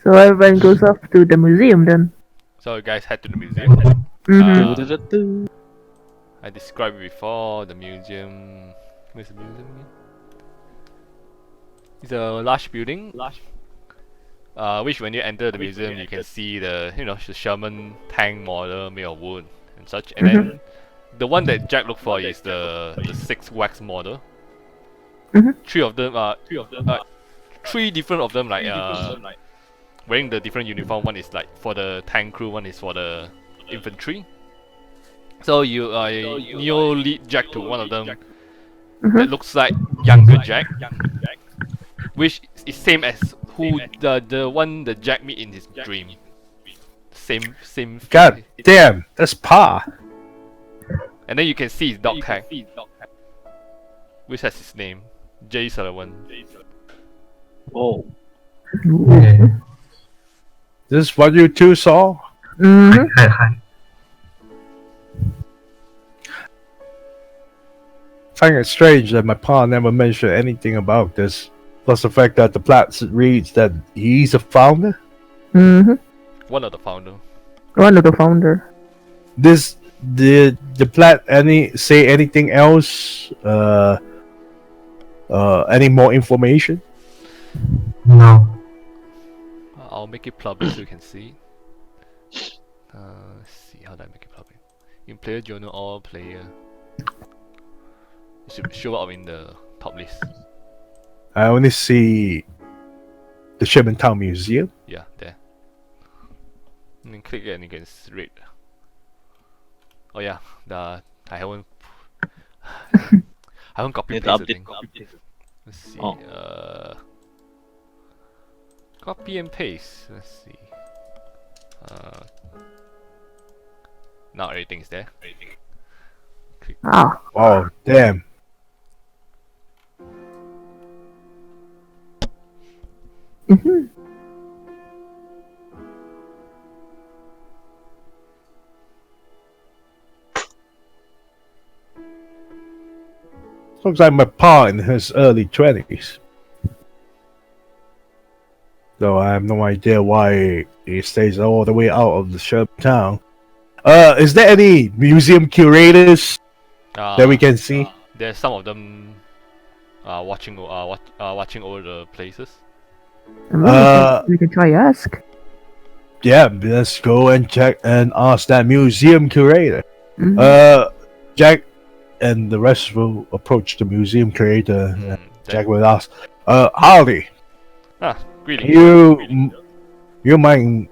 D: So everyone goes off to the museum then.
A: So you guys head to the museum. I described before the museum. Where's the museum again? It's a large building. Which when you enter the museum, you can see the the Sherman tank model made of wood and such. And then the one that Jack looked for is the 6 wax model. Three of them are three different of them like wearing the different uniform. One is like for the tank crew, one is for the infantry. So you Neo lead Jack to one of them that looks like younger Jack, which is same as who the one that Jack meet in his dream. Same.
B: God damn, that's Pa.
A: And then you can see his dog tag, which has his name, J Sullivan.
C: Oh.
E: Okay.
B: This is what you two saw?
D: Mm-hmm.
E: Hi.
B: I find it strange that my Pa never mentioned anything about this. Plus the fact that the plot reads that he's a founder.
D: Mm-hmm.
A: One of the founder.
D: One of the founder.
B: This did the plot say anything else? Any more information?
E: No.
A: I'll make it public so you can see. Let's see how do I make it public. In player journal, all player. It should show up in the top list.
B: I only see the Shermantown Museum.
A: Yeah, there. And then click it and you can read. Oh yeah, I haven't copy
C: Need to
A: pasted the
C: update.
A: thing. Let's see.
C: Oh.
A: Copy and paste. Let's see. Now everything is there.
D: Ah.
B: Oh damn!
D: Mm-hmm.
B: Looks like my Pa in his early 20s. Though I have no idea why he stays all the way out of the Shermantown. Is there any museum curators that we can see?
A: There's some of them watching over the places.
D: We can try ask.
B: Yeah, let's go and check and ask that museum curator.
D: Mhm.
B: Jack and the rest will approach the museum curator. And Jack will ask, Howdy,
A: Greetings.
B: you mind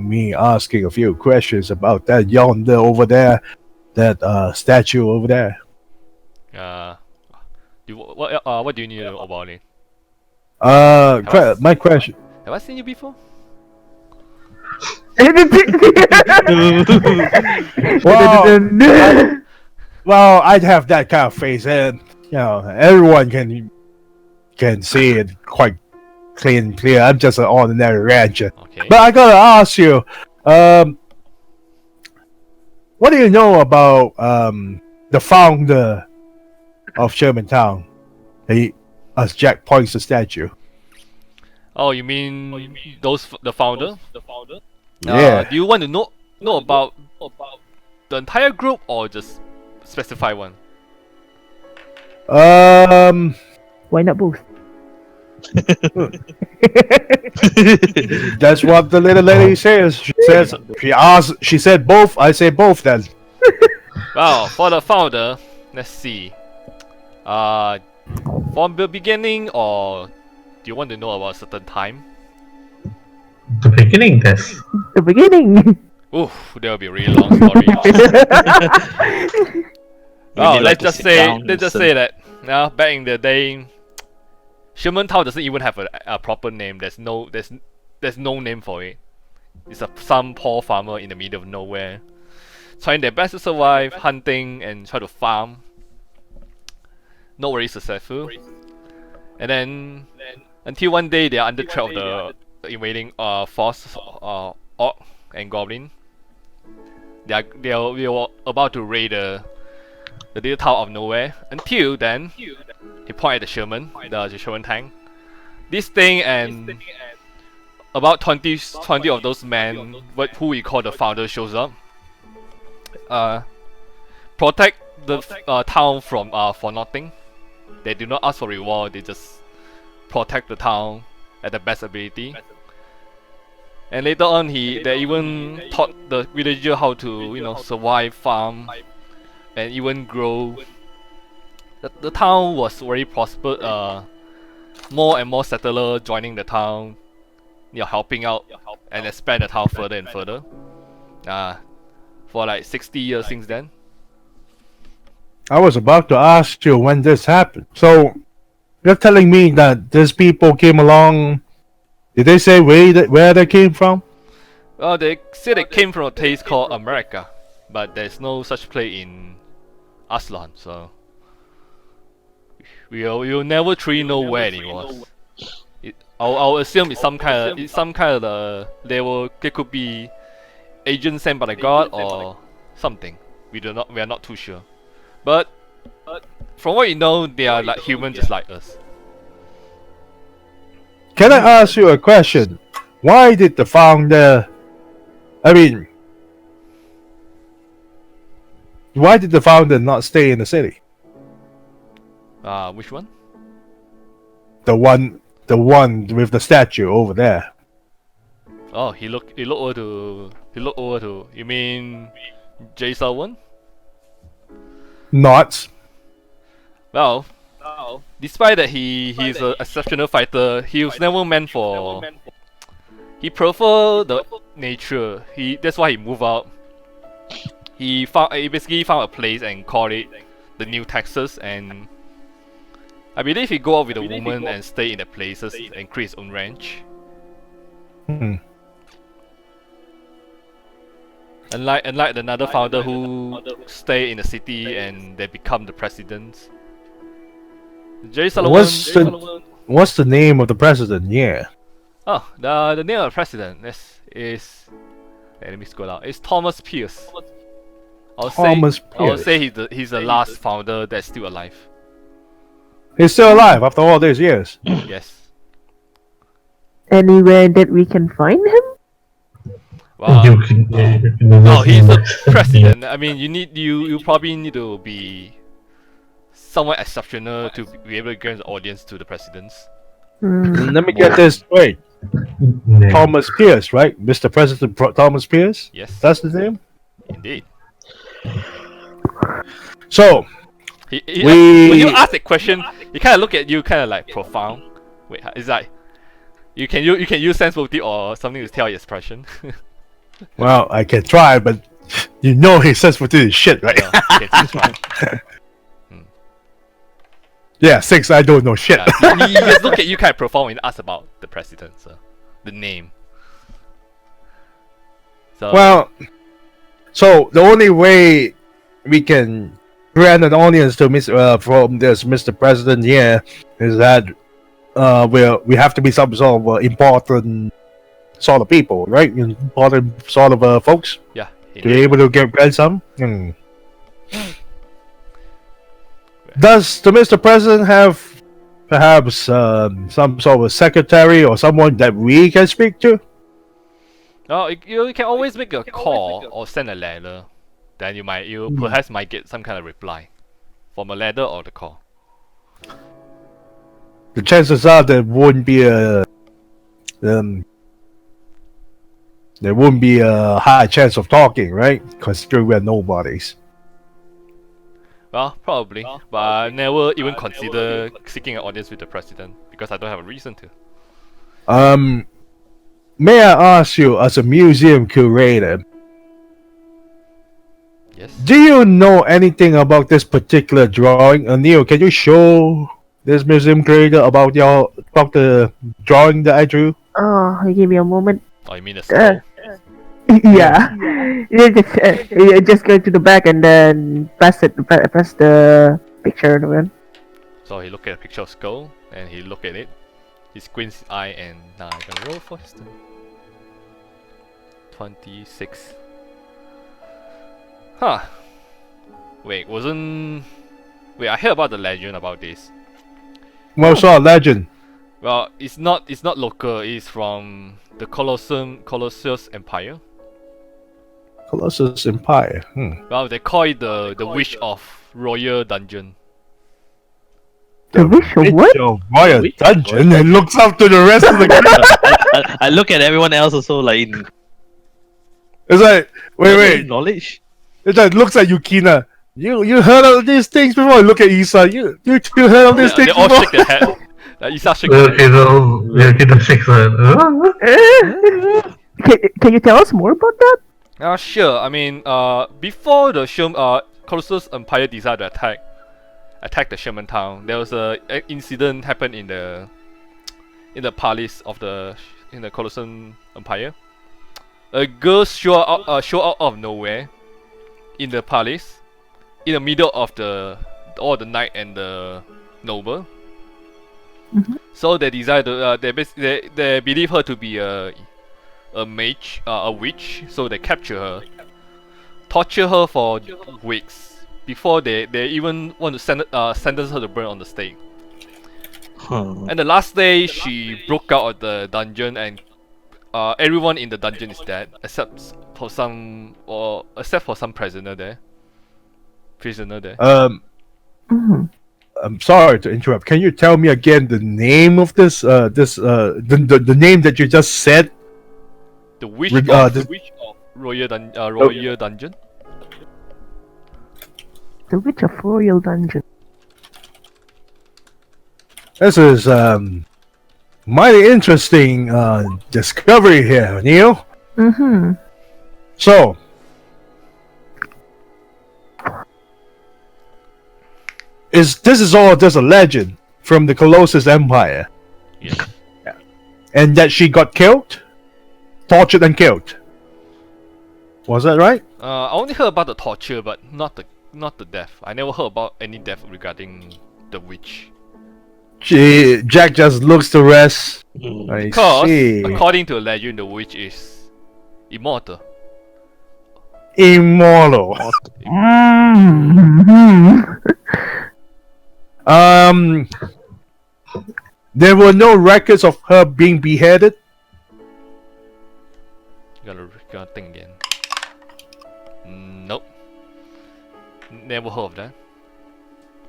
B: me asking a few questions about that yonder over there, that statue over there?
A: What do you need to know about it?
B: My question.
A: Have I seen you before?
B: Well, I'd have that kind of face, and everyone can see it quite clean and clear. I'm just an ordinary rancher.
A: Okay.
B: But I gotta ask you, what do you know about the founder of Shermantown? As Jack points the statue.
A: Oh, you mean the founder?
B: Yeah.
A: Do you want to know about the entire group or just specify one?
D: Why not both?
B: That's what the little lady says. She said both. I say both then.
A: Well, for the founder, let's see. From the beginning, or do you want to know about a certain time?
E: The beginning, yes.
D: The beginning.
A: Oof, that will be a really long story. Well, let's just say that back in the day, Shermantown doesn't even have a proper name. There's no name for it. It's some poor farmer in the middle of nowhere, trying their best to survive, hunting and try to farm. Not very successful. And then until one day they are under threat of the invading force, orc and goblin. They were about to raid the little town of nowhere. Until then, he pointed at the Sherman, the Sherman tank. This thing and about 20 of those men, who we call the founder, shows up. Protect the town from for nothing. They do not ask for reward. They just protect the town at the best ability. And later on, they even taught the villager how to survive, farm, and even grow. The town was very prospered. more and more settlers joining the town, helping out and expand the town further and further. For like 60 years since then.
B: I was about to ask you when this happened. So, you're telling me that these people came along. Did they say where they came from?
A: Well, they say they came from a place called America, but there's no such place in Aesclond, so we'll never truly know where it was. I'll assume it's some kind of they could be agents sent by the god or something. We are not too sure. But from what you know, they are like humans just like us.
B: Can I ask you a question? Why did the founder... why did the founder not stay in the city?
A: Which one?
B: The one with the statue over there.
A: Oh, he looked over to. You mean Jason one?
B: Not.
A: Well, despite that he's an exceptional fighter, he was never meant for. He preferred the nature. That's why he moved out. He basically found a place and called it the New Texas, and I believe he go out with a woman and stay in the places and create his own ranch. Unlike another founder who stay in the city and they become the presidents.
B: What's the name of the president? Yeah.
A: Oh, the name of the president is let me scroll out. It's Thomas Pierce. I would say he's the last founder that's still alive.
B: He's still alive after all these years.
A: Yes.
D: Anywhere that we can find him?
A: Well,
E: No,
A: he's the president. I mean, you probably need to be somewhat exceptional to be able to grant the audience to the presidents.
B: Let me get this straight. Thomas Pierce, right? Mr. President Thomas Pierce?
A: Yes.
B: That's his name?
A: Indeed.
B: So,
A: when you ask the question, he kind of look at you kind of like profound. Wait, it's like you can use sensibility or something to tell your expression.
B: well, I can try, but you know his sensibility is shit, right?
A: Okay, just try.
B: Yeah, 6, I don't know shit.
A: Yeah, he just look at you kind of profound and ask about the president, so the name. So
B: Well, so the only way we can grant an audience to from this Mr. President here is that we have to be some sort of important sort of people, right? Important sort of folks
A: yeah,
B: to be able to grant some. Does the Mr. President have perhaps some sort of secretary or someone that we can speak to?
A: Oh, you can always make a call or send a letter. Then you perhaps might get some kind of reply from a letter or the call.
B: The chances are there won't be a high chance of talking, right? Considering we're nobodies.
A: Well, probably, but I never even consider seeking an audience with the president because I don't have a reason to.
B: May I ask you, as a museum curator,
A: Yes.
B: do you know anything about this particular drawing? Neil, can you show this museum curator about the drawing that I drew?
D: Oh, give me a moment.
A: Oh, you mean the skull?
D: Yeah. You just go to the back and then press the picture, man.
A: So he look at a picture of skull and he look at it. He squints his eye and now I can roll for his turn. 26. Huh. Wait, I heard about the legend about this.
B: What sort of legend?
A: Well, it's not local. It's from the Colossus Empire.
B: Colossus Empire.
A: Well, they call it the Wish of Royal Dungeon.
D: The wish of what?
B: Royal Dungeon and looks up to the rest of the group.
C: I look at everyone else also like in
B: It's like, wait.
C: knowledge.
B: It like looks like Yukina. You heard of these things before? Look at Isa. You two heard of these things
A: They all
B: before?
A: shake their head. Isa shake.
E: Yukina shakes her head.
D: Can you tell us more about that?
A: Sure. I mean, before the Colossus Empire decided to attack the Sherman town, there was a incident happened in the palace of the Colossus Empire. A girl show out of nowhere in the palace, in the middle of the knight and the noble. So they decided to, they believe her to be a mage, a witch. So they capture her, torture her for weeks before they even want to sentence her to burn on the stake. And the last day, she broke out of the dungeon, and everyone in the dungeon is dead except for some prisoner there.
B: I'm sorry to interrupt. Can you tell me again the name of this? The name that you just said.
A: The Witch of Royal Dungeon.
D: The Witch of Royal Dungeon.
B: This is mighty interesting discovery here, Neil. So, this is all just a legend from the Colossus Empire?
C: Yes.
B: And that she got killed, tortured and killed. Was that right?
A: I only heard about the torture, but not the death. I never heard about any death regarding the witch.
B: Jack just looks to rest. I
A: Because
B: see.
A: according to the legend, the witch is immortal.
B: Immortal. There were no records of her being beheaded.
A: Gotta think again. Nope. Never heard of that.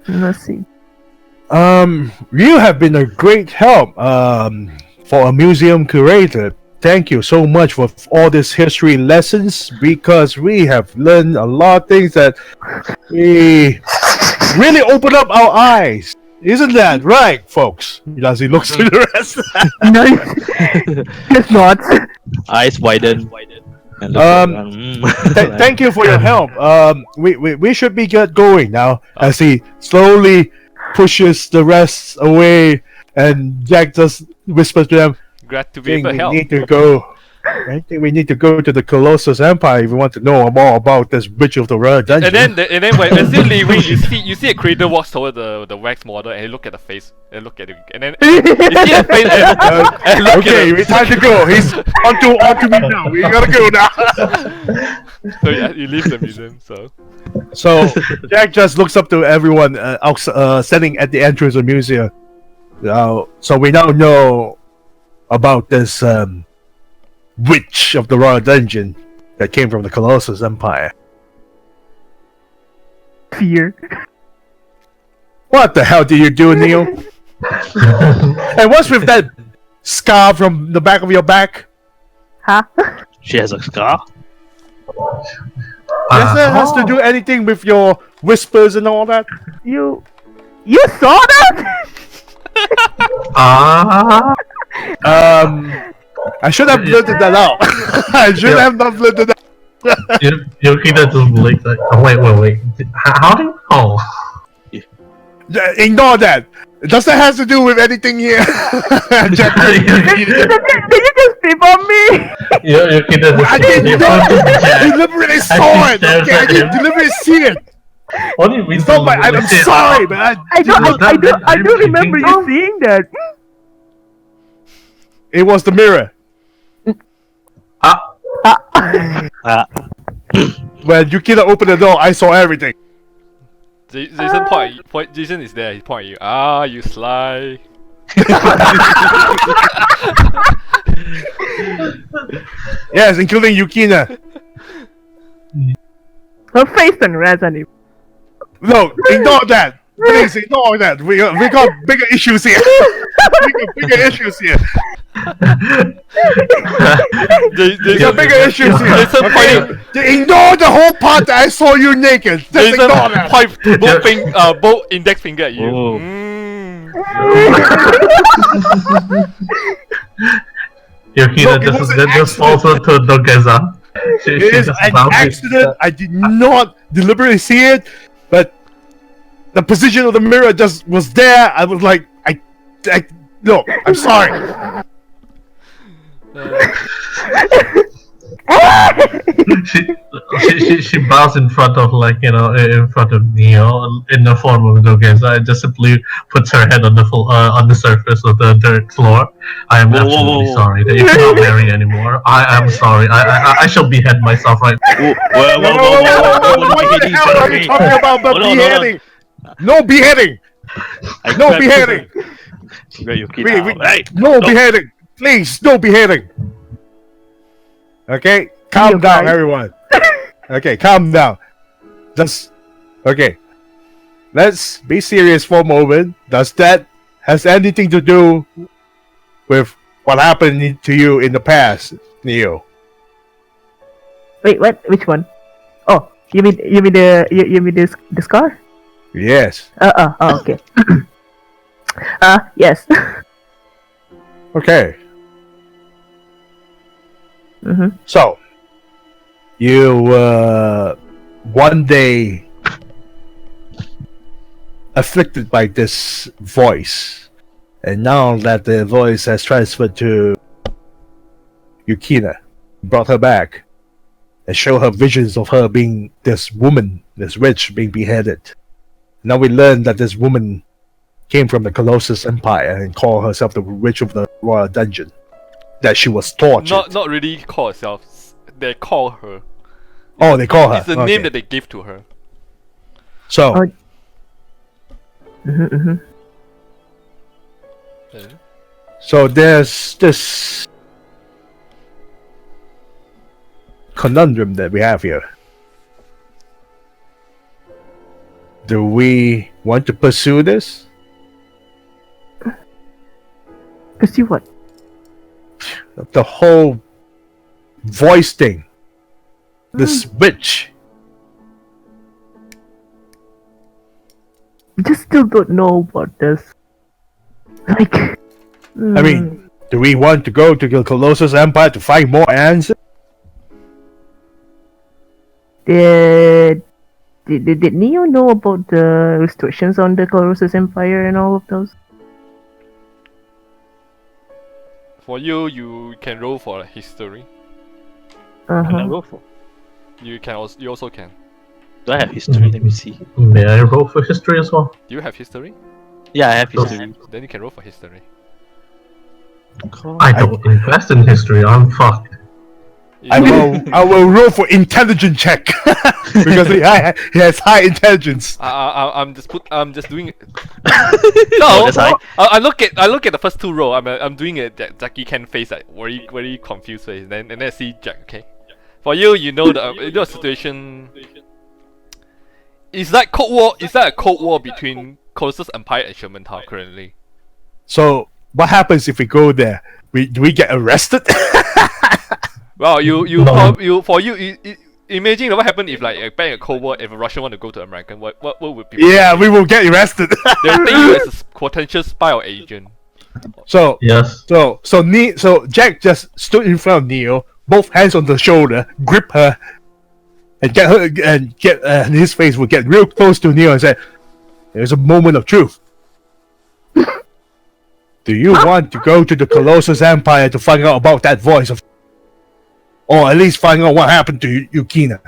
D: Let's see.
B: You have been a great help for a museum curator. Thank you so much for all these history lessons, because we have learned a lot of things that we really opened up our eyes. Isn't that right, folks? As he looks to the rest.
D: Just not.
C: Eyes widen. And
B: Thank you for your help. We should be get going now, as he slowly pushes the rest away, and Jack just whispers to them,
A: Glad to be able to help.
B: I think we need to go to the Colossus Empire if we want to know more about this Bridge of the Royal Dungeon.
A: And then when still leaving, you see a creator walks toward the wax model, and you look at the face, and look at it, and then you see the face, and look
B: Okay,
A: at
B: it's time to go. He's on to me now. We gotta go now.
A: So yeah, you leave the museum.
B: So Jack just looks up to everyone standing at the entrance of the museum. So we now know about this witch of the Royal Dungeon that came from the Colossus Empire.
D: Fear.
B: What the hell did you do, Neil? And what's with that scar from the back of your back?
D: Huh?
C: she has a scar.
B: Does that has to do anything with your whispers and all that?
D: You saw that?
B: I should have blurted that out. I should have not blurted that.
E: Yukina just blinks like, oh, wait. How do you know?
B: Ignore that. Does that have to do with anything here? Jack,
D: Did you just flip on me?
E: Yukina just
B: I didn't know. Deliberately saw it. Okay, I didn't deliberately see it.
E: What do you mean?
B: It's not my. I'm sorry, man.
D: I don't remember you seeing that.
B: It was the mirror. When Yukina opened the door, I saw everything.
A: Jason is there. He point at you. Ah, you sly.
B: Yes, including Yukina.
D: Her face and resonate.
B: No, ignore that. Please ignore that. We got bigger issues here. bigger issues here. We got bigger issues here. Okay? Ignore the whole part that I saw you naked. Just
A: Jason
B: ignore that.
A: point both index finger at you.
E: Yukina
B: Look, it was an
E: just falls into Dogeza.
B: It is an accident. I did not deliberately see it, but the position of the mirror just was there. I was like, no, I'm sorry.
E: She bows in front of in front of Neo in the form of Dogeza and just simply puts her head on the surface of the dirt floor. I am absolutely sorry that you cannot marry anymore. I am sorry. I shall behead myself right now.
B: What the hell are you talking about? But beheading? No beheading. No beheading. No beheading. Please, no beheading. Okay, calm down, everyone. Okay, calm down. Okay. Let's be serious for a moment. Does that has anything to do with what happened to you in the past, Neo?
D: Wait, what? Which one? Oh, you mean the scar?
B: Yes.
D: Okay. Yes.
B: Okay.
D: Mm-hmm.
B: So, you one day afflicted by this voice, and now that the voice has transferred to Yukina, brought her back, and show her visions of her being this woman, this witch being beheaded. Now we learn that this woman came from the Colossus Empire and called herself the Witch of the Royal Dungeon. That she was tortured.
A: Not really call herself. They call her.
B: Oh, they call her.
A: It's the name that they give to her.
B: So. So there's this conundrum that we have here. Do we want to pursue this?
D: Pursue what?
B: The whole voice thing. This witch.
D: We just still don't know about this. Like,
B: I mean, do we want to go to the Colossus Empire to find more answers?
D: Did Neo know about the restrictions on the Colossus Empire and all of those?
A: For you, you can roll for history.
C: Can I roll for?
A: You also can.
C: Do I have history? Let me see.
E: May I roll for history as well?
A: Do you have history?
C: Yeah, I have history.
A: Then you can roll for history.
E: I don't invest in history. I'm fucked.
B: I will roll for intelligence check because he has high intelligence.
A: I'm just doing it. No, I look at the first two roll. I'm doing a Jackie Can face, like very confused face. Then I see Jack. Okay, for you, you know the situation. Is that Cold War? Is that a Cold War between Colossus Empire and Sherman Town currently?
B: So what happens if we go there? Do we get arrested?
A: Well, imagine what happened if like back in Cold War, if a Russian want to go to America, what would people?
B: Yeah, we will get arrested.
A: They'll think you as a potential spy or agent.
B: So
E: yes.
B: So Jack just stood in front of Neo, both hands on the shoulder, grip her, and and his face would get real close to Neo and say, "There's a moment of truth. Do you want to go to the Colossus Empire to find out about that voice of, or at least find out what happened to Yukina?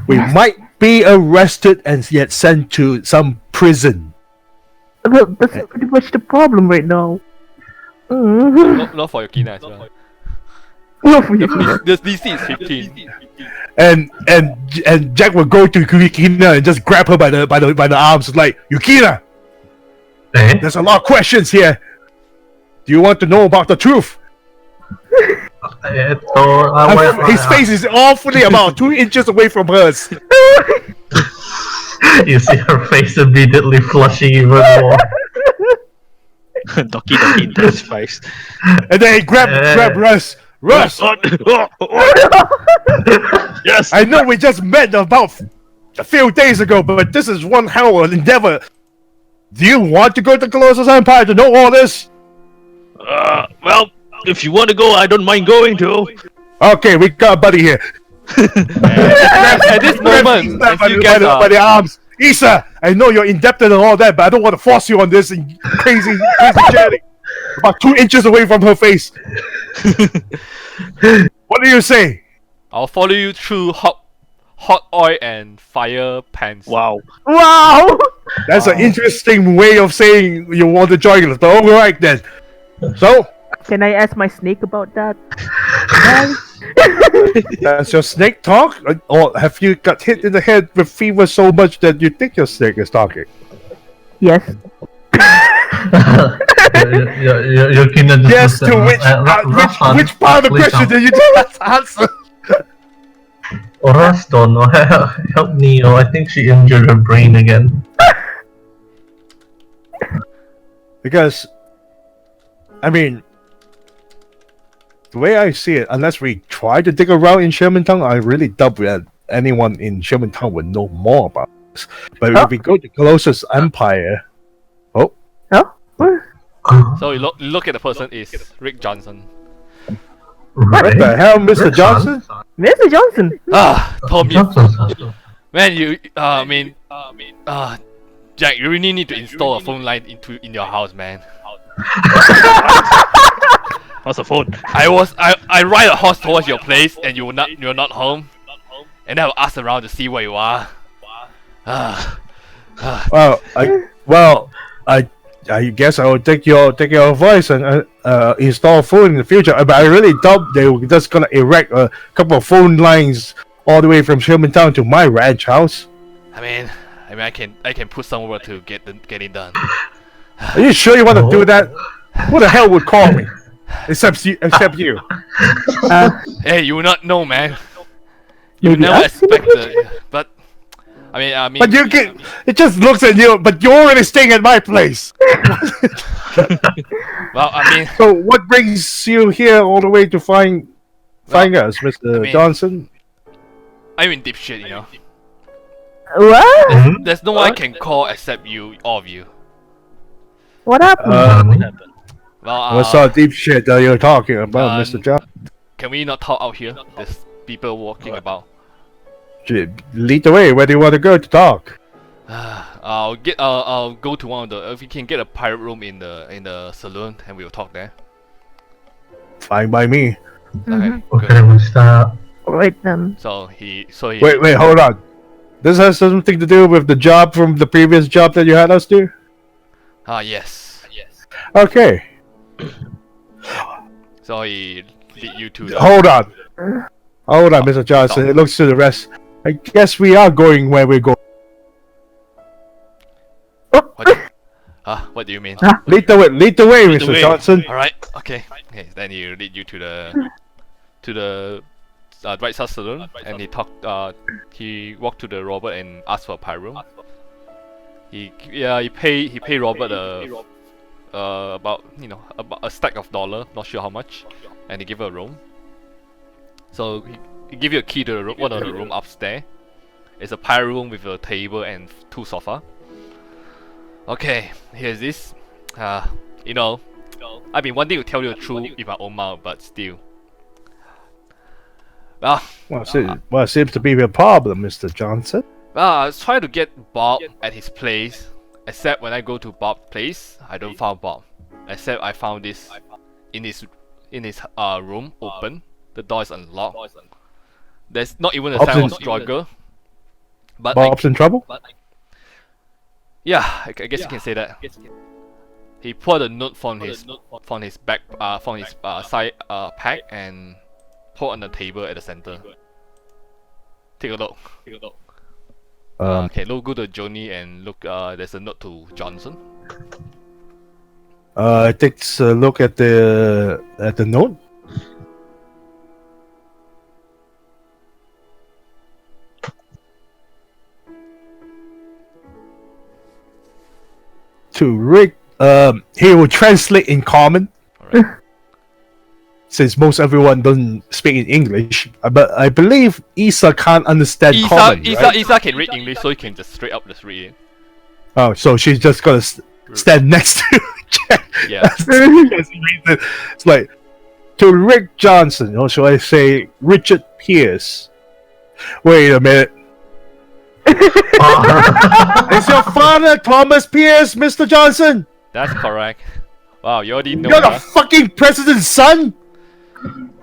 B: We might be arrested and yet sent to some prison."
D: Well, that's pretty much the problem right now.
A: Not for Yukina as well.
D: Not for Yukina.
A: This DC is 15.
B: And Jack will go to Yukina and just grab her by the arms, like, "Yukina, there's a lot of questions here. Do you want to know about the truth?" His face is awfully about 2 inches away from hers.
E: You see her face immediately flushing even more.
C: Doki intensifies.
B: And then he grab Russ. Russ!
C: Yes!
B: I know we just met about a few days ago, but this is one hell of an endeavor. Do you want to go to Colossus Empire to know all this?
C: Well, if you want to go, I don't mind going too.
B: Okay, we got a buddy here.
A: At this moment,
B: Grab
A: as you
B: by
A: guys
B: by the
A: are,
B: arms. Issa, I know you're indebted and all that, but I don't want to force you on this crazy journey. About 2 inches away from her face. What do you say?
A: I'll follow you through hot oil and fire pans.
C: Wow.
D: Wow!
B: That's an interesting way of saying you want to join us. But all right then. So,
D: Can I ask my snake about that?
B: does your snake talk? Or have you got hit in the head with fever so much that you think your snake is talking?
D: Yes.
E: You're keen to
B: Yes,
E: discuss
B: to
E: that.
B: which part of the question did you not answer?
E: Orasto, no, help Neo. I think she injured her brain again.
B: Because, I mean, the way I see it, unless we try to dig around in Shermantown, I really doubt that anyone in Shermantown would know more about this. But if we go to Colossus Empire,
D: Oh? What?
A: So you look at the person is Rick Johnson.
B: what the hell, Mr. Johnson?
D: Mr. Johnson!
A: Told me,
E: Johnson.
A: man, Jack, you really need to install a phone line in your house, man.
C: How's the phone?
A: I ride a horse towards your place and you're not home, and I will ask around to see where you are.
B: I guess I will take your advice and install a phone in the future. But I really doubt they were just gonna erect a couple of phone lines all the way from Shermantown to my ranch house.
A: I mean, I can put someone to get it done.
B: Are you sure you want to do that? Who the hell would call me? Except you.
A: Hey, you will not know, man. You
D: Maybe
A: never
D: us in the
A: expect the, but I mean.
B: But you get it just looks at you. But you're already staying at my place.
A: Well, I mean,
B: So what brings you here all the way to find us, Mr. Johnson?
A: I'm in deep shit, you know.
D: What?
A: There's no one I can call except you, all of you.
D: What happened?
A: Well,
B: What sort of deep shit are you talking about, Mr. Johnson?
A: can we not talk out here? There's people walking about.
B: Lead the way. Where do you want to go to talk?
A: I'll go to one of the. If we can get a pirate room in the saloon, and we'll talk there.
B: Fine by me.
A: Okay.
E: Okay,
A: Good.
E: we start.
D: Alright then.
A: So he.
B: Wait, hold on. This has something to do with the job from the previous job that you had us do?
A: Yes.
B: Okay.
A: So he lead you to the.
B: Hold on, Mr. Johnson. It looks to the rest. I guess we are going where we're going.
A: What do you mean?
B: Lead the way,
C: Lead the
B: Mr.
C: way.
B: Johnson.
A: All right. Okay. Then he lead you to the Bright Star Saloon, and he walked to the Robert and asked for a pirate room. He pay Robert about a stack of dollar, not sure how much, and he give her a room. So he give you a key to one of the room upstairs. It's a pirate room with a table and 2 sofa. Okay, here's this. I've been wanting to tell you the truth in my own mouth, but still.
B: What seems to be the problem, Mr. Johnson?
A: I was trying to get Bob at his place, except when I go to Bob's place, I don't find Bob. Except I found this in his room open. The door is unlocked. There's not even a sign of struggle. But
B: Bob's in trouble?
A: yeah, I guess you can say that. He pulled a note from his back side pack and put on the table at the center. Take a look. Okay, look, go to Johnny and look. There's a note to Johnson.
B: It takes a look at the note. To Rick, he will translate in common.
A: Alright.
B: since most everyone doesn't speak in English, but I believe Isa can't understand common, right?
A: Isa can read English, so you can just straight up just read it.
B: Oh, so she's just gonna stand next to Jack.
A: Yeah.
B: It's like, to Rick Johnson, or should I say Richard Pierce? Wait a minute. Is your father Thomas Pierce, Mr. Johnson?
A: That's correct. Wow, you already know
B: You're the
A: that.
B: fucking president's son?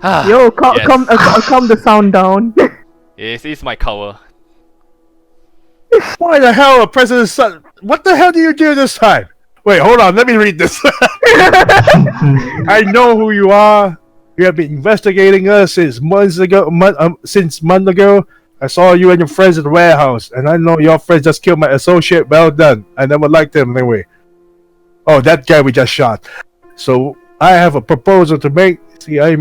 D: Yo,
A: Yes.
D: calm the sound down.
A: Yes, it's my cover.
B: Why the hell a president's son? What the hell do you do this time? Wait, hold on, let me read this. I know who you are. You have been investigating us since months ago. Month ago, I saw you and your friends at the warehouse, and I know your friends just killed my associate. Well done. I never liked him anyway. Oh, that guy we just shot. So I have a proposal to make. See, I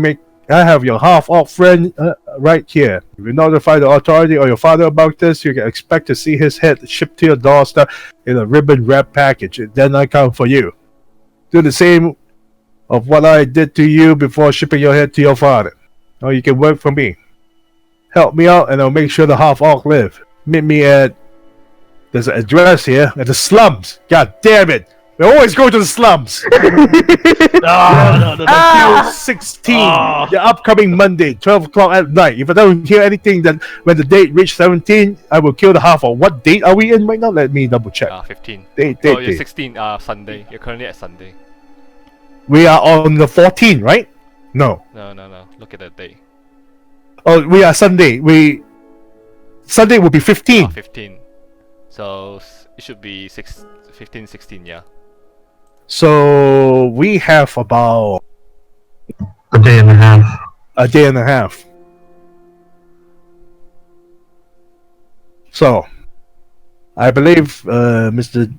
B: have your half-orc friend right here. If you notify the authority or your father about this, you can expect to see his head shipped to your doorstep in a ribbon wrap package. Then I come for you. Do the same of what I did to you before shipping your head to your father. Or you can work for me. Help me out and I'll make sure the half-orc live. Meet me at... There's an address here. At the slums. God damn it. We always go to the slums. Field 16. The upcoming Monday, 12 o'clock at night. If I don't hear anything, then when the date reaches 17, I will kill the half-orc. What date are we in right now? Let me double check.
A: 15.
B: Date.
A: You're 16, Sunday. You're currently at Sunday.
B: We are on the 14th, right? No.
A: No. Look at the date.
B: Oh, we are Sunday. Sunday will be 15.
A: 15. So it should be 15, 16, yeah.
B: So we have about
E: A day and a half.
B: a day and a half. So I believe Mr.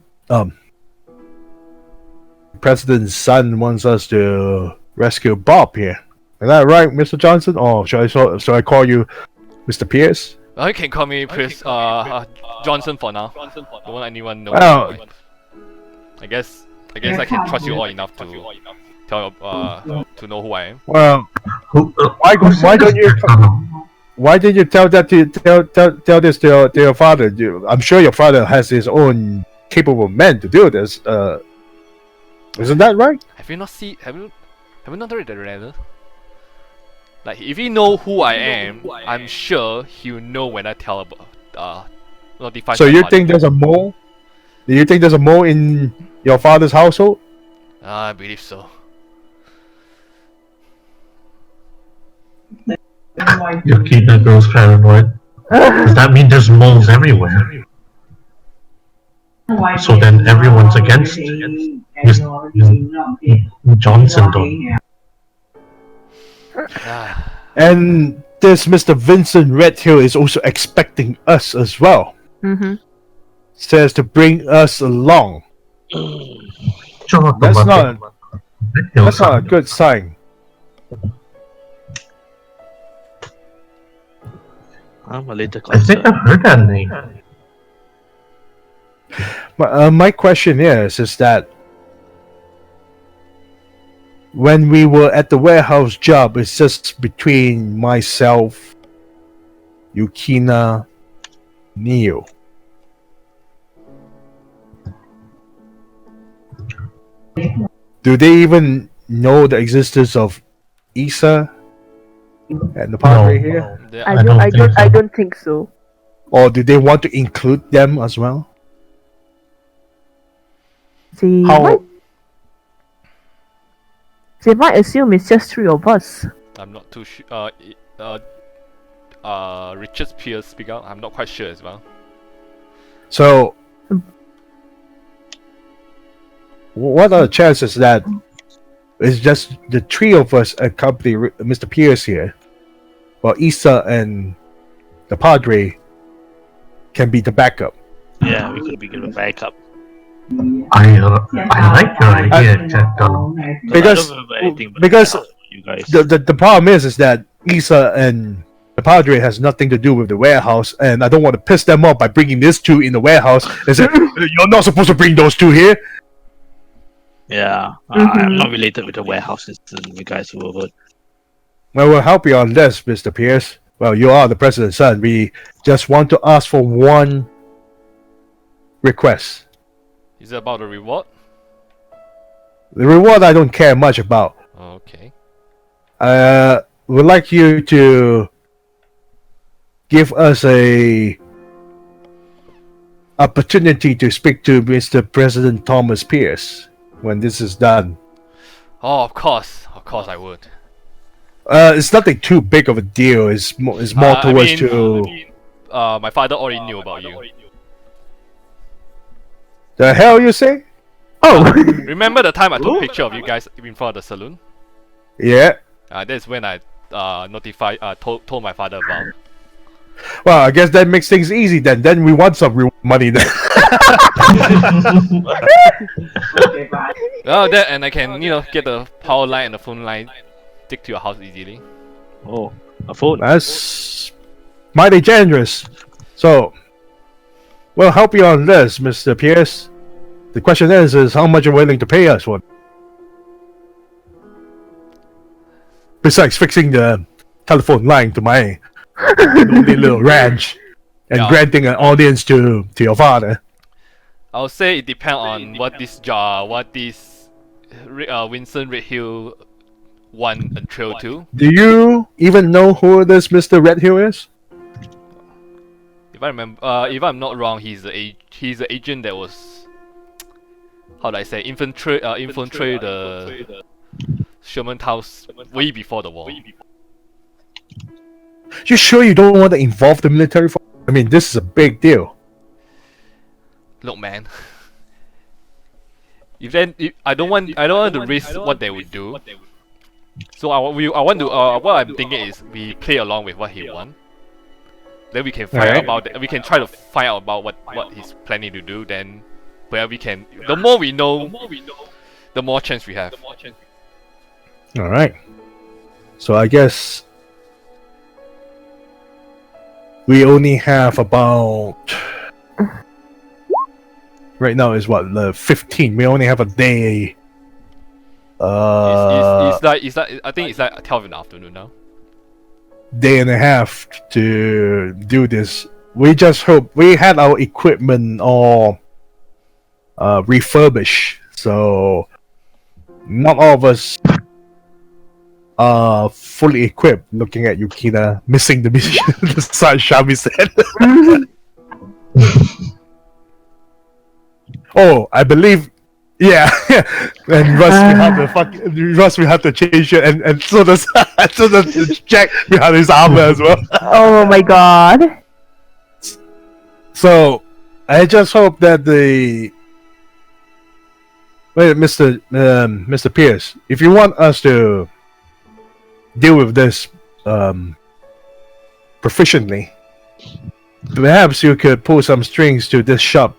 B: President's son wants us to rescue Bob here. Is that right, Mr. Johnson? Or should I call you Mr. Pierce?
A: You can call me Johnson for now. Don't want anyone know.
B: Well,
A: I guess I can trust you all enough to tell to know who I am.
B: Well, why don't you why did you tell that tell this to your father? I'm sure your father has his own capable men to do this. Isn't that right?
A: Have you not read the letter? Like, if he know who I am, I'm sure he'll know when I tell about notify.
B: So you think there's a mole? Do you think there's a mole in your father's household?
A: I believe so.
E: Your keeper grows paranoid. Does that mean there's moles everywhere? So then everyone's against Johnson, though.
B: And this Mr. Vincent Redhill is also expecting us as well.
D: Mm-hmm.
B: Says to bring us along. That's not a good sign.
C: I'm a little
E: I think I've heard that name.
B: My question is that when we were at the warehouse job, it's just between myself, Yukina, Neo. Do they even know the existence of Isa and the Padre
E: No.
B: here?
D: I don't think so.
B: Or do they want to include them as well?
D: They might assume it's just three of us.
A: I'm not too sure. Richard Pierce speak out. I'm not quite sure as well.
B: So, what are the chances that it's just the three of us accompany Mr. Pierce here, while Isa and the Padre can be the backup?
C: Yeah, we could be given backup.
E: I like your idea, Jack.
B: Because
C: You guys.
B: the problem is that Isa and the Padre has nothing to do with the warehouse, and I don't want to piss them off by bringing these two in the warehouse and say, you're not supposed to bring those two here.
C: Yeah, I'm not related with the warehouses, and you guys will vote.
B: Well, we'll help you on this, Mr. Pierce. Well, you are the president's son. We just want to ask for one request.
A: Is it about the reward?
B: The reward I don't care much about.
A: Okay.
B: Would like you to give us a opportunity to speak to Mr. President Thomas Pierce when this is done.
A: Oh, of course I would.
B: It's nothing too big of a deal. It's more towards to.
A: My father already knew about you.
B: The hell you say?
D: Oh,
A: Remember the time I took a picture of you guys in front of the saloon?
B: Yeah.
A: That's when I told my father about.
B: Well, I guess that makes things easy then. Then we want some real money then.
A: Oh, that, and I can get the power line and the phone line, take to your house easily.
C: Oh, a phone.
B: That's mighty generous. So, we'll help you on this, Mr. Pierce. The question is how much you're willing to pay us for? Besides fixing the telephone line to my lonely little ranch and
A: Yeah.
B: granting an audience to your father.
A: I'll say it depends on what this Winston Redhill want a trail to.
B: Do you even know who this Mr. Redhill is?
A: If I remember, if I'm not wrong, he's the agent that was, how do I say, infiltrate the Sherman House way before the war.
B: You sure you don't want to involve the military? I mean, this is a big deal.
A: Look, man. I don't want to risk what they would do. So what I'm thinking is we play along with what he wants. Then we can find out about we can try to find out about what he's planning to do. Then where we can, the more we know, the more chance we have.
B: All right. So I guess we only have about. Right now is what, the 15th. We only have a day.
A: It's like I think it's like 12 in the afternoon now.
B: Day and a half to do this. We just hope we had our equipment all refurbished, so not all of us are fully equipped. Looking at Yukina missing the mission, the sun Shami said. Oh, I believe, yeah. And Russ, we have to change it, and so does Jack behind his armor as well.
D: oh my god.
B: So, I just hope that Mr. Pierce, if you want us to deal with this proficiently, perhaps you could pull some strings to this shop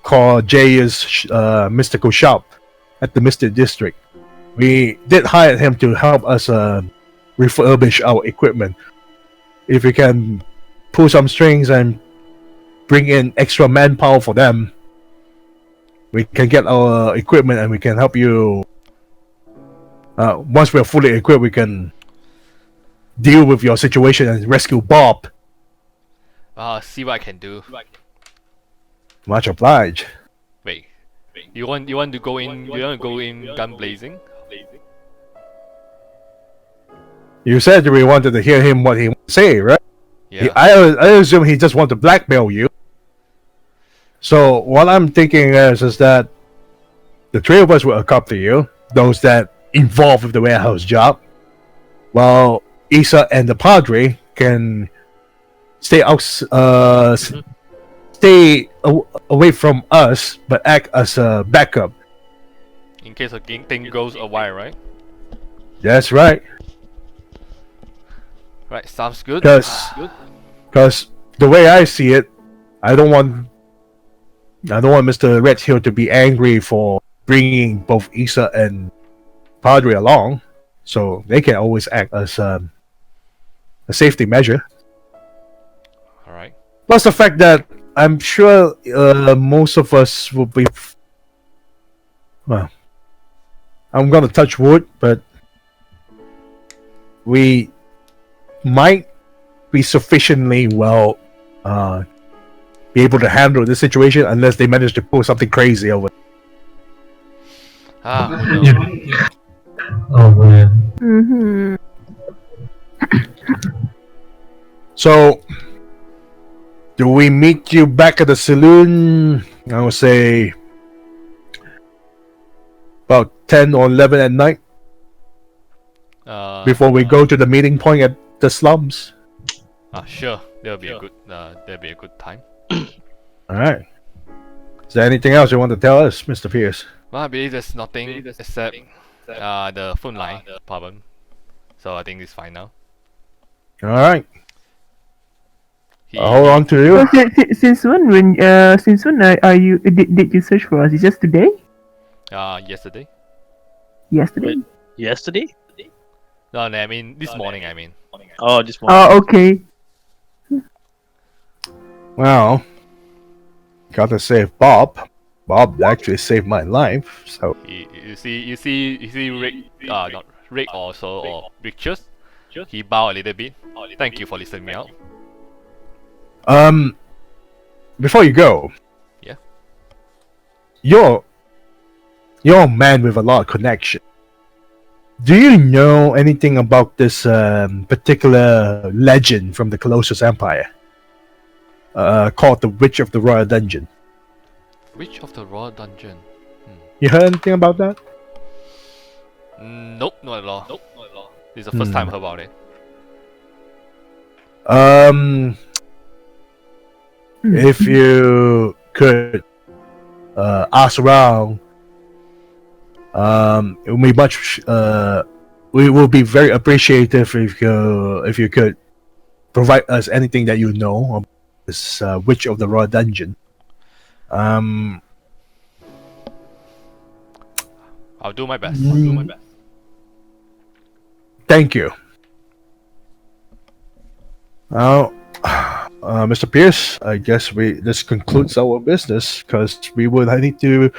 B: called Jay's Mystical Shop at the Mystic District. We did hire him to help us refurbish our equipment. If we can pull some strings and bring in extra manpower for them, we can get our equipment and we can help you. Once we're fully equipped, we can deal with your situation and rescue Bob.
A: See what I can do.
B: Much obliged.
A: Wait, you want to go in? You want to go in gun blazing?
B: You said we wanted to hear him what he want to say, right?
A: Yeah.
B: I assume he just want to blackmail you. So what I'm thinking is that the three of us will accompany you, those that involved with the warehouse job, while Isa and the Padre can stay out, away from us, but act as a backup.
A: In case a thing goes awry, right?
B: That's right.
A: Right, sounds good.
B: Because the way I see it, I don't want Mr. Redhill to be angry for bringing both Isa and Padre along, so they can always act as a safety measure.
A: All right.
B: Plus the fact that I'm sure most of us will be. Well, I'm gonna touch wood, but we might be sufficiently well be able to handle the situation unless they manage to pull something crazy over.
A: Who knows?
E: Yeah. Oh man.
D: Mm-hmm.
B: So, do we meet you back at the saloon? I would say about 10 or 11 at night before we go to the meeting point at the slums.
A: Sure. That'll be a good time.
B: All right. Is there anything else you want to tell us, Mr. Pierce?
A: Well, I believe there's nothing except the phone line problem. So I think it's fine now.
B: All right.
A: He,
B: Hold on to you.
D: Since when are you did you search for us? Is just today?
A: Yesterday.
D: Yesterday?
C: Yesterday?
A: No, I mean this morning. I mean.
C: Oh, this morning.
D: Oh, okay.
B: Well, gotta save Bob. Bob actually saved my life. So
A: You see Rick, not Rick also, or Richard. He bowed a little bit. Thank you for listening me out.
B: before you go,
A: Yeah.
B: You're a man with a lot of connection. Do you know anything about this particular legend from the Colossus Empire? Called the Witch of the Royal Dungeon.
A: Witch of the Royal Dungeon.
B: You heard anything about that?
A: Nope, not at all. This is the first time I heard about it.
B: If you could ask around, it would be much. We will be very appreciative if you could provide us anything that you know of this Witch of the Royal Dungeon.
A: I'll do my best.
B: Thank you. Now, Mr. Pierce, I guess this concludes our business because we will need to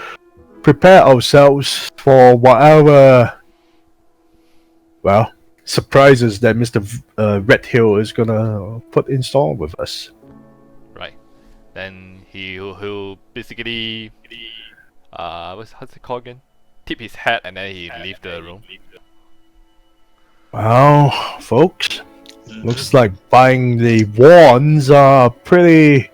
B: prepare ourselves for whatever, surprises that Mr. Red Hill is gonna put in store with us.
A: Right. Then he'll basically how's it called again? Tip his hat and then he leave the room.
B: Well, folks, looks like buying the wands are pretty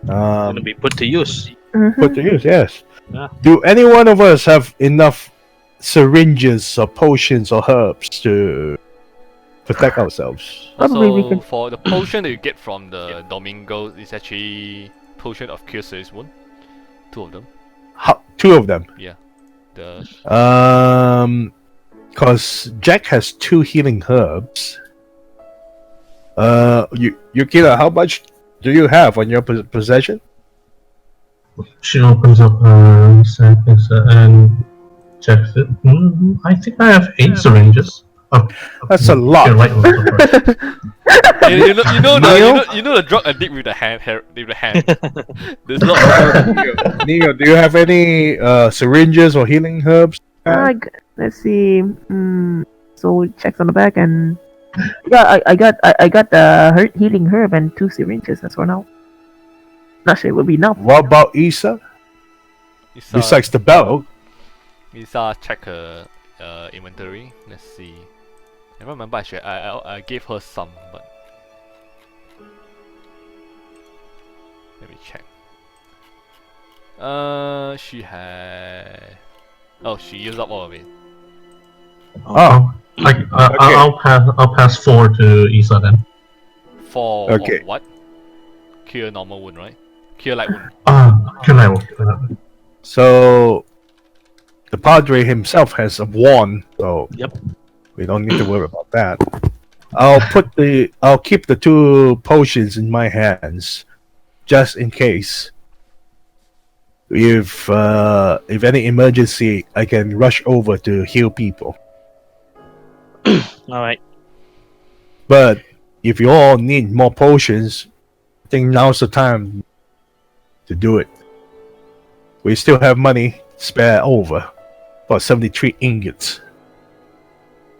C: Gonna be put to use.
B: put to use. Yes.
C: Yeah.
B: Do any one of us have enough syringes or potions or herbs to protect ourselves?
D: Probably we
A: Also,
D: can-
A: for the potion that you get from the Domingo, is actually potion of cure serious wound. 2 of them.
B: Two of them.
A: Yeah. The
B: Because Jack has 2 healing herbs. Yukina, how much do you have on your possession?
E: She opens up her sack and checks it. I think I have 8 syringes. Oh,
B: That's a lot.
E: you're right, Elizabeth.
A: you know
B: Neil?
A: the drug addict with the hand. There's a lot.
B: Neo, do you have any syringes or healing herbs?
D: Let's see. So checks on the back and I got the healing herb and 2 syringes. That's for now. Not sure it will be enough.
B: What about Isa? Besides the belt?
A: Isa check her inventory. Let's see. I remember I gave her some, but let me check. She had. Oh, she used up all of it.
B: Oh,
E: I'll pass 4 to Isa then.
A: For
B: Okay.
A: what? Cure normal wound, right? Cure light wound.
E: Can I?
B: so the Padre himself has a wand, so
C: Yep.
B: we don't need to worry about that. I'll keep the 2 potions in my hands, just in case. If any emergency, I can rush over to heal people.
C: Alright.
B: But if you all need more potions, I think now's the time to do it. We still have money spare over, about 73 ingots.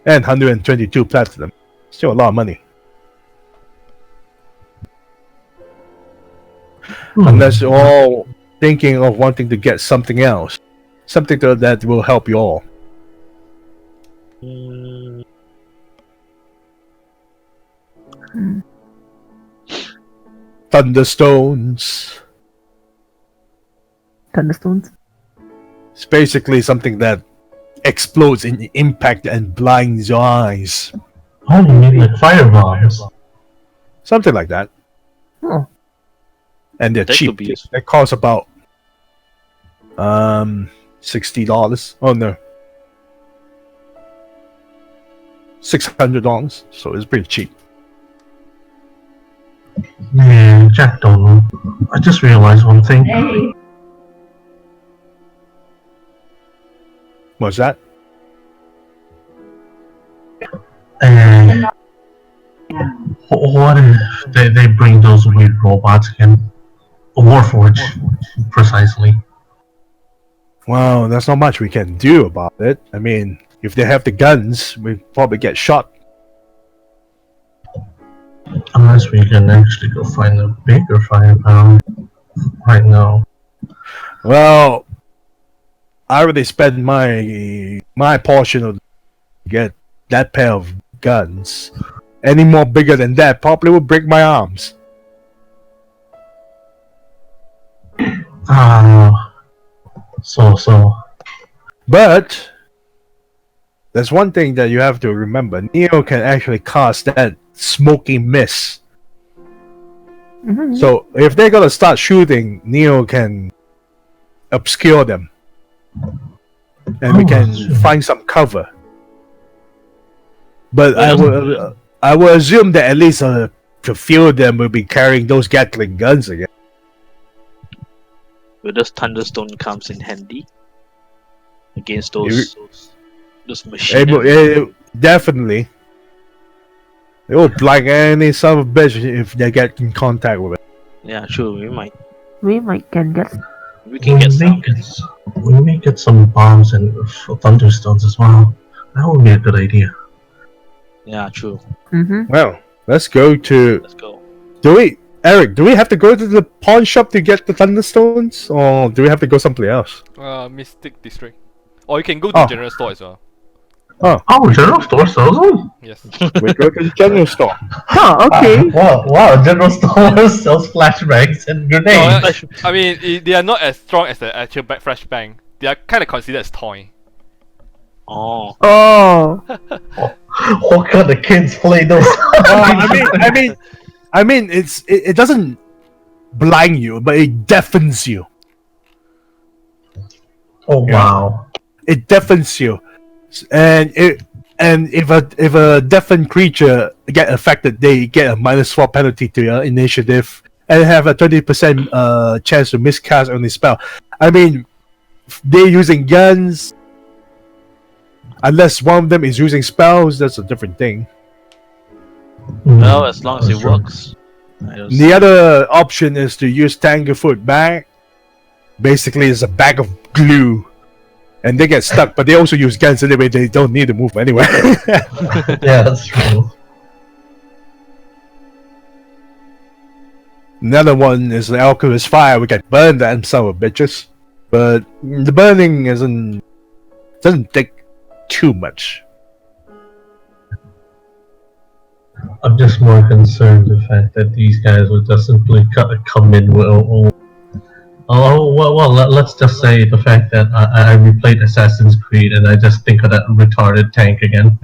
B: and 122 platinum. Still a lot of money. Unless you're all thinking of wanting to get something else. Something that will help you all. Thunderstones.
D: Thunderstones.
B: It's basically something that explodes in impact and blinds your eyes.
E: Oh, you mean like firebombs?
B: Something like that.
D: Oh.
B: And they're
C: That
B: cheap.
C: could be useful.
B: They cost about $60. Oh no. $600. So it's pretty cheap.
E: Yeah, Jack don't know. I just realized one thing.
B: What's that?
E: What if they bring those weird robots again? A Warforge, precisely.
B: Well, there's not much we can do about it. I mean, if they have the guns, we probably get shot.
E: Unless we can actually go find a bigger firepower right now.
B: Well, I already spent my portion of get that pair of guns. Any more bigger than that probably would break my arms.
E: So.
B: But there's one thing that you have to remember. Neo can actually cast that smoky mist.
D: Mm-hmm.
B: So if they're gonna start shooting, Neo can obscure them. And we can find some cover. But I will assume that at least a few of them will be carrying those Gatling guns again.
C: Will this thunderstone comes in handy against those machines?
B: Definitely. It will blind any son of a bitch if they get in contact with it.
C: Yeah, sure. We
D: can get.
C: We can get some.
E: We may get some bombs and thunderstones as well. That would be a good idea.
C: Yeah, true.
D: Mm-hmm.
B: Well, let's go. Eric, do we have to go to the pawn shop to get the thunderstones, or do we have to go someplace else?
A: Mystic District. Or you can go to the general store as well.
E: Oh, general store sells them?
A: Yes.
B: We go to the general store.
D: Oh, okay.
E: Wow, general store sells flashbangs and grenades.
A: I mean, they are not as strong as the actual flashbang. They are kind of considered as toy.
C: Oh.
D: Oh.
E: What kind of kids play those?
B: I mean, it doesn't blind you, but it deafens you.
E: Oh wow!
B: It deafens you, and if a deafened creature get affected, they get a -4 penalty to your initiative and have a 20% chance to miscast only spell. I mean, they're using guns. Unless one of them is using spells, that's a different thing.
C: Well, as long as it works.
B: The other option is to use Tangerfoot bag. Basically, it's a bag of glue. And they get stuck, but they also use guns anyway. They don't need to move anyway.
E: Yeah, that's true.
B: Another one is the Alchemist Fire. We can burn that son of bitches. But the burning doesn't take too much.
E: I'm just more concerned the fact that these guys would just simply come in with let's just say the fact that I replayed Assassin's Creed and I just think of that retarded tank again.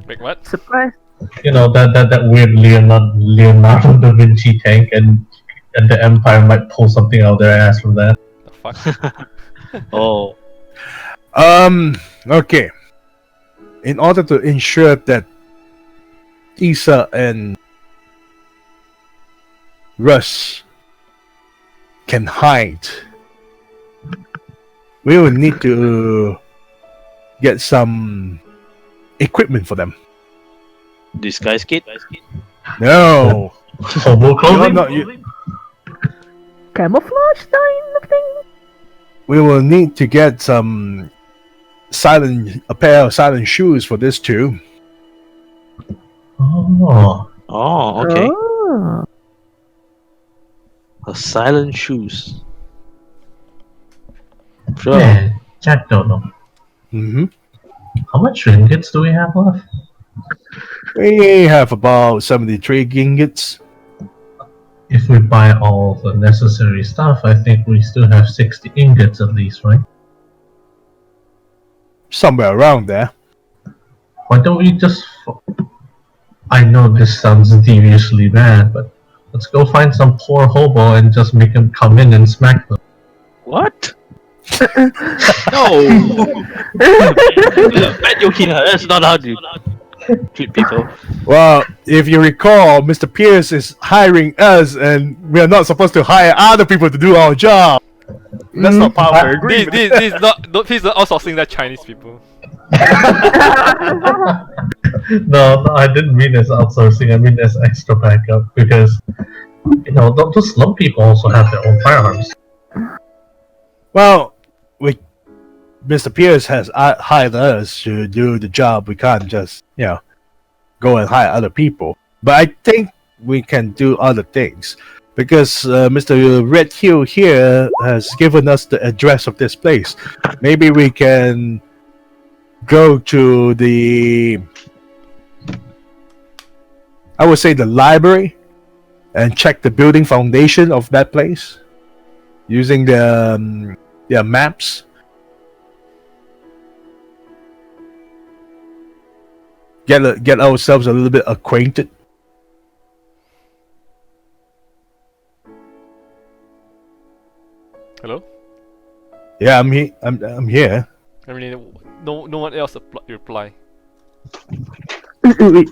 A: Wait, what?
D: Surprise.
E: You know, that weird Leonardo da Vinci tank, and the Empire might pull something out of their ass from that.
A: The fuck?
C: Oh.
B: Okay. In order to ensure that Isa and Russ can hide, we will need to get some equipment for them.
C: Disguise kit?
B: No.
E: Hobo clothing?
D: Camouflage kind of thing?
B: We will need to get some a pair of silent shoes for this too.
E: Oh,
C: Oh, okay.
D: Oh.
C: A silent shoes. Sure.
E: yeah. Jack don't know.
B: Mm-hmm.
E: How much ringgits do we have left?
B: We have about 73 ingots.
E: If we buy all the necessary stuff, I think we still have 60 ingots at least, right?
B: Somewhere around there.
E: Why don't we just... I know this sounds deviously bad, but let's go find some poor hobo and just make him come in and smack them.
C: What? No. Bad Yokina, that's not how to treat people.
B: Well, if you recall, Mr. Pierce is hiring us, and we are not supposed to hire other people to do our job. That's not part of the agreement.
A: This is not. Please not outsourcing that Chinese people.
E: No, I didn't mean as outsourcing, I mean as extra backup, because, you know, those slum people also have their own firearms.
B: Well, Mr. Pierce has hired us to do the job. We can't just, go and hire other people. But I think we can do other things. Because Mr. Red Hill here has given us the address of this place. Maybe we can go to I would say the library, and check the building foundation of that place using the maps. Get ourselves a little bit acquainted.
A: Hello.
B: Yeah, I'm here. I'm here.
A: I mean, no one else reply.
D: Wait.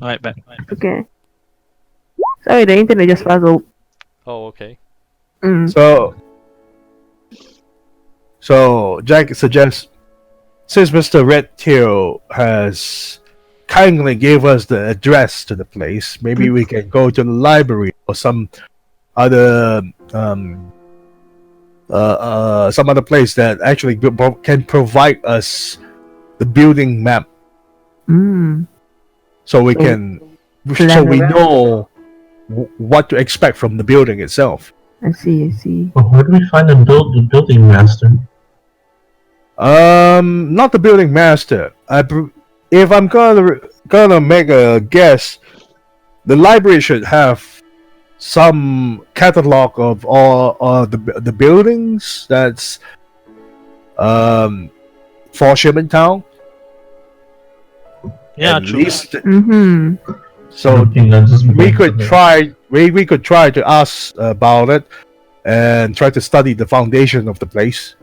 C: Alright, back.
D: Okay. Sorry, the internet just puzzled.
A: Oh, okay.
B: So Jack suggests, since Mr. Red Tail has kindly gave us the address to the place, maybe we can go to the library or some other some other place that actually can provide us the building map, so we can know what to expect from the building itself.
D: I see.
E: But where do we find the building master?
B: Not the building master. If I'm gonna make a guess, the library should have some catalog of all the buildings that's for Sherman Town.
C: Yeah,
B: At
C: true.
B: least,
E: So
B: we could try to ask about it and try to study the foundation of the place.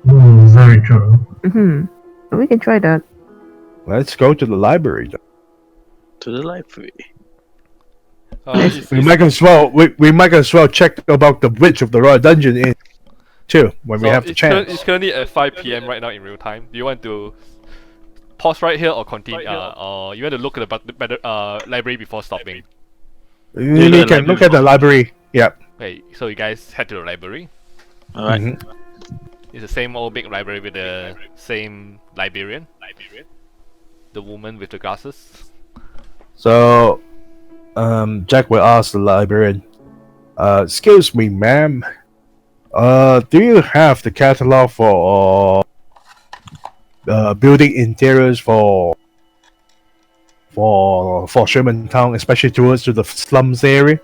E: Very true.
D: We can try that.
B: Let's go to the library.
C: To the library.
B: We might as well check about the Witch of the Royal Dungeon in too when we have the chance.
A: It's currently at 5 p.m. right now in real time. Do you want to pause right here or continue? Or you want to look at the library before stopping?
B: We can look at the library. Yeah.
A: Okay, so you guys head to the library.
C: Alright.
B: Mhm.
A: It's the same old big library with the same librarian. The woman with the glasses.
B: So, Jack will ask the librarian, excuse me, ma'am. Do you have the catalog for building interiors for Sherman Town, especially towards to the slums area?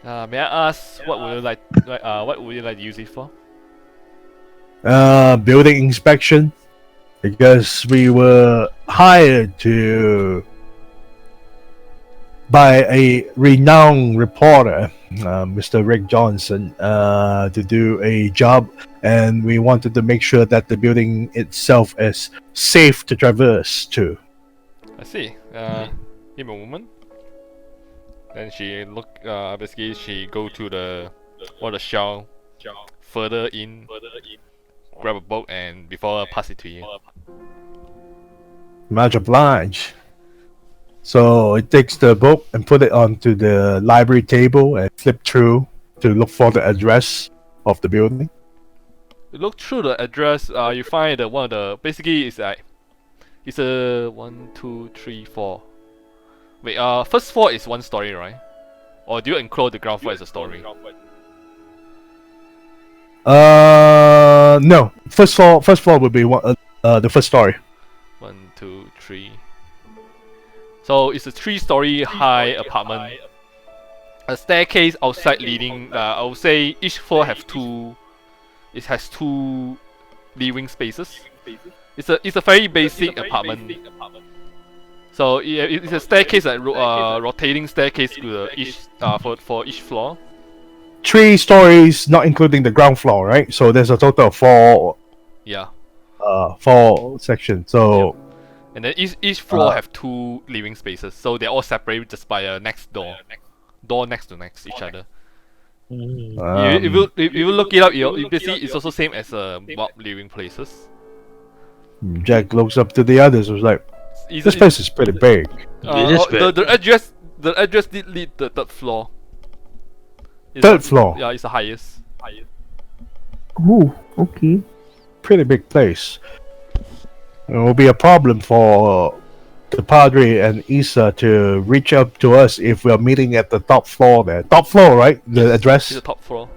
A: May I ask what would you like? What would you like to use it for?
B: Building inspection, because we were hired by a renowned reporter, Mr. Rick Johnson, to do a job, and we wanted to make sure that the building itself is safe to traverse to.
A: I see. Give me a moment. Then she basically she go to the shelf further in, grab a book and before pass it to you.
B: Much obliged. So it takes the book and put it onto the library table and flip through to look for the address of the building.
A: You look through the address. You find that one of the basically it's a 1, 2, 3, 4. Wait. First floor is one story, right? Or do you include the ground floor as a story?
B: No. First floor would be the first story.
A: 1, 2, 3. So it's a 3-story high apartment. A staircase outside leading. I would say each floor have two. It has 2 living spaces. It's a very basic apartment. So it's a staircase, rotating staircase to each for each floor.
B: 3 stories, not including the ground floor, right? So there's a total of 4.
A: Yeah.
B: 4 sections. So.
A: And then each floor have 2 living spaces, so they're all separated just by a next door. Door next to each other. If you look it up, you see it's also same as mob living places.
B: Jack looks up to the others. Was like, this place is pretty big.
A: The address did lead the 3rd floor.
B: Third floor.
A: Yeah, it's the highest.
D: Oh, okay.
B: Pretty big place. It will be a problem for the Padre and Isa to reach up to us if we are meeting at the top floor there. Top floor, right? The address?
A: It's the top floor.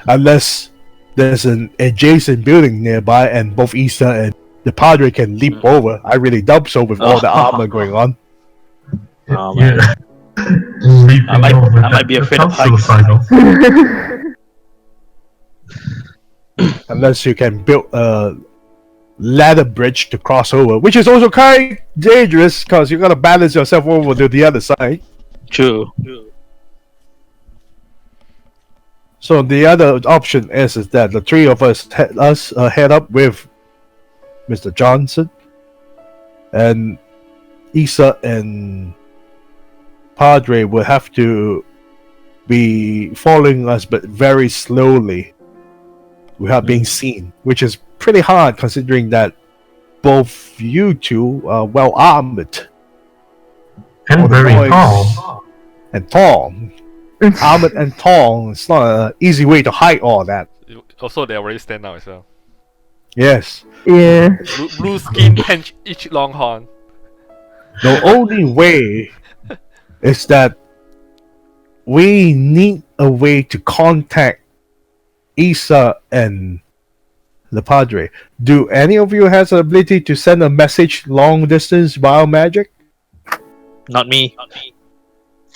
B: Unless there's an adjacent building nearby and both Isa and the Padre can leap over. I really doubt so with all the armor going on.
C: Oh, man.
E: Yeah.
C: I might be afraid of heights.
E: suicidal.
B: Unless you can build a ladder bridge to cross over, which is also kind of dangerous because you gotta balance yourself over to the other side.
C: True.
B: So the other option is that the 3 of us head up with Mr. Johnson, and Isa and Padre will have to be following us, but very slowly, without being seen, which is pretty hard considering that both you two are well armored
E: And very tall.
B: and tall. Armored and tall. It's not an easy way to hide all that.
A: Also, they already stand out as well.
B: Yes.
D: Yeah.
A: Blue skin, pinch each long horn.
B: The only way is that we need a way to contact Isa and the Padre. Do any of you has the ability to send a message long distance via magic?
C: Not me.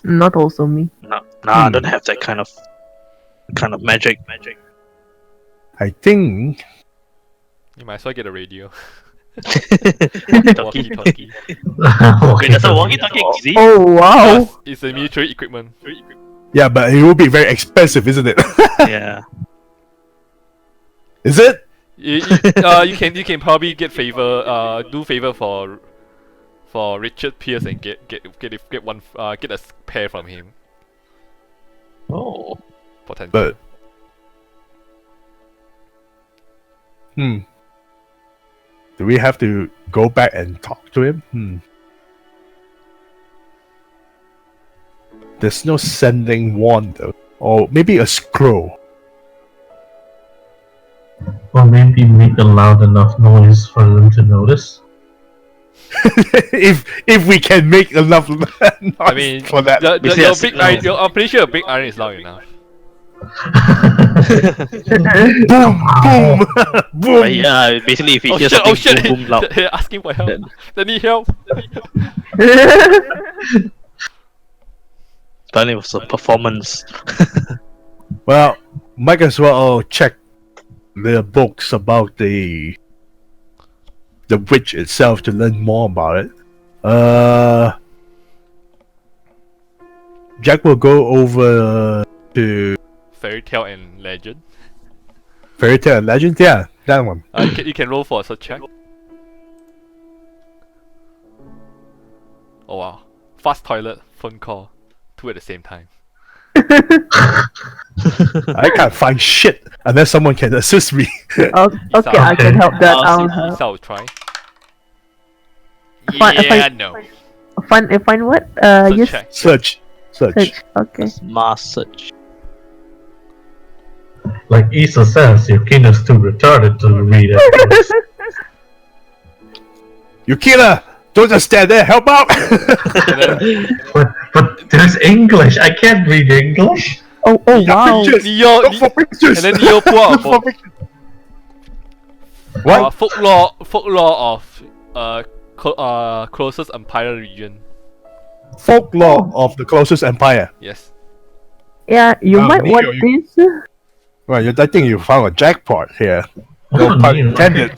D: Not also me.
C: No, I don't have that kind of magic.
B: I think
A: You might as well get a radio.
C: Walkie-talkie.
A: Walkie-talkie.
C: Wait, that's a walkie-talkie exist?
D: Oh wow.
A: Yes, it's a military equipment.
B: yeah, but it will be very expensive, isn't it?
C: Yeah.
B: Is it?
A: You can probably get favor do favor for Richard Pierce and get a pair from him
C: Oh.
A: potentially.
B: But do we have to go back and talk to him? There's no sending wand though. Or maybe a scroll.
E: Or maybe make a loud enough noise for them to notice.
B: if we can make enough noise
A: I mean,
B: for that.
A: I'm pretty sure a big iron is loud enough.
B: Boom, boom, boom.
C: But yeah, basically if you
A: Oh
C: hear
A: shit!
C: something boom, boom loud.
A: They're asking for help.
C: Then-
A: They need help.
C: Then it was a performance.
B: Well, might as well check the books about the witch itself to learn more about it. Jack will go over to
A: Fairy tale and legend.
B: Fairy Tale and Legend. Yeah, that one.
A: You can roll for a search check. Oh wow! Fast toilet, phone call, 2 at the same time.
B: I can't find shit unless someone can assist me.
D: Okay, I can help that out.
A: I'll try.
D: Fine,
A: No.
D: Find what?
A: Search
D: Yes.
A: check.
B: Search.
D: Search. Okay.
C: Mass search.
E: Like Issa says, Yukina's too retarded to read it.
B: Yukina, don't just stand there. Help out.
E: But there's English. I can't read English.
D: Oh wow.
B: Pictures.
A: Neo,
B: Look for pictures.
A: and then Neo pull out
B: Look for
A: about
B: pictures. What?
A: folklore of closest empire region.
B: Folklore of the closest empire.
A: Yes.
D: Yeah, you
B: Wow,
D: might
B: Neo,
D: want
B: you-
D: this.
B: Well, I think you found a jackpot here. No
E: Oh,
B: pun
E: Neo.
B: intended.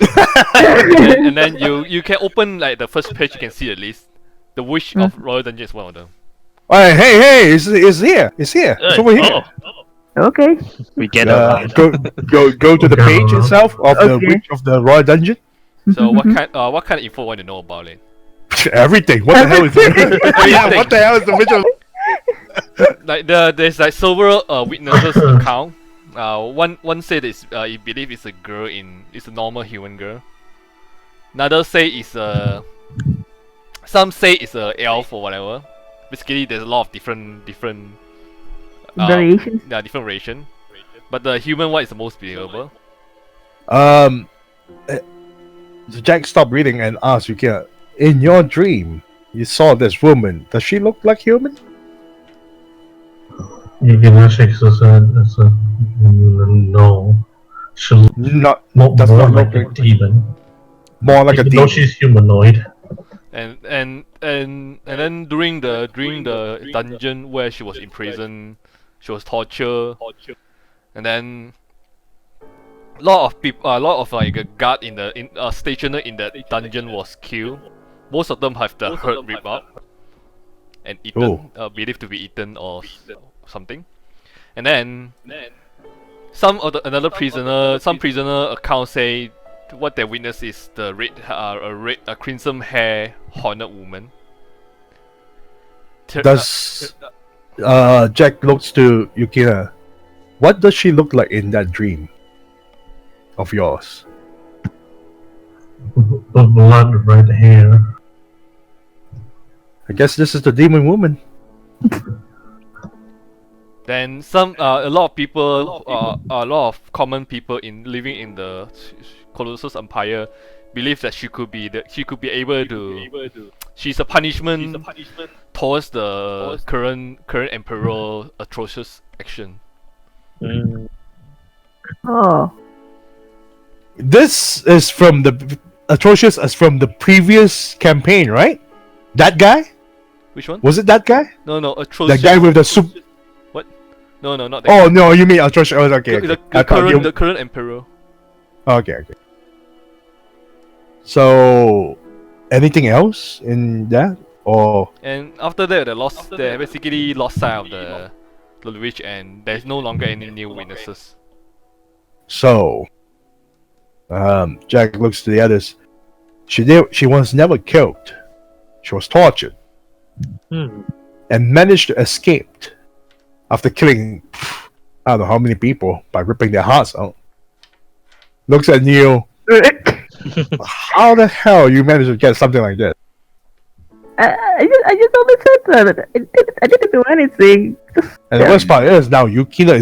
A: and then you can open like the first page. You can see the list. The Wish of Royal Dungeon is one of them.
B: Hey, it's here. It's here. It's over here.
D: Okay.
C: We get around.
B: Go to the
E: Go
B: page
E: around.
B: itself of the
D: Okay.
B: Witch of the Royal Dungeon.
A: So what kind of info want to know about it?
B: Everything. What the hell is it? Yeah, what the hell is the Witch of?
A: Like there's like several witnesses account. One said he believe it's a girl it's a normal human girl. Another say it's a some say it's a elf or whatever. Basically, there's a lot of different
D: Variations.
A: yeah, different variation. But the human one is the most believable.
B: Jack stopped reading and asked Yukina, in your dream, you saw this woman. Does she look like human?
E: Yukina shakes his head and says, no. She looks
B: Not
E: more
B: does not
E: like
B: look
E: a demon.
B: more like a
E: Even
B: demon.
E: though she's humanoid.
A: And then during the dungeon where she was imprisoned, she was tortured, and then a lot of like a guard stationer in that dungeon was killed. Most of them have the heart ripped out and eaten, believed to be eaten or something. And then some prisoner accounts say what they witnessed is a crimson hair haunted woman.
B: Does Jack looks to Yukina? What does she look like in that dream of yours?
E: Blood red hair.
B: I guess this is the demon woman.
A: Then a lot of people, a lot of common people living in the Colossus Empire believe that she could be able to. She's a punishment towards the current emperor atrocious action.
C: Mm.
D: Oh.
B: This is from the atrocious as from the previous campaign, right? That guy?
A: Which one?
B: Was it that guy?
A: No, atrocious.
B: The guy with the soup.
A: No, not that.
B: Oh no, you mean atrocious? Oh, okay.
A: The
B: I thought you-
A: the current emperor.
B: Okay. So, anything else in that, or
A: And after that, they basically lost sight of the witch, and there's no longer any new witnesses.
B: so? Jack looks to the others. She was never killed. She was tortured
C: Hmm.
B: and managed to escape after killing I don't know how many people by ripping their hearts out. Looks at Neil. How the hell you managed to get something like that?
D: I just only said that. I didn't do anything.
B: And the worst part is now Yukina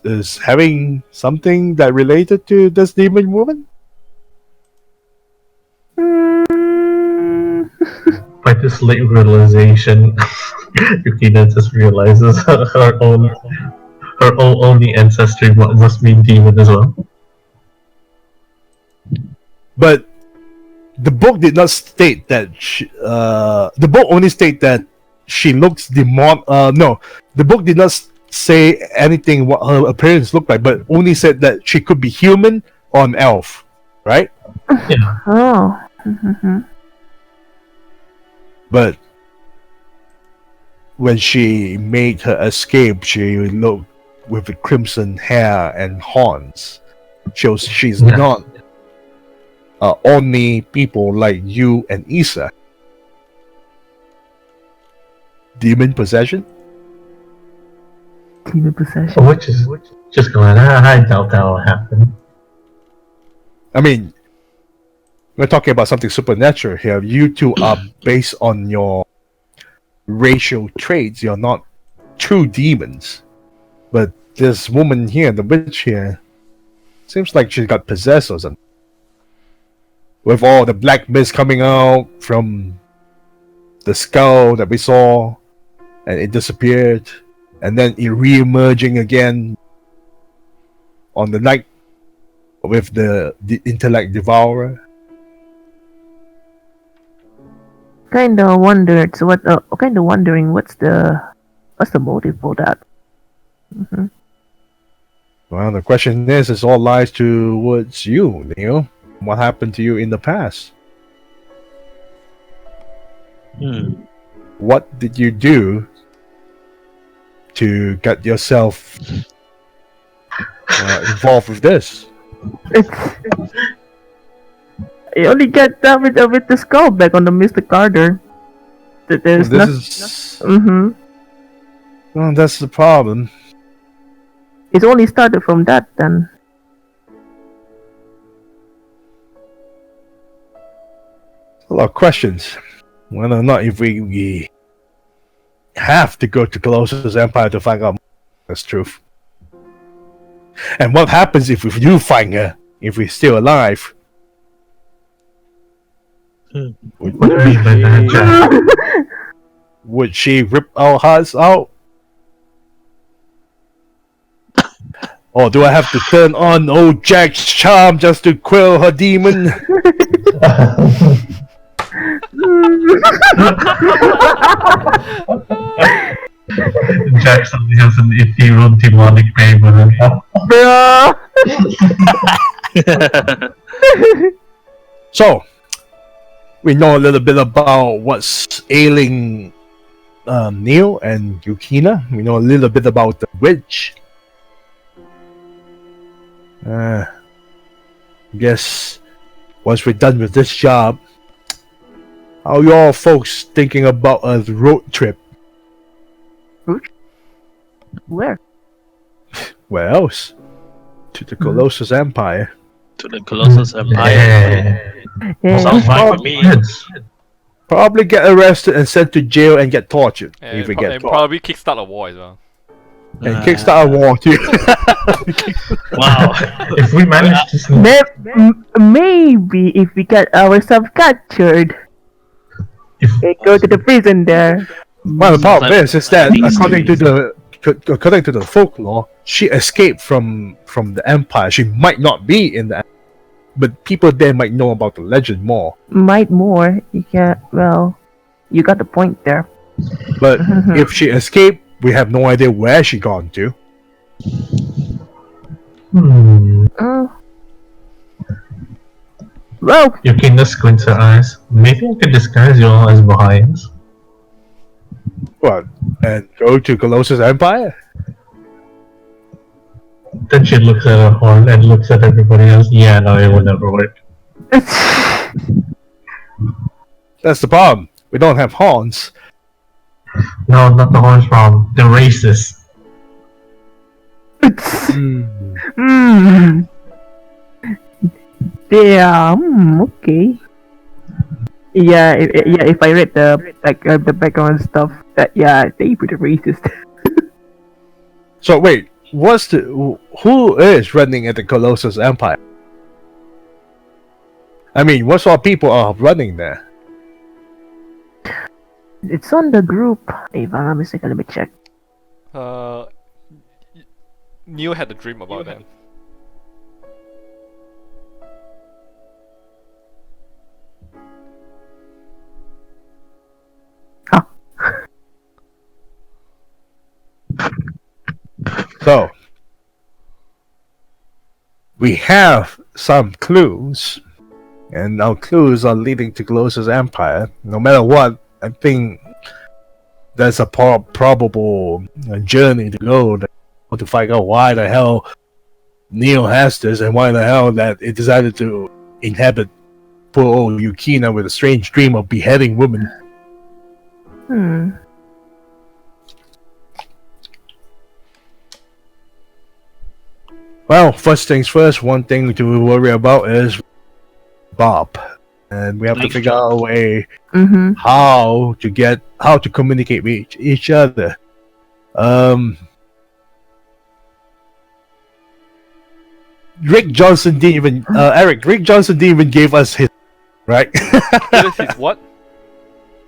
B: is having something that related to this demon woman.
E: By this late realization, Yukina just realizes her own only ancestry must be demon as well.
B: But the book did not state that the book only state that she looks no, the book did not say anything what her appearance looked like, but only said that she could be human or an elf, right?
E: Yeah.
D: Oh. Mm-hmm.
B: But when she made her escape, she looked with the crimson hair and horns. She's
E: Yeah.
B: not only people like you and Issa. Demon possession?
D: Demon possession.
E: Which is just going, I doubt that will happen.
B: I mean, we're talking about something supernatural here. You two are based on your racial traits. You're not true demons. But this woman here, the witch here, Seems like she got possessed or something. With all the black mist coming out from the skull that we saw, and it disappeared, and then it re-emerging again on the night with the intellect devourer.
D: Kinda wondered. So what? Kinda wondering what's the motive for that? Mm-hmm.
B: Well, the question is, it all lies towards you, Neil. What happened to you in the past? What did you do to get yourself involved with this?
D: You only get that with the skull back on the Mr. Carter. There's
B: Well, that's the problem.
D: It's only started from that then.
B: A lot of questions. Whether or not if we have to go to Colossus Empire to find out the truth. And what happens if we do find her? If we're still alive?
E: What do you mean by that, Jack?
B: Would she rip our hearts out? Or do I have to turn on old Jack's charm just to quell her demon?
E: Jack suddenly has an ethereal demonic neighbor.
B: So, we know a little bit about what's ailing Neil and Yukina. We know a little bit about the witch. Guess once we're done with this job, how y'all folks thinking about a road trip?
D: Where?
B: Where else? To the Colossus Empire.
C: To the Colossus Empire. Sounds fine for me.
B: Probably get arrested and sent to jail and get tortured if we get
A: And
B: caught.
A: probably kickstart a war as well.
B: And kickstart a war too.
C: Wow.
E: If we manage to
D: Maybe if we get ourselves captured, they go to the prison there.
B: Well, the problem is that
C: These
B: according to the folklore, she escaped from the Empire. She might not be in the Empire, but people there might know about the legend more.
D: Might more. Yeah. Well, you got the point there.
B: But if she escaped, we have no idea where she gone to.
D: Well,
E: Yukina squints her eyes. Maybe I could disguise you all as Baha'is.
B: What? And go to Colossus Empire?
E: Then she looks at her horn and looks at everybody else. Yeah, no, it would never work.
B: That's the problem. We don't have horns.
E: No, not the horns problem. The racist.
D: Yeah. Okay. Yeah. If I read the background stuff, they pretty racist.
B: So wait, who is running at the Colossus Empire? I mean, what sort of people are running there?
D: It's on the group. If I'm not mistaken, let me check.
A: Neil had a dream about them.
B: So, we have some clues, and our clues are leading to Colossus Empire. No matter what, I think there's a probable journey to go to find out why the hell Neil has this, and why the hell that it decided to inhabit poor old Yukina with a strange dream of beheading women. Well, first things first, one thing to worry about is Bob. And we have to figure out a way how to communicate with each other. Rick Johnson didn't even Eric. Rick Johnson didn't even give us his right.
A: This is what?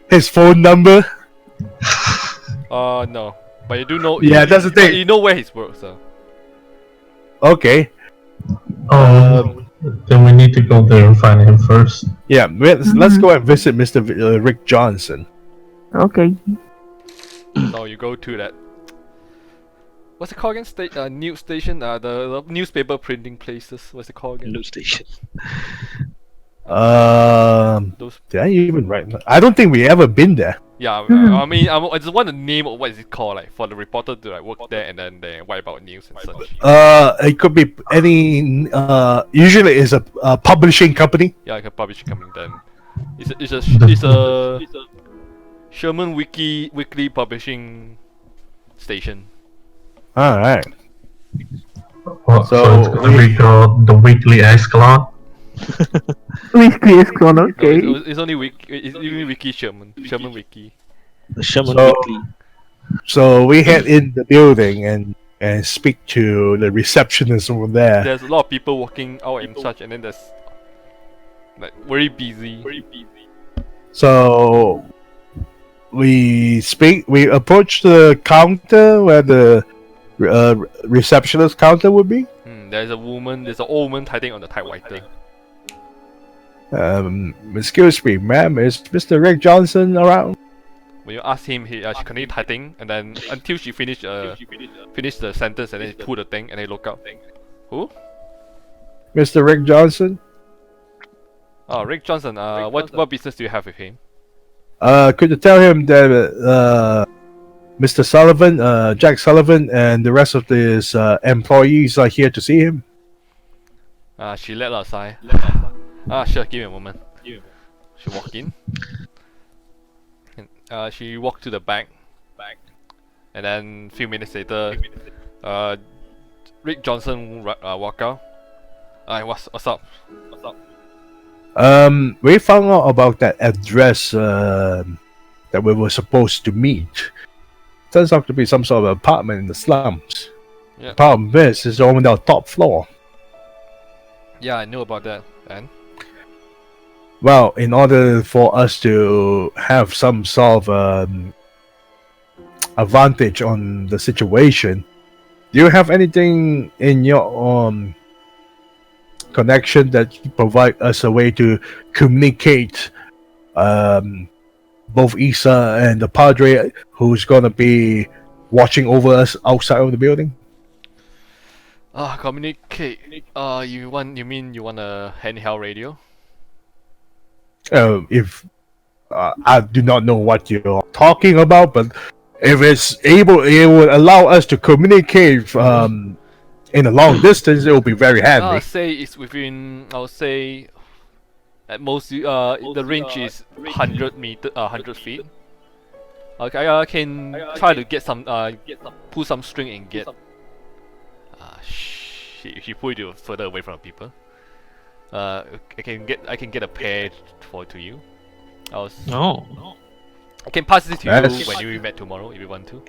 B: His phone number.
A: No. But you do know.
B: Yeah, that's the
A: but
B: thing.
A: you know where he's works, so.
B: Okay.
E: Oh, then we need to go there and find him first.
B: Yeah, let's go and visit Mr. Rick Johnson.
D: Okay.
A: So you go to that. What's it called again? News station. The newspaper printing places. What's it called again?
C: News station.
A: Those.
B: Did I even write? I don't think we ever been there.
A: Yeah. I mean, I just want the name of what is it called, like for the reporter to like work there and then they write about news and such.
B: It could be any. Usually it's a publishing company.
A: Yeah, like a publishing company then. It's a Sherman weekly publishing station.
B: All right.
E: Well, so it's gonna be called the Weekly Aesclond.
D: Weekly Aesclond,
A: No,
D: okay.
A: it's only Wiki Sherman Wiki.
C: The Sherman
B: So-
C: Weekly.
B: So we head in the building and speak to the receptionist over there.
A: There's a lot of people walking out and such, and then there's like very busy.
B: So we approach the counter where the receptionist counter would be.
A: There's an old woman typing on the typewriter.
B: Excuse me, ma'am, is Mr. Rick Johnson around?
A: When you ask him, she continued typing, and then until she finished the sentence, and then he pulled the thing, and then look up. Who?
B: Mr. Rick Johnson?
A: Oh, Rick Johnson. What business do you have with him?
B: Could you tell him that Mr. Sullivan, Jack Sullivan, and the rest of his employees are here to see him?
A: She let out a sigh. Sure. Give me a moment. She walked in. And, she walked to the back. And then a few minutes later, Rick Johnson walked out. What's up?
B: We found out about that address that we were supposed to meet. Turns out to be some sort of apartment in the slums.
A: Yeah.
B: Problem is, it's on the top floor.
A: Yeah, I knew about that. And
B: Well, in order for us to have some sort of advantage on the situation, do you have anything in your connection that provide us a way to communicate both Isa and the Padre, who's gonna be watching over us outside of the building?
A: communicate. You mean you want a handheld radio?
B: If I do not know what you're talking about, but if it's able, it would allow us to communicate in a long distance. It will be very handy.
A: Say it's within. I would say at most. The range is 100 feet. Okay, I can try to get some. Pull some string and get. She pulled you further away from the people. I can get a pair to you. I can pass it to you when you met tomorrow if you want to.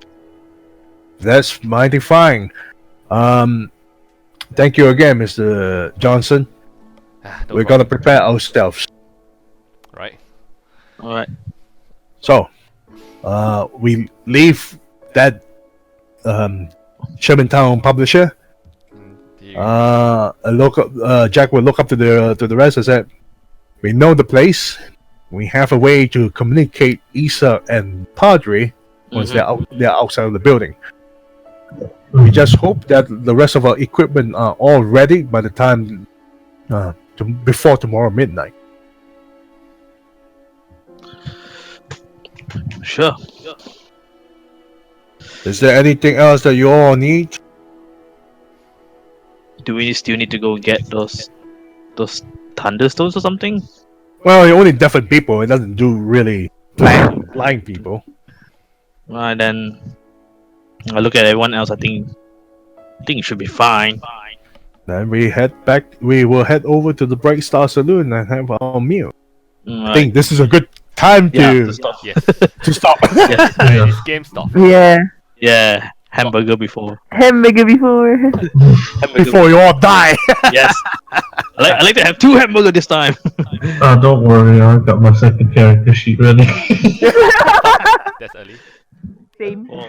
B: That's mighty fine. Thank you again, Mr. Johnson. We're gonna prepare ourselves.
A: Right.
C: Alright.
B: So, we leave that Shermantown publisher. Jack will look up to the rest and said, "We know the place. We have a way to communicate Isa and Padre once they're outside of the building. We just hope that the rest of our equipment are all ready by the time before tomorrow midnight."
C: Sure.
B: Is there anything else that you all need?
C: Do we still need to go get those thunderstones or something?
B: Well, it only deafened people. It doesn't do really blind people.
C: Alright, then I look at everyone else. I think it should be fine.
B: Then we head back. We will head over to the Bright Star Saloon and have our meal. I think this is a good time
C: yeah,
B: to
C: to stop.
A: Yes.
B: to stop.
C: Yeah.
A: This game stop.
D: Yeah.
C: Yeah. hamburger before.
D: Hamburger before.
C: Hamburger.
B: Before you all die.
C: Yes. I like to have 2 hamburger this time.
E: Don't worry, I got my second character sheet ready.
A: That's early.
D: Same.
C: Oh.